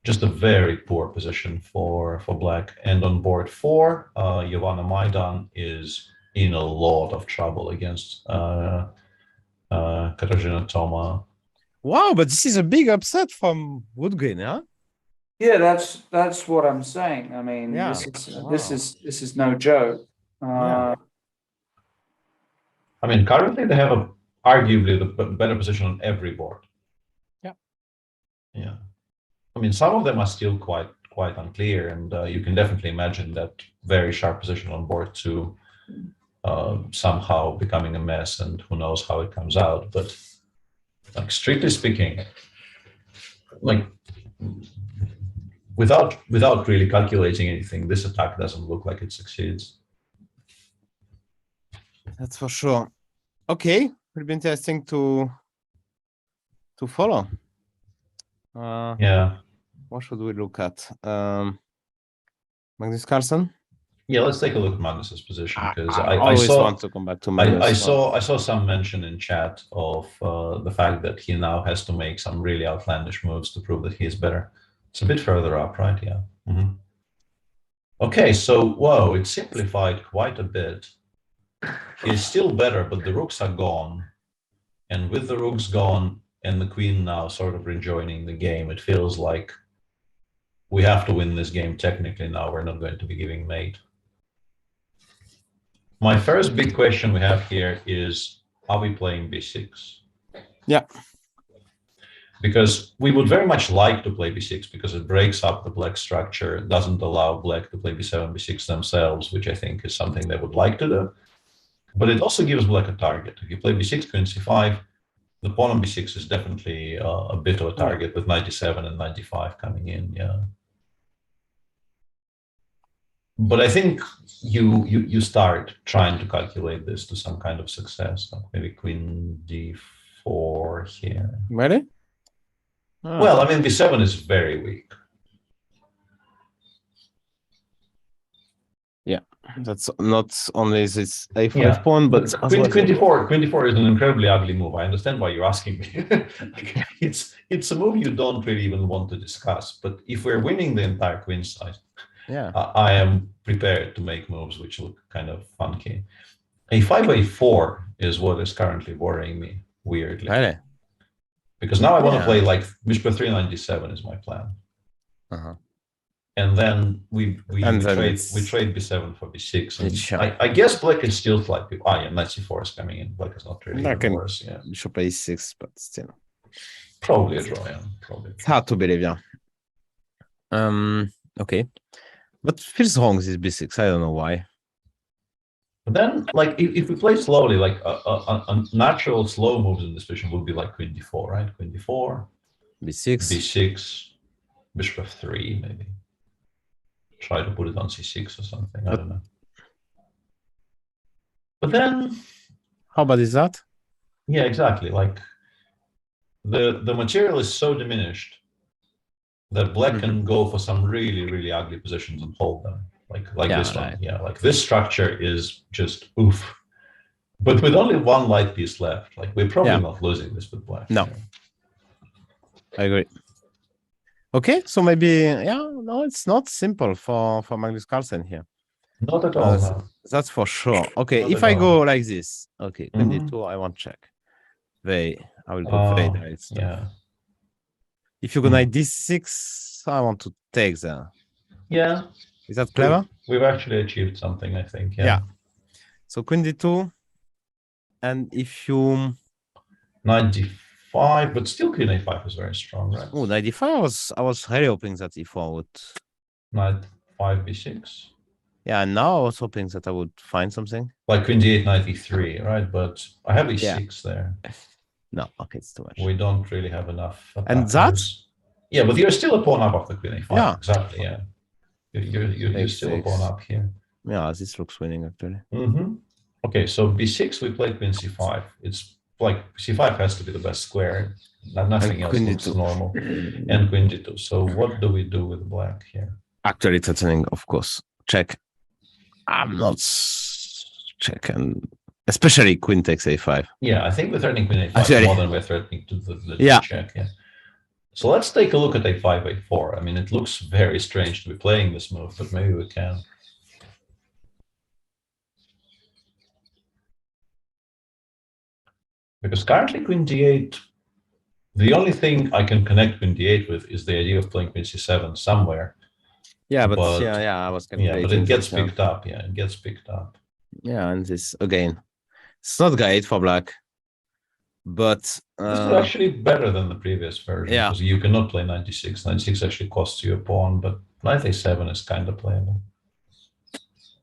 Just a very poor position for black. And on board 4, Jovana Maidan is in a lot of trouble against Katarzyna Toma. Wow, but this is a big upset from Wood Green, huh? Yeah, that's what I'm saying. I mean, this is no joke. I mean, currently they have arguably the better position on every board. Yeah. Yeah. I mean, some of them are still quite quite unclear, and you can definitely imagine that very sharp position on board 2 somehow becoming a mess, and who knows how it comes out. But like strictly speaking, like without really calculating anything, this attack doesn't look like it succeeds. That's for sure. Okay, it'll be interesting to follow. Yeah. What should we look at? Magnus Carlsen? Yeah, let's take a look at Magnus's position, because I always want to come back to Magnus. I saw some mention in chat of the fact that he now has to make some really outlandish moves to prove that he's better. It's a bit further up, right? Yeah. Mm-hmm. Okay, so whoa, it simplified quite a bit. He's still better, but the rooks are gone, and with the rooks gone and the queen now sort of rejoining the game, it feels like we have to win this game technically now. We're not going to be giving mate. My first big question we have here is, are we playing b6? Yeah. Because we would very much like to play b6 because it breaks up the black structure, doesn't allow black to play b7, b6 themselves, which I think is something they would like to do. But it also gives black a target. If you play b6, queen c5, the pawn on b6 is definitely a bit of a target with 97 and 95 coming in, yeah. But I think you start trying to calculate this to some kind of success, like maybe queen d4 here. Really? Oh. Well, I mean, b7 is very weak. Yeah, that's not only this a5 pawn, but queen d4 is an incredibly ugly move. I understand why you're asking me. It's a move you don't really even want to discuss. But if we're winning the entire queen side, yeah, I am prepared to make moves which look kind of funky. A5, a4 is what is currently worrying me weirdly. Really? Because now I want to play like bishop 397 is my plan. And then we trade b7 for b6. And I guess black is still slightly. Yeah, knight c4 is coming in. Black is not really worse. Yeah. Bishop a6, but still. Probably a draw. Yeah, probably. It's hard to believe, yeah. Okay. But feels wrong this b6. I don't know why. But then, like, if we play slowly, like a natural slow moves in this position would be like queen d4, right? Queen d4, b6, b6, bishop f3, maybe. Try to put it on c6 or something. I don't know. But then, how bad is that? Yeah, exactly. Like the material is so diminished that black can go for some really, really ugly positions and hold them. Like this one. Yeah, like this structure is just oof. But with only one light piece left, like we're probably not losing this with black. No. I agree. Okay, so maybe no, it's not simple for Magnus Carlsen here. Not at all. No. That's for sure. Okay, if I go like this, okay, queen d2, I want check. I will go very direct stuff. Yeah. If you go knight d6, I want to take there. Yeah. Is that clever? We've actually achieved something, I think. Yeah. So queen d2, and if you knight d5, but still queen a5 is very strong, right? Oh, knight d5, I was really hoping that e4 would. Knight 5 b6. Yeah, and now I was hoping that I would find something. Like queen d8, knight e3, right? But I have e6 there. No, okay, it's too much. We don't really have enough. And that? Yeah, but you're still a pawn up after queen a5. Yeah. Exactly, yeah. You're still a pawn up here. Yeah, this looks winning, actually. Okay, so b6, we play queen c5. It's like c5 has to be the best square. Nothing else looks normal. And queen d2. So what do we do with black here? Actually, threatening, of course. Check. I'm not check, and especially queen takes a5. Yeah, I think we're threatening queen a5 more than we're threatening to the check. Yeah. So let's take a look at a5, a4. I mean, it looks very strange to be playing this move, but maybe we can. Because currently queen d8, the only thing I can connect queen d8 with is the idea of playing queen c7 somewhere. Yeah, but I was but it gets picked up. Yeah, it gets picked up. Yeah, and this again, it's not great for black. But This is actually better than the previous version, yeah, because you cannot play 96. 96 actually costs you a pawn, but knight a7 is kind of playable.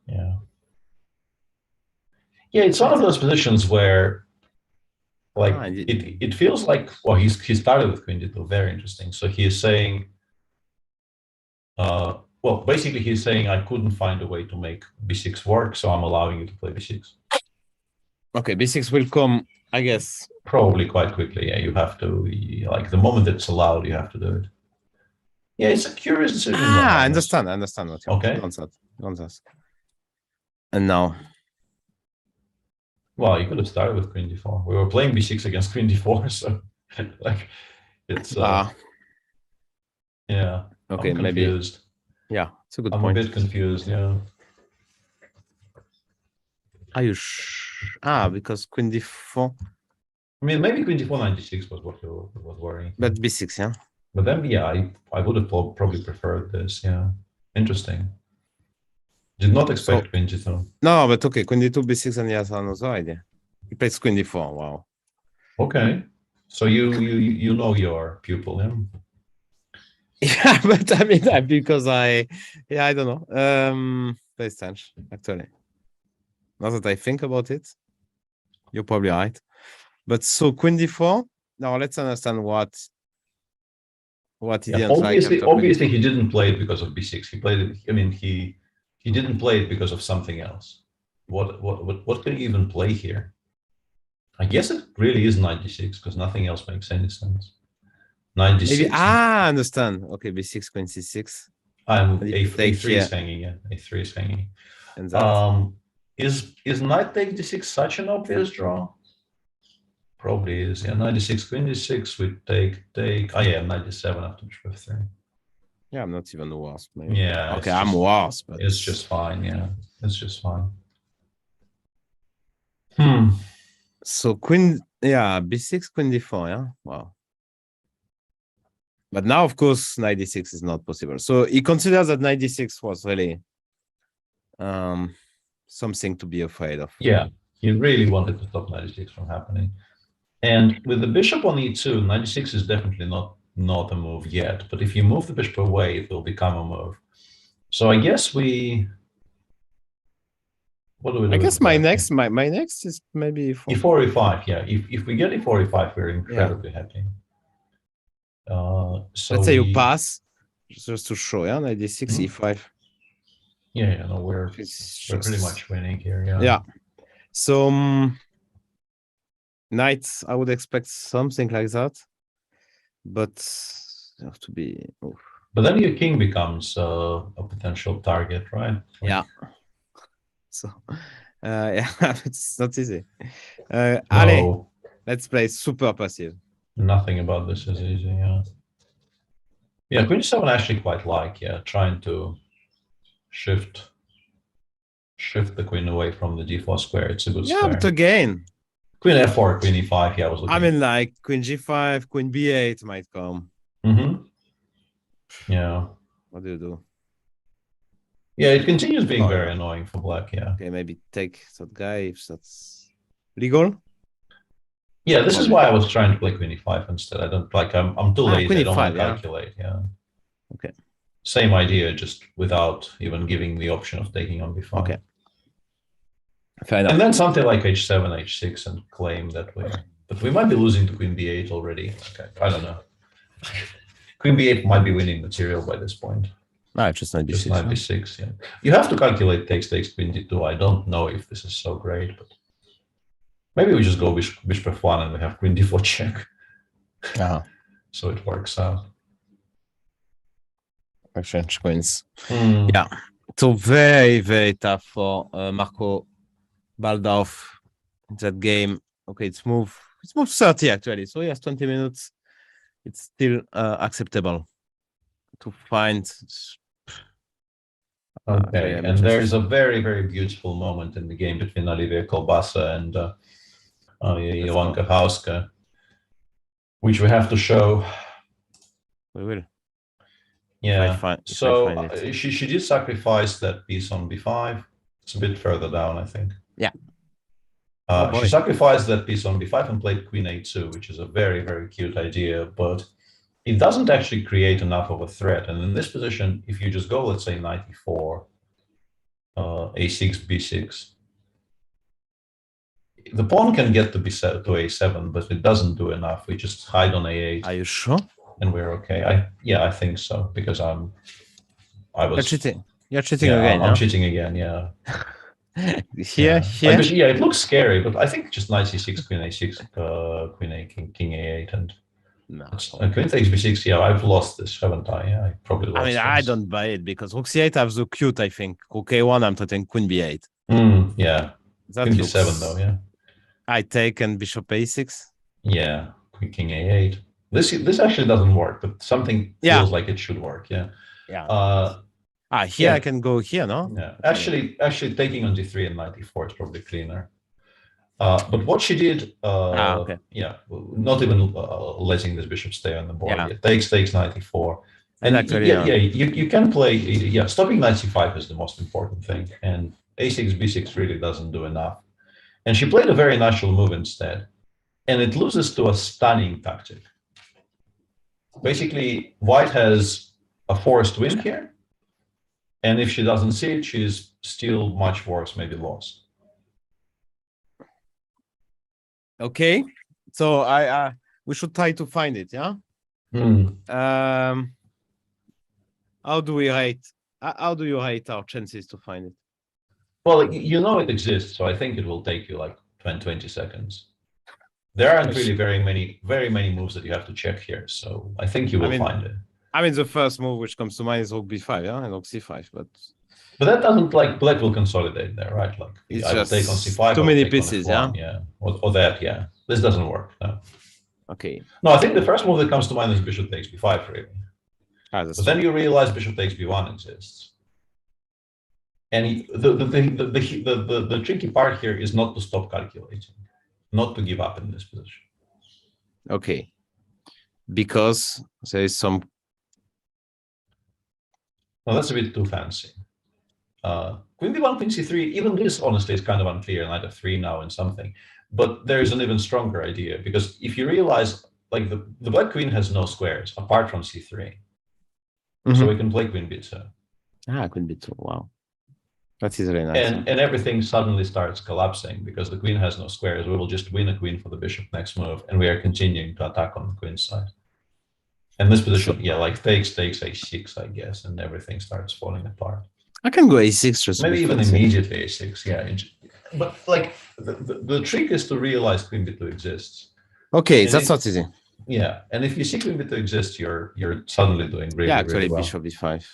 Yeah. Yeah, it's one of those positions where, like, it feels like, well, he started with queen d2, very interesting. So he is saying, well, basically he's saying I couldn't find a way to make b6 work, so I'm allowing you to play b6. Okay, b6 will come, I guess. Probably quite quickly, yeah. You have to, like, the moment it's allowed, you have to do it. Yeah, it's a curious decision. I understand what you okay. Don't ask. And now? Well, you could have started with queen d4. We were playing b6 against queen d4, so like it's yeah. Okay, I'm confused. Maybe. Yeah, it's a good point. I'm a bit confused, yeah. Are you because queen d4? I mean, maybe queen d4 96 was what was worrying. But b6, yeah. But then, yeah, I would have probably preferred this, yeah. Interesting. Did not expect queen d2. No, but okay, queen d2, b6, and he has another idea. He plays queen d4, wow. Okay. So you know your pupil, yeah? Yeah, but I mean, because I don't know. Plays tense, actually. Now that I think about it, you're probably right. But so queen d4. Now let's understand what he didn't obviously, like. Obviously, he didn't play it because of b6. He played it. I mean, he didn't play it because of something else. What could he even play here? I guess it really is 96 because nothing else makes any sense. 96. Maybe, I understand. Okay, b6, queen c6. A3 is hanging. Yeah, A3 is hanging. And that, is knight take d6 such an obvious draw? Probably is. Yeah, 96 queen d6 we take. Oh yeah, 97 after bishop f3. Yeah, I'm not even the worst. Maybe. Yeah. Okay, I'm worse, but it's just fine. Yeah, it's just fine. So queen, yeah, b6, queen d4. Yeah, wow. But now, of course, 96 is not possible. So he considers that 96 was really something to be afraid of. Yeah, he really wanted to stop 96 from happening. And with the bishop on e2, 96 is definitely not a move yet. But if you move the bishop away, it will become a move. So I guess what do we do? I guess my next is maybe e4, e5. Yeah, if we get e4, e5, we're incredibly happy. So let's say you pass, just to show, yeah, 96, e5. Yeah, no, we're pretty much winning here. Yeah. Yeah. So knights, I would expect something like that, but you have to be. Oof. But then your king becomes a potential target, right? Yeah. So, yeah, it's not easy. Ale, let's play super passive. Nothing about this is easy. Yeah. Yeah, queen 7 I actually quite like. Yeah, trying to shift the queen away from the d4 square. It's a good square. Yeah, but again, queen f4, queen e5. Yeah, I was looking. I mean, like queen g5, queen b8 might come. Yeah. What do you do? Yeah, it continues being very annoying for black. Yeah. Okay, maybe take that guy if that's legal. Yeah, this is why I was trying to play queen e5 instead. I don't like. I'm too lazy. I don't want to calculate. Yeah. Okay. Same idea, just without even giving the option of taking on b5. Okay. Fair enough. And then something like h7, h6, and claim that way. But we might be losing to queen b8 already. Okay, I don't know. Queen b8 might be winning material by this point. No, just knight b6. Just knight b6. Yeah. You have to calculate takes queen d2. I don't know if this is so great, but maybe we just go bishop f1 and we have queen d4 check. So it works out. Exchange queens. Yeah. So very, very tough for Marco Baldorf in that game. Okay, it's move 30 actually. So he has 20 minutes. It's still acceptable to find. Okay, and there's a very, very beautiful moment in the game between Olivier Kolbasa and Ivanka Hauska, which we have to show. We will. Yeah, so she did sacrifice that piece on b5. It's a bit further down, I think. Yeah. She sacrificed that piece on b5 and played queen a2, which is a very, very cute idea, but it doesn't actually create enough of a threat. And in this position, if you just go, let's say, knight e4, a6, b6, the pawn can get to b7 to a7, but it doesn't do enough. We just hide on a8. Are you sure? And we're okay. I think so, because I was. You're cheating. You're cheating again. I'm cheating again. Yeah. Here. Yeah, it looks scary, but I think just knight c6, queen a6, queen a king a8, and queen takes b6. Yeah, I've lost this, haven't I? Yeah, I probably lost. I mean, this. I don't buy it because rook c8 has the cute. I think rook a1. I'm threatening queen b8. Yeah. That queen looks... b7 though. Yeah. I take and bishop a6. Yeah, queen king a8. This actually doesn't work, but something feels like it should work. Yeah. Yeah. Here I can go here, no? Yeah. Actually, taking on d3 and knight e4 is probably cleaner. But what she did, yeah, not even letting this bishop stay on the board. Yeah. Takes knight e4, and actually, you can play. Yeah, stopping knight c5 is the most important thing, and a6 b6 really doesn't do enough. And she played a very natural move instead, and it loses to a stunning tactic. Basically, white has a forced win here. And if she doesn't see it, she's still much worse, maybe lost. Okay, so we should try to find it, yeah. How do we rate? How do you rate our chances to find it? Well, you know it exists, so I think it will take you like 20 seconds. There aren't really very many moves that you have to check here, so I think you will find it. I mean, the first move which comes to mind is rook b5, yeah, and rook c5, but that doesn't, like, black will consolidate there, right? Like, it's I will just take on c5, too many pieces, yeah, or that, yeah. This doesn't work. No. Okay. No, I think the first move that comes to mind is bishop takes b5, really. But then you realize bishop takes b1 exists, and the tricky part here is not to stop calculating, not to give up in this position. Okay, because there is some. No, that's a bit too fancy. Queen b1, queen c3, even this honestly is kind of unclear, knight f3 now and something. But there's an even stronger idea, because if you realize, like, the black queen has no squares apart from c3. So we can play queen b2. Queen b2, wow. That is really nice. And everything suddenly starts collapsing because the queen has no squares. We will just win a queen for the bishop next move, and we are continuing to attack on the queen's side. And this position, like takes a6, I guess, and everything starts falling apart. I can go a6 just maybe even immediately a6, yeah. But like the trick is to realize queen b2 exists. Okay, and that's not easy. Yeah, and if you see queen b2 exists, you're suddenly doing really, actually, really well. bishop b5.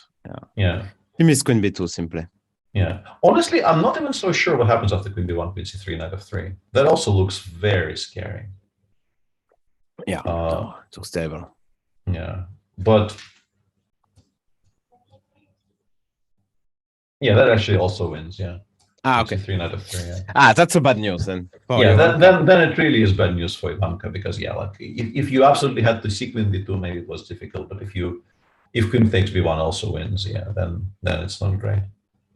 Yeah. You miss queen b2 simply. Yeah. Honestly, I'm not even so sure what happens after queen b1, queen c3, knight f3. That also looks very scary. Yeah. Too stable. Yeah, but yeah, that actually also wins. Yeah. Okay. 3 knight f3. Yeah. That's a bad news then. Then it really is bad news for Ivanka, because like if you absolutely had to see queen b2, maybe it was difficult. But if queen takes b1 also wins, then it's not great.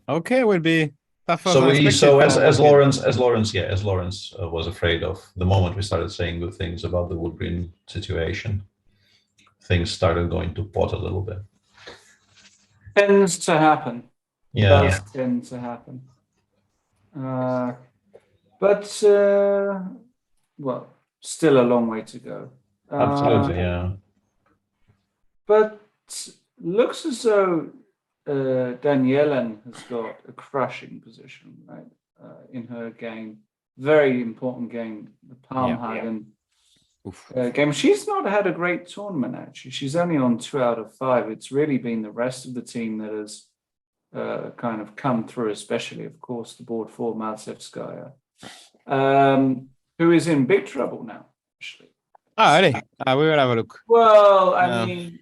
Okay, will be tougher. So as Lawrence was afraid of, the moment we started saying good things about the wood-green situation, things started going to pot a little bit. Tends to happen. Yeah. Does tend to happen. But well, still a long way to go. Absolutely, yeah. But looks as though Daniela has got a crushing position, right, in her game. Very important game, the Palmhagen game. She's not had a great tournament, actually. She's only on 2 out of 5. It's really been the rest of the team that has kind of come through, especially, of course, the board 4, Maltsevskaya, who is in big trouble now, actually. Really? We will have a look. Well, I mean...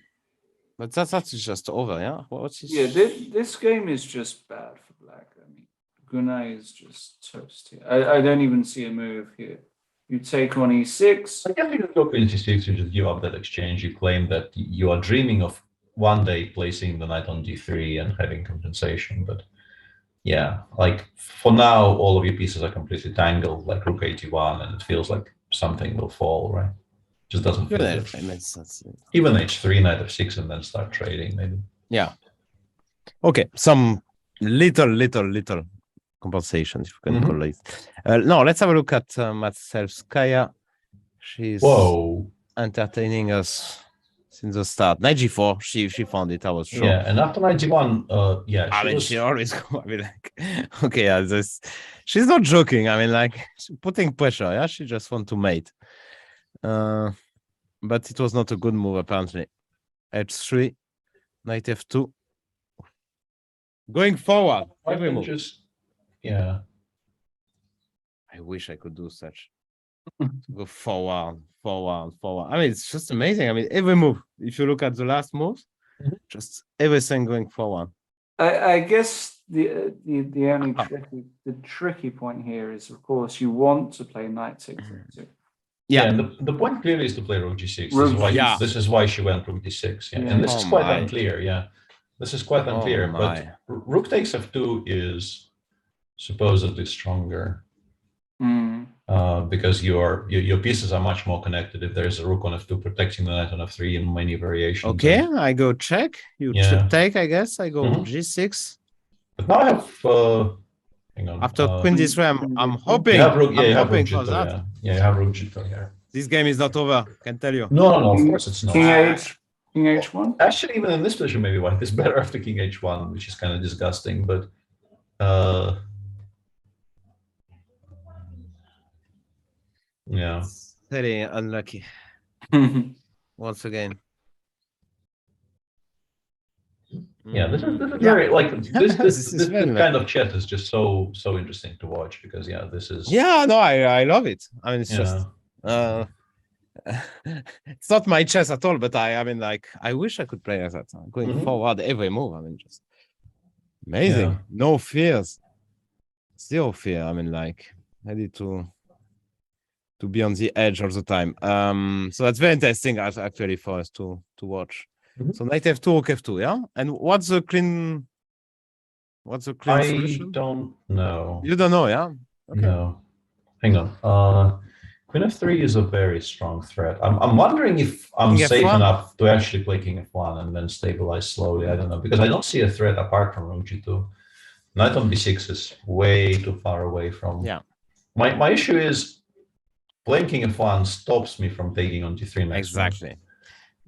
But that's just over, yeah? What's this? Yeah, this game is just bad for black. I mean, Gunay is just toast here. I don't even see a move here. You take on e6. I guess you go queen c6, you just give up that exchange. You claim that you are dreaming of one day placing the knight on d3 and having compensation, but yeah, like for now, all of your pieces are completely tangled, like rook 81, and it feels like something will fall, right? Just doesn't feel good. Even h3, knight f6, and then start trading, maybe. Yeah. Okay, some little compensation, if you can call it. No, let's have a look at Matselskaya. She's entertaining us since the start. Knight g4, she found it, I was sure. Yeah, and after knight g1, yeah, she always go, I mean, like, okay, yeah, she's not joking. I mean, like, putting pressure, yeah, she just want to mate. But it was not a good move, apparently. h3, knight f2. Going forward, every move. Yeah. I wish I could do such. Go forward. I mean, it's just amazing. I mean, every move. If you look at the last moves, just everything going forward. I guess the only tricky point here is, of course, you want to play knight 6. Yeah, and the point clearly is to play rook g6. This is why she went rook d6. Yeah, and this is quite unclear. Yeah, this is quite unclear. But rook takes f2 is supposedly stronger because your pieces are much more connected. If there's a rook on f2 protecting the knight on f3 in many variations. Okay, I go check. You take, I guess. I go g6. But now I have. Hang on. After queen d3, I'm hoping. You have rook, you have rook for g2, that. Yeah, you have rook g2 here. This game is not over, can tell you. No, of course it's not. King h1? Actually, even in this position, maybe white is better after king h1, which is kind of disgusting, but yeah. Very unlucky. Once again. Yeah, this is very like this kind of chat is just so interesting to watch because this is I love it. I mean, it's just it's not my chess at all, but I mean, like, I wish I could play as that going forward every move. I mean, just amazing. No fears, zero fear. I mean, like, ready to be on the edge all the time. So that's very interesting actually for us to watch. So knight f2, rook f2, yeah. And what's the clean solution? I don't know. You don't know, yeah? Okay. No. Hang on. Queen f3 is a very strong threat. I'm wondering if I'm safe enough to actually play king f1 and then stabilize slowly. I don't know, because I don't see a threat apart from rook g2. Knight on b6 is way too far away from. Yeah. My issue is playing king f1 stops me from taking on d3 next. Exactly.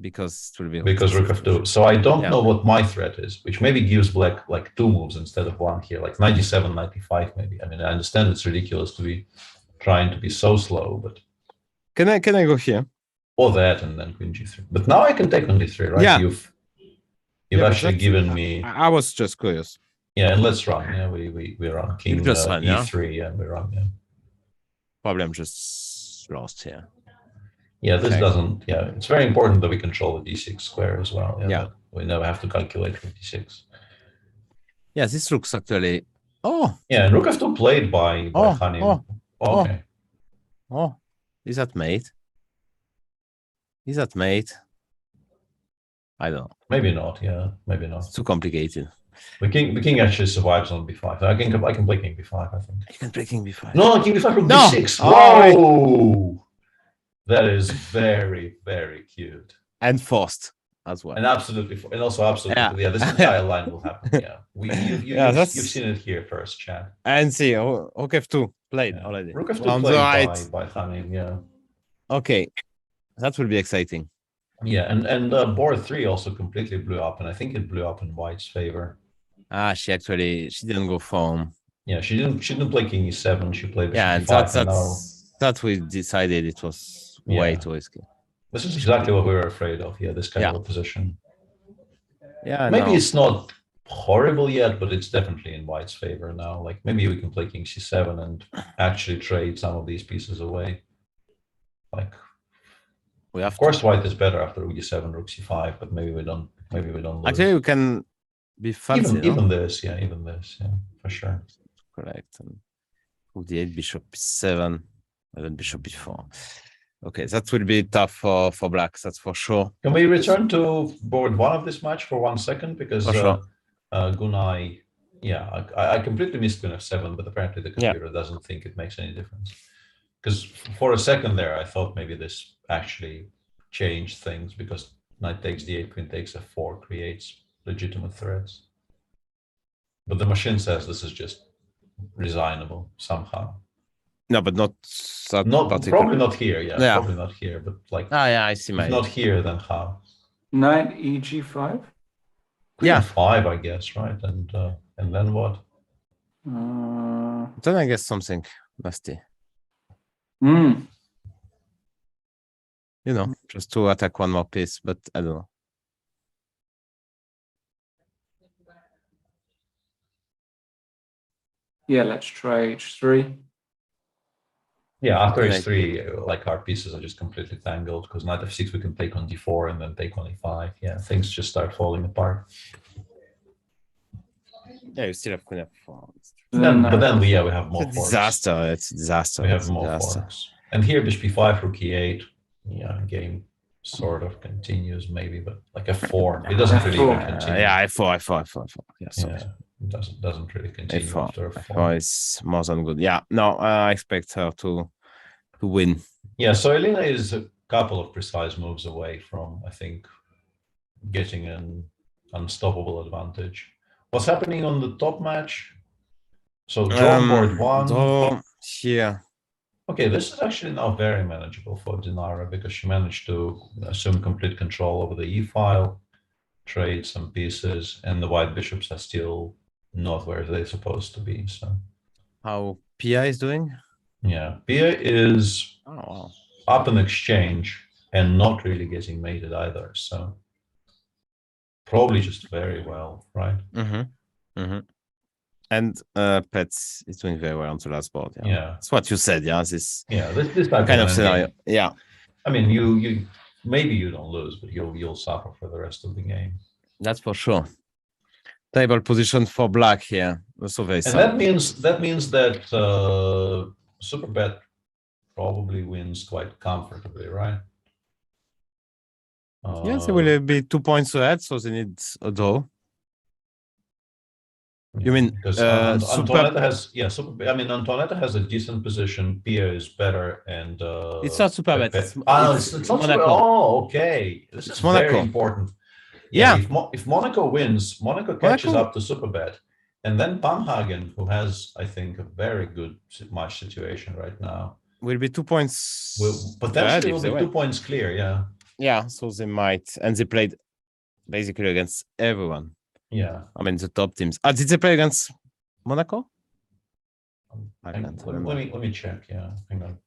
Because it will be rook f2. So I don't know what my threat is, which maybe gives black like 2 moves instead of 1 here, like knight d7, knight d5 maybe. I mean, I understand it's ridiculous to be trying to be so slow, but can I go here? Or that and then queen g3. But now I can take on d3, right? Yeah. You've actually given me. I was just curious. Yeah, and let's run. Yeah, we run king e3. Yeah, we run. Yeah. Probably I'm just lost here. Yeah, this doesn't. Yeah, it's very important that we control the d6 square as well. Yeah, we never have to calculate with d6. Yeah, this looks actually. Oh. Yeah, and rook f2 played by Hanim. Okay. Oh, is that mate? Is that mate? I don't know. Maybe not. Yeah, maybe not. It's too complicated. The king actually survives on b5. I can play king b5. I think. You can play king b5. No, king b5 rook b6. Whoa! That is very, very cute. And forced as well. And absolutely, and also absolutely, this entire line will happen. Yeah, you've seen it here first, Chad. And see, rook f2 played already. Rook f2 played by Hanim, yeah. Okay, that will be exciting. Yeah, and board 3 also completely blew up, and I think it blew up in white's favor. She didn't go for him. Yeah, she didn't play king e7. She played and that we decided it was way too risky. This is exactly what we were afraid of. Yeah, this kind of a position. Yeah, maybe it's not horrible yet, but it's definitely in white's favor now. Like maybe we can play king c7 and actually trade some of these pieces away. Like, of course, white is better after rook e7, rook c5, but maybe we don't. Maybe we don't. Lose. Actually, we can be fancy. Even this, for sure. Correct. And rook d8, bishop b7, and then bishop b4. Okay, that will be tough for blacks, that's for sure. Can we return to board 1 of this match for 1 second? Because Gunai Yeah, I completely missed queen f7, but apparently the computer doesn't think it makes any difference. Because for a second there, I thought maybe this actually changed things because knight takes d8, queen takes f4 creates legitimate threats. But the machine says this is just resignable somehow. No, but not probably not here. Yeah, probably not here. But like, I see. If not here, then how? Knight eg5. Queen f5, I guess, right? And then what? Then I guess something nasty. You know, just to attack one more piece, but I don't know. Yeah, let's try h3. Yeah, after h3, like our pieces are just completely tangled because knight f6 we can take on d4 and then take on e5. Yeah, things just start falling apart. Yeah, you still have queen f4. But then we have more forks. Disaster. It's a disaster. We have more forks. And here bishop e5, rook e8. Yeah, game sort of continues maybe, but like f4. It doesn't really even continue. Yeah, f4. Yes. Yeah, it doesn't really continue f4. after f4. f4 is more than good. Yeah, no, I expect her to win. Yeah, so Elina is a couple of precise moves away from, I think, getting an unstoppable advantage. What's happening on the top match? So draw board 1. Draw here. Okay, this is actually now very manageable for Dinara because she managed to assume complete control over the e-file, trade some pieces, and the white bishops are still not where they're supposed to be. So, how Pia is doing? Yeah, Pia is up in exchange and not really getting mated either. So, probably just very well, right? And Pets is doing very well on the last board. Yeah, that's what you said. Yeah, this type kind of scenario. Game. Yeah, I mean, you maybe you don't lose, but you'll suffer for the rest of the game. That's for sure. Table position for black here. Also very. And that means that Superbet probably wins quite comfortably, right? Yes, it will be 2 points ahead, so they need a draw. You mean because Antoinette has Antoinette has a decent position. Pia is better, and it's not Superbet. It's not Monaco. Oh, okay. This is Monaco. Very important. Yeah. If Monaco wins, Monaco catches up to Superbet, and then Pamhagen, who has, I think, a very good match situation right now, will be 2 points. Will potentially will be 2 points clear. Yeah. Yeah. So they might, and they played basically against everyone. Yeah, I mean the top teams. Did they play against Monaco? Let me check. Yeah, hang on.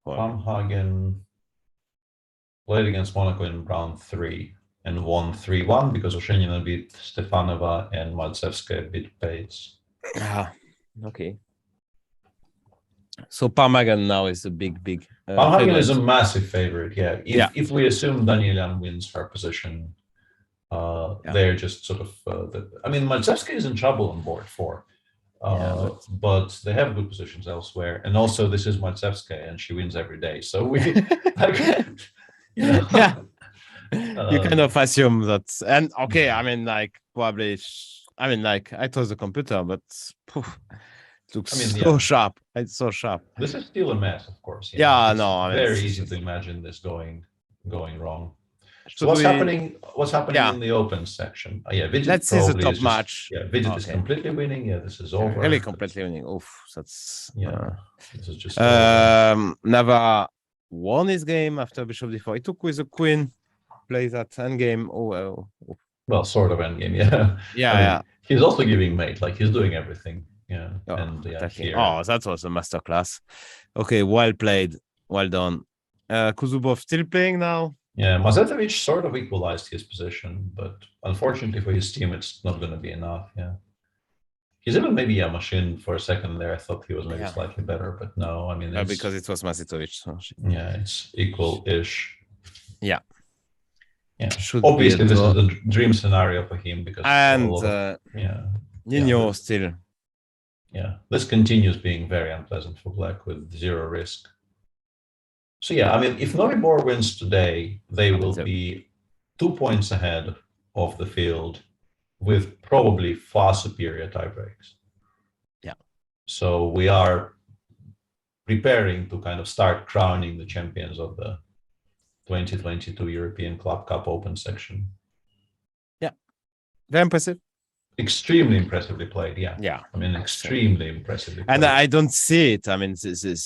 Pamhagen played against Monaco in round 3 and won 3-1 because Oshenina beat Stefanova and Maltsevskaya beat Pates. Okay. So Pamhagen now is a big. Pamhagen is a massive favorite. Yeah. If we assume Danielian wins her position. They're just sort of Maltsevskaya is in trouble on board 4, but they have good positions elsewhere, and also this is Maltsevskaya and she wins every day, so we you kind of assume that. And okay, I mean, like, probably I told the computer, but it looks so sharp. It's so sharp. This is still a mess, of course. Very easy to imagine this going wrong. So what's happening in the open section? Vidit, let's see the top match. Yeah, Vidit is completely winning. Yeah, this is over. Really completely winning. Oof, that's this is just never won his game after bishop d4. He took with a queen, plays at endgame. Well, sort of endgame. Yeah. He's also giving mate. Like he's doing everything. Yeah. That was a masterclass. Okay, well played. Well done. Kuzubov still playing now. Yeah, Mazetovic sort of equalized his position, but unfortunately for his team, it's not going to be enough. Yeah, he's even maybe a machine for a second there. I thought he was maybe slightly better, but no. I mean, because it was Mazetovic. So yeah, it's equal-ish. Yeah. Obviously, this is a dream scenario for him because Nino still. Yeah, this continues being very unpleasant for Black with 0 risk. So yeah, I mean, if Novibor wins today, they will be 2 points ahead of the field with probably far superior tiebreaks. Yeah. So we are preparing to kind of start crowning the champions of the 2022 European Club Cup Open section. Yeah. Very impressive. Extremely impressively played, yeah. Yeah. I mean, extremely impressively played. And I don't see it. I mean,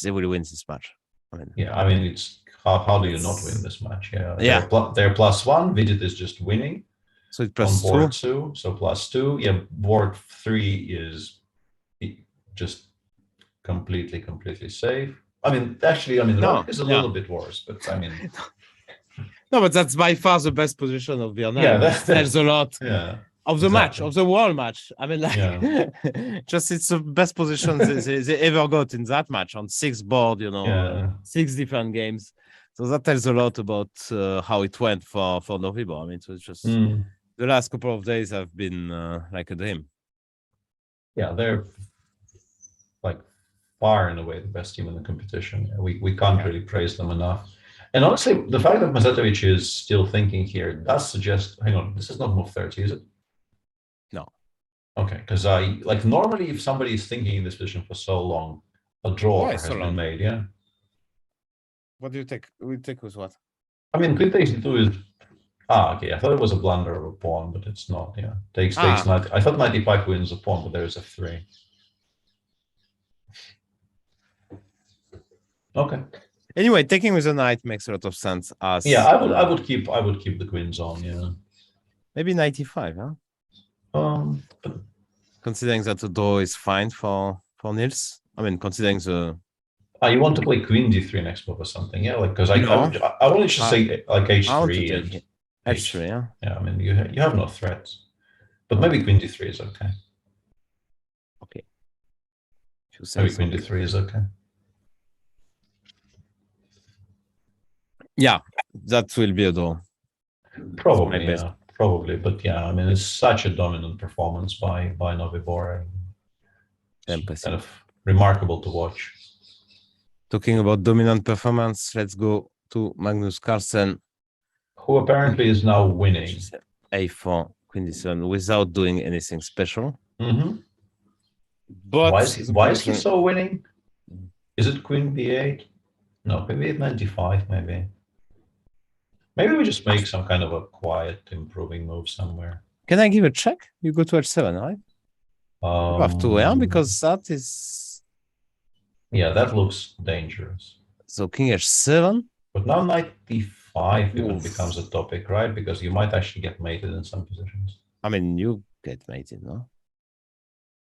they will win this match. I mean, yeah, I mean, it's how do you not win this match? Yeah. Yeah. They're +1. Vidit is just winning. So it's plus on board 2. So +2. Yeah, board 3 is just completely safe. I mean, actually, the rock is a little bit worse, but I mean. No, but that's by far the best position of Vietnam. Yeah, that tells a lot. Yeah. Of the match, Exactly. of the world match. I mean, like, just it's the best position they ever got in that match on 6 board, 6 different games. So that tells a lot about how it went for Novibor. I mean, so it's just the last couple of days have been like a dream. Yeah, they're like far and away the best team in the competition. We can't really praise them enough. And honestly, the fact that Mazetovic is still thinking here does suggest, hang on, this is not move 30, is it? No. Okay, because normally if somebody is thinking in this position for so long, a draw has been made, yeah? What do you take? We take with what? I mean, queen takes d2 is... okay, I thought it was a blunder of a pawn, but it's not, yeah. Takes 90. I thought 95 wins a pawn, but there's f3. Okay. Anyway, taking with a knight makes a lot of sense. Yeah, I would keep the queens on, yeah. Maybe 95, huh? Considering that the draw is fine for Niels. I mean, considering the. You want to play queen d3 next move or something, yeah? Like because I wanted to say like h3 and h3, yeah. Yeah, I mean you have no threats, but maybe queen d3 is okay. Okay. Maybe queen d3 is okay. Yeah, that will be a draw. Probably, yeah. Probably, but yeah, I mean, it's such a dominant performance by Novibor. Kind of remarkable to watch. Talking about dominant performance, let's go to Magnus Carlsen, who apparently is now winning. A4, Queen D7, without doing anything special. Mm-hmm. But why is he so winning? Is it Queen B8? No, Queen B8 95, maybe. Maybe we just make some kind of a quiet improving move somewhere. Can I give a check? You go to H7, right? You have to, yeah, because that is... Yeah, that looks dangerous. So King H7? But now Knight D5 even becomes a topic, right? Because you might actually get mated in some positions. I mean, you get mated, no?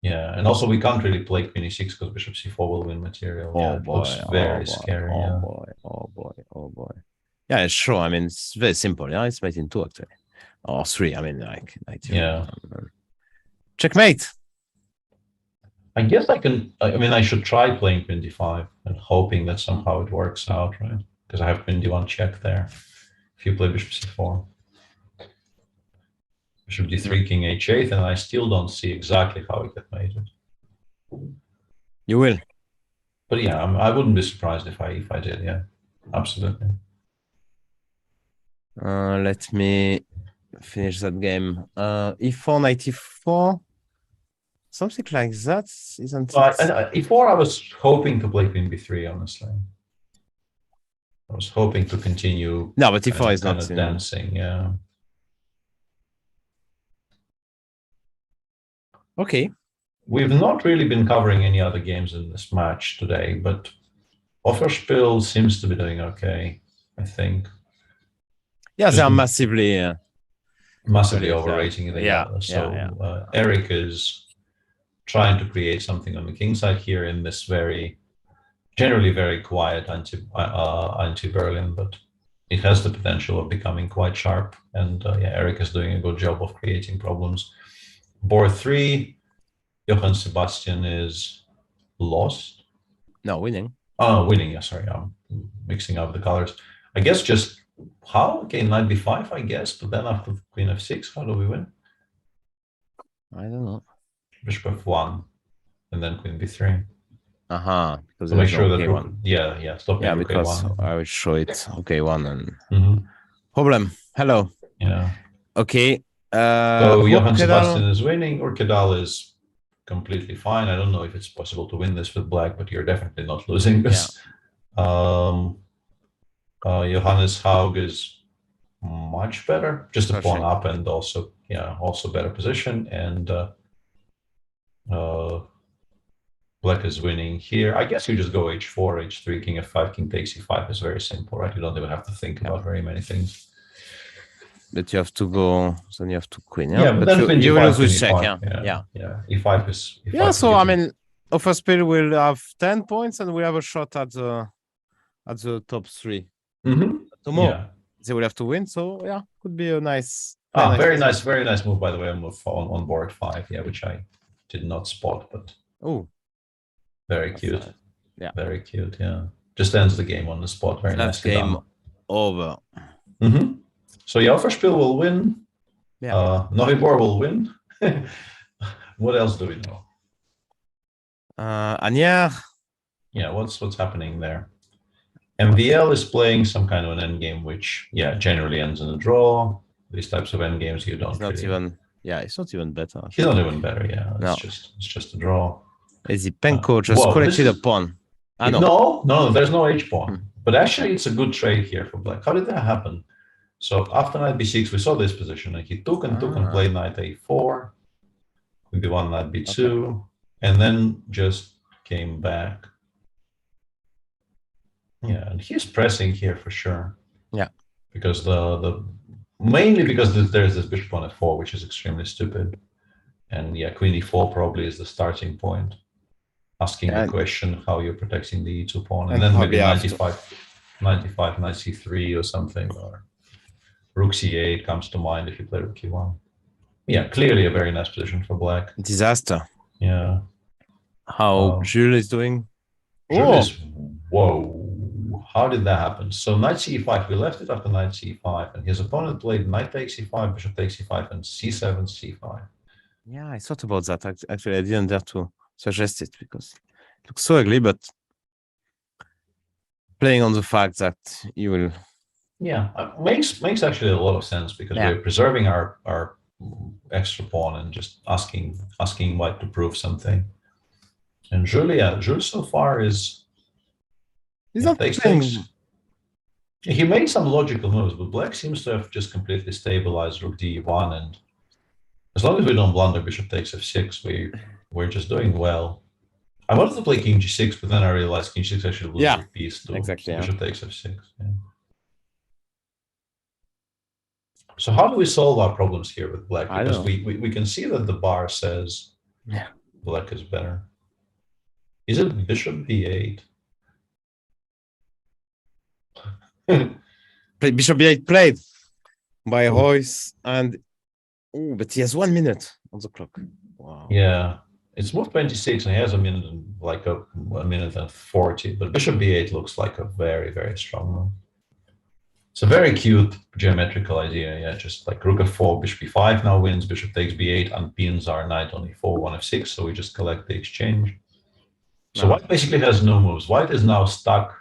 Yeah, and also we can't really play Queen E6 because Bishop C4 will win material. Oh, yeah, it boy, looks very scary. Oh boy. Yeah, sure. I mean, it's very simple. Yeah, it's mate in 2 actually, or 3. I mean, like yeah. Checkmate. I guess I can. I mean, I should try playing Queen D5 and hoping that somehow it works out, right? Because I have Queen D1 check there. If you play Bishop C4, Bishop D3, King H8, and I still don't see exactly how it get mated. You will. But yeah, I wouldn't be surprised if I did. Yeah, absolutely. Let me finish that game. E4, 94. Something like that, isn't it? E4, I was hoping to play Queen B3, honestly. I was hoping to continue. No, but E4 is not dancing, yeah. Okay. We've not really been covering any other games in this match today, but Offerspiel seems to be doing okay, I think. Yeah, they are massively overrating it. Yeah. So Eric is trying to create something on the king side here in this generally very quiet anti-Berlin, but it has the potential of becoming quite sharp. And Eric is doing a good job of creating problems. Board 3, Johann Sebastian is lost. No, winning. Oh, winning. Yeah, sorry, I'm mixing up the colors. I guess just how? Okay, Knight B5, I guess, but then after Queen F6, how do we win? I don't know. Bishop F1, and then Queen B3. Because to make sure that one. Yeah, stop. Yeah, because I will show it. Okay, one and Mm-hmm. problem. Hello. Yeah. Okay. So Johann Kedal. Sebastian is winning, or Kedal is completely fine. I don't know if it's possible to win this with black, but you're definitely not losing this. Johannes Haug is much better, just a pawn up, and also better position. And black is winning here. I guess you just go h4, h3, king f5, king takes e5 is very simple, right? You don't even have to think about very many things. But you have to go, then you have to queen. Yeah, but then you will lose with e5, check. Yeah. E5 is. Yeah, so I mean, Offerspiel will have 10 points, and we have a shot at the top 3. Tomorrow, they will have to win. So yeah, could be a nice. Very nice move, by the way, on board 5. Yeah, which I did not spot, but very cute. Very cute. Yeah, just ends the game on the spot. Very nice. Game over. So Offerspiel will win. Novibor will win. What else do we know? Anier. Yeah, what's happening there? MVL is playing some kind of an endgame, which generally ends in a draw. These types of endgames you don't. It's not even. Yeah, it's not even better. He's not even better. Yeah, it's just a draw. Zipenko just collected a pawn. No, there's no h pawn. But actually, it's a good trade here for black. How did that happen? So after knight b6, we saw this position, and he took and played knight a4, b1, knight b2, and then just came back. Yeah, and he's pressing here for sure. Yeah, because mainly because there's this bishop on f4, which is extremely stupid, and queen e4 probably is the starting point, asking the question how you're protecting the e2 pawn, and then maybe 95, knight c3 or something, or rook c8 comes to mind if you play rook e1. Yeah, clearly a very nice position for black. Disaster. Yeah. How Jules is doing? Whoa. How did that happen? So knight c5, we left it after knight c5, and his opponent played knight takes e5, bishop takes e5, and c7, c5. Yeah, I thought about that. Actually, I didn't dare to suggest it because it looks so ugly, but playing on the fact that you will. Yeah, makes actually a lot of sense because we're preserving our extra pawn and just asking white to prove something. And Jules so far is. He's not playing. He made some logical moves, but black seems to have just completely stabilized rook d1, and as long as we don't blunder bishop takes f6, we're just doing well. I wanted to play king g6, but then I realized king g6 actually loses a piece to bishop takes f6. Yeah. So how do we solve our problems here with black? Because we can see that the bar says black is better. Is it bishop b8? Bishop b8 played by Royce, and but he has 1 minute on the clock. Wow. Yeah, it's moved 26, and he has a minute and a minute and 40. But bishop b8 looks like a very, very strong move. It's a very cute geometrical idea. Yeah, just like rook f4, bishop b5 now wins, bishop takes b8, and pins our knight on e4, 1 f6. So we just collect the exchange. So white basically has no moves. White is now stuck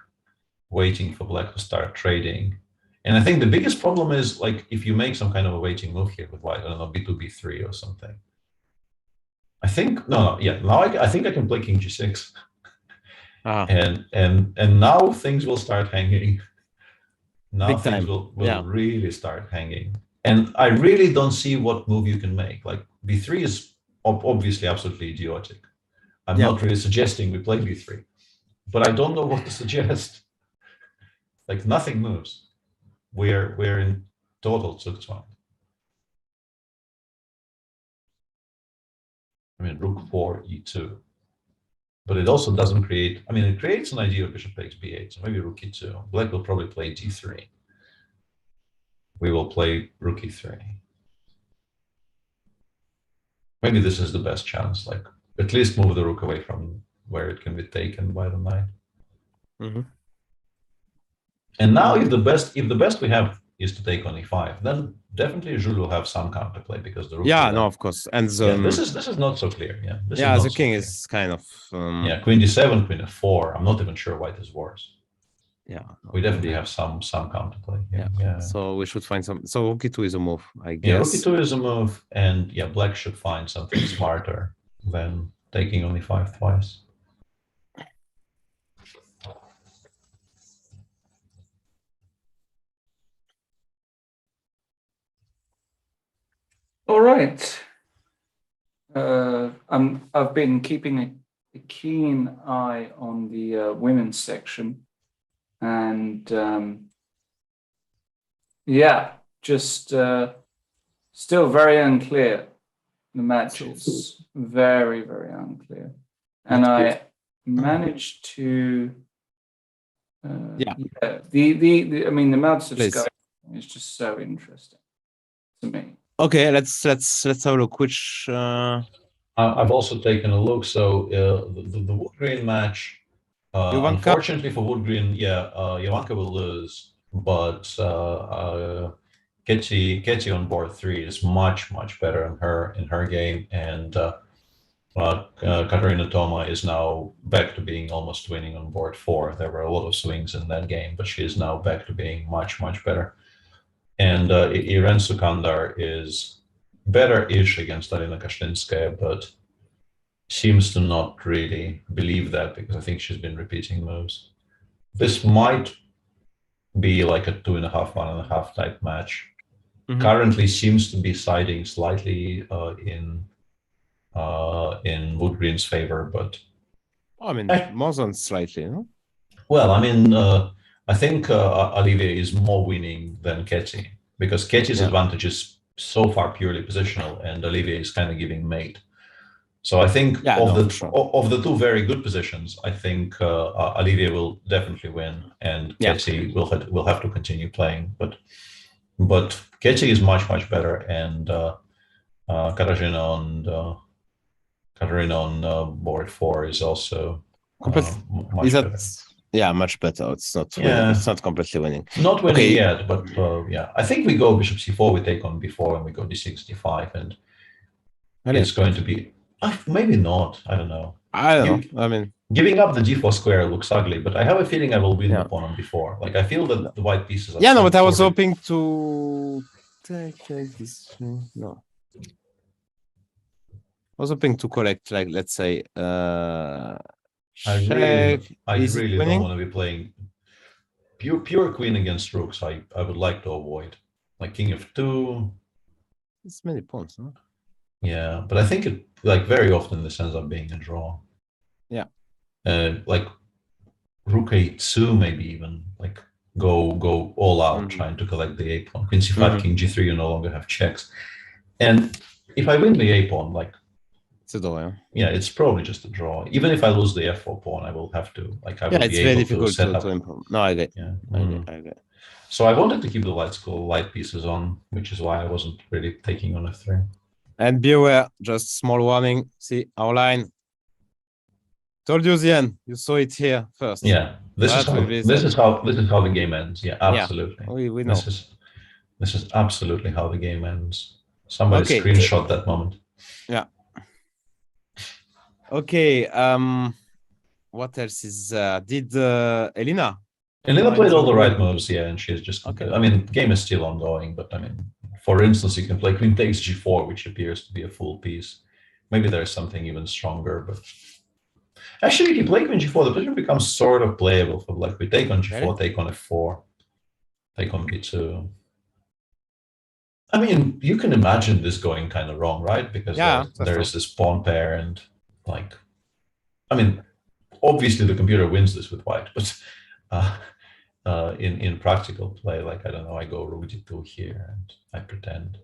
waiting for black to start trading. And I think the biggest problem is like if you make some kind of a waiting move here with white, I don't know, b2, b3 or something. I think now I think I can play king g6. And now things will start hanging. Now things will really start hanging. And I really don't see what move you can make. Like b3 is obviously absolutely idiotic. I'm not really suggesting we play b3, but I don't know what to suggest. Like nothing moves. We're in total zugzwang. I mean, rook 4, e2. But it also doesn't create, I mean, it creates an idea of bishop takes b8, so maybe rook e2. Black will probably play d3. We will play rook e3. Maybe this is the best chance, like at least move the rook away from where it can be taken by the knight. And now if the best we have is to take on e5, then definitely Jules will have some counterplay because the rook. Yeah, no, of course. And this is not so clear. Yeah, the king is kind of queen d7, queen f4. I'm not even sure white is worse. Yeah. We definitely have some counterplay. Yeah. So we should find some. So rook e2 is a move, I guess. Yeah, rook e2 is a move, and yeah, black should find something smarter than taking on e5 twice. All right. I've been keeping a keen eye on the women's section, and yeah, just still very unclear. The matches very, very unclear, and I managed to. The I mean, the amounts of discussion is just so interesting to me. Okay, let's have a look. Which I've also taken a look. So the wood green match. Unfortunately for wood green, Jovanka will lose, but Ketty on board 3 is much better in her game, and Katarina Toma is now back to being almost winning on board 4. There were a lot of swings in that game, but she is now back to being much better. And Irene Sukandar is better-ish against Alina Kashlinskaya, but seems to not really believe that, because I think she's been repeating moves. This might be like a 2.5, 1.5 type match. Currently seems to be siding slightly in wood green's favor, but I mean more than slightly, no? Well, I mean, I think Olivier is more winning than Ketty, because Ketty's advantage is so far purely positional, and Olivier is kind of giving mate. So I think of the two very good positions, I think Olivier will definitely win, and Ketty will have to continue playing. But Ketty is much better, and Katarina on board 4 is also much better. Yeah, much better. It's not winning. It's not completely winning. Not winning yet, but I think we go bishop c4, we take on b4, and we go d6, d5, and it's going to be maybe not. I don't know. I don't know. I mean, giving up the d4 square looks ugly, but I have a feeling I will win the pawn on b4. Like, I feel that the white pieces are but I was hoping to take this. No. I was hoping to collect, like, let's say, I really don't want to be playing pure queen against rooks. I would like to avoid, like king f2. It's many pawns, no? Yeah, but I think it, like, very often this ends up being a draw. Yeah. Like rook a2, maybe even like go all out trying to collect the a pawn. Queen c5, king g3, you no longer have checks. And if I win the a pawn, like, it's a draw. Yeah, it's probably just a draw. Even if I lose the f4 pawn, I will have to, like, I will it's be very able difficult to set up. No, I get. Yeah. I get. So I wanted to keep the light pieces on, which is why I wasn't really taking on f3. And beware, just small warning. See our line. Told you the end. You saw it here first. Yeah, this is how the game ends. Yeah, absolutely. Yeah, we know. This is absolutely how the game ends. Somebody screenshot that moment. Yeah. Okay. What else is? Did Elina? Elina played all the right moves, and she's just. Okay. I mean, game is still ongoing, but I mean, for instance, you can play queen takes g4, which appears to be a full piece. Maybe there's something even stronger, but actually, if you play queen g4, the position becomes sort of playable for black. We take on g4, take on f4, take on b2. I mean, you can imagine this going kind of wrong, right? Because there is this pawn pair, and like, I mean, obviously the computer wins this with white, but in practical play, like, I don't know, I go rook d2 here and I pretend.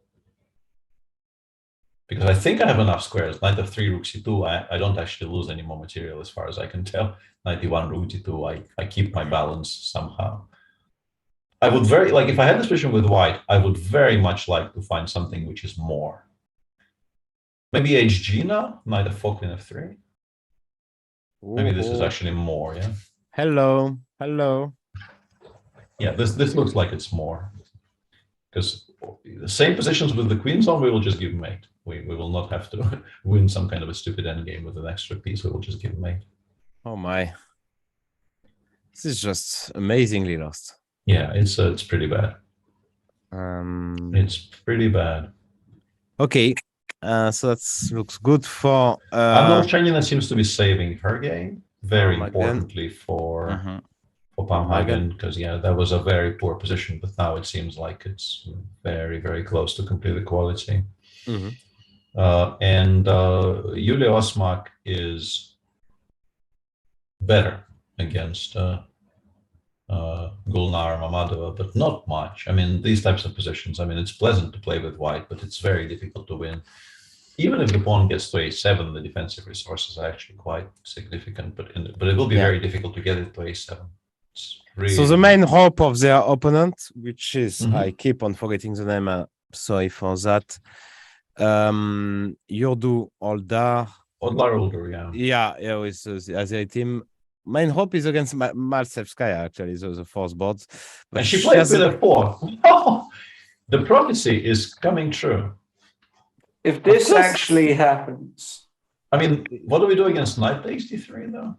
Because I think I have enough squares. Knight f3, rook c2, I don't actually lose any more material as far as I can tell. Knight e1, rook d2, I keep my balance somehow. I would like, if I had this position with white, I would very much like to find something which is more. Maybe hg now, knight f4, queen f3. Maybe this is actually more, yeah? Hello. Yeah, this looks like it's more. Because the same positions with the queens on, we will just give mate. We will not have to win some kind of a stupid endgame with an extra piece. We will just give mate. Oh my. This is just amazingly lost. Yeah, it's pretty bad. It's pretty bad. Okay, so that looks good for. Arnold seems to be saving her game very importantly for Pamhagen, because that was a very poor position, but now it seems like it's very, very close to complete equality. And Yulia Osmak is better against Gulnara Mamadova, but not much. I mean, these types of positions, I mean, it's pleasant to play with white, but it's very difficult to win. Even if the pawn gets to a7, the defensive resources are actually quite significant, but it will be very difficult to get it to a7. Really so the main hope of their opponent, which is, I keep on forgetting the name, sorry for that, Yurdu Oldar. Oldar, yeah, with the Azeri team. Main hope is against Malsevskaya, actually, so the fourth boards. But and she plays with a 4. The prophecy is coming true. If this actually happens. I mean, what do we do against knight takes d3, though?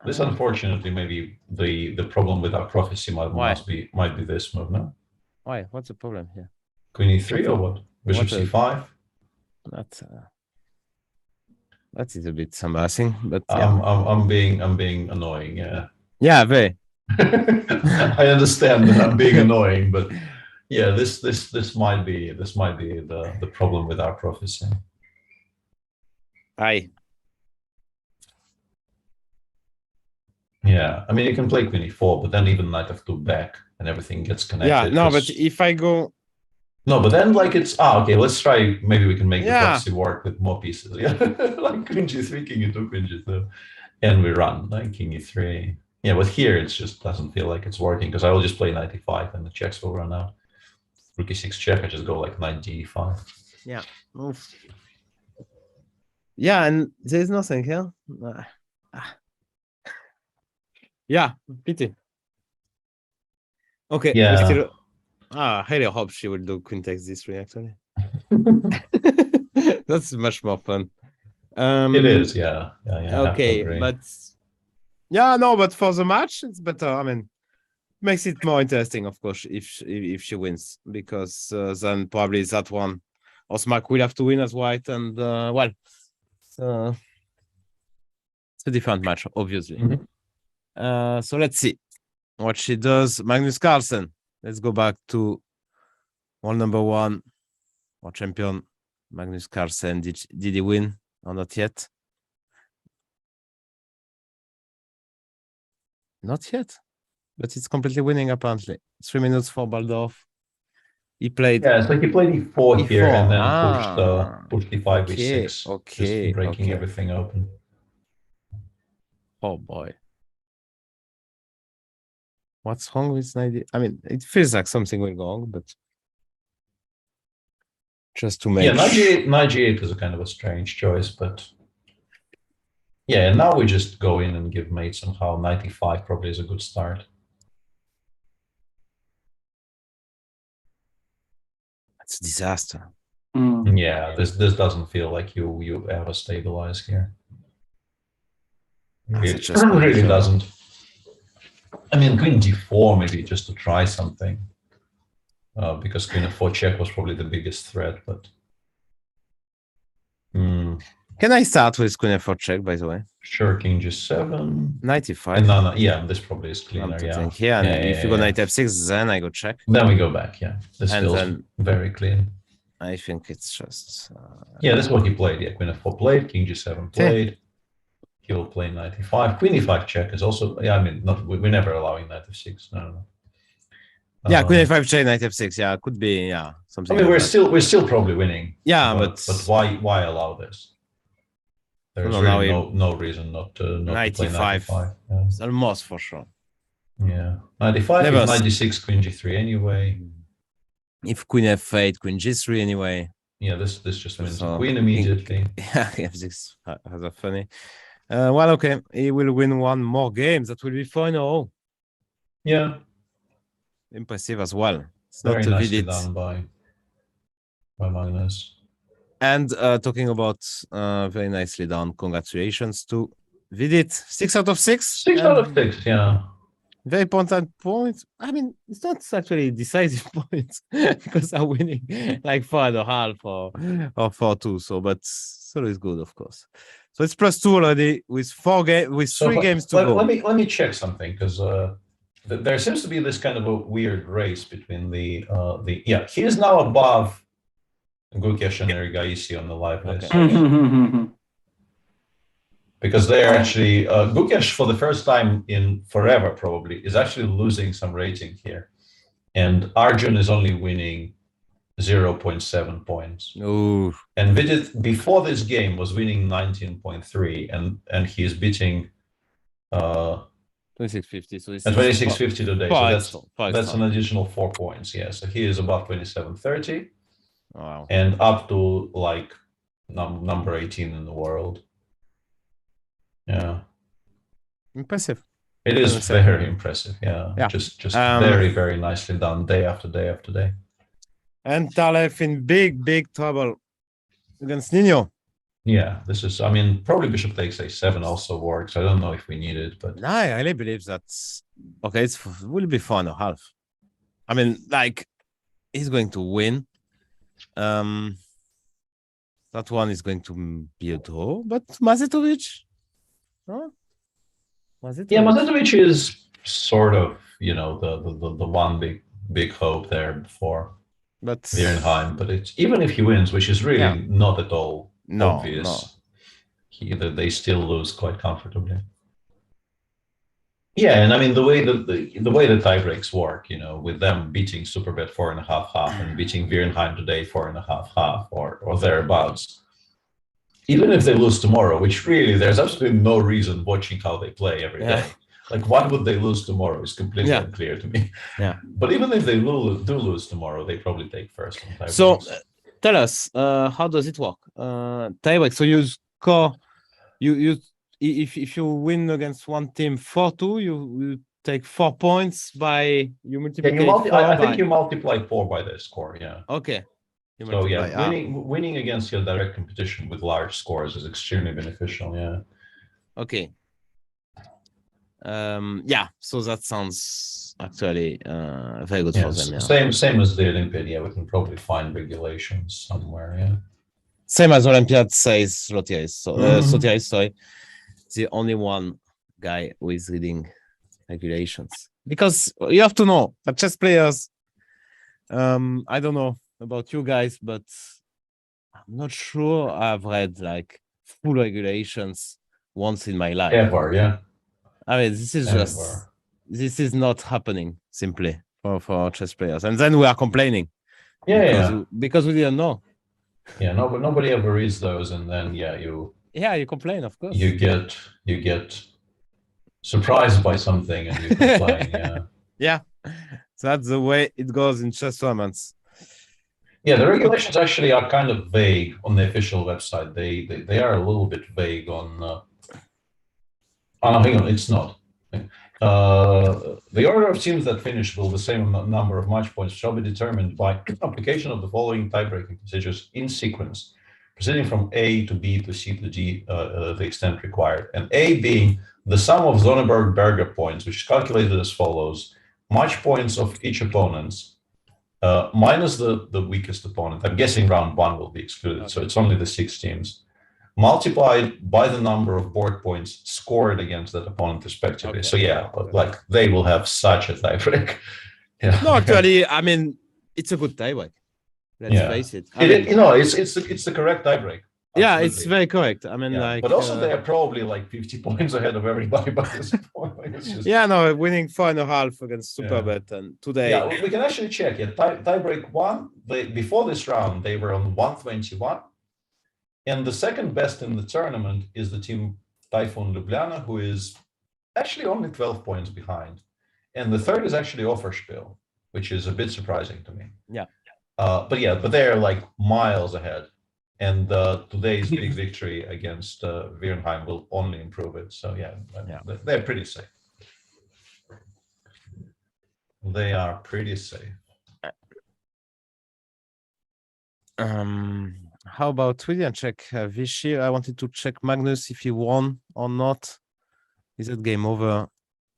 This, unfortunately, maybe the problem with our prophecy might be this move, no? Why? What's the problem here? Queen e3 or what? Bishop c5? That is a bit embarrassing, but I'm being annoying, yeah. Yeah, very. I understand that I'm being annoying, but yeah, this might be the problem with our prophecy. Aye. Yeah, I mean you can play Queen e4, but then even knight f2 back and everything gets connected. Yeah, no, but if I go. No, but then like it's okay. Let's try. Maybe we can make the prophecy work with more pieces. Yeah, like Queen g3, King e2, Queen g2, and we run like King e3. Yeah, but here it just doesn't feel like it's working because I will just play knight e5 and the checks will run out. Rook e6 check. I just go like knight g5. Yeah. Yeah, and there's nothing here. Yeah, pity. Okay. Yeah. I really hope she will do queen takes d3 actually. That's much more fun. It is, yeah. Okay, but but for the match it's better. I mean, makes it more interesting, of course, if she wins, because then probably that one Osmak will have to win as white, and it's a different match, obviously. So let's see what she does. Magnus Carlsen. Let's go back to world number 1, our champion, Magnus Carlsen. Did he win or not yet? Not yet, but it's completely winning apparently. 3 minutes for Baldorf. He played. Yeah, it's like he played e4 here and then pushed e5, e6. Okay. Just breaking everything open. Oh boy. What's wrong with knight? I mean, it feels like something will go wrong, but just to make. Yeah, knight g8 is a kind of a strange choice, but yeah, and now we just go in and give mate somehow. Knight e5 probably is a good start. It's a disaster. Yeah, this doesn't feel like you ever stabilize here. It really doesn't. I mean, Queen d4 maybe just to try something, because Queen f4 check was probably the biggest threat. But can I start with Queen f4 check? By the way, sure. King g7, 95. No, yeah, this probably is cleaner. Yeah, if you go knight f6, then I go check. Then we go back. Yeah, this feels very clean. I think it's just. Yeah, that's what he played. Yeah, Queen f4 played, King g7 played. He will play knight e5. Queen e5 check is also, I mean, we're never allowing knight f6. No. Yeah, Queen e5 check, knight f6. Yeah, could be. Yeah, something. I mean, we're still probably winning. Yeah, but why allow this? There's really no reason not to play knight e5. Yeah. It's almost for sure. Yeah, knight e5, knight d6, Queen g3 anyway. If Queen f8, Queen g3 anyway. Yeah, this just wins the Queen immediately. Yeah, f6 has a funny. Well, okay, he will win one more game. That will be fun. Oh, yeah, impressive as well. It's very not nicely done by Magnus. And talking about very nicely done, congratulations to we did 6 out of 6. 6 out of 6, yeah. Very important point. I mean, it's not actually decisive points because I'm winning like 4.5 or 4-2. So, but still is good, of course. So it's +2 already with 3 games to go. Let me check something because there seems to be this kind of a weird race between the he is now above Gukesh and Erigaisi on the live list. Because they're actually Gukesh for the first time in forever probably is actually losing some rating here, and Arjun is only winning 0.7 points. Ooh. And Vidit before this game was winning 19.3, and he's beating 2650. So it's 2650 today. So that's an additional 4 points. Yeah, so he is above 2730. Wow. And up to like number 18 in the world. Yeah. Impressive. It is very impressive. Yeah. Just very, very nicely done day after day after day. And Talef in big trouble against Nino. Yeah, this is, I mean, probably bishop takes a7 also works. I don't know if we need it, but. No, I really believe that's okay. It will be 4.5. I mean, like, he's going to win. That one is going to be a draw, but Mazetovic. Huh? Yeah, Mazetovic is sort of, you know, the one big hope there for Virenheim. But it's even if he wins, which is really not at all obvious, they still lose quite comfortably. Yeah, and I mean the way the tie breaks work, you know, with them beating Superbet 4.5 and beating Virenheim today 4.5 or thereabouts. Even if they lose tomorrow, which really there's absolutely no reason watching how they play every day. Like, why would they lose tomorrow is completely unclear to me. Yeah. But even if they do lose tomorrow, they probably take first. So tell us, how does it work? Tiebreak. So you score, if you win against one team 4-2, you take 4 points by you multiply. I think you multiply 4 by their score. Yeah. Okay. So yeah, winning against your direct competition with large scores is extremely beneficial. Yeah. Okay. Yeah. So that sounds actually very good for them. Yeah. Same as the Olympiad. Yeah, we can probably find regulations somewhere. Yeah. Same as Olympiad says Sotiris. So Sotiris, sorry, the only one guy who is reading regulations, because you have to know that chess players. I don't know about you guys, but I'm not sure I've read like full regulations once in my life. Ever, yeah. I mean, this is this is not happening simply for chess players, and then we are complaining. Because we didn't know. Yeah, no, but nobody ever reads those, and then you complain, of course. You get surprised by something, and you complain. Yeah, so that's the way it goes in chess tournaments. Yeah, the regulations actually are kind of vague on the official website. They are a little bit vague on. Hang on, it's not. The order of teams that finish with the same number of match points shall be determined by application of the following tie-breaking procedures in sequence, proceeding from A to B to C to D, the extent required. And A being the sum of Zonneberg-Berger points, which is calculated as follows: match points of each opponent minus the weakest opponent. I'm guessing round 1 will be excluded, so it's only the 6 teams, multiplied by the number of board points scored against that opponent respectively. So but like they will have such a tiebreak. No, actually, I mean, it's a good tiebreak. Let's face it. It's the correct tiebreak. Yeah, it's very correct. I mean, but also they are probably like 50 points ahead of everybody by this point. Winning 4.5 against Superbet and today. Yeah, we can actually check. Yeah, tiebreak 1. Before this round, they were on 121. And the second best in the tournament is the team Typhoon Ljubljana, who is actually only 12 points behind. And the third is actually Offerspiel, which is a bit surprising to me. Yeah. But they're like miles ahead. And today's big victory against Virenheim will only improve it. So they're pretty safe. They are pretty safe. How about we didn't check Vishy? I wanted to check Magnus if he won or not? Is it game over?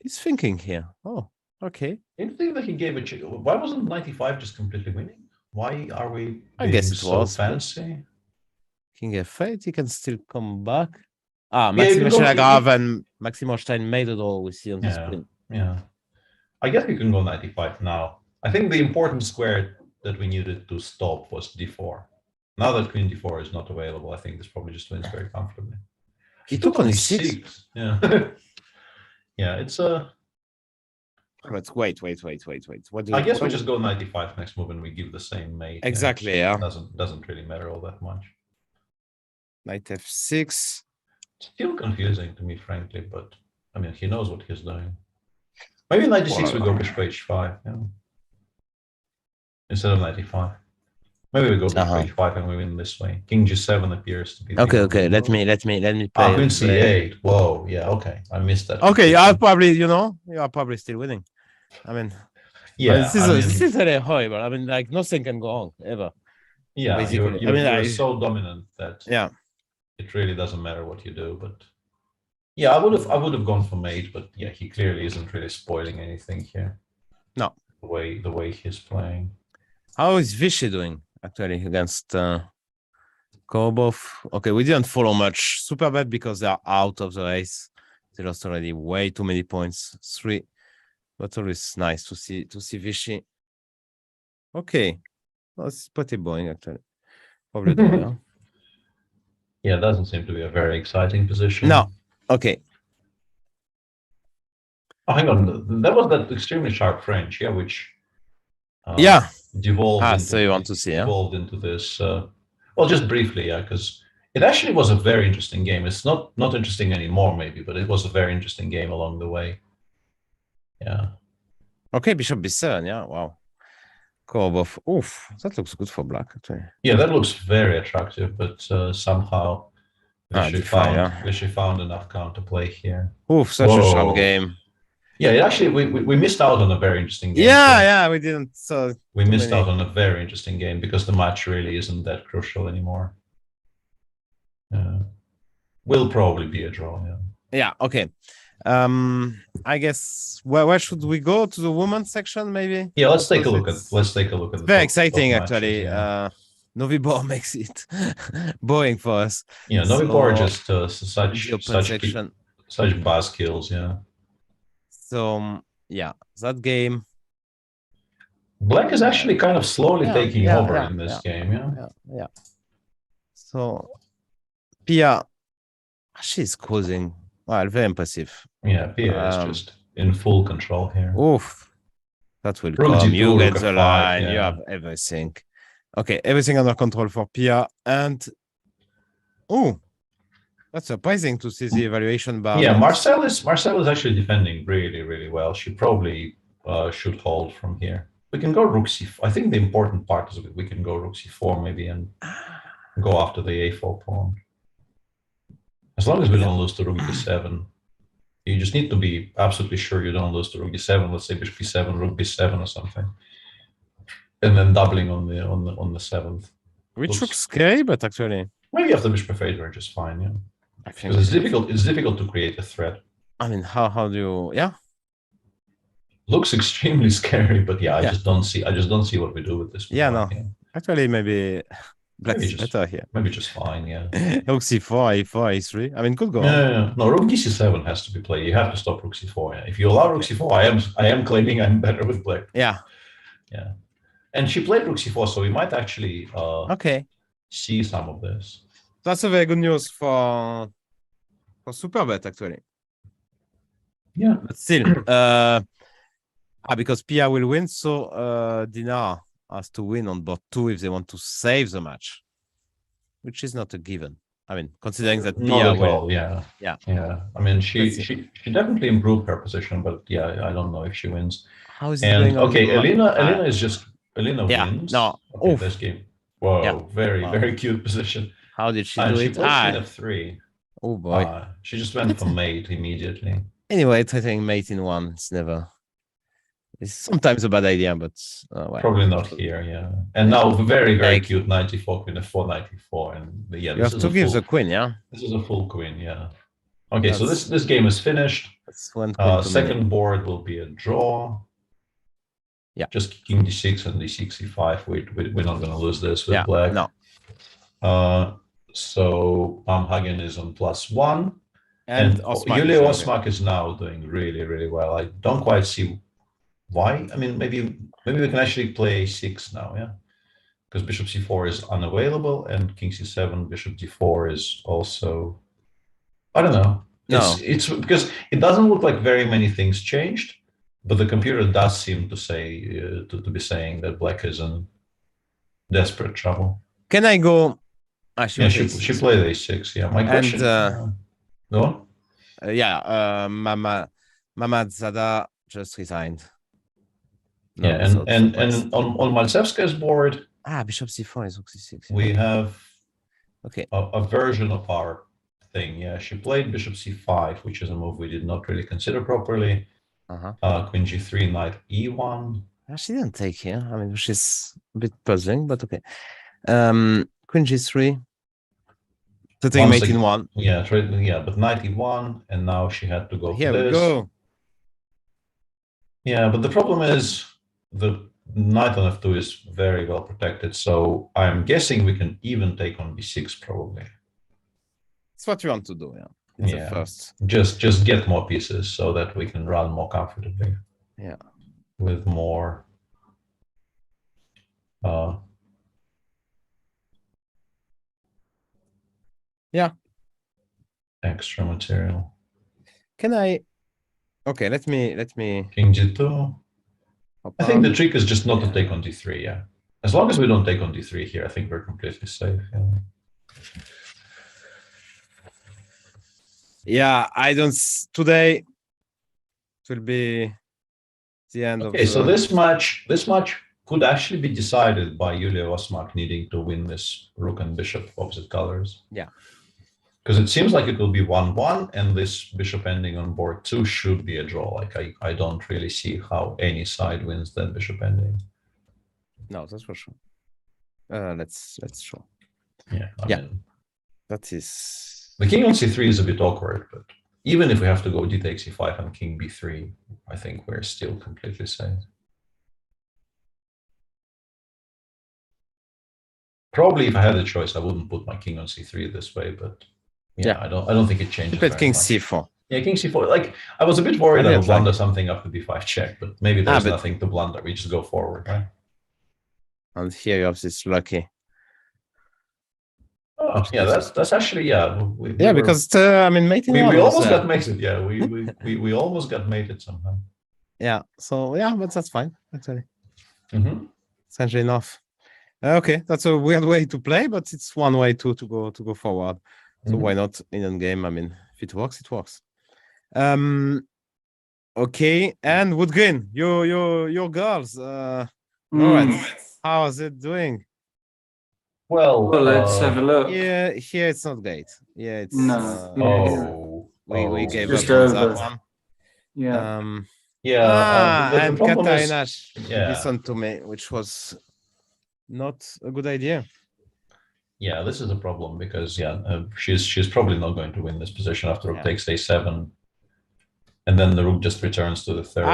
He's thinking here. Oh, okay. Interesting that he gave a check. Why wasn't 95 just completely winning? Why are we I being guess it so was. fancy? King F8, he can still come back. Ah, Yeah, you Maxime can go- Schlagrave and Maxime Stein made it all we see on the Yeah, screen. yeah. I guess we can go 95 now. I think the important square that we needed to stop was d4. Now that queen d4 is not available, I think this probably just wins very comfortably. He took on e6. Yeah. Yeah, it's a... But wait. What do I guess we just go 95 next move and we give the same mate. Exactly, Yeah. yeah. Doesn't really matter all that much. Knight F6. Still confusing to me, frankly, but I mean, he knows what he's doing. Maybe 96 we go bishop h5, yeah. Instead of 95. Maybe we go bishop h5 and we win this way. King g7 appears to be. Okay. Let me play. Queen c8. Whoa, yeah, okay. I missed that. Okay, you are probably still winning. I mean, yeah, this is really horrible. I mean, like nothing can go wrong ever. Yeah, basically. you're so dominant that it really doesn't matter what you do. But yeah, I would have gone for mate, but yeah, he clearly isn't really spoiling anything here. No, the way he's playing. How is Vishy doing actually against Korbov? Okay, we didn't follow much. Super bad because they are out of the race. They lost already way too many points. 3. But always nice to see Vishy. Okay. That's pretty boring actually. Probably the Yeah, it doesn't seem to be a very exciting position. No. Okay. Oh, hang on. That was that extremely sharp French, yeah, which devolved into, so you want to see, devolved into this. Well, just briefly, yeah, because it actually was a very interesting game. It's not interesting anymore, maybe, but it was a very interesting game along the way. Yeah. Okay, bishop b7, yeah, wow. Korbov, oof, that looks good for black, actually. Yeah, that looks very attractive, but somehow Vishy found enough counterplay here. Oof, such a sharp game. Yeah, actually, we missed out on a very interesting game. Yeah, we didn't. So we missed out on a very interesting game because the match really isn't that crucial anymore. Will probably be a draw. Yeah. Yeah. Okay. I guess where should we go, to the women's section maybe? Yeah, let's take a look at. Very exciting actually. Novibor makes it boring for us. Yeah, Novibor just such buzz kills. Yeah. So yeah, that game. Black is actually kind of slowly taking over in this game. Yeah. So Pia, she's causing. Well, very impressive. Yeah, Pia is just in full control here. Oof, that will come. You get the line. You have everything. Okay, everything under control for Pia. And that's surprising to see the evaluation bar. Yeah, Marcel is actually defending really, really well. She probably should hold from here. We can go rook c4. I think the important part is we can go rook c4 maybe and go after the a4 pawn. As long as we don't lose to rook d7. You just need to be absolutely sure you don't lose to rook d7. Let's say bishop b7, rook b7 or something, and then doubling on the 7th. Which looks scary, but actually maybe after bishop f8 we're just fine. Yeah, I think it's difficult. It's difficult to create a threat. I mean, how do you? Yeah, looks extremely scary, but I just don't see what we do with this. Yeah, no. Actually, maybe black's better here. Maybe just fine. Yeah. Rook c4, a4, a3. I mean, could go. Yeah. No, rook d7 has to be played. You have to stop rook c4. Yeah. If you allow rook c4, I am claiming I'm better with black. Yeah. Yeah. And she played rook c4, so we might actually see some of this. That's a very good news for Superbet, actually. Yeah. But still, because Pia will win, so Dinar has to win on board 2 if they want to save the match, which is not a given. I mean, considering that Pia will. Yeah. I mean, she definitely improved her position, but I don't know if she wins. How is it going on? Okay, Elena wins. No. Okay, this game. Whoa, very cute position. How did she do she it? Played f3. Oh boy. She just went for mate immediately. Anyway, taking mate in 1, it's sometimes a bad idea, but probably not here. Yeah, and now very cute 94 queen f4 94, and you have to give the queen. Yeah, this is a full queen. Yeah, Okay, so this game is finished. That's one second board will be a draw. Yeah. Just king d6 and d6, e5. We're not going to lose this with black. No. So Hagen is on +1. And Julio Osmak is now doing really, really well. I don't quite see why. I mean, maybe we can actually play a6 now, yeah? Because bishop c4 is unavailable and king c7, bishop d4 is also... I don't know. It's because it doesn't look like very many things changed, but the computer does seem to say to be saying that black is in desperate trouble. Can I go? She played a6. Yeah, my question. Go on. Mamad Zada just resigned. And on Maltsevska's board. Bishop c4 is rook c6. Yeah. We have a version of our thing. Yeah, she played bishop c5, which is a move we did not really consider properly. Queen g3, knight e1. She didn't take here. I mean, which is a bit puzzling, but okay. Queen g3. To take mate in one. Yeah, but knight e1, and now she had to go here for this. We go. Yeah, but the problem is the knight on f2 is very well protected, so I'm guessing we can even take on b6 probably. That's what we want to do, yeah. First. Just get more pieces so that we can run more comfortably. Yeah. With more extra material. Can I? Okay, let me. King g2. I think the trick is just not to take on d3. Yeah, as long as we don't take on d3 here, I think we're completely safe. Yeah, I don't. Today it will be the end of. Okay, so this match could actually be decided by Julio Osmak needing to win this rook and bishop opposite colors. Yeah. Because it seems like it will be 1-1, and this bishop ending on board 2 should be a draw. Like I don't really see how any side wins that bishop ending. No, that's for sure. Let's show. Yeah. I mean, that is. The king on c3 is a bit awkward, but even if we have to go d takes e5 and king b3, I think we're still completely safe. Probably, if I had the choice, I wouldn't put my king on c3 this way, but. Yeah, I don't think it changes. Put king c4. Yeah, king c4. Like I was a bit worried I would blunder something after b5 check, but maybe there's nothing to blunder. We just go forward, right? And here you have this lucky. Oh, yeah, that's actually because I mean mating. We almost got mated. Yeah, we almost got mated somehow. Yeah. So yeah, but that's fine actually. Mm-hmm. Essentially enough. Okay, that's a weird way to play, but it's one way to go forward. So why not in Endgame? I mean, if it works, it works. Okay, and Woodgreen, your girls, Lawrence, how is it doing? Well, let's have a look. Yeah, here it's not great. Yeah, it's we gave just up on that one. Yeah. And Katarina listened to me, which was not a good idea. Yeah, this is a problem because she's probably not going to win this position after rook takes a7, and then the rook just returns to the third.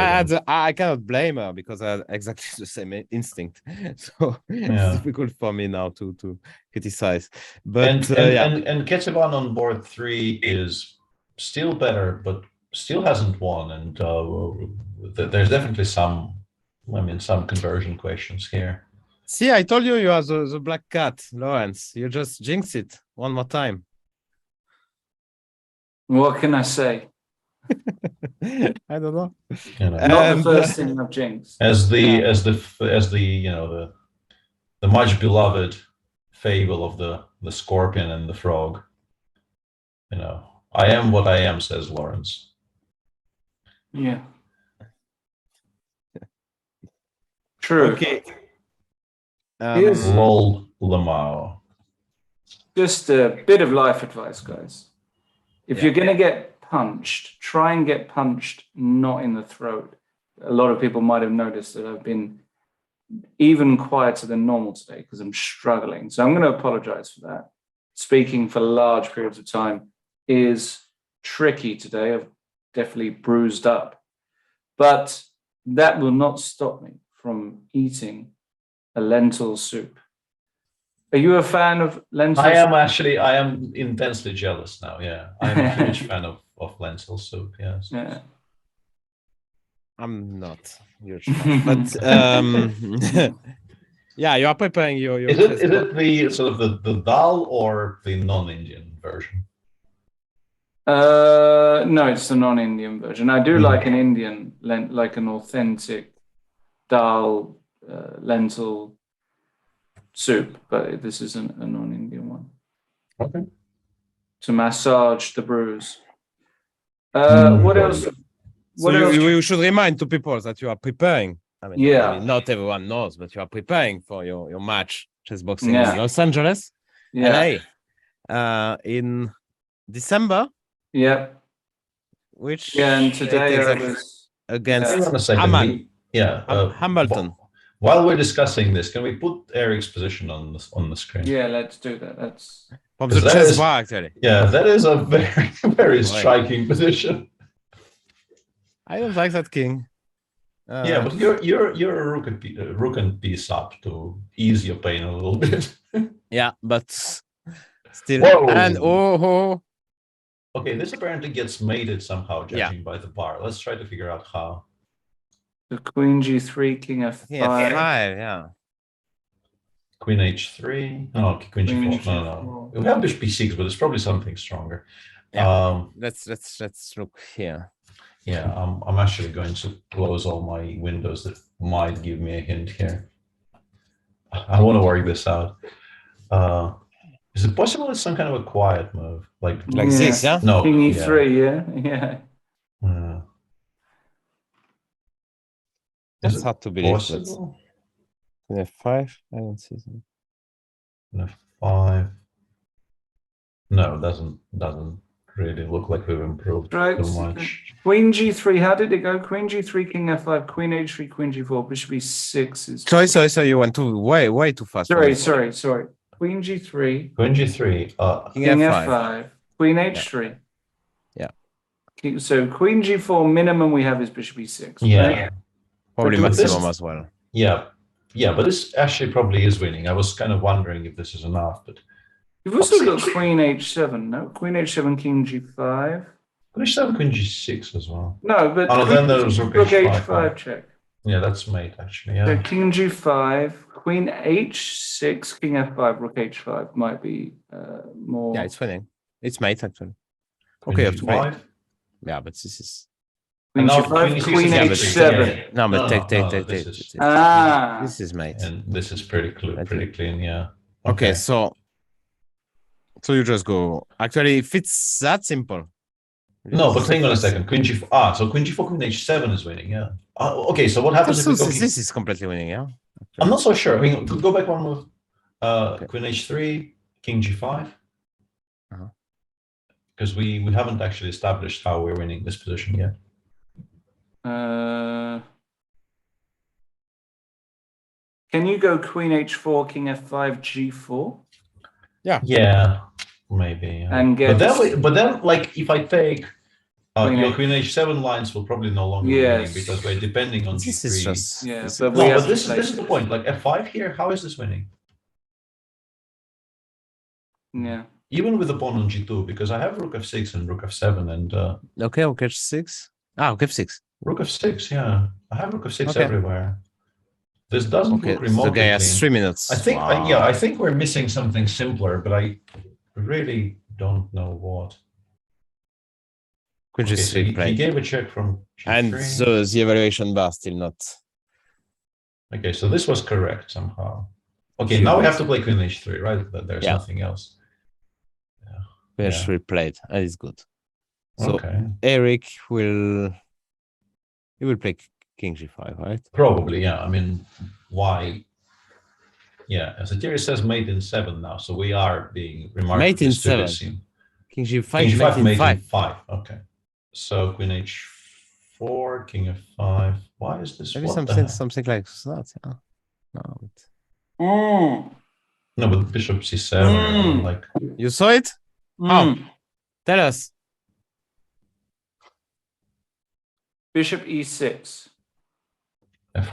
I cannot blame her because I had exactly the same instinct, so it's difficult for me now to criticize. But and Ketsevan on board 3 is still better, but still hasn't won, and there's definitely some conversion questions here. See, I told you are the black cat, Lawrence. You just jinx it one more time. What can I say? I don't know. Not the first thing I've jinxed. As the much beloved fable of the scorpion and the frog. I am what I am, says Lawrence. Yeah. True. Okay. Here's Lol Lamau. just a bit of life advice, guys. If you're going to get punched, try and get punched not in the throat. A lot of people might have noticed that I've been even quieter than normal today because I'm struggling. So I'm going to apologize for that. Speaking for large periods of time is tricky today. I've definitely bruised up. But that will not stop me from eating a lentil soup. Are you a fan of lentil soup? I am intensely jealous now. Yeah, I'm a huge fan of lentil soup. Yes. Yeah. I'm not huge fan, but yeah, you are preparing your. Is it the sort of the dal or the non-Indian version? No, it's the non-Indian version. I do like an Indian, like an authentic dal lentil soup, but this isn't a non-Indian one. Okay. To massage the bruise. What else? So you should remind to people that you are preparing. I mean, yeah. I mean, not everyone knows, but you are preparing for your match, chess boxing Yeah. in Los Angeles, Yeah. LA, in December. Yeah. Which and today it I is was against Hang on a second. Hamilton. Hamilton. While we're discussing this, can we put Eric's position on the screen? Yeah, let's do that. That's from the chess bar, actually. Yeah, that is a very, very striking position. I don't like that king. Yeah, but you're a rook and piece up to ease your pain a little bit. Yeah, but still. Whoa. And Okay, this apparently gets mated somehow, judging by the bar. Let's try to figure out how. The queen g3, king f5. Yeah. Queen h3. No, queen g4. No. We have bishop b6, but it's probably something stronger. Yeah. Let's look here. Yeah, I'm actually going to close all my windows that might give me a hint here. I want to work this out. Is it possible it's some kind of a quiet move? Like this, yeah? No. King e3, yeah. It's hard to believe. Possible? F5, I don't see something. F5. No, it doesn't really look like we've improved Right. too much. Queen g3, how did it go? Queen g3, king f5, queen h3, queen g4, bishop e6 is... Sorry, you went way too fast. Sorry. Queen g3. Queen g3. King f5. Queen h3. Yeah. So queen g4, minimum we have is bishop e6. Yeah. Right? Probably maximum as well. Yeah, but this actually probably is winning. I was kind of wondering if this is enough, but You've also got queen h7, no? Queen h7, king g5. queen h7, queen g6 as well. No, but then there's rook h5 check. Yeah, that's mate actually. Yeah. So king g5, queen h6, king f5, rook h5 might be more. Yeah, it's winning. It's mate actually. Queen Okay, you have to g5. pay. Yeah, but this is. Queen g5, queen h7. No, but take. This is mate. And this is pretty clean, yeah. Okay, so you just go. Actually, if it's that simple. No, but hang on a second. Queen g4. So queen g4, queen h7 is winning, yeah. Okay, so what happens if we go this is completely winning, yeah? I'm not so sure. I mean, go back one move. Queen h3, king g5. Because we haven't actually established how we're winning this position yet. Can you go queen h4, king f5, g4? Yeah, maybe. Yeah. And get but then, like, if I take your queen h7 lines will probably no longer be winning because we're depending on this g3. is just but this is the point. Like f5 here, how is this winning? Yeah. Even with the pawn on g2, because I have rook f6 and rook f7 and okay, rook h6. Rook f6. Rook f6, yeah. I have rook f6 everywhere. This doesn't look remotely. So the guy has 3 minutes. I think I think we're missing something simpler, but I really don't know what. Queen So he gave a check from g3. And so the evaluation bar still not. Okay, so this was correct somehow. Okay, now we have to play queen h3, right? There's nothing else. Queen h3 played, and it's good. So Eric will play king g5, right? Probably, yeah. I mean, why? Yeah, as Alireza says, mate in 7 now, so we are being remarkably mate in 7. King g5, king g5, mate in 5. Okay. So queen h4, king f5. Why is this? Maybe something like that. Yeah. No. No, but bishop c7. Like you saw it? Oh, tell us. Bishop e6. F5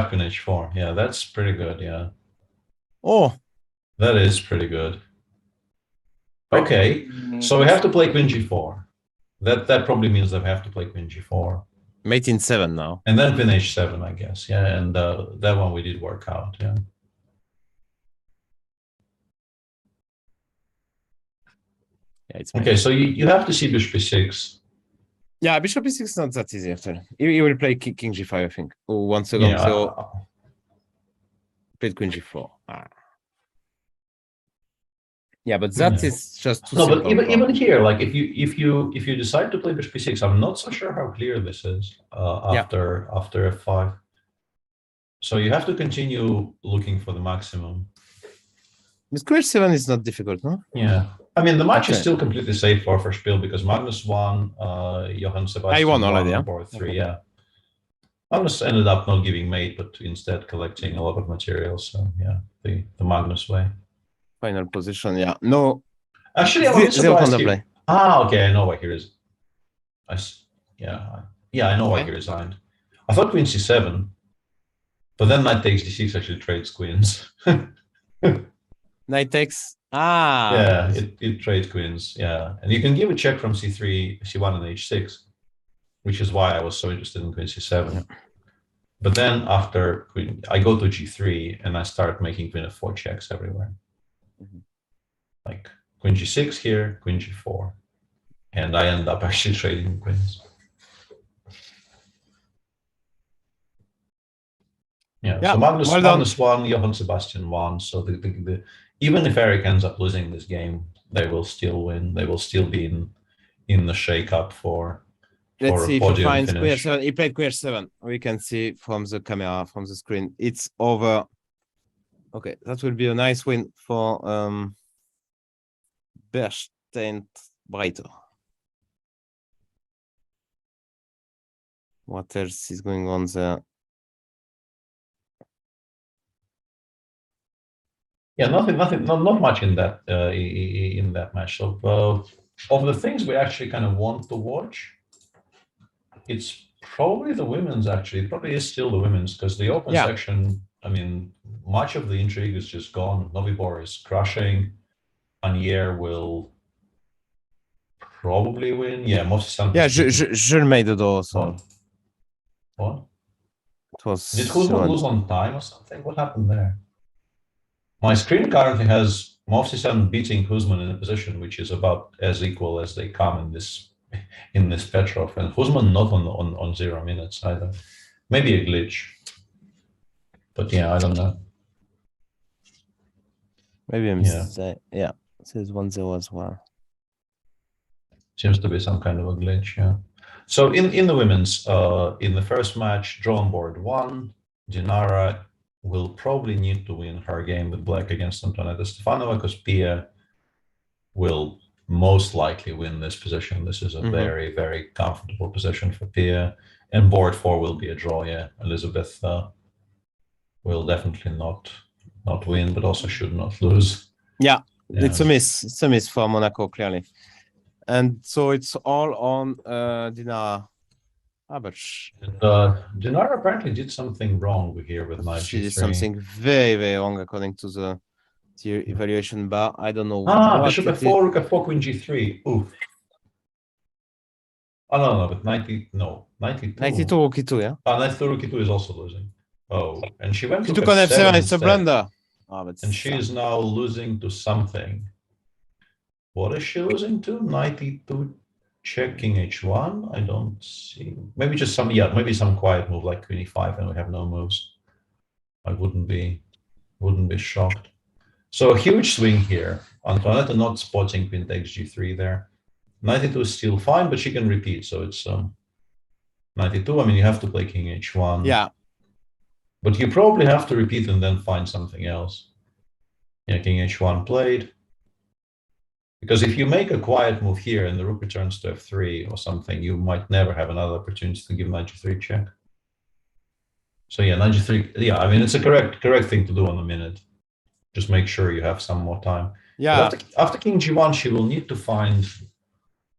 queen h4. Yeah, that's pretty good. Yeah. Oh, that is pretty good. Okay, so we have to play queen g4. That probably means that we have to play queen g4. Mate in 7 now. And then queen h7, I guess. Yeah, and that one we did work out. Yeah. Yeah, it's okay, so you have to see bishop e6. Yeah, bishop e6 is not that easy after. He will play king g5, I think. Oh, 1 second. Yeah. So played queen g4. Yeah, but that is just too simple. But even here, like if you decide to play bishop e6, I'm not so sure how clear this is after f5. So you have to continue looking for the maximum. This queen 7 is not difficult, no? Yeah. I mean, the match is still completely safe for Spiel because Magnus won, Johann Sebastian won already, on board 3, yeah. Magnus ended up not giving mate, but instead collecting a lot of materials. So, yeah, the Magnus way. Final position, yeah. No. Actually, I was surprised here. Okay, I know why he resigned. I know why he resigned. I thought queen c7, but then knight takes d6 actually trades queens. Knight takes. Yeah, it trades queens. Yeah, and you can give a check from c3, c1, and h6, which is why I was so interested in queen c7. Yeah. But then after queen, I go to g3 and I start making queen f4 checks everywhere. Like queen g6 here, queen g4, and I end up actually trading queens. Yeah. So Magnus won, Johann Sebastian won. So even if Eric ends up losing this game, they will still win. They will still be in the shake-up for Let's see a podium if he finds finish. queen 7. He played queen 7. We can see from the camera, from the screen. It's over. Okay, that will be a nice win for Bernstein Breiter. What else is going on there? Yeah, not much in that match. So of the things we actually kind of want to watch, it's probably the women's. Actually, it probably is still the women's because the open section. I mean, much of the intrigue is just gone. Novibor is crushing. Anier will probably win. Yeah, most of yeah, Jules made it also. What? It was. Did Kuzma lose on time or something? What happened there? My screen currently has Movsisyan beating Kuzman in a position which is about as equal as they come in this Petrov, and Kuzman not on 0 minutes either. Maybe a glitch, but yeah, I don't know. Maybe a mistake. Yeah, it says 1-0 as well. Seems to be some kind of a glitch. Yeah. So in the women's, in the first match, draw on board 1, Dinara will probably need to win her game with black against Antonetta Stefanova because Pia will most likely win this position. This is a very, very comfortable position for Pia. And board 4 will be a draw. Yeah, Elizabeth will definitely not win, but also should not lose. Yeah, it's a miss. It's a miss for Monaco, clearly. And so it's all on Dinara. But Dinara apparently did something wrong here with knight she g3. did something very, very wrong according to the evaluation bar. I don't know. Bishop f4, rook f4, queen g3. Oof. Oh no, but 92. 92 rook e2, yeah. 92 rook e2 is also losing. Oh, and she went to took on f7. It's a blunder. And she is now losing to something. What is she losing to? 92. Checking h1, I don't see. Maybe just maybe some quiet move like queen e5, and we have no moves. I wouldn't be shocked. So a huge swing here. Antoinette not spotting queen takes g3 there. 92 is still fine, but she can repeat. So it's 92. I mean, you have to play king h1. Yeah. But you probably have to repeat and then find something else. Yeah, king h1 played. Because if you make a quiet move here and the rook returns to f3 or something, you might never have another opportunity to give knight g3 check. So yeah, knight g3. Yeah, I mean it's a correct thing to do on the minute. Just make sure you have some more time. Yeah. After king g1, she will need to find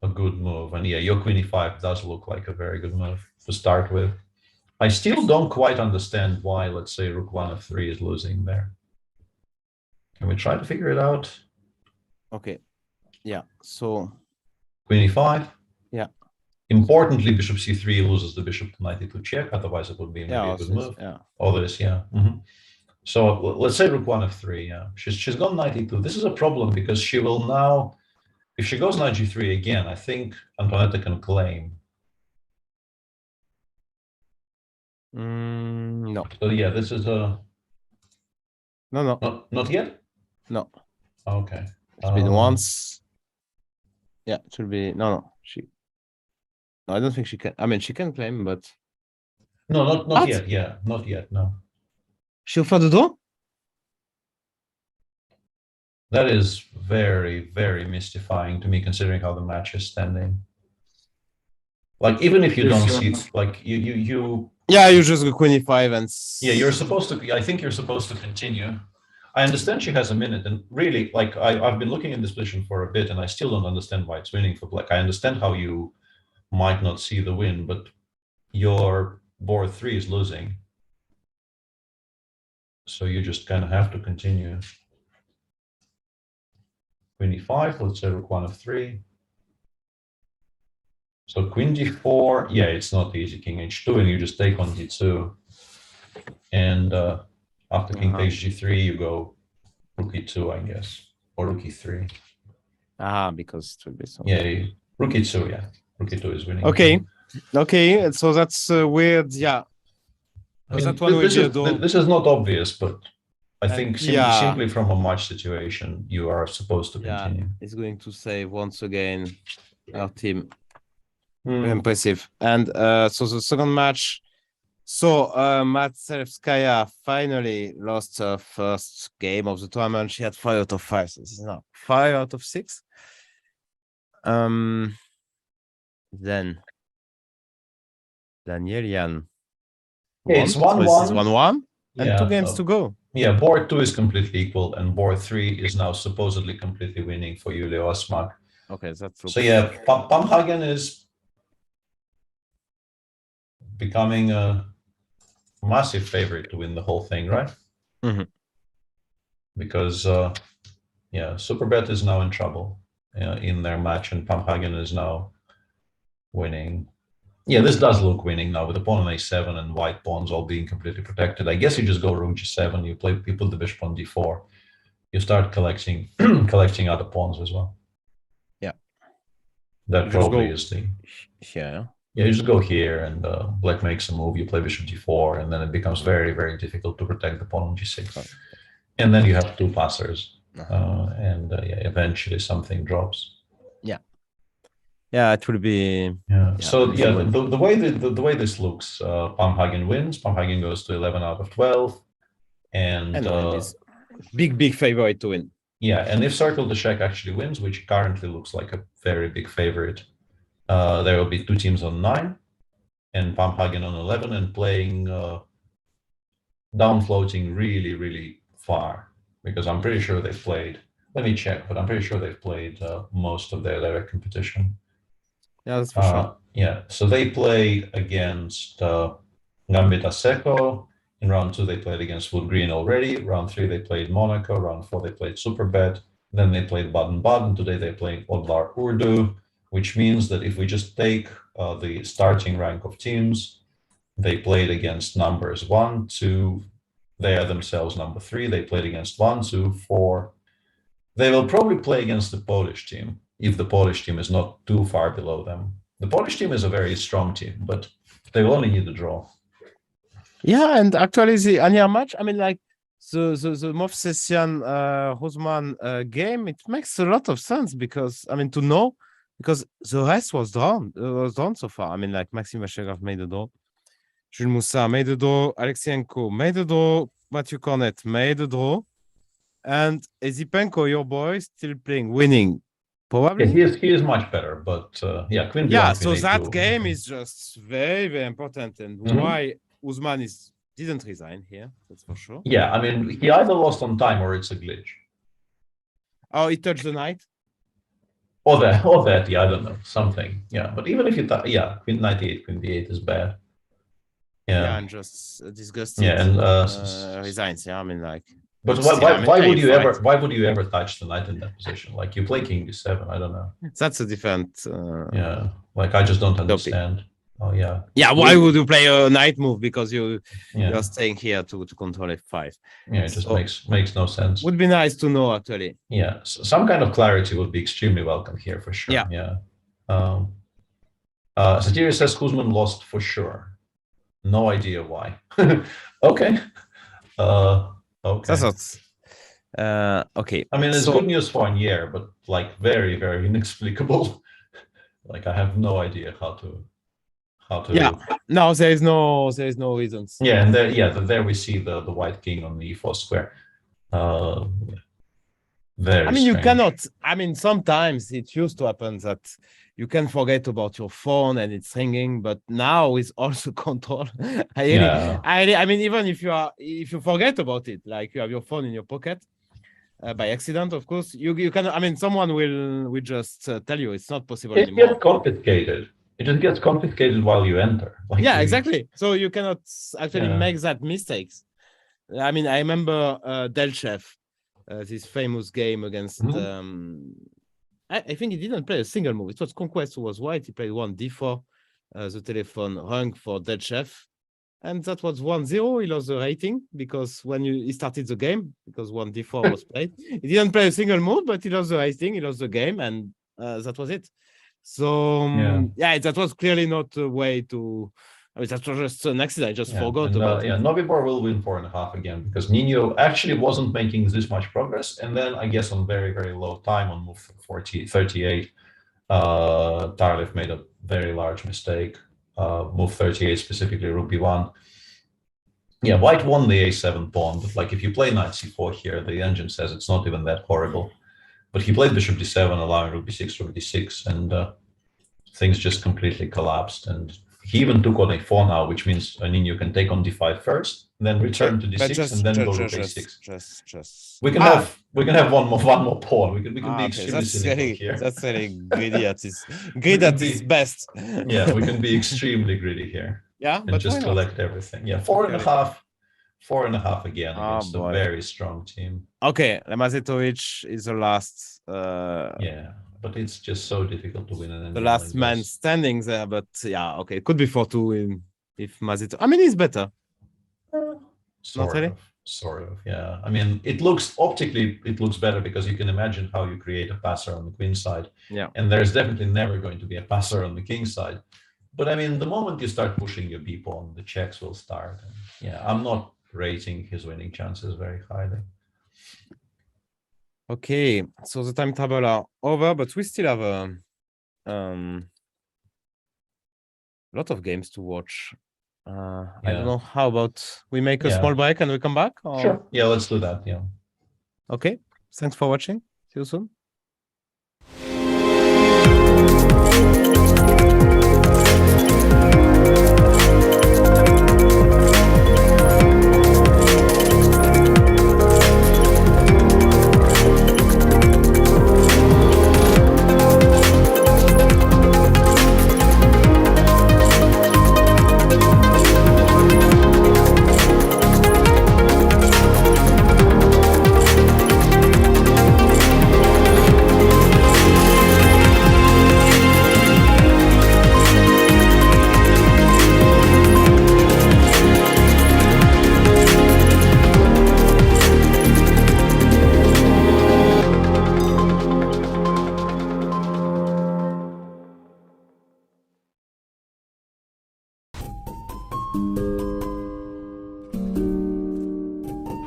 a good move. And yeah, your queen e5 does look like a very good move to start with. I still don't quite understand why, let's say, rook 1 f3 is losing there. Can we try to figure it out? Okay. Yeah. So queen e5. Yeah. Importantly, bishop c3 loses the bishop to knight e2 check. Otherwise, it would be maybe a good move. Yeah. All this, yeah. So let's say rook 1 f3. Yeah, she's gone knight e2. This is a problem because she will now, if she goes knight g3 again, I think Antoaneta can claim. No. So yeah, this is a no. Not yet. No. Okay. It's been once. Yeah, it should be no. No, I don't think she can. I mean, she can claim, but no, not yet. Yeah, not yet. No. She'll for the door. That is very, very mystifying to me, considering how the match is standing. Like, even if you don't see, like, you. Yeah, you just go queen e5 and. Yeah, you're supposed to. I think you're supposed to continue. I understand she has a minute, and really, like, I've been looking in this position for a bit, and I still don't understand why it's winning for black. I understand how you might not see the win, but your board 3 is losing, so you just kind of have to continue. Queen e5, let's say rook 1 f3. So queen d4, yeah, it's not easy. King h2, and you just take on d2. And after king takes g3, you go rook e2, I guess, or rook e3. Because it will be so. Yeah, rook e2, yeah. Rook e2 is winning. Okay, so that's weird, yeah. I mean, this is not obvious, but I think simply from a match situation, you are supposed to continue. It's going to say once again, our team. Impressive. And so the second match, Matselevskaya finally lost her first game of the tournament. She had 5 out of 5. So this is now 5 out of 6. Then Danielian. It's 1-1. 1-1 and 2 games to go. Yeah, board 2 is completely equal, and board 3 is now supposedly completely winning for Julia Osmak. Okay, that's so. Yeah, Pamhagen is becoming a massive favorite to win the whole thing, right? Because Superbet is now in trouble in their match, and Pamhagen is now winning. Yeah, this does look winning now with the pawn on a7 and white pawns all being completely protected. I guess you just go rook g7, you put the bishop on d4, you start collecting other pawns as well. Yeah, that probably is the. Yeah, you just go here and black makes a move. You play bishop d4, and then it becomes very, very difficult to protect the pawn on g6. And then you have 2 passers, and eventually something drops. Yeah, it will be. So the way this looks, Pamhagen wins. Pamhagen goes to 11 out of 12, and big favorite to win. Yeah, and if Circle the Shack actually wins, which currently looks like a very big favorite, there will be 2 teams on 9, and Pamhagen on 11, and playing down floating really, really far, because I'm pretty sure they've played. Let me check, but I'm pretty sure they've played most of their direct competition. Yeah, that's for sure. Yeah, so they play against Gambit Asseco. In round 2, they played against Wood Green already. Round 3, they played Monaco. Round 4, they played Superbet. Then they played Baden-Baden. Today, they played Odlar Urdu, which means that if we just take the starting rank of teams, they played against numbers 1, 2. They are themselves number 3. They played against 1, 2, 4. They will probably play against the Polish team, if the Polish team is not too far below them. The Polish team is a very strong team, but they will only need a draw. Yeah, and actually the Anya match, I mean, like the Movsesian Husman game, it makes a lot of sense because, I mean, to know, because the rest was drawn so far. I mean, like Maxim Vachegrov made the draw, Jules Moussa made the draw, Alexienko made the draw, Matthew Cornet made the draw, and Ezipenko, your boy, still playing, winning. Probably. Yeah, he is much better, but Queen. Yeah, so that game is just very, very important, and why Usman didn't resign here, that's for sure. Yeah, I mean, he either lost on time or it's a glitch. Oh, he touched the knight? Or that, yeah, I don't know, something. Yeah, but even if you thought, yeah, Queen 98, Queen D8 is bad. Yeah, and just disgusted. Yeah, and resigns. Yeah, I mean, like. But why would you ever? Why would you ever touch the knight in that position? Like you play King D7. I don't know. That's a different. Yeah, like I just don't understand. Oh yeah. Yeah, why would you play a knight move? Because you're staying here to control F5. Yeah, it just makes no sense. Would be nice to know actually. Yeah, so some kind of clarity would be extremely welcome here for sure. Yeah. Satirius says Kuzman lost for sure. No idea why. Okay. Okay. That's okay. I mean, it's good news for a year, but like very, very inexplicable. Like I have no idea how to. Yeah. No, there is no reasons. Yeah, and there we see the white king on the e4 square. Very. I mean, you strange. cannot. I mean, sometimes it used to happen that you can forget about your phone and it's ringing, but now with also control. I mean, even if you forget about it, like you have your phone in your pocket by accident, of course, you can. I mean, someone will just tell you it's not possible anymore. It gets confiscated. It just gets confiscated while you enter. Like yeah, exactly. So you cannot actually make that mistakes. I mean, I remember Delchev, this famous game against. I think he didn't play a single move. It was Conquest who was white. He played 1d4. The telephone rang for Delchev. And that was 1-0. He lost the rating because when he started the game, because 1d4 was played. He didn't play a single move, but he lost the rating. He lost the game, and that was it. So, that was clearly not a way to... I mean, that was just an accident. I just forgot about it. Yeah, Novibor will win 4.5 again because Nino actually wasn't making this much progress. And then I guess on very, very low time on move 38, Tarlev made a very large mistake. Move 38, specifically Rook B1. Yeah, white won the A7 pawn, but like if you play knight C4 here, the engine says it's not even that horrible. But he played bishop D7, allowing Rook B6, Rook D6, and things just completely collapsed. And he even took on A4 now, which means Nino can take on D5 first, then return to D6, and then go to A6. We can have one more pawn. We can be extremely cynical here. That's very greedy at his best. Yeah, we can be extremely greedy here. Yeah, and just collect everything. Yeah, 4.5 again against a very strong team. Okay, Lemazetovic is the last. But it's just so difficult to win. The last man standing there, but yeah, okay, it could be 4-2 if Mazito. I mean, he's better. Sort of, yeah. I mean, it looks optically better because you can imagine how you create a passer on the queen side. Yeah. And there's definitely never going to be a passer on the king side. But I mean, the moment you start pushing your b pawn, the checks will start. And yeah, I'm not rating his winning chances very highly. Okay, so the time table are over, but we still have a lot of games to watch. I don't know. How about we make a small break and we come back? Or... Sure. Yeah, let's do that. Yeah. Okay. Thanks for watching. See you soon.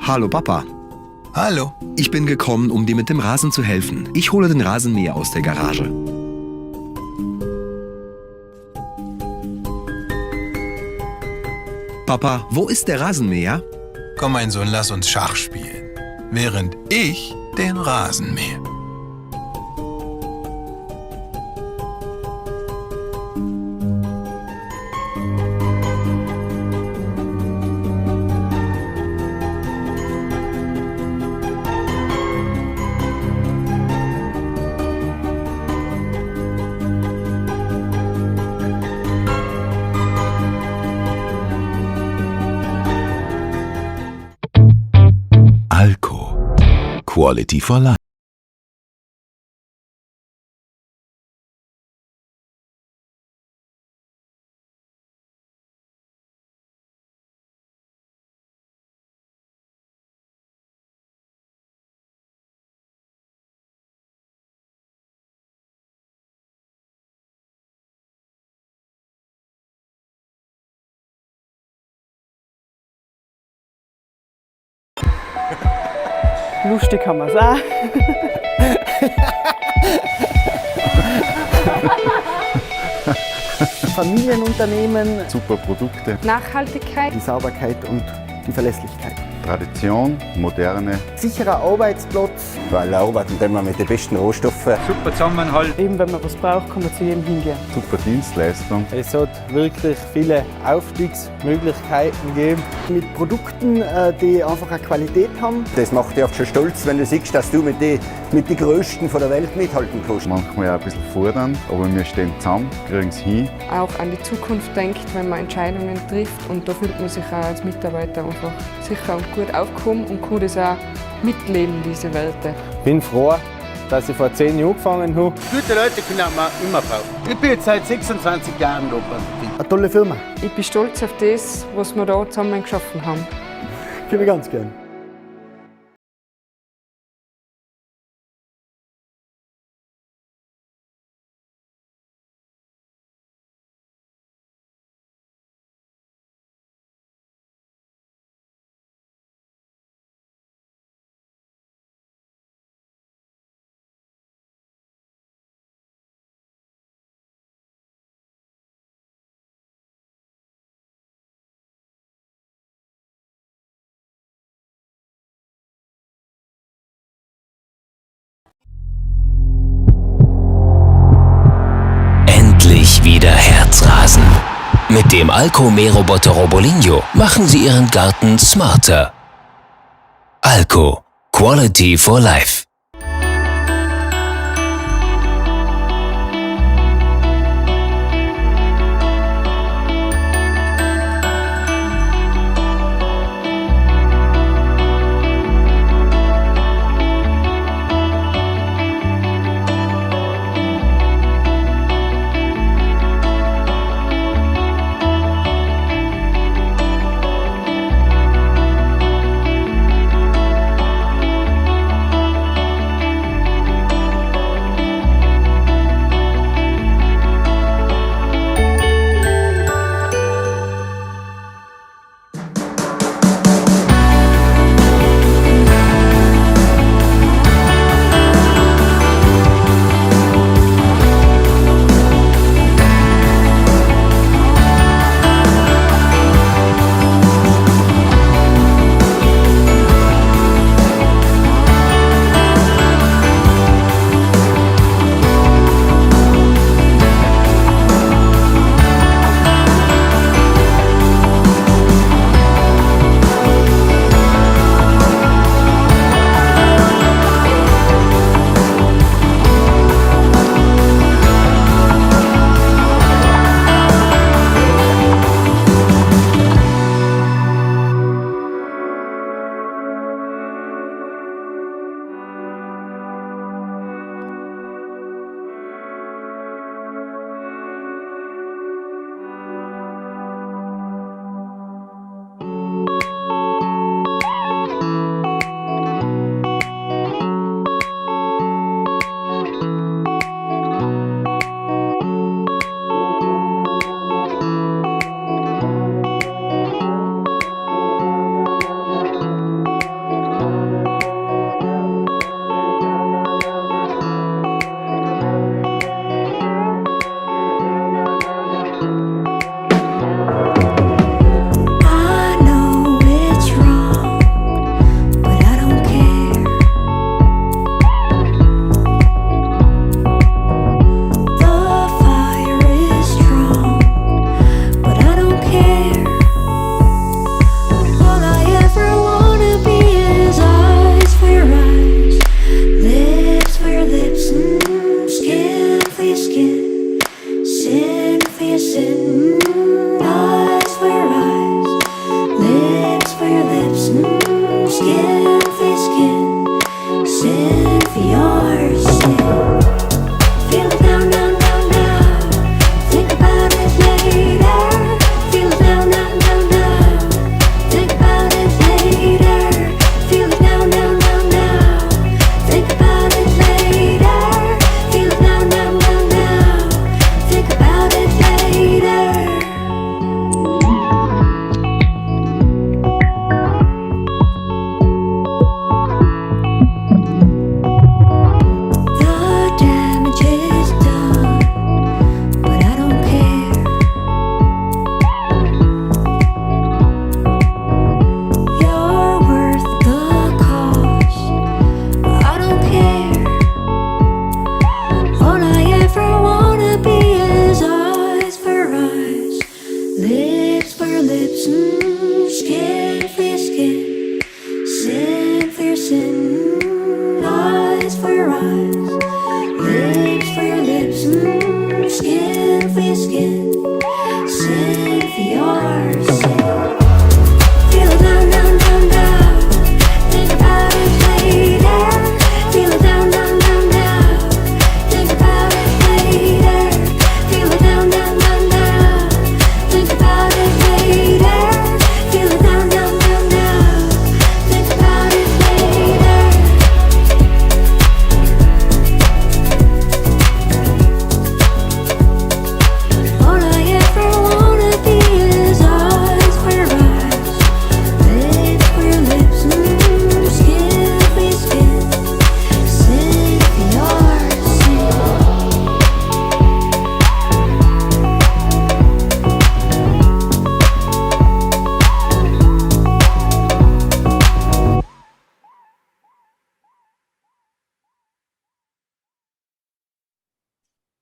Hallo Papa. Hallo. Ich bin gekommen, um dir mit dem Rasen zu helfen. Ich hole den Rasenmäher aus der Garage. Papa, wo ist der Rasenmäher? Komm, mein Sohn, lass uns Schach spielen, während ich den Rasen mähe. Quality for Life. Lustig haben wir es auch. Familienunternehmen. Super Produkte. Nachhaltigkeit. Die Sauberkeit und die Verlässlichkeit. Tradition, moderne. Sicherer Arbeitsplatz. Weil arbeiten wir mit den besten Rohstoffen. Super Zusammenhalt. Eben wenn man was braucht, kann man zu jedem hingehen. Super Dienstleistung. Es hat wirklich viele Aufstiegsmöglichkeiten gegeben. Mit Produkten, die einfach eine Qualität haben. Das macht dich auch schon stolz, wenn du siehst, dass du mit den Größten von der Welt mithalten kannst. Manchmal auch ein bisschen fordern, aber wir stehen zusammen, kriegen es hin. Auch an die Zukunft denkt, wenn man Entscheidungen trifft. Und da fühlt man sich auch als Mitarbeiter einfach sicher und gut aufgehoben und kann das auch mitleben, diese Werte. Ich bin froh, dass ich vor 10 Jahren angefangen habe. Gute Leute können man immer brauchen. Ich bin jetzt seit 26 Jahren da beim Eine tolle Firma. Ich bin stolz auf das, was wir da zusammen geschaffen haben. Ich bin ganz gern. Endlich wieder Herzrasen. Mit dem Alco-Mähroboter Robolinho machen Sie Ihren Garten smarter. Alco. Quality for Life.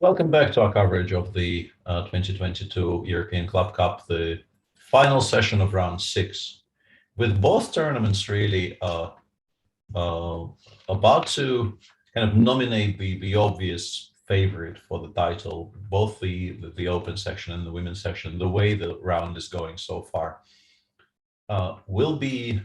Welcome back to our coverage of the 2022 European Club Cup, the final session of round 6, with both tournaments really about to kind of nominate the obvious favorite for the title, both the open section and the women's section. The way the round is going so far will be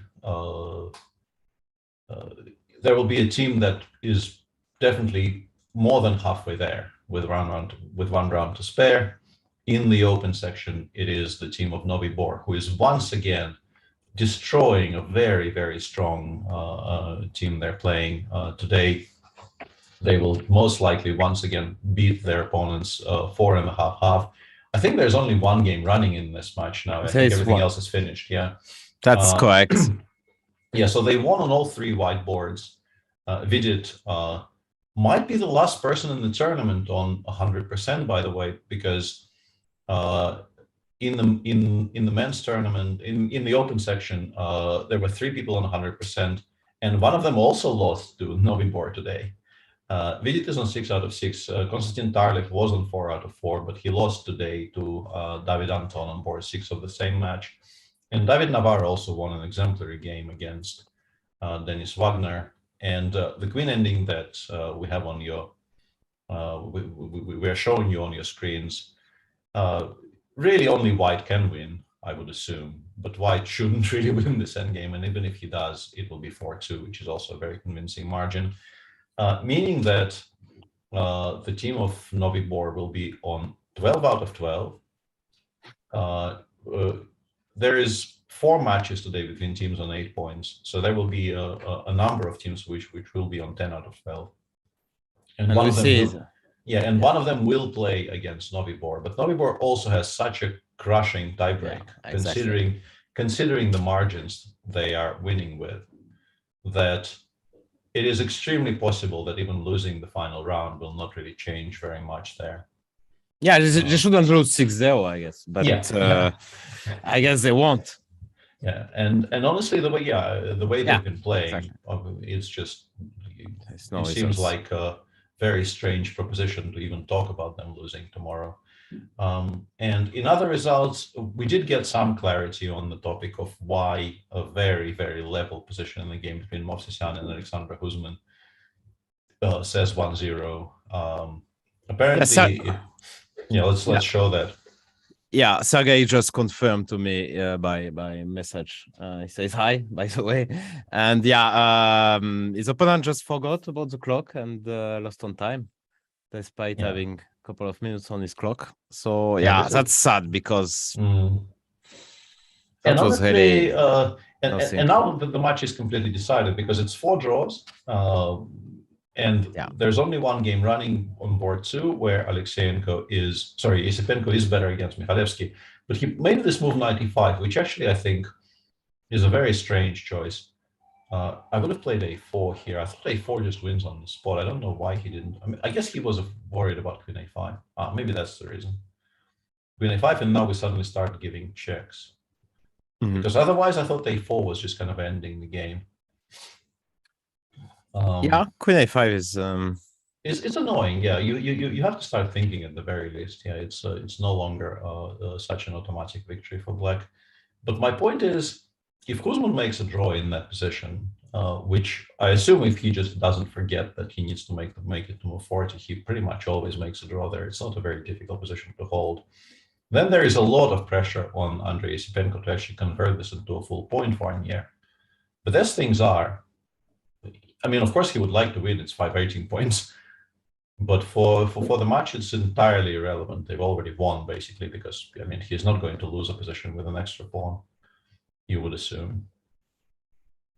there will be a team that is definitely more than halfway there with one round to spare. In the open section, it is the team of Novibor, who is once again destroying a very, very strong team they're playing today. They will most likely once again beat their opponents 4.5-half. I think there's only one game running in this match now. I think everything else is finished. Yeah, that's correct. Yeah, so they won on all 3 whiteboards. Vidit might be the last person in the tournament on 100%, by the way, because in the men's tournament, in the open section, there were 3 people on 100%, and one of them also lost to Novibor today. Vidit is on 6 out of 6. Konstantin Tarlik was on 4 out of 4, but he lost today to David Anton on board 6 of the same match. And David Navarro also won an exemplary game against Denis Wagner. And the queen ending that we have on your, we are showing you on your screens, really only white can win, I would assume, but white shouldn't really win this endgame. And even if he does, it will be 4-2, which is also a very convincing margin, meaning that the team of Novibor will be on 12 out of 12. There is 4 matches today between teams on 8 points, so there will be a number of teams which will be on 10 out of 12. And one of them will, one of them will play against Novibor, but Novibor also has such a crushing tiebreak, considering the margins they are winning with, that it is extremely possible that even losing the final round will not really change very much there. Yeah, they shouldn't lose 6-0, I guess, but I guess they won't. Yeah, and honestly, the way they've been playing, it's just it seems like a very strange proposition to even talk about them losing tomorrow. And in other results, we did get some clarity on the topic of why a very, very level position in the game between Movsisyan and Alexandra Huzman says 1-0. Apparently, let's show that. Yeah, Sergey just confirmed to me by message. He says hi, by the way. And his opponent just forgot about the clock and lost on time, despite having a couple of minutes on his clock. So that's sad because that was really and now the match is completely decided because it's 4 draws. And there's only one game running on board 2 where Yesipenko is better against Mikhalevsky, but he made this move 95, which actually I think is a very strange choice. I would have played a4 here. I thought a4 just wins on the spot. I don't know why he didn't. I mean, I guess he was worried about queen a5. Maybe that's the reason. Queen a5, and now we suddenly start giving checks. Because otherwise I thought a4 was just kind of ending the game. Queen a5 is it's annoying. Yeah, you have to start thinking at the very least. Yeah, it's no longer such an automatic victory for black. But my point is, if Kuzman makes a draw in that position, which I assume if he just doesn't forget that he needs to make it to move 40, he pretty much always makes a draw there. It's not a very difficult position to hold. Then there is a lot of pressure on Andrei Yesipenko to actually convert this into a full point for Anier. But as things are, I mean, of course, he would like to win. It's 518 points. But for the match, it's entirely irrelevant. They've already won, basically, because, I mean, he's not going to lose a position with an extra pawn, you would assume.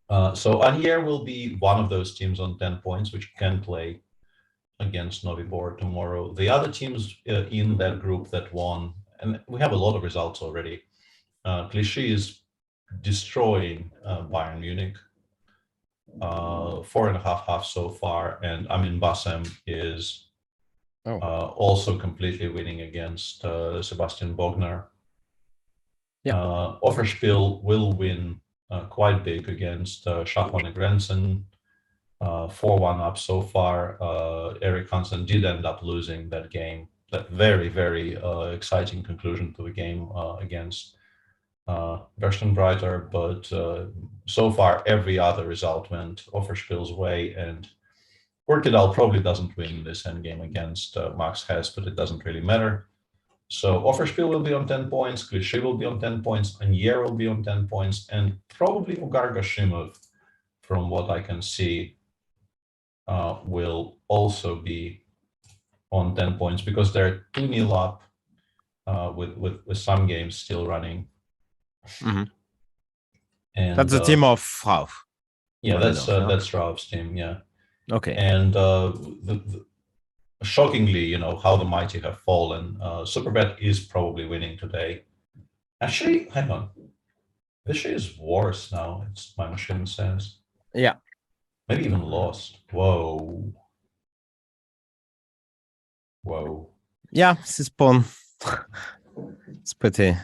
So Anier will be one of those teams on 10 points, which can play against Novibor tomorrow. The other teams in that group that won, and we have a lot of results already. Clichy is destroying Bayern Munich. 4.5 so far, and Amin Bassem is also completely winning against Sebastian Bogner. Offerspiel will win quite big against Schachmann and Grenzen. 4-1 up so far. Erik Hansen did end up losing that game. That very, very exciting conclusion to the game against Breiter, but so far every other result went Offerspiel's way, and Orkidal probably doesn't win this endgame against Max Hess, but it doesn't really matter. So Offerspiel will be on 10 points, Vishy will be on 10 points, Anier will be on 10 points, and probably Ugar Gashimov, from what I can see, will also be on 10 points because they're 2-0 up with some games still running. Mm-hmm. And that's the team of Ralph. Yeah, that's Ralph's team. Yeah. Okay. And shockingly, you know, how the mighty have fallen. Superbet is probably winning today. Actually, hang on. Vishy is worse now. It's my machine says. Yeah. Maybe even lost. Whoa. Yeah, this pawn. It's pretty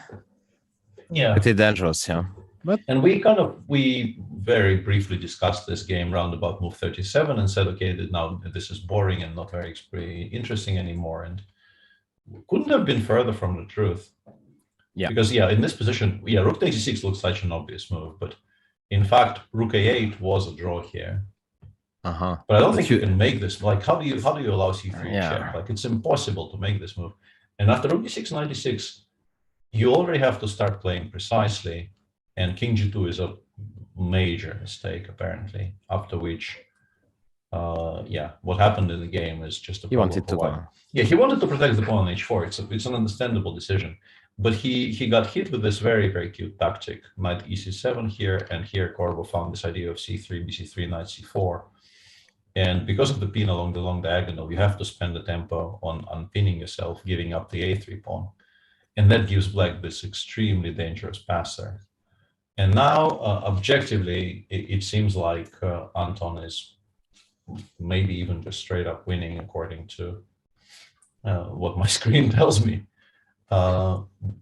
dangerous, yeah. But and we very briefly discussed this game roundabout move 37 and said, okay, now this is boring and not very interesting anymore, and couldn't have been further from the truth. Yeah. Because in this position, rook takes e6 looks such an obvious move, but in fact, rook a8 was a draw here. But I don't think you can make this. Like, how do you allow c3 check? Like, it's impossible to make this move. And after rook d6 96, you already have to start playing precisely, and king g2 is a major mistake apparently. After which, what happened in the game is just a problem. He wanted to go. Yeah, he wanted to protect the pawn on h4. It's an understandable decision, but he got hit with this very, very cute tactic: knight ec7 here, and here Corvo found this idea of c3, bc3, knight c4. And because of the pin along the long diagonal, you have to spend the tempo on unpinning yourself, giving up the a3 pawn. And that gives black this extremely dangerous pass there. And now, objectively, it seems like Anton is maybe even just straight up winning according to what my screen tells me.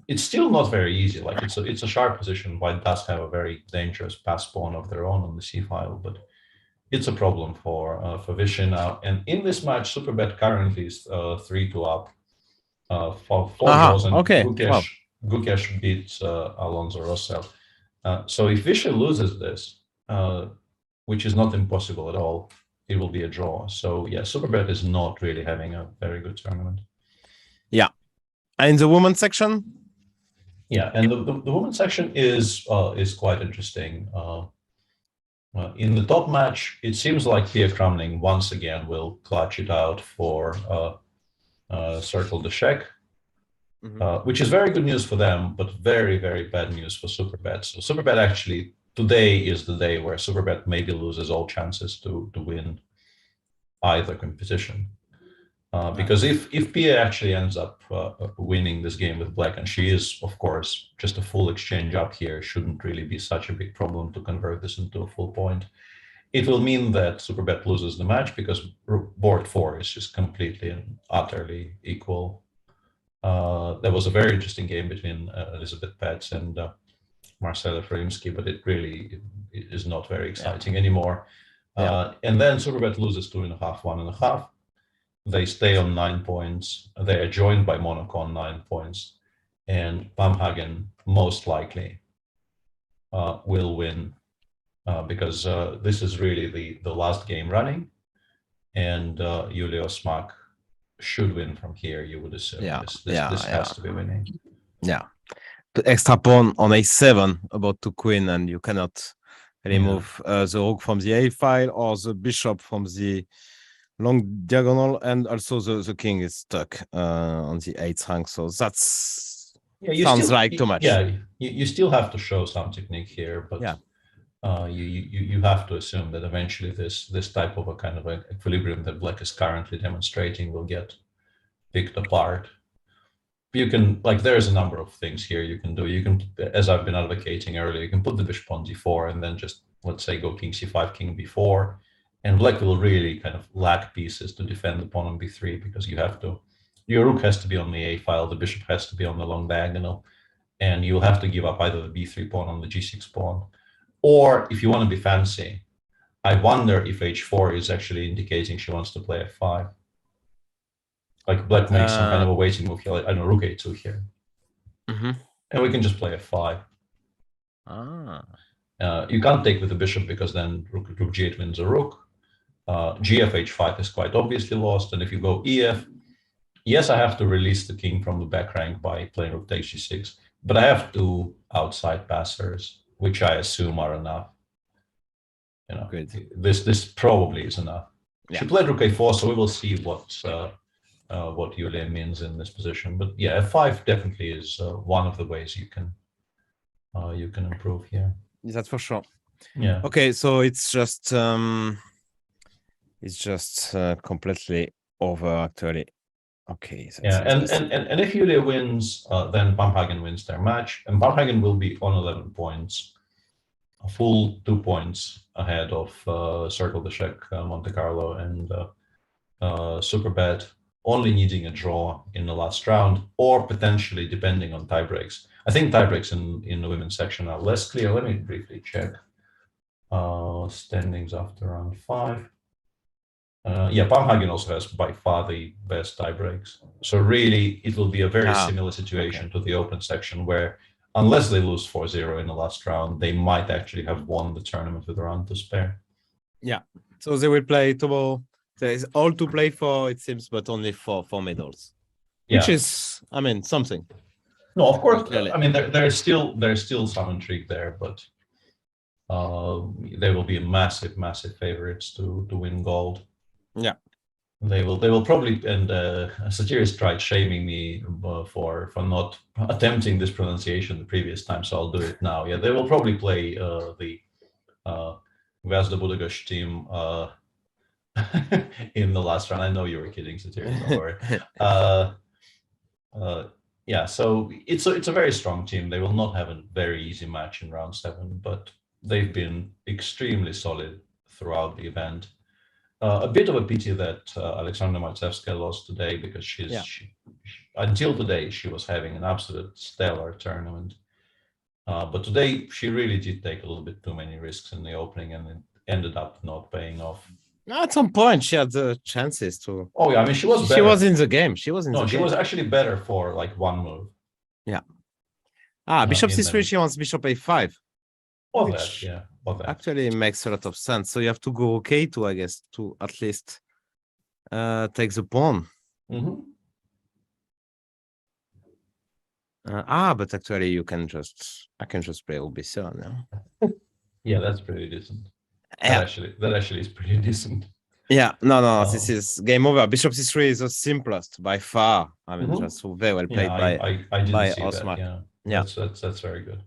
It's still not very easy. Like, it's a sharp position. White does have a very dangerous pass pawn of their own on the c file, but it's a problem for Vishy now. And in this match, Superbet currently is 3-2 up. 4 goals, and Gukesh beats Alonso Rossell. So if Vishy loses this, which is not impossible at all, it will be a draw. So yeah, Superbet is not really having a very good tournament. Yeah. And in the women's section? Yeah, and the women's section is quite interesting. In the top match, it seems like Pia Kramning once again will clutch it out for Circle de Chèque, which is very good news for them, but very, very bad news for Superbet. So Superbet actually, today is the day where Superbet maybe loses all chances to win either competition. Because if Pia actually ends up winning this game with black, and she is, of course, just a full exchange up here, shouldn't really be such a big problem to convert this into a full point. It will mean that Superbet loses the match because board 4 is just completely and utterly equal. There was a very interesting game between Elizabeth Petz and Marcela Frimsky, but it really is not very exciting anymore. And then Superbet loses 2.5, 1.5. They stay on 9 points. They are joined by Monaco on 9 points. And Pamhagen most likely will win because this is really the last game running. And Julio Smak should win from here, you would assume. This has to be winning. Yeah. The extra pawn on a7 about to queen, and you cannot really move the rook from the a file or the bishop from the long diagonal, and also the king is stuck on the 8th rank. So that's sounds like too much. Yeah, you still have to show some technique here, but you have to assume that eventually this type of a kind of an equilibrium that black is currently demonstrating will get picked apart. You can, like, there's a number of things here you can do. You can, as I've been advocating earlier, you can put the bishop on d4 and then just, let's say, go king c5, king b4. And black will really kind of lack pieces to defend the pawn on b3 because your rook has to be on the a file, the bishop has to be on the long diagonal, and you'll have to give up either the b3 pawn on the g6 pawn. Or if you want to be fancy, I wonder if h4 is actually indicating she wants to play f5. Like black makes some kind of a waiting move here, like, I don't know, rook a2 here. And we can just play f5. You can't take with the bishop because then rook g8 wins a rook. Gf h5 is quite obviously lost. And if you go ef, yes, I have to release the king from the back rank by playing rook takes g6, but I have two outside passers, which I assume are enough. You know, this probably is enough. She played rook a4, so we will see what Yulia means in this position. But yeah, f5 definitely is one of the ways you can improve here. That's for sure. Yeah. Okay, so it's just completely over actually. Okay. Yeah, and if Yulia wins, then Bamhagen wins their match, and Bamhagen will be on 11 points, a full 2 points ahead of Circle the Czech, Monte Carlo, and Superbet, only needing a draw in the last round, or potentially depending on tiebreaks. I think tiebreaks in the women's section are less clear. Let me briefly check standings after round 5. Yeah, Bamhagen also has by far the best tiebreaks. So really, it will be a very similar situation to the open section where, unless they lose 4-0 in the last round, they might actually have won the tournament with a round to spare. Yeah. So they will play tomorrow. There is all to play for, it seems, but only for medals, which is, I mean, something. No, of course. I mean, there's still some intrigue there, but they will be massive favorites to win gold. Yeah, they will probably, and Satiris tried shaming me for not attempting this pronunciation the previous time, so I'll do it now. Yeah, they will probably play the Gwiazda Budapest team in the last round. I know you were kidding, Satiris, don't worry. Yeah, so it's a very strong team. They will not have a very easy match in round 7, but they've been extremely solid throughout the event. A bit of a pity that Alexandra Marcevska lost today, because she, until today, she was having an absolute stellar tournament. But today, she really did take a little bit too many risks in the opening, and it ended up not paying off. At some point, she had the chances to. Oh yeah, I mean, she was better. She was in the game. She was in the game. She was actually better for like one move. Yeah. Bishop c3. She wants bishop a5. Or that, yeah. Actually makes a lot of sense. So you have to go k2, I guess, to at least take the pawn. But actually I can just play OB7 now. Yeah, that's pretty decent. That actually is pretty decent. Yeah, no, this is game over. Bishop c3 is the simplest by far. I mean, just so very well played by Osman. Yeah, that's very good.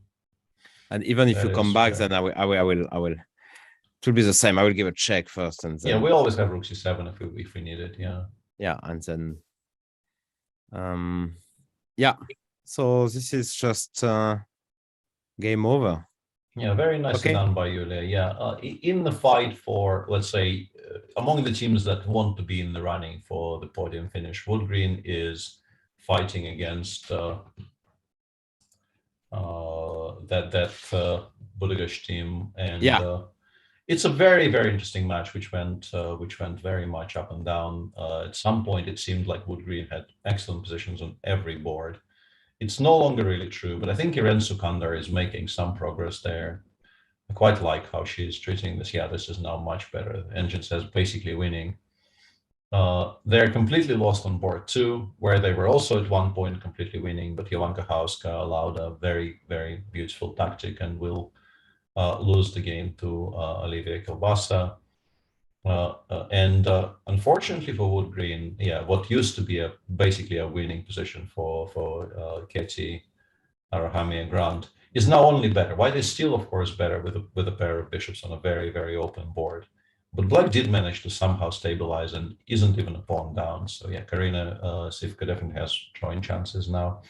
And even if you come back, then I will. It will be the same. I will give a check first, and then, yeah, we always have rook c7 if we need it. Yeah, and then, yeah. So this is just game over. Yeah, very nicely done by Yulia. Yeah, in the fight for, let's say, among the teams that want to be in the running for the podium finish, Wood Green is fighting against that Budapest team, and it's a very interesting match, which went very much up and down. At some point, it seemed like Wood Green had excellent positions on every board. It's no longer really true, but I think Irene Sukandar is making some progress there. I quite like how she's treating this. Yeah, this is now much better. The engine says basically winning. They're completely lost on board 2, where they were also at one point completely winning, but Jovanka Hauska allowed a very beautiful tactic and will lose the game to Olivia Kilbasa. And unfortunately for Wood Green, yeah, what used to be basically a winning position for Keti, Arahami, and Grant is now only better. White is still, of course, better with a pair of bishops on a very open board. But Black did manage to somehow stabilize and isn't even a pawn down. So yeah, Karina Sivka definitely has drawing chances now.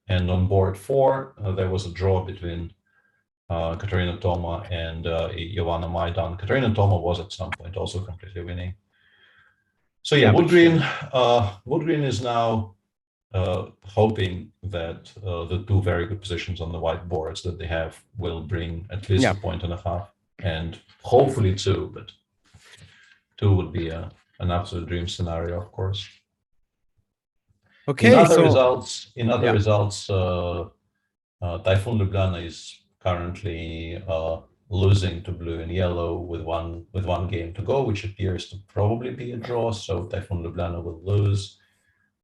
And on board 4, there was a draw between Katerina Toma and Jovana Maidan. Katerina Toma was at some point also completely winning. So yeah, Wood Green is now hoping that the 2 very good positions on the white boards that they have will bring at least a point and a half, and hopefully 2, but 2 would be an absolute dream scenario, of course. Okay, in other yeah. results, Typhoon Ljubljana is currently losing to blue and yellow with one game to go, which appears to probably be a draw. So Typhoon Ljubljana will lose,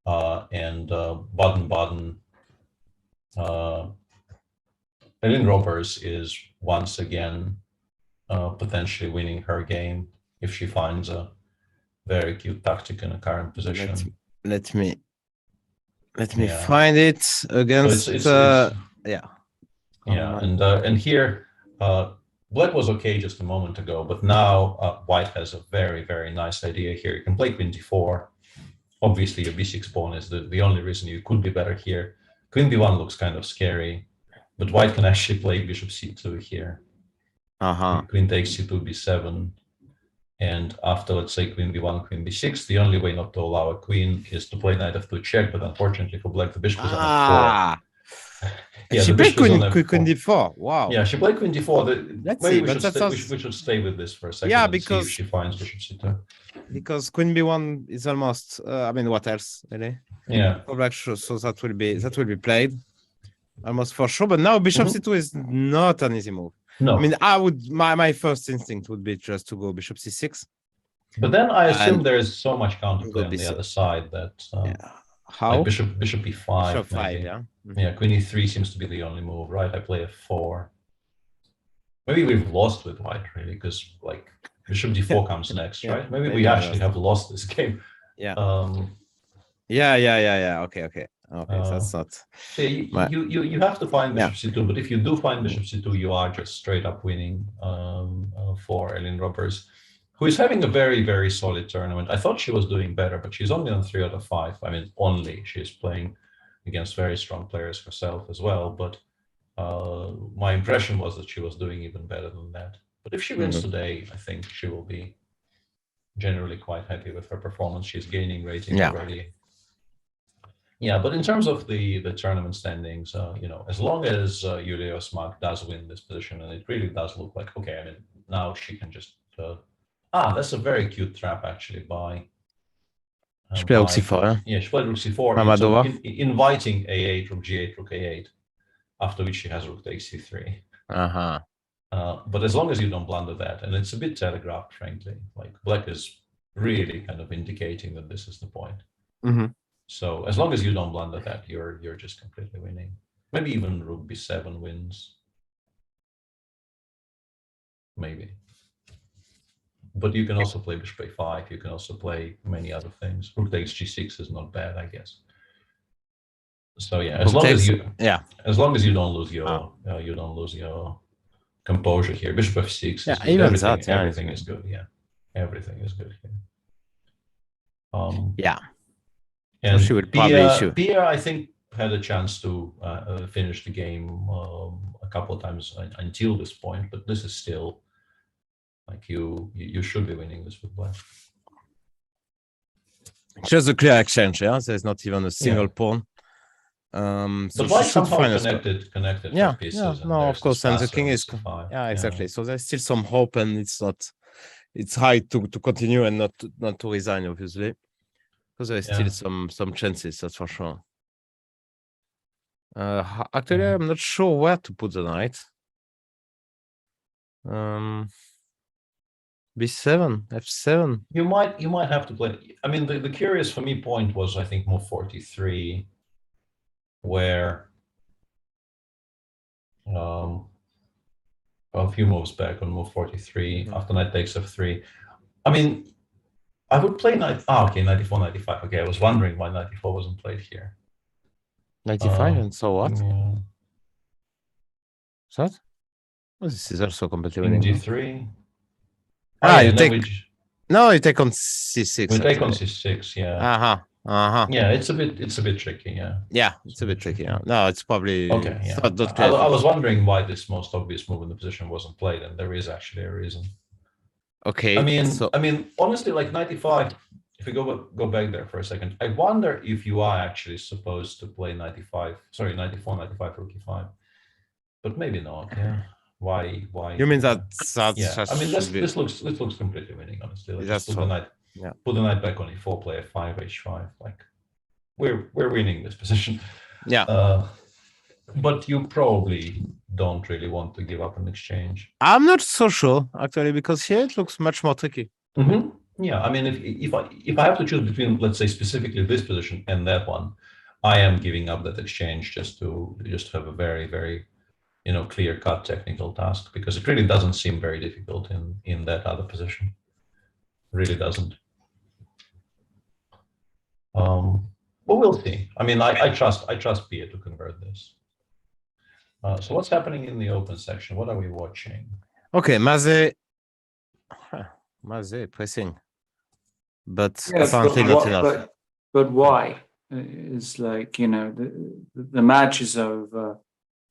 and Baden-Baden, Elin Roberts is once again potentially winning her game if she finds a very cute tactic in a current position. Let me find it against. Yeah. And here Black was okay just a moment ago, but now White has a very, very nice idea here. You can play Queen d4. Obviously, your b6 pawn is the only reason you could be better here. Queen b1 looks kind of scary, but White can actually play bishop c2 here. Queen takes c2, b7. And after, let's say, Queen b1, Queen b6, the only way not to allow a queen is to play knight f2 check, but unfortunately for Black, the bishop is on f4. Yeah, she played Queen d4. Wow. Yeah, she played Queen d4. Let's Maybe see, we should stay with this for a second. Yeah, and because see if she finds bishop c2. Because Queen b1 is almost. I mean, what else really? Yeah. For Black, so that will be played almost for sure. But now bishop c2 is not an easy move. No. I mean, I would. My first instinct would be just to go bishop c6. But then I assume there is so much counterplay on the other side that. How? Like bishop b5. Bishop 5, yeah. Yeah, Queen e3 seems to be the only move, right? I play f4. Maybe we've lost with White, really, because like bishop d4 comes next, right? Maybe we actually have lost this game. Yeah. Yeah. Okay. That's not. So you have to find bishop c2, but if you do find bishop c2, you are just straight up winning for Elin Roberts, who is having a very, very solid tournament. I thought she was doing better, but she's only on 3 out of 5. I mean, only. She's playing against very strong players herself as well, but my impression was that she was doing even better than that. But if she wins today, I think she will be generally quite happy with her performance. She's gaining rating already. Yeah, but in terms of the tournament standings, as long as Julia Osmak does win this position, and it really does look like, okay, I mean, now she can just... that's a very cute trap, actually, by... She played rook c4, yeah, she played rook c4, so inviting a8, rook g8, rook a8, after which she has rook takes c3. But as long as you don't blunder that, and it's a bit telegraphed, frankly, like Black is really kind of indicating that this is the point. So as long as you don't blunder that, you're just completely winning. Maybe even rook b7 wins. Maybe. But you can also play bishop a5. You can also play many other things. Rook takes g6 is not bad, I guess. So yeah, as long as you don't lose your composure here. Bishop f6. Everything is good. Yeah, everything is good here. And so she would probably Pia, I think, had a chance to finish the game a couple of times until this point, but this is still. Like you should be winning this with Black. Just a clear exchange, yeah. There's not even a single pawn. So Black somehow connected pieces. No, of course, and the king is. Exactly. So there's still some hope, and it's high to continue and not to resign, obviously, because there's still some chances. That's for sure. Actually, I'm not sure where to put the knight. b7, f7. You might have to play. I mean, the curious for me point was, I think, move 43, where a few moves back on move 43 after knight takes f3. I mean, I would play knight. Okay, 94, 95. Okay, I was wondering why 94 wasn't played here. 95, and so what? So what? Oh, this is also completely winning. g3. You take you take on c6. We take on c6, yeah. Yeah, it's a bit tricky, yeah. Yeah, it's a bit tricky. Yeah. No, it's probably okay. Yeah. I was wondering why this most obvious move in the position wasn't played, and there is actually a reason. Okay. I mean, honestly, like 95. If we go back there for a second, I wonder if you are actually supposed to play 94, 95, rook e5, but maybe not. Yeah. Why? You mean that? Yeah, I mean this looks completely winning. Honestly, like, just put the knight, put the knight back on e4, play f5, h5. Like we're winning this position. Yeah. But you probably don't really want to give up an exchange. I'm not so sure actually, because here it looks much more tricky. Mm-hmm. Yeah, I mean, if I have to choose between, let's say, specifically this position and that one, I am giving up that exchange just to have a very, very, clear-cut technical task, because it really doesn't seem very difficult in that other position. Really doesn't. But we'll see. I mean, I trust Pia to convert this. So what's happening in the open section? What are we watching? Okay, Maze pressing, but apparently not enough. But why? It's like, the match is over.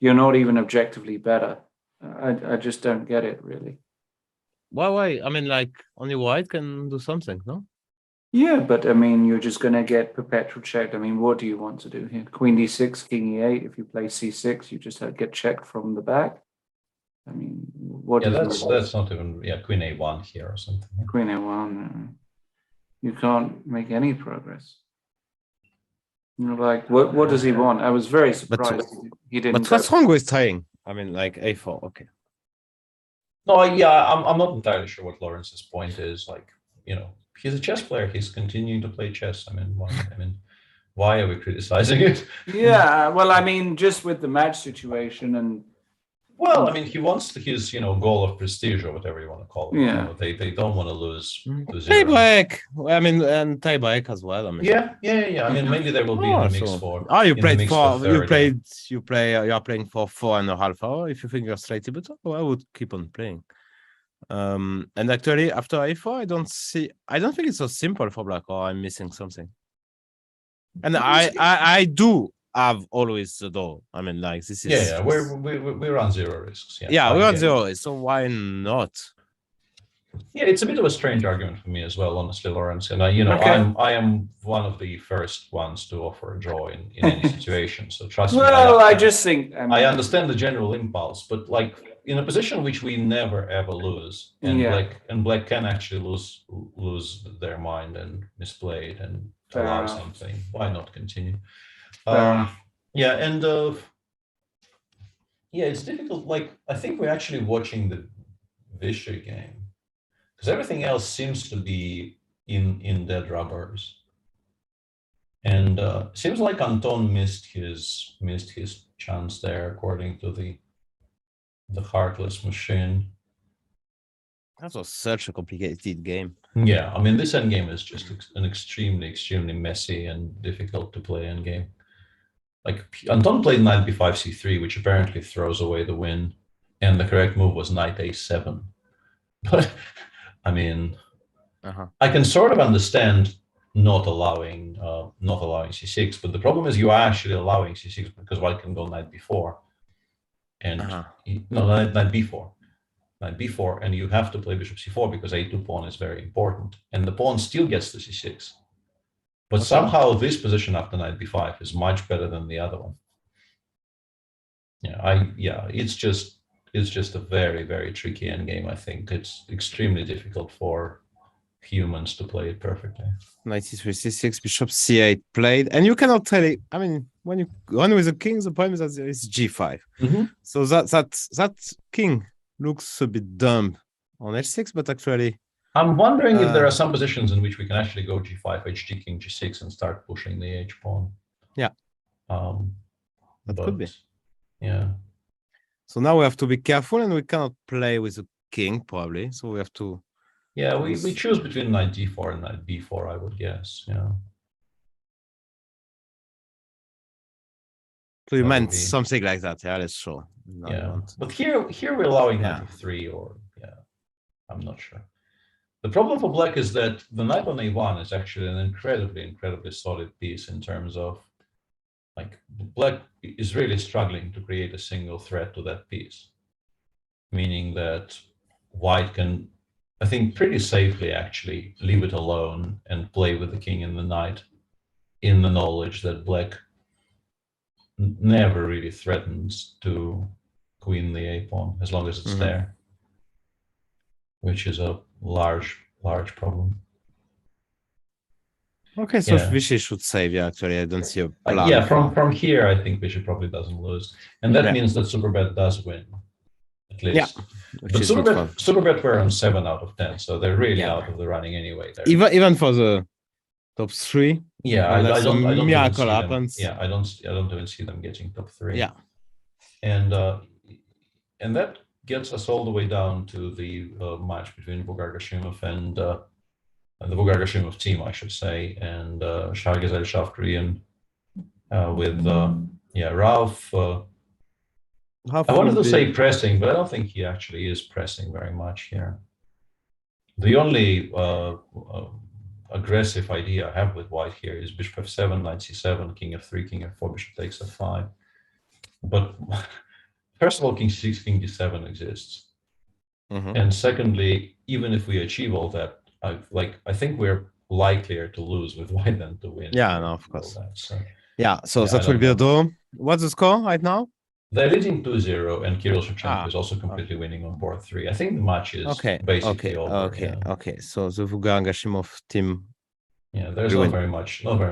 You're not even objectively better. I just don't get it, really. Why? I mean, like, only white can do something, no? Yeah, but I mean, you're just going to get perpetual checked. I mean, what do you want to do here? Queen d6, king e8. If you play c6, you just get checked from the back. I mean, what? Yeah, that's not even queen a1 here or something. Queen a1. You can't make any progress. Like, what does he want? I was very surprised he didn't. But what's wrong with tying? I mean, like a4. Okay. No, yeah, I'm not entirely sure what Lawrence's point is. Like, he's a chess player. He's continuing to play chess. I mean, why are we criticizing it? Yeah, well, I mean, just with the match situation and. Well, I mean, he wants his, goal of prestige or whatever you want to call it. Yeah. They don't want to lose to zero. Tie break. I mean, and tie break as well. I mean. Yeah. I mean, maybe there will be a mix for. Oh, you played for. You are playing for 4.5 hours. If you think you're straight debuter, I would keep on playing. And actually, after a4, I don't think it's so simple for black, or I'm missing something. And I do have always the door. I mean, like, this is. Yeah, we run zero risks. Yeah, we run zero risks, so why not? Yeah, it's a bit of a strange argument for me as well, honestly, Lawrence. And I am one of the first ones to offer a draw in any situation. So trust me. Well, I just think I understand the general impulse, but like in a position which we never ever lose, and black can actually lose their mind and misplay it and allow something. Why not continue? It's difficult. Like, I think we're actually watching the Vishy game, because everything else seems to be in dead rubbers, and seems like Anton missed his chance there, according to the heartless machine. That was such a complicated game. Yeah, I mean, this endgame is just an extremely messy and difficult to play endgame. Like, Anton played knight b5 c3, which apparently throws away the win, and the correct move was knight a7. But I mean, I can sort of understand not allowing c6, but the problem is you are actually allowing c6 because white can go knight b4, and knight b4, and you have to play bishop c4 because a2 pawn is very important, and the pawn still gets to c6. But somehow this position after knight b5 is much better than the other one. It's just a very, very tricky endgame. I think it's extremely difficult for humans to play it perfectly. Knight c3, c6, bishop c8 played, and you cannot tell it. I mean, when you run with a king, the problem is that it's g5. So that king looks a bit dumb on h6, but actually. I'm wondering if there are some positions in which we can actually go g5, hg, king, g6, and start pushing the h pawn. Yeah. That could be. Yeah. So now we have to be careful, and we cannot play with a king, probably. So we have to. Yeah, we choose between knight d4 and knight b4, I would guess. Yeah. So you meant something like that, yeah? That's sure. But here we're allowing knight f3, or I'm not sure. The problem for black is that the knight on a1 is actually an incredibly solid piece in terms of, like, black is really struggling to create a single threat to that piece, meaning that white can, I think, pretty safely actually leave it alone and play with the king and the knight in the knowledge that black never really threatens to queen the a pawn as long as it's Mhm. there, which is a large problem. Okay, so Yeah. Vishy should save. Yeah, actually, I don't see a plan. Yeah, from here, I think Vishy probably doesn't lose, and that Yeah. means that Superbet does win, at least. Which But is good fun. Superbet were on 7 out of 10, so they're really Yeah. out of the running anyway. They're, Even for the top 3. yeah, unless I don't a even miracle see happens. them. Yeah, I don't even see them getting top 3. Yeah. And that gets us all the way down to the match between Vugar Gashimov and the Vugar Gashimov team, I should say, and Shargezel Shaftrian with Ralph. I wanted to say pressing, but I don't think he actually is pressing very much here. The only aggressive idea I have with white here is bishop f7, knight c7, king f3, king f4, bishop takes f5. But first of all, king c6, king d7 exists. And secondly, even if we achieve all that, I think we're likelier to lose with white than to win. Yeah, no, of course. So That will be a draw. What's the score right now? They're leading 2-0, and Kirill Shevchenko is also completely winning on board 3. I think the match is basically over. Okay. So the Vugar Gashimov team. Yeah, there's not very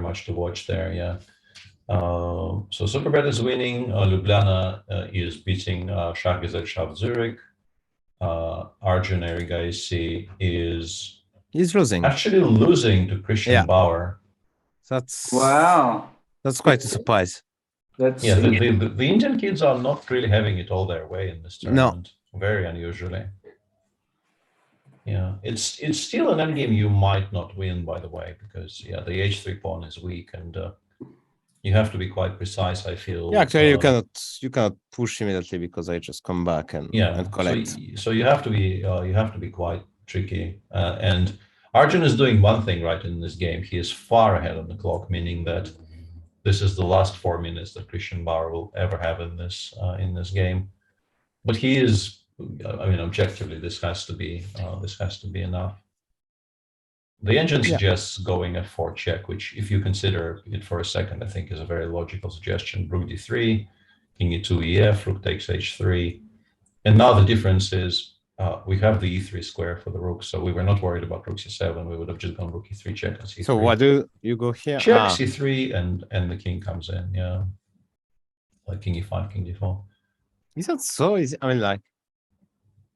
much to watch there. Yeah. So Superbet is winning. Ljubljana is beating Shargezel Shav Zurich. Arjun Erigaisi He's losing. Actually losing to Christian Bauer. That's quite a surprise. The Indian kids are not really having it all their way in this tournament. No. Very unusually. Yeah, it's still an endgame you might not win, by the way, because the h3 pawn is weak, and you have to be quite precise, I feel. Yeah, actually, you cannot push immediately because I just come back and collect. So you have to be quite tricky. And Arjun is doing one thing right in this game. He is far ahead on the clock, meaning that this is the last 4 minutes that Christian Bauer will ever have in this game. But he is, I mean, objectively, this has to be enough. The engine suggests going f4 check, which, if you consider it for a second, I think is a very logical suggestion. Rook d3, king e2 ef, rook takes h3, and now the difference is we have the e3 square for the rook, so we were not worried about rook c7. We would have just gone rook e3 check and c3. So what do you go here? Check c3, and the king comes in. Yeah, like king e5, king d4. Is that so easy? I mean, like,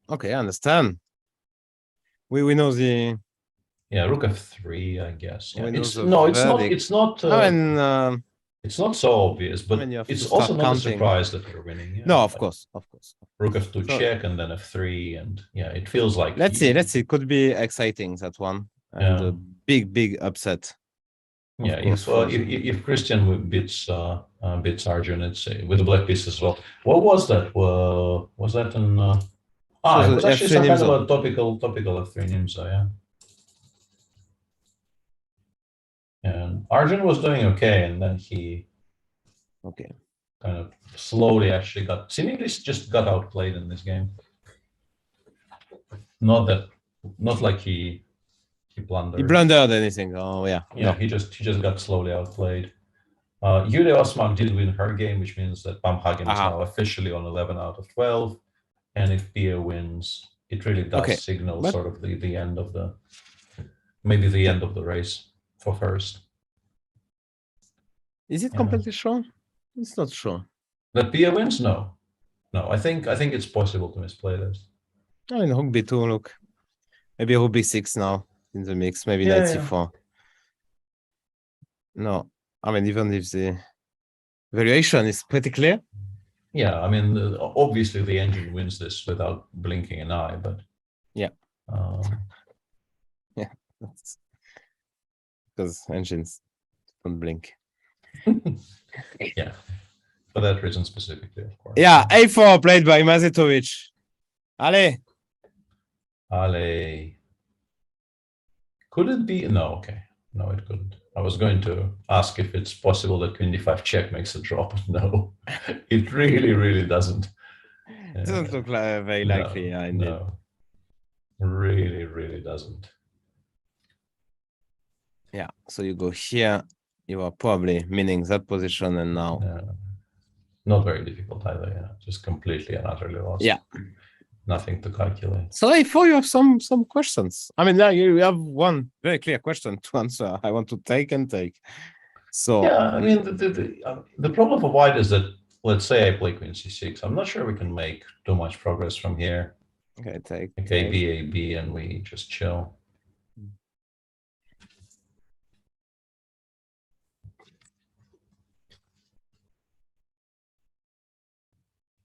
okay, I understand. We know the. Yeah, rook f3, I guess. Yeah. It's not. I mean, it's not so obvious, but it's also not a surprise that you're winning. Yeah. No, of course. Rook f2 check and then f3, and it feels like. Let's see. Could be exciting, that one, and a big upset. Yeah, if Christian beats Arjun, it's with the black piece as well. What was that? Was that an? It was actually some kind of a topical f3 Nimzo, yeah. And Arjun was doing okay, and then he kind of slowly actually seemingly just got outplayed in this game. Not like he blundered. He blundered anything. Oh yeah. Yeah, no. He just got slowly outplayed. Yulia Osman did win her game, which means that Bamhagen is now officially on 11 out of 12. And if Pia wins, it really does signal sort of the end of the race for first. Is it completely sure? It's not sure. That Pia wins? No. I think it's possible to misplay this. I mean, rook b2. Look, maybe rook b6 now in the mix. Maybe knight c4. No, I mean, even if the valuation is pretty clear. Yeah, I mean, obviously the engine wins this without blinking an eye, but yeah, because engines don't blink. Yeah, for that reason specifically, of course. Yeah, a4 played by Mazetovic. Ale. Could it be? No, okay. No, it couldn't. I was going to ask if it's possible that queen d5 check makes a draw, but no, it really doesn't. It doesn't look like very likely. No, really doesn't. Yeah, so you go here. You are probably meaning that position, and now. Not very difficult either, yeah. Just completely and utterly lost. Yeah. Nothing to calculate. So I thought you have some questions. I mean, now you have one very clear question to answer. I want to take. So yeah, I mean, the problem for white is that, let's say I play queen c6. I'm not sure we can make too much progress from here. Okay, take. Okay, b, and we just chill.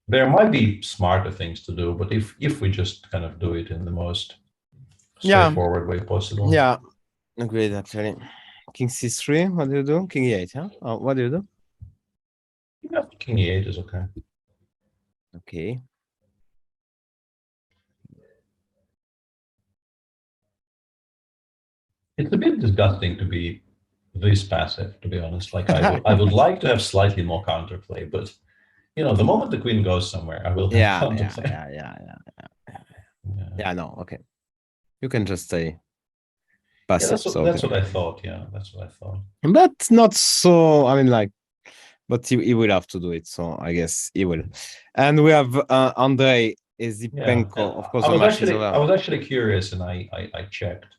There might be smarter things to do, but if we just kind of do it in the most straightforward way possible. Yeah, agreed, actually. King c3, what do you do? King e8, huh? Oh, what do you do? Yeah, king e8 is okay. Okay. It's a bit disgusting to be this passive, to be honest. Like I would like to have slightly more counterplay, but you know, the moment the queen goes somewhere, I will have counterplay. Yeah, no, okay. You can just stay passive. Yeah, that's what I thought. Yeah, that's what I thought. But not so. I mean, like, but he will have to do it. So I guess he will. And we have Andrei Zipenko. Of course, I was actually curious, and I checked.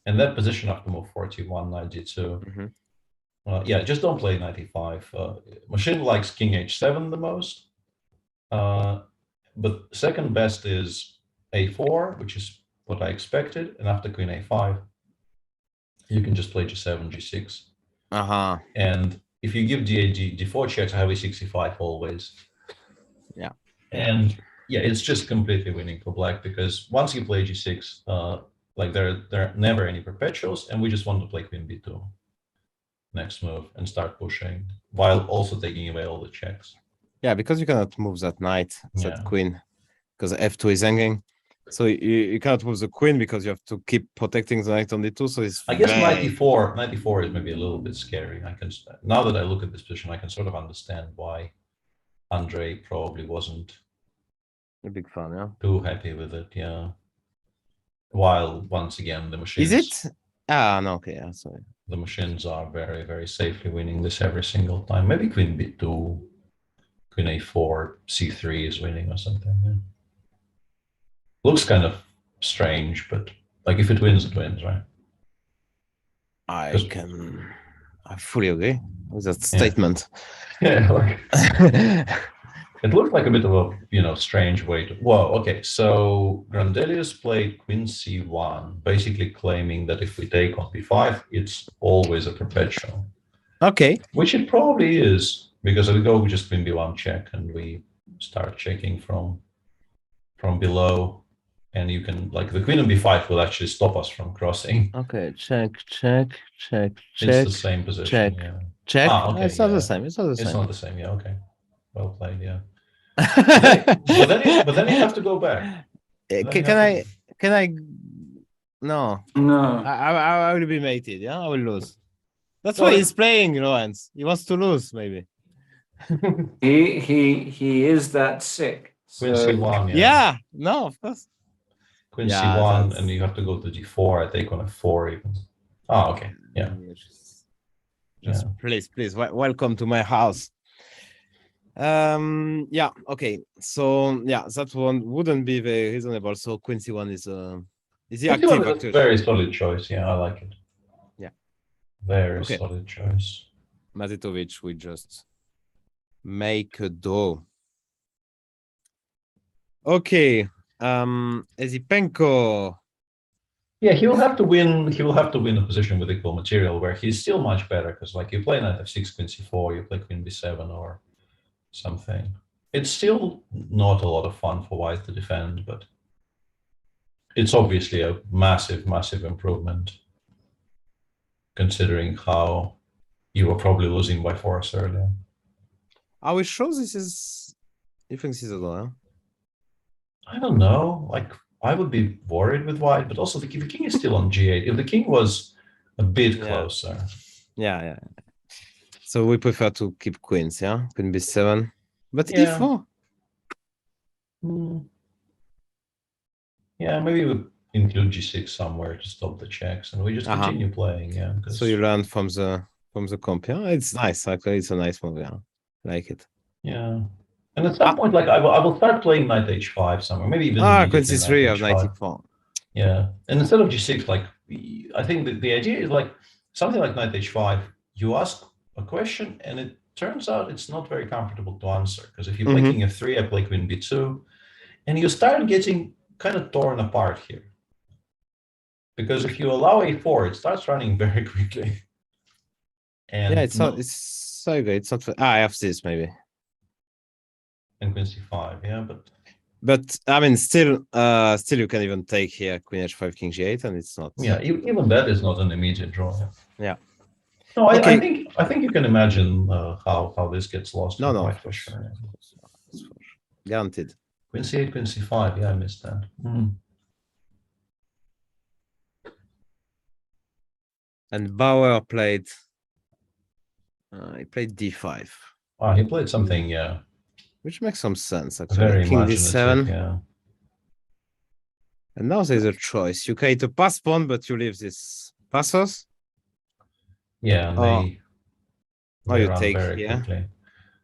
And that position after move 41, knight d2. Yeah, just don't play knight e5. Machine likes king h7 the most. But second best is a4, which is what I expected. And after queen a5, you can just play g7, g6. And if you give d8, d4 checks, I have a6, e5 always. Yeah. And yeah, it's just completely winning for black, because once you play g6, like there are never any perpetuals, and we just want to play queen b2 next move and start pushing while also taking away all the checks. Yeah, because you cannot move that knight, that queen, because f2 is hanging. So you cannot move the queen because you have to keep protecting the knight on d2. So it's I guess knight e4 is maybe a little bit scary. I can, now that I look at this position, I can sort of understand why Andrei probably wasn't a big fan, yeah, too happy with it, yeah. While once again the machines is it? No, okay, yeah, sorry. The machines are very, very safely winning this every single time. Maybe queen b2, queen a4, c3 is winning or something. Yeah. Looks kind of strange, but like if it wins, right? I fully agree with that statement. Yeah, like it looked like a bit of a strange way to. Whoa, okay. So Grandelius played queen c1, basically claiming that if we take on b5, it's always a perpetual. Okay. Which it probably is, because we go just queen b1 check, and we start checking from below. And you can, like, the queen on b5 will actually stop us from crossing. Okay, check. It's the same position. Check. Okay, it's not the same. It's not the same. It's not the same. Yeah. Okay. Well played. Yeah. but then you have to go back. Can I? No. I will be mated. Yeah, I will lose. That's why he's playing, Lorenz. He wants to lose, maybe. he is that sick. Queen c1. Yeah. No, of course. Queen c1, and you have to go to d4. I take on f4 even. Okay. Yeah. Just please, welcome to my house. Yeah. Okay. So yeah, that one wouldn't be very reasonable. So queen c1 is the active actor. Very solid choice. Yeah, I like it. Yeah. Very solid choice. Mazitovic will just make a draw. Okay. Zipenko. Yeah, he will have to win. He will have to win a position with equal material where he's still much better, because like you play knight f6, queen c4, you play queen b7 or something. It's still not a lot of fun for white to defend, but it's obviously a massive, massive improvement, considering how you were probably losing by force earlier. Are we sure this is? You think this is a draw? I don't know. Like, I would be worried with white, but also the king is still on g8. If the king was a bit closer. Yeah. So we prefer to keep queens, yeah? Queen b7. But e4. Yeah, maybe we include g6 somewhere to stop the checks, and we just continue playing, yeah. So you learn from the comp, yeah? It's nice, actually. It's a nice move, yeah. I like it. Yeah. And at some point, like I will start playing knight h5 somewhere, maybe even Queen c3 of knight h5. e4. Yeah, and instead of g6, like I think the idea is like something like knight h5. You ask a question, and it turns out it's not very comfortable to answer, because if you play king f3, I play queen b2, and you start getting kind of torn apart here. Because if you allow a4, it starts running very quickly. And yeah, it's not. It's so good. It's not. I have this maybe. And queen c5, yeah, but I mean, still you can even take here queen h5, king g8, and it's not. Yeah, even that is not an immediate draw. Yeah. No, okay. I think you can imagine how this gets lost. No, for sure. Guaranteed. Queen c8, queen c5. Yeah, I missed that. And Bauer played. He played d5. Oh, he played something, yeah. Which makes some sense, actually. Very King d7. Yeah. And now there's a choice. You create a pass pawn, but you leave this passes. Yeah, you take here. Quickly.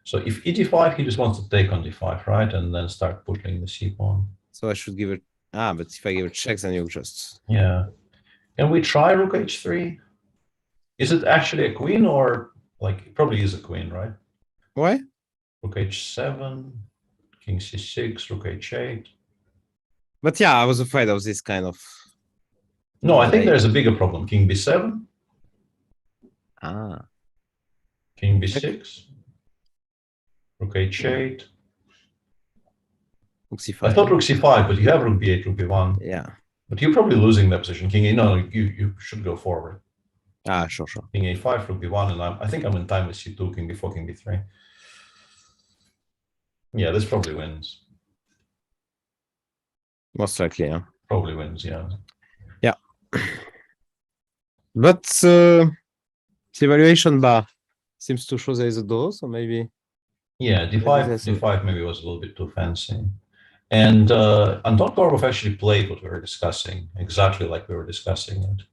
So if e d5, he just wants to take on d5, right? And then start pushing the c pawn. So I should give it... but if I give it checks, then you just... Yeah. Can we try rook h3? Is it actually a queen, or... Like, it probably is a queen, right? Why? Rook h7, king c6, rook h8. But yeah, I was afraid of this kind of... No, I think there's a bigger problem. King b7. King b6. Rook h8. Rook c5. I thought rook c5, but you have rook b8, rook b1. Yeah. But you're probably losing that position. King a... No, you should go forward. Sure. King a5, rook b1, and I think I'm in time with c2, king b4, king b3. Yeah, this probably wins. Most likely, yeah. Probably wins, yeah. Yeah. But the evaluation bar seems to show there is a door, so maybe... Yeah, d5 maybe was a little bit too fancy. And Anton Korbov actually played what we were discussing, exactly like we were discussing it.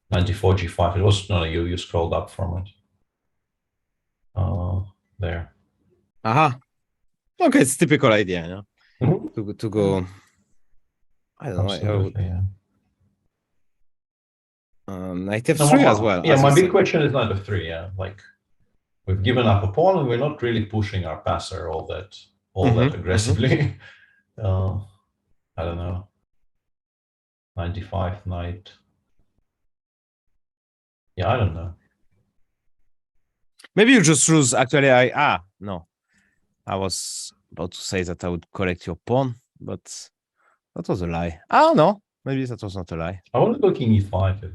94 g5. It was no, you scrolled up from it. There. Okay, it's typical idea, yeah. To go. I don't know. Yeah. Knight f3 as well. Yeah, my big question is knight f3. Yeah, like we've given up a pawn, and we're not really pushing our passer all that aggressively. I don't know. 95 knight. Yeah, I don't know. Maybe you just lose. Actually, no. I was about to say that I would collect your pawn, but that was a lie. Oh no, maybe that was not a lie. I want to go king e5.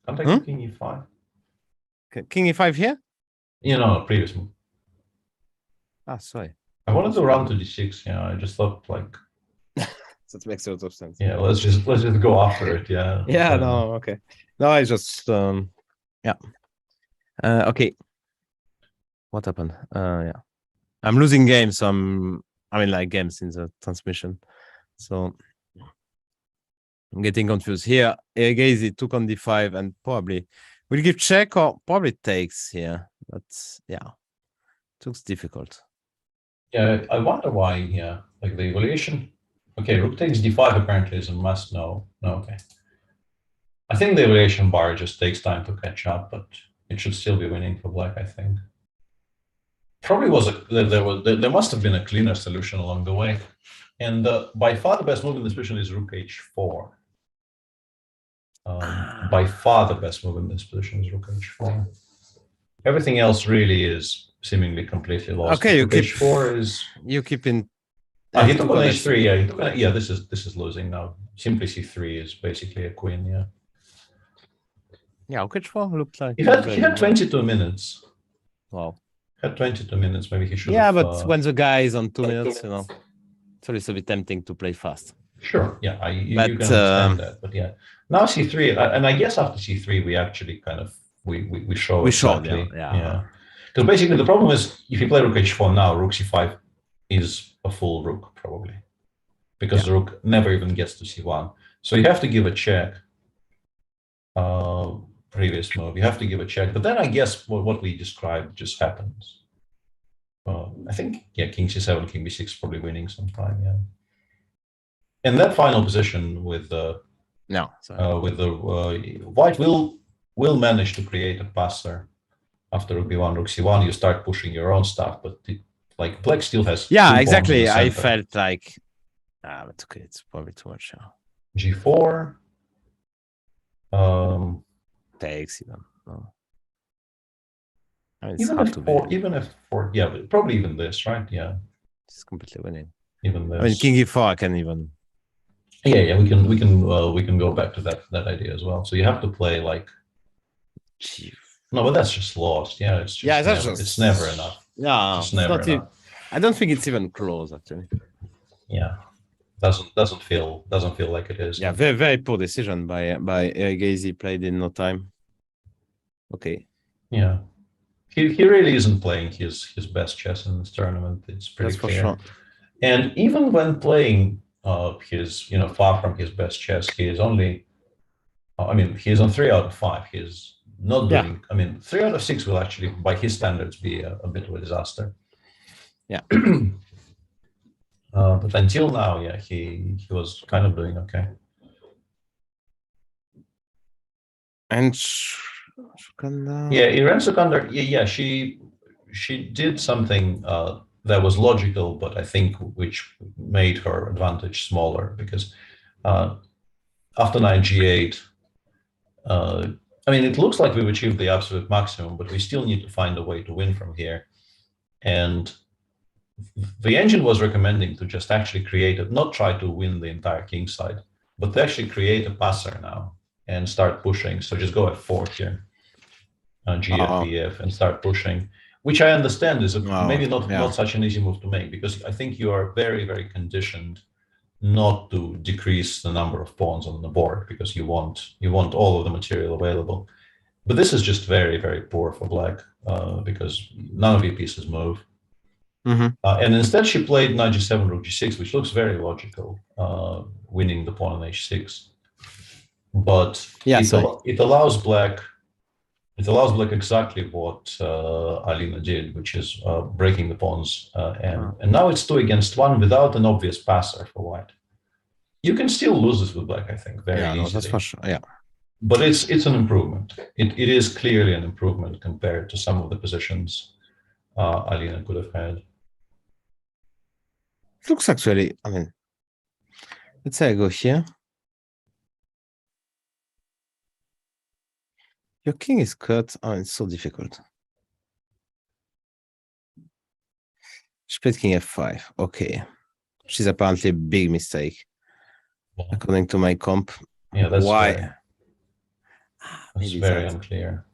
Can't I go king e5? King e5 here? You know, previous move. Sorry. I wanted to run to d6. Yeah, I just thought like. That makes a lot of sense. Yeah, let's just go after it. Yeah. Yeah. No. Okay. No, I just yeah. Okay. What happened? Yeah. I'm losing games, so games in the transmission. So I'm getting confused here. Agazi took on d5 and probably will give check or probably takes here. But yeah, it looks difficult. Yeah, I wonder why. Yeah, like the evaluation. Okay, rook takes d5 apparently is a must. No, okay. I think the evaluation bar just takes time to catch up, but it should still be winning for black, I think. Probably there must have been a cleaner solution along the way. And by far the best move in this position is rook h4. By far the best move in this position is rook h4. Everything else really is seemingly completely lost. Okay, rook h4 is... You keep in... he took on h3, yeah. This is losing now. Simply c3 is basically a queen, yeah. Yeah, rook h4 looked like... He had 22 minutes. Wow. Had 22 minutes, maybe he should have... Yeah, but when the guy is on 2 minutes, you know, it's always a bit tempting to play fast. Sure, yeah, you can understand that. But yeah, now c3, and I guess after c3, we actually kind of, we show exactly. Yeah. Because basically the problem is, if you play rook h4 now, rook c5 is a full rook, probably. Because the rook never even gets to c1. So you have to give a check. Previous move, you have to give a check, but then I guess what we described just happens. I think, yeah, king c7, king b6 probably winning sometime, yeah. And that final position with the white will manage to create a passer after rook b1, rook c1. You start pushing your own stuff, but like black still has exactly. I felt like but okay, it's probably too much. G4 takes even. No. I mean, even if even if yeah, but probably even this, right? Yeah, it's completely winning. Even this. I mean, king e4 I can even. Yeah, we can go back to that idea as well. So you have to play like. No, but that's just lost. Yeah, it's just it's never enough. Yeah, it's never enough. I don't think it's even close actually. Yeah, doesn't feel like it is. Yeah, very very poor decision by Alireza, played in no time. Okay. Yeah, he really isn't playing his best chess in this tournament. It's pretty clear. For sure. And even when playing his far from his best chess, he is only. I mean, he is on 3 out of 5. He is not doing. I mean, 3 out of 6 will actually, by his standards, be a bit of a disaster. Yeah. But until now, yeah, he was kind of doing okay. And yeah, Irene Sukandar, yeah, she did something that was logical, but I think which made her advantage smaller because after knight g8, I mean, it looks like we've achieved the absolute maximum, but we still need to find a way to win from here. And the engine was recommending to just actually create it, not try to win the entire king side, but to actually create a passer now and start pushing. So just go f4 here, gf, bf, and start pushing, which I understand is maybe not such an easy move to make, because I think you are very, very conditioned not to decrease the number of pawns on the board because you want all of the material available. But this is just very, very poor for black because none of your pieces move. And instead she played knight g7, rook g6, which looks very logical, winning the pawn on h6. But it allows black exactly what Alina did, which is breaking the pawns. And now it's 2 against 1 without an obvious passer for white. You can still lose this with black, I think, very easily. No, that's for sure. Yeah. But it's an improvement. It is clearly an improvement compared to some of the positions Alina could have had. It looks actually, I mean, let's say I go here. Your king is cut. Oh, it's so difficult. She played king f5. Okay. Which is apparently a big mistake. Yeah. According to my comp. Yeah, that's why. That's very unclear.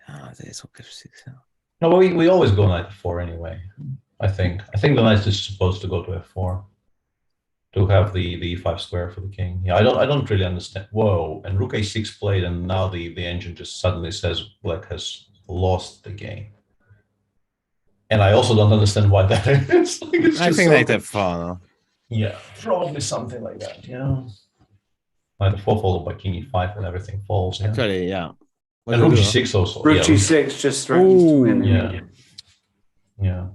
There's rook f6. No, but we always go knight f4 anyway. I think the knight is supposed to go to f4 to have the e5 square for the king. Yeah, I don't really understand. Whoa, and rook a6 played, and now the engine just suddenly says black has lost the game. And I also don't understand why that is. Like, I think knight f4. No? Yeah, probably something like that. Yeah, knight f4 followed by king e5, and everything falls. Yeah. Actually, yeah. And rook g6 also. Rook g6 just threatens to win. Yeah. Yeah.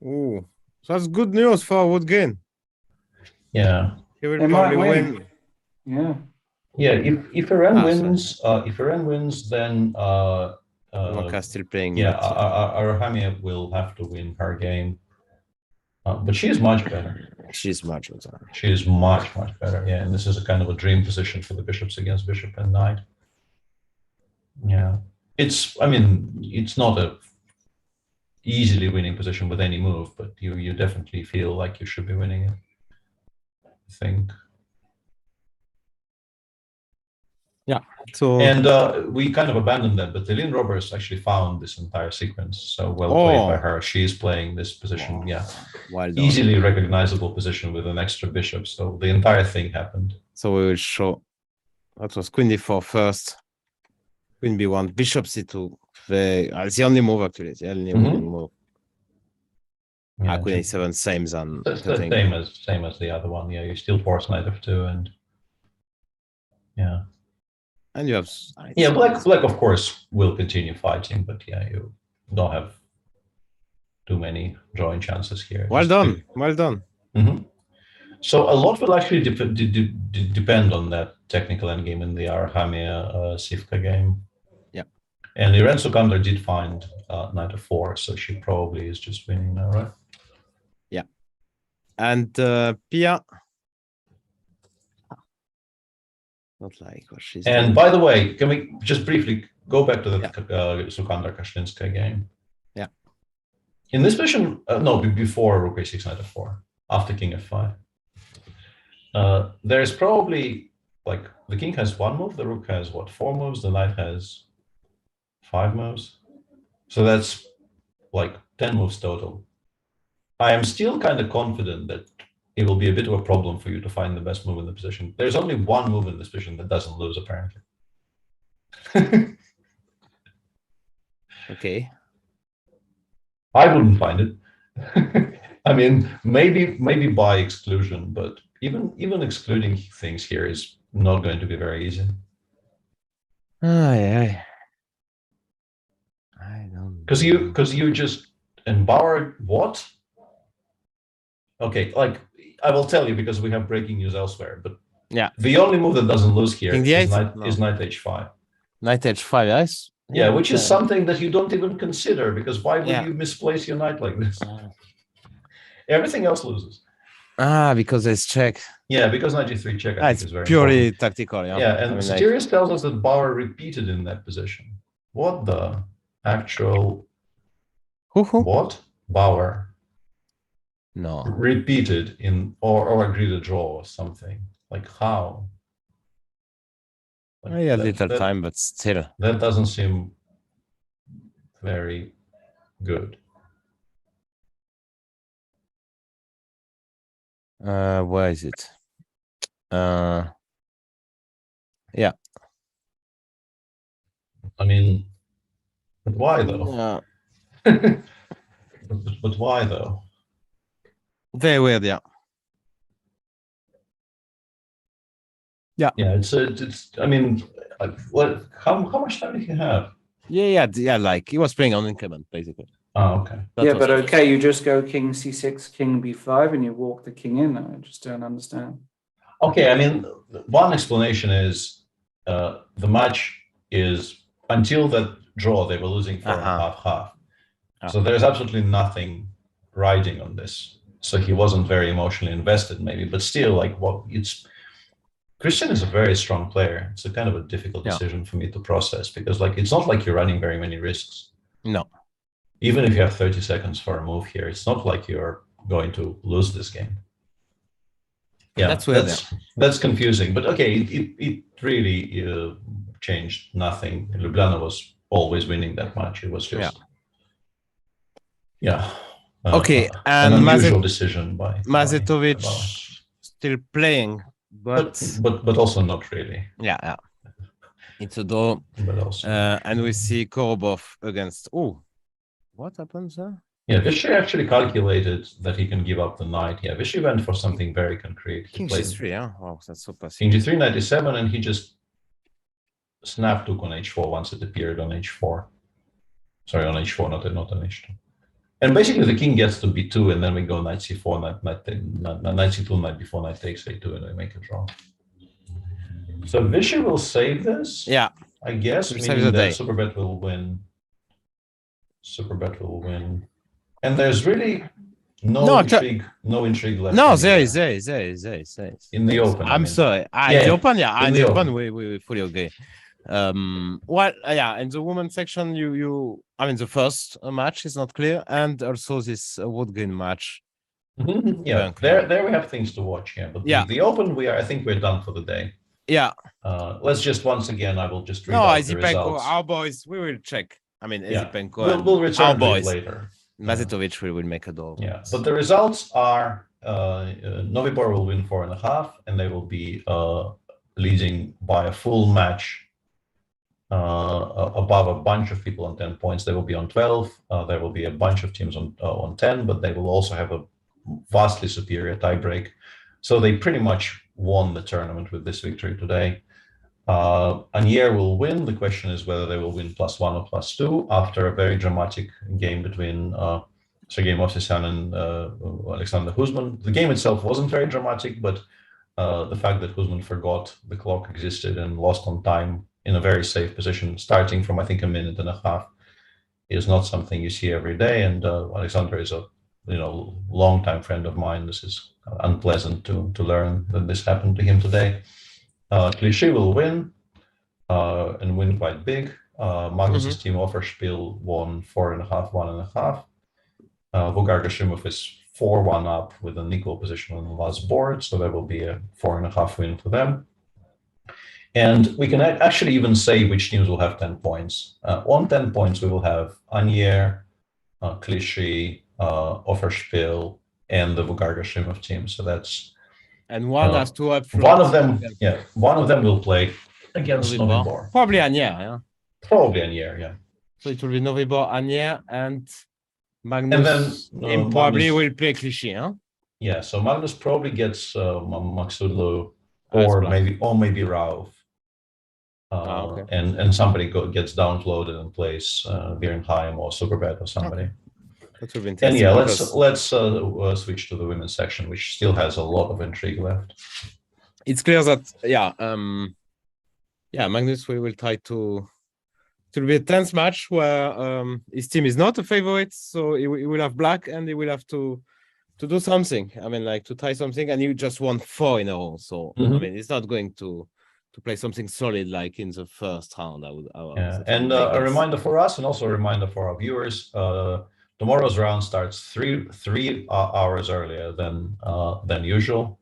Ooh, so that's good news for Woodgain. Yeah. He will probably win. Yeah. Yeah. If Iran wins, then Maka's still playing. Yeah, Arahamia will have to win her game. But she is much better. She's much better. She is much better. Yeah, and this is a kind of a dream position for the bishops against bishop and knight. Yeah, I mean, it's not a easily winning position with any move, but you definitely feel like you should be winning it, I think. Yeah. So we kind of abandoned that, but Lynn Roberts actually found this entire sequence. So well played by her. She is playing this position. Yeah. Easily recognizable position with an extra bishop. So the entire thing happened. So we will show that was queen d4 first. Queen b1, bishop c2. It's the only move actually. It's the only move. Yeah, queen a7, same as the same as the other one. Yeah, you still force knight f2 and yeah. And you have black of course will continue fighting, but yeah, you don't have too many drawing chances here. Well done. Well done. Mm-hmm. So a lot will actually depend on that technical endgame in the Arhamia Sivka game. Yeah. And Irene Sukander did find knight f4, so she probably is just winning now, right? Yeah. And Pia. Not like what she's And doing. by the way, can we just briefly go back to the Sukander-Kashlinska game? Yeah. In this position, no, before rook a6, knight f4, after king f5. There's probably, like, the king has 1 move, the rook has, what, 4 moves, the knight has 5 moves. So that's, like, 10 moves total. I am still kind of confident that it will be a bit of a problem for you to find the best move in the position. There's only 1 move in this position that doesn't lose, apparently. Okay. I wouldn't find it. I mean, maybe by exclusion, but even excluding things here is not going to be very easy. I don't. Because you just empowered what? Okay, like I will tell you because we have breaking news elsewhere. But yeah, the only move that doesn't lose here is knight h5. Knight h5, yes. Yeah, which is something that you don't even consider, because why would you misplace your knight like this? Everything else loses. Because it's check. Yeah, because knight g3 check. I think is very purely important. Tactical. Yeah. Yeah, and Sirius tells us that Bauer repeated in that position. What the actual? What? Bauer. No. Repeated in or agreed a draw or something. Like how? Like little time, but still. That doesn't seem very good. Where is it? Yeah. I mean, but why though? but why though? Very weird, yeah. Yeah. Yeah, it's I mean, what? How much time did he have? Yeah. Like he was playing on increment, basically. Oh, okay. But okay, you just go king c6, king b5, and you walk the king in. I just don't understand. Okay, I mean, one explanation is the match is until that draw they were losing 4.5-half. So there's absolutely nothing riding on this. So he wasn't very emotionally invested, maybe, but still, like, Christian is a very strong player. It's a kind of a difficult decision for me to process because, like, it's not like you're running very many risks. No. Even if you have 30 seconds for a move here, it's not like you're going to lose this game. Yeah, that's confusing. But okay, it really changed nothing. Ljubljana was always winning that match. It was just okay, and an unusual decision by Mazetovic still playing, but also not really. Yeah. It's a draw. But also, and we see Korobov against. Oh, what happens there? Yeah, Vishy actually calculated that he can give up the knight. Yeah, Vishy went for something very concrete. King g3, yeah. Wow, that's so passive. King g3, knight e7, and he just snap took on h4 once it appeared on h4. Sorry, on h4, not on h2. And basically the king gets to b2, and then we go knight c4, knight c2, knight b4, knight takes a2, and we make a draw. So Vishy will save this. Yeah. I guess, meaning that Superbet will win. Superbet will win. And there's really no intrigue left. No, there is. In the open. I'm sorry. In the open, in the open, we fully agree. In the women's section, I mean, the first match is not clear, and also this wood green match. Yeah, there we have things to watch here. But the open, I think we're done for the day. Yeah. Let's just once again, I will just read out the results. Our boys, we will check. I mean, Zipenko, we'll return to it later. Mazetovic will make a draw. Yeah, but the results are Novibor will win 4.5, and they will be leading by a full match above a bunch of people on 10 points. They will be on 12. There will be a bunch of teams on 10, but they will also have a vastly superior tiebreak. So they pretty much won the tournament with this victory today. Anier will win. The question is whether they will win +1 or +2 after a very dramatic game between Sergei Movsisyan and Alexander Husman. The game itself wasn't very dramatic, but the fact that Husman forgot the clock existed and lost on time in a very safe position, starting from I think a minute and a half, is not something you see every day. And Alexander is a long-time friend of mine. This is unpleasant to learn that this happened to him today. Clichy will win and win quite big. Magnus's team Offerspiel won 4.5, 1.5. Vugar Gashimov is 4-1 up with an equal position on the last board, so that will be a 4.5 win for them. And we can actually even say which teams will have 10 points. On 10 points, we will have Anier, Clichy, Offerspiel, and the Vugar Gashimov team. So that's and one has two up front. One of them will play against Novibor. Probably Anier, yeah. Probably Anier, yeah. So it will be Novibor, Anier, and Magnus. And then probably will play Clichy, huh? Yeah. So Magnus probably gets Maksudlu or maybe Rauf. Okay. And somebody gets downloaded and plays Virenheim or Superbet or somebody. Okay. That would be interesting. And yeah, let's switch to the women's section, which still has a lot of intrigue left. It's clear that Magnus will try to. It will be a tense match where his team is not a favorite, so he will have black and he will have to do something. I mean, like to try something, and he just won 4 in a row. So I mean, he's not going to play something solid like in the first round. I would and a reminder for us, and also a reminder for our viewers. Tomorrow's round starts three hours earlier than usual.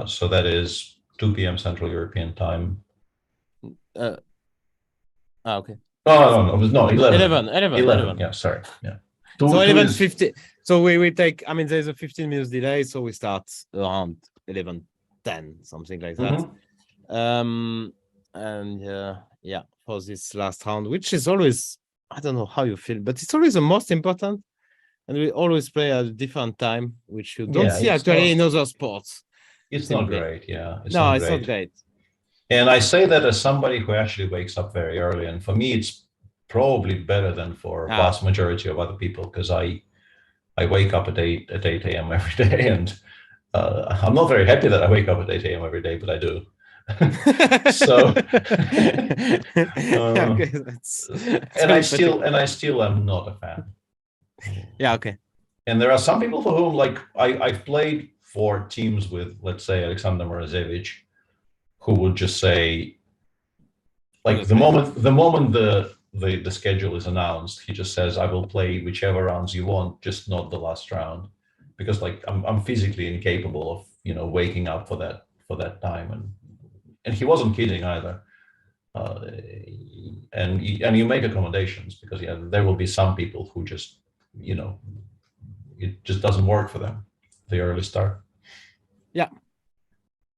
So that is 2 p.m. Central European time. Okay. No, 11. 11. Yeah, sorry. Yeah. So 11:50. So we take. I mean, there's a 15 minutes delay, so we start around 11:10, something like that. And for this last round, which is always, I don't know how you feel, but it's always the most important, and we always play at a different time, which you don't see actually in other sports. It's not great, yeah. It's not great. And I say that as somebody who actually wakes up very early, and for me, it's probably better than for a vast majority of other people, because I wake up at 8 a.m. every day, and I'm not very happy that I wake up at 8 a.m. every day, but I do. So I still am not a fan. Yeah, okay. And there are some people for whom, like, I've played for teams with, let's say, Alexander Morozevich, who would just say, like, the moment the schedule is announced, he just says, I will play whichever rounds you want, just not the last round, because like I'm physically incapable of waking up for that time, and he wasn't kidding either. And you make accommodations, because there will be some people who just it just doesn't work for them, the early start. Yeah,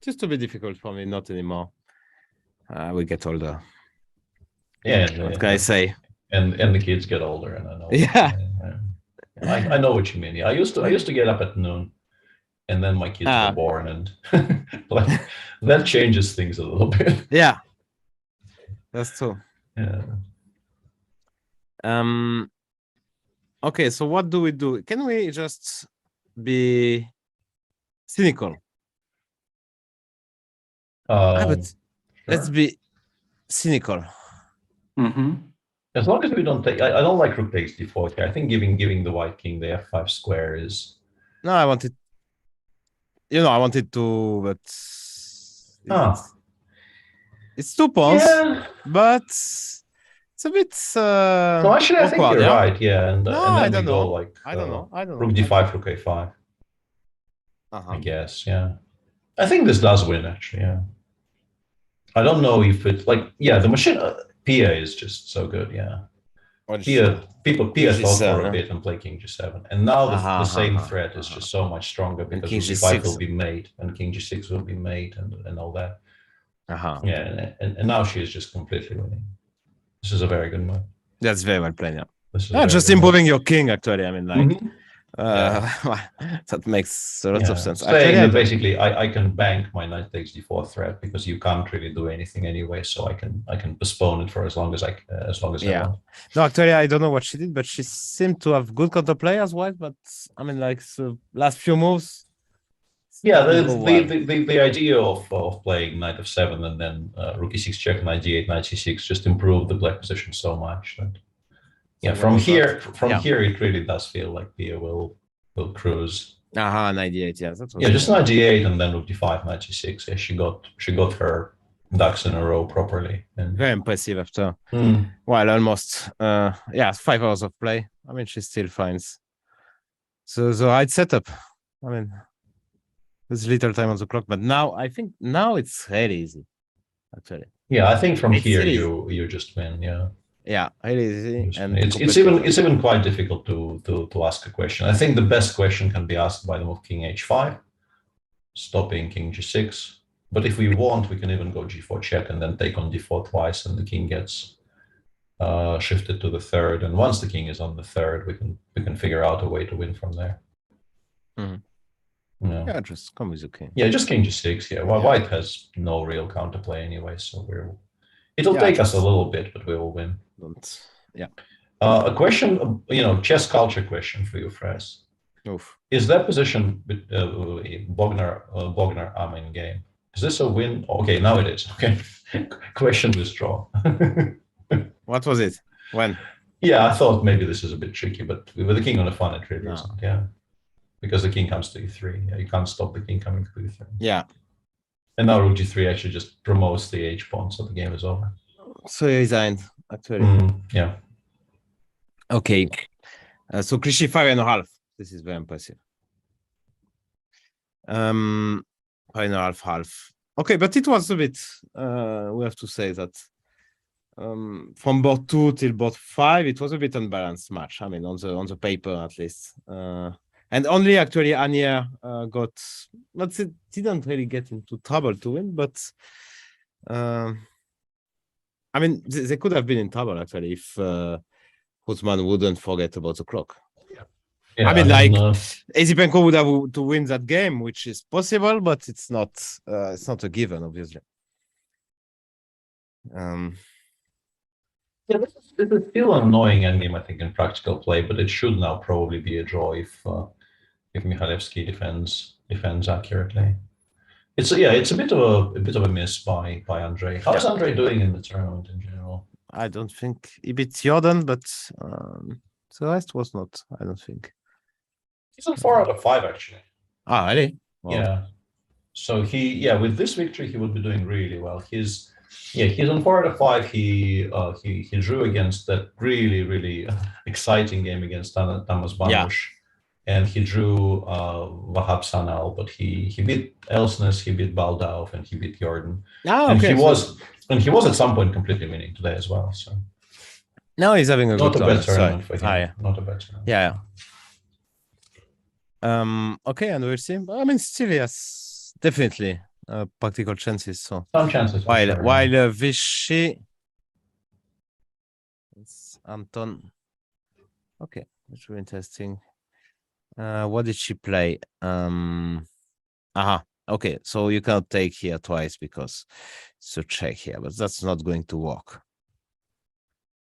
just a bit difficult for me, not anymore. We get older. Yeah, what can I say? And the kids get older, and I know. Yeah, I know what you mean. Yeah, I used to get up at noon, and then my kids were born, and like, that changes things a little bit. Yeah, that's true. Yeah. Okay, so what do we do? Can we just be cynical? But Sure. let's be cynical. Mm-hmm. As long as we don't take, I don't like rook takes d4 here. I think giving the white king the f5 square is. No, I wanted to, but it's 2 pawns, but it's a bit. So actually, I think you're right. Yeah, and no, and then I don't know. Like, I don't know. Rook d5, rook a5. I guess. Yeah, I think this does win actually. Yeah. I don't know if it's like, the machine Pia is just so good. Yeah. Pia thought for a bit and play king g7, and now the same threat is just so much stronger, because king g5 will be mate and king g6 will be mate and all that. Yeah, and now she is just completely winning. This is a very good move. That's very well played. Yeah, just improving your king actually. I mean, like That makes a lot of sense. Saying that basically I can bank my knight takes d4 threat because you can't really do anything anyway, so I can postpone it for as long as I want. No, actually, I don't know what she did, but she seemed to have good counterplay as well. But I mean, like the last few moves. Yeah, the idea of playing knight f7 and then rook e6 check, knight d8, knight c6 just improved the black position so much that from here it really does feel like Pia will cruise. Knight d8, yeah, that's just knight d8 and then rook d5, knight c6. Yeah, she got her ducks in a row properly. And very impressive after almost 5 hours of play. I mean, she still finds the right setup. I mean, there's little time on the clock, but now I think it's really easy, actually. Yeah, I think from here you just win. Yeah, really easy. And it's even quite difficult to ask a question. I think the best question can be asked by the move king h5, stopping king g6. But if we want, we can even go g4 check and then take on d4 twice, and the king gets shifted to the third. And once the king is on the third, we can figure out a way to win from there. Yeah, just come with the king. Yeah, just king g6. Yeah, white has no real counterplay anyway, so it'll take us a little bit, but we will win. A question, chess culture question for you, Fress. Is that position Bogner Amin game? Is this a win? Okay, now it is. Okay, question withdraw. What was it? When? Yeah, I thought maybe this is a bit tricky, but with the king on the fun, it really isn't. Yeah. Because the king comes to e3. Yeah, you can't stop the king coming to e3. Yeah. And now rook g3 actually just promotes the h pawn, so the game is over. So he resigned, actually. Yeah. Okay. So Clichy 5.5. This is very impressive. 5.5 half. Okay, but it was a bit, we have to say that from board 2 till board 5, it was a bit unbalanced match. I mean, on the paper, at least. And only actually Anya didn't really get into trouble to win, but I mean, they could have been in trouble actually if Guzman wouldn't forget about the clock. Yeah, I mean, like Esipenko would have to win that game, which is possible, but it's not a given, obviously. Yeah, this is still an annoying endgame, I think, in practical play, but it should now probably be a draw if Mikhailevsky defends accurately. It's a bit of a miss by Andrei. How's Andrei doing in the tournament in general? I don't think he beat Jordan, but the rest was not. I don't think he's on 4 out of 5 actually. Really? Wow. Yeah. So with this victory he would be doing really well. He's on 4 out of 5. He drew against that really exciting game against Tamas Banush. Yeah. And he drew Wahab Sanal, but he beat Elsnes, he beat Baldauf, and he beat Jordan. And he was at some point completely winning today as well. So now he's having a good tournament for him. Not a bad tournament. Yeah. Okay, and we'll see. I mean, still yes, definitely practical chances. So some chances. While Vishy, it's Anton. Okay, that's really interesting. What did she play? Okay, so you cannot take here twice because it's a check here, but that's not going to work.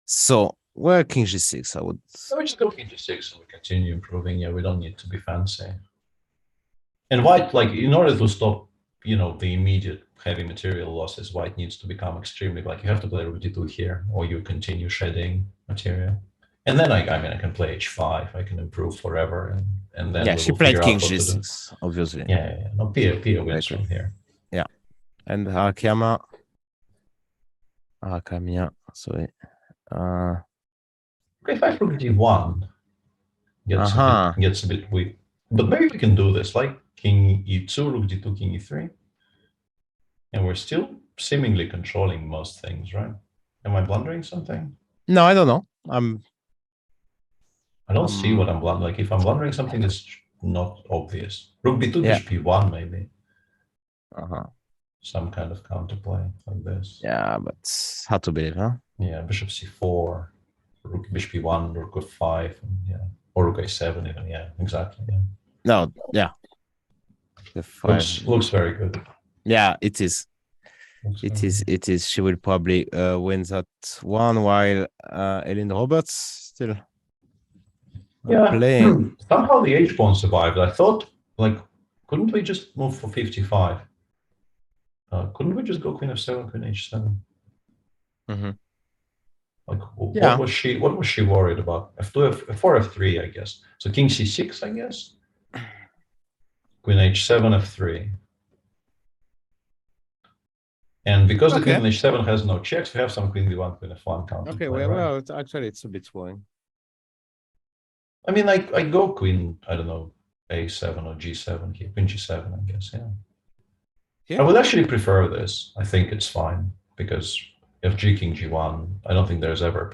So where king g6? I would. So we just go king g6 and we continue improving. Yeah, we don't need to be fancy. And white, like in order to stop, the immediate heavy material losses, white needs to become extremely you have to play rook d2 here, or you continue shedding material. And then I can play h5. I can improve forever, and then she played king g6, obviously. Yeah. No, Pia wins from here. Yeah, and Hakamia. Sorry. If rook d1 gets a bit weak, but maybe we can do this like king e2, rook d2, king e3, and we're still seemingly controlling most things, right? Am I blundering something? No, I don't know. I don't see what I'm blundering. Like if I'm blundering something that's not obvious. Rook b2, bishop e1, maybe. Some kind of counterplay like this. Yeah, but hard to believe, huh? Yeah, bishop c4, rook bishop e1, rook f5. Or rook a7 even, yeah, exactly. Yeah. No, yeah. The 5. Looks very good. Yeah, it is. It is. She will probably win that one while Ellen Roberts still playing. Somehow the H pawn survived. I thought, like, couldn't we just move for 55? Couldn't we just go queen f7, queen h7? Mm-hmm. Like, what was she worried about? F2, f4, f3, I guess. So king c6, I guess. Queen h7, f3. And because the queen h7 has no checks, we have some queen b1, queen f1 counter. Okay, well, actually, it's a bit boring. I mean, I go queen, I don't know, a7 or g7 here, queen g7, I guess, yeah. I would actually prefer this. I think it's fine because if g king g1, I don't think there's ever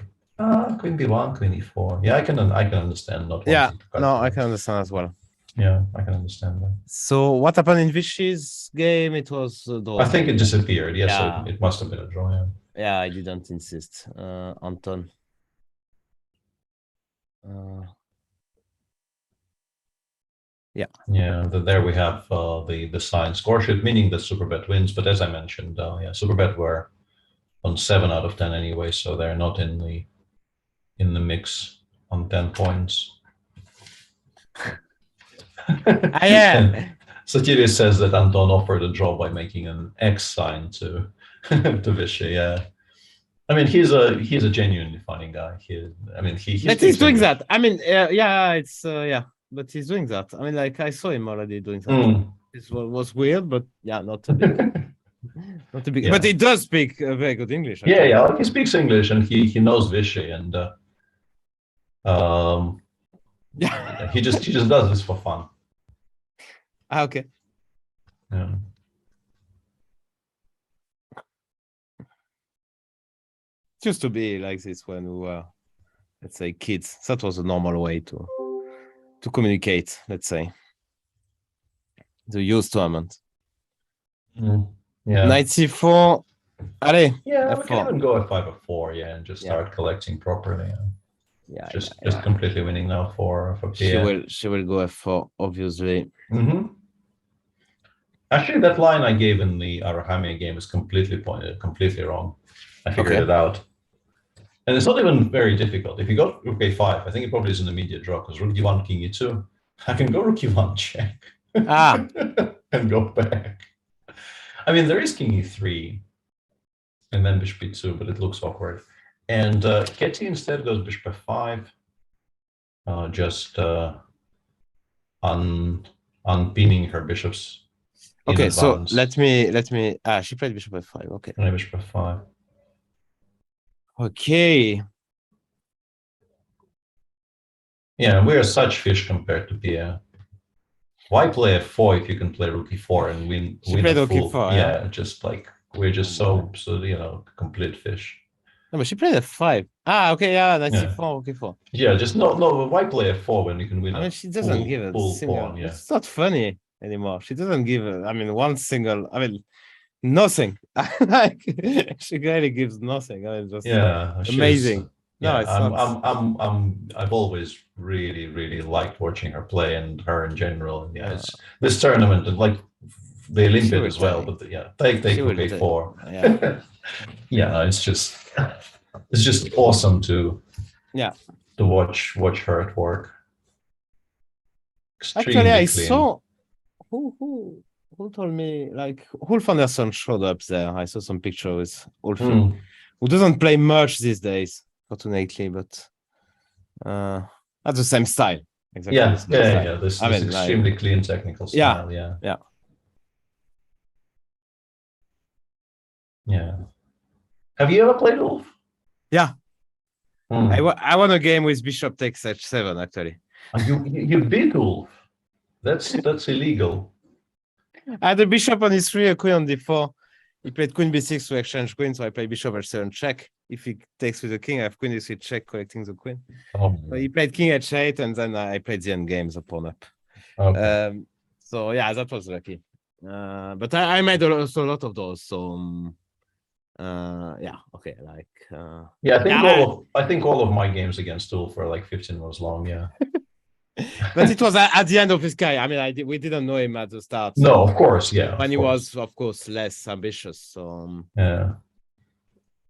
queen b1, queen e4. Yeah, I can understand not. Yeah, no, I can understand as well. Yeah, I can understand that. So what happened in Vishy's game? It was draw. I think it disappeared. Yes, yeah. So it must have been a draw. Yeah. Yeah, I didn't insist, Anton. Yeah. Yeah, there we have the sign score sheet, meaning that Superbet wins. But as I mentioned, yeah, Superbet were on 7 out of 10 anyway, so they're not in the mix on 10 points. Yeah. Satiris says that Anton offered a draw by making an X sign to Vishy. Yeah, I mean he's a genuinely funny guy. He's doing that. I mean, yeah, it's yeah, but he's doing that. I mean, like I saw him already doing that. It was weird, but yeah, not a big, not a big. Yeah. But he does speak very good English. Yeah, yeah, like he speaks English and he knows Vishy and yeah, he just does this for fun. Okay. Yeah. It used to be like this when we were, let's say, kids. That was a normal way to communicate, let's say. The youth tournament. Yeah. Knight c4. Allez. Yeah, we can even go f5 or 4, yeah, and just start collecting properly. Yeah. Just completely winning now for Pierre. She will go f4, obviously. Mm-hmm. Actually, that line I gave in the Arahami game is completely wrong. I figured it out. And it's not even very difficult. If you go rook a5, I think it probably is an immediate draw because rook d1, king e2. I can go rook e1 check. And go back. I mean, there is king e3 and then bishop e2, but it looks awkward. And Ketty instead goes bishop f5, just unpinning her bishops. Okay, so let me. She played bishop f5. Okay. Bishop f5. Okay. Yeah, we are such fish compared to Pierre. Why play f4 if you can play rook e4 and win? She played rook e4. Yeah, just like we're just so complete fish. No, but she played f5. Okay, yeah, that's e4, rook e4. Yeah, just no. Why play f4 when you can win? I mean, she doesn't give a single. Pawn, yeah. It's not funny anymore. She doesn't give. One single. Nothing. Like she really gives nothing. Just amazing. I've always really liked watching her play and her in general. And yeah, it's this tournament and like the Olympiad as well. But take rook a4. Yeah, yeah, it's just awesome to watch her at work. Actually, I saw who told me, like, Ulf Andersson showed up there. I saw some picture with Ulf, who doesn't play much these days, fortunately, but that's the same style. Exactly. Yeah. This extremely clean technical style. Yeah. Have you ever played Ulf? Yeah. I won a game with bishop takes h7, actually. You beat Ulf. That's illegal. I had a bishop on e3, a queen on d4. He played queen b6 to exchange queen, so I play bishop h7 check. If he takes with the king, I have queen e3 check, collecting the queen. So he played king h8, and then I played the endgame, the pawn up. Okay. So yeah, that was lucky. But I made also a lot of those. So okay, like I think all of my games against Ulf were like 15 rows long. Yeah. But it was at the end of his career. I mean, we didn't know him at the start. So No, of course, yeah. When he was, of course, less ambitious. So yeah.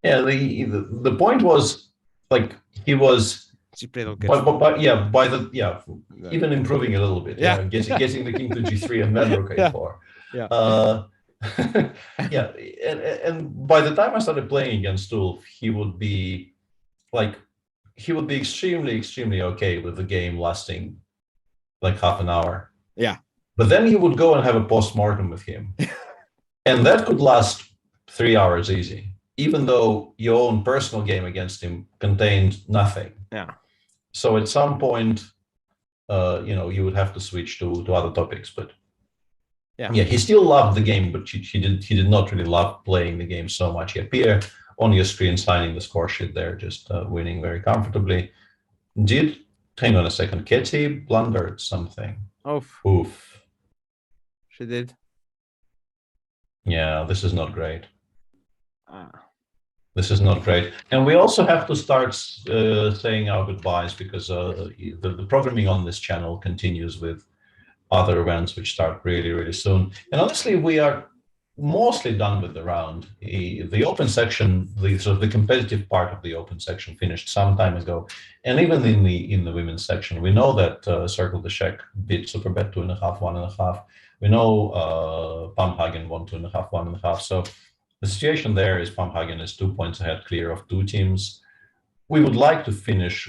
The point was like he was. Even improving a little bit. Yeah. Getting the king to G3 and then Rook A4. Yeah. And by the time I started playing against Ulf, he would be extremely, extremely okay with the game lasting like half an hour. Yeah. But then you would go and have a post-mortem with him. And that could last 3 hours easy, even though your own personal game against him contained nothing. Yeah. So at some point, you would have to switch to other topics. But yeah, he still loved the game, but he did not really love playing the game so much. He appeared on your screen signing the score sheet there, just winning very comfortably. Hang on a second, Ketty blundered something. Oof. She did. Yeah, this is not great. This is not great. And we also have to start saying our goodbyes because the programming on this channel continues with other events which start really, really soon. And honestly, we are mostly done with the round. The open section, the competitive part of the open section finished some time ago. And even in the women's section, we know that Circle the Shack beat Superbet 2.5, 1.5. We know Pamhagen won 2.5, 1.5. So the situation there is Pamhagen is 2 points ahead, clear of 2 teams. We would like to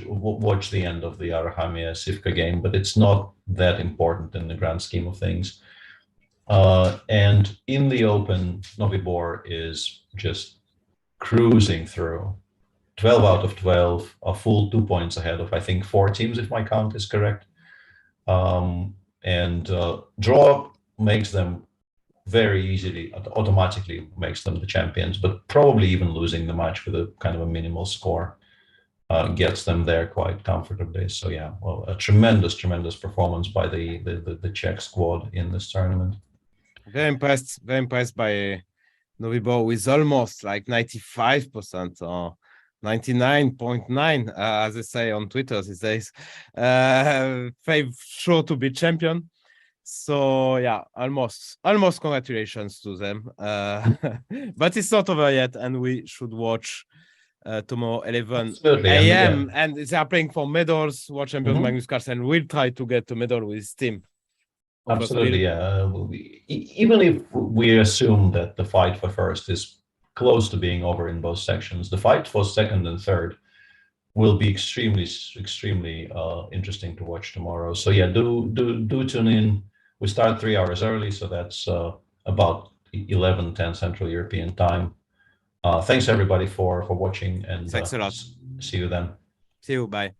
watch the end of the Arahamia Sivka game, but it's not that important in the grand scheme of things. And in the Open, Novibor is just cruising through. 12 out of 12, a full 2 points ahead of, I think, 4 teams, if my count is correct. Draw makes them very easily, automatically makes them the champions, but probably even losing the match with a kind of a minimal score gets them there quite comfortably. So yeah, well, a tremendous performance by the Czech squad in this tournament. Very impressed by Novibor with almost like 95% or 99.9, as they say on Twitter these days. Sure to be champion. So yeah, almost congratulations to them. But it's not over yet, and we should watch tomorrow 11 a.m. And they are playing for medals. World champion Magnus Carlsen will try to get a medal with his team. Absolutely, yeah. Even if we assume that the fight for first is close to being over in both sections, the fight for second and third will be extremely interesting to watch tomorrow. So yeah, do tune in. We start 3 hours early, so that's about 11:10 Central European time. Thanks everybody for watching, and thanks a lot. See you then. See you. Bye.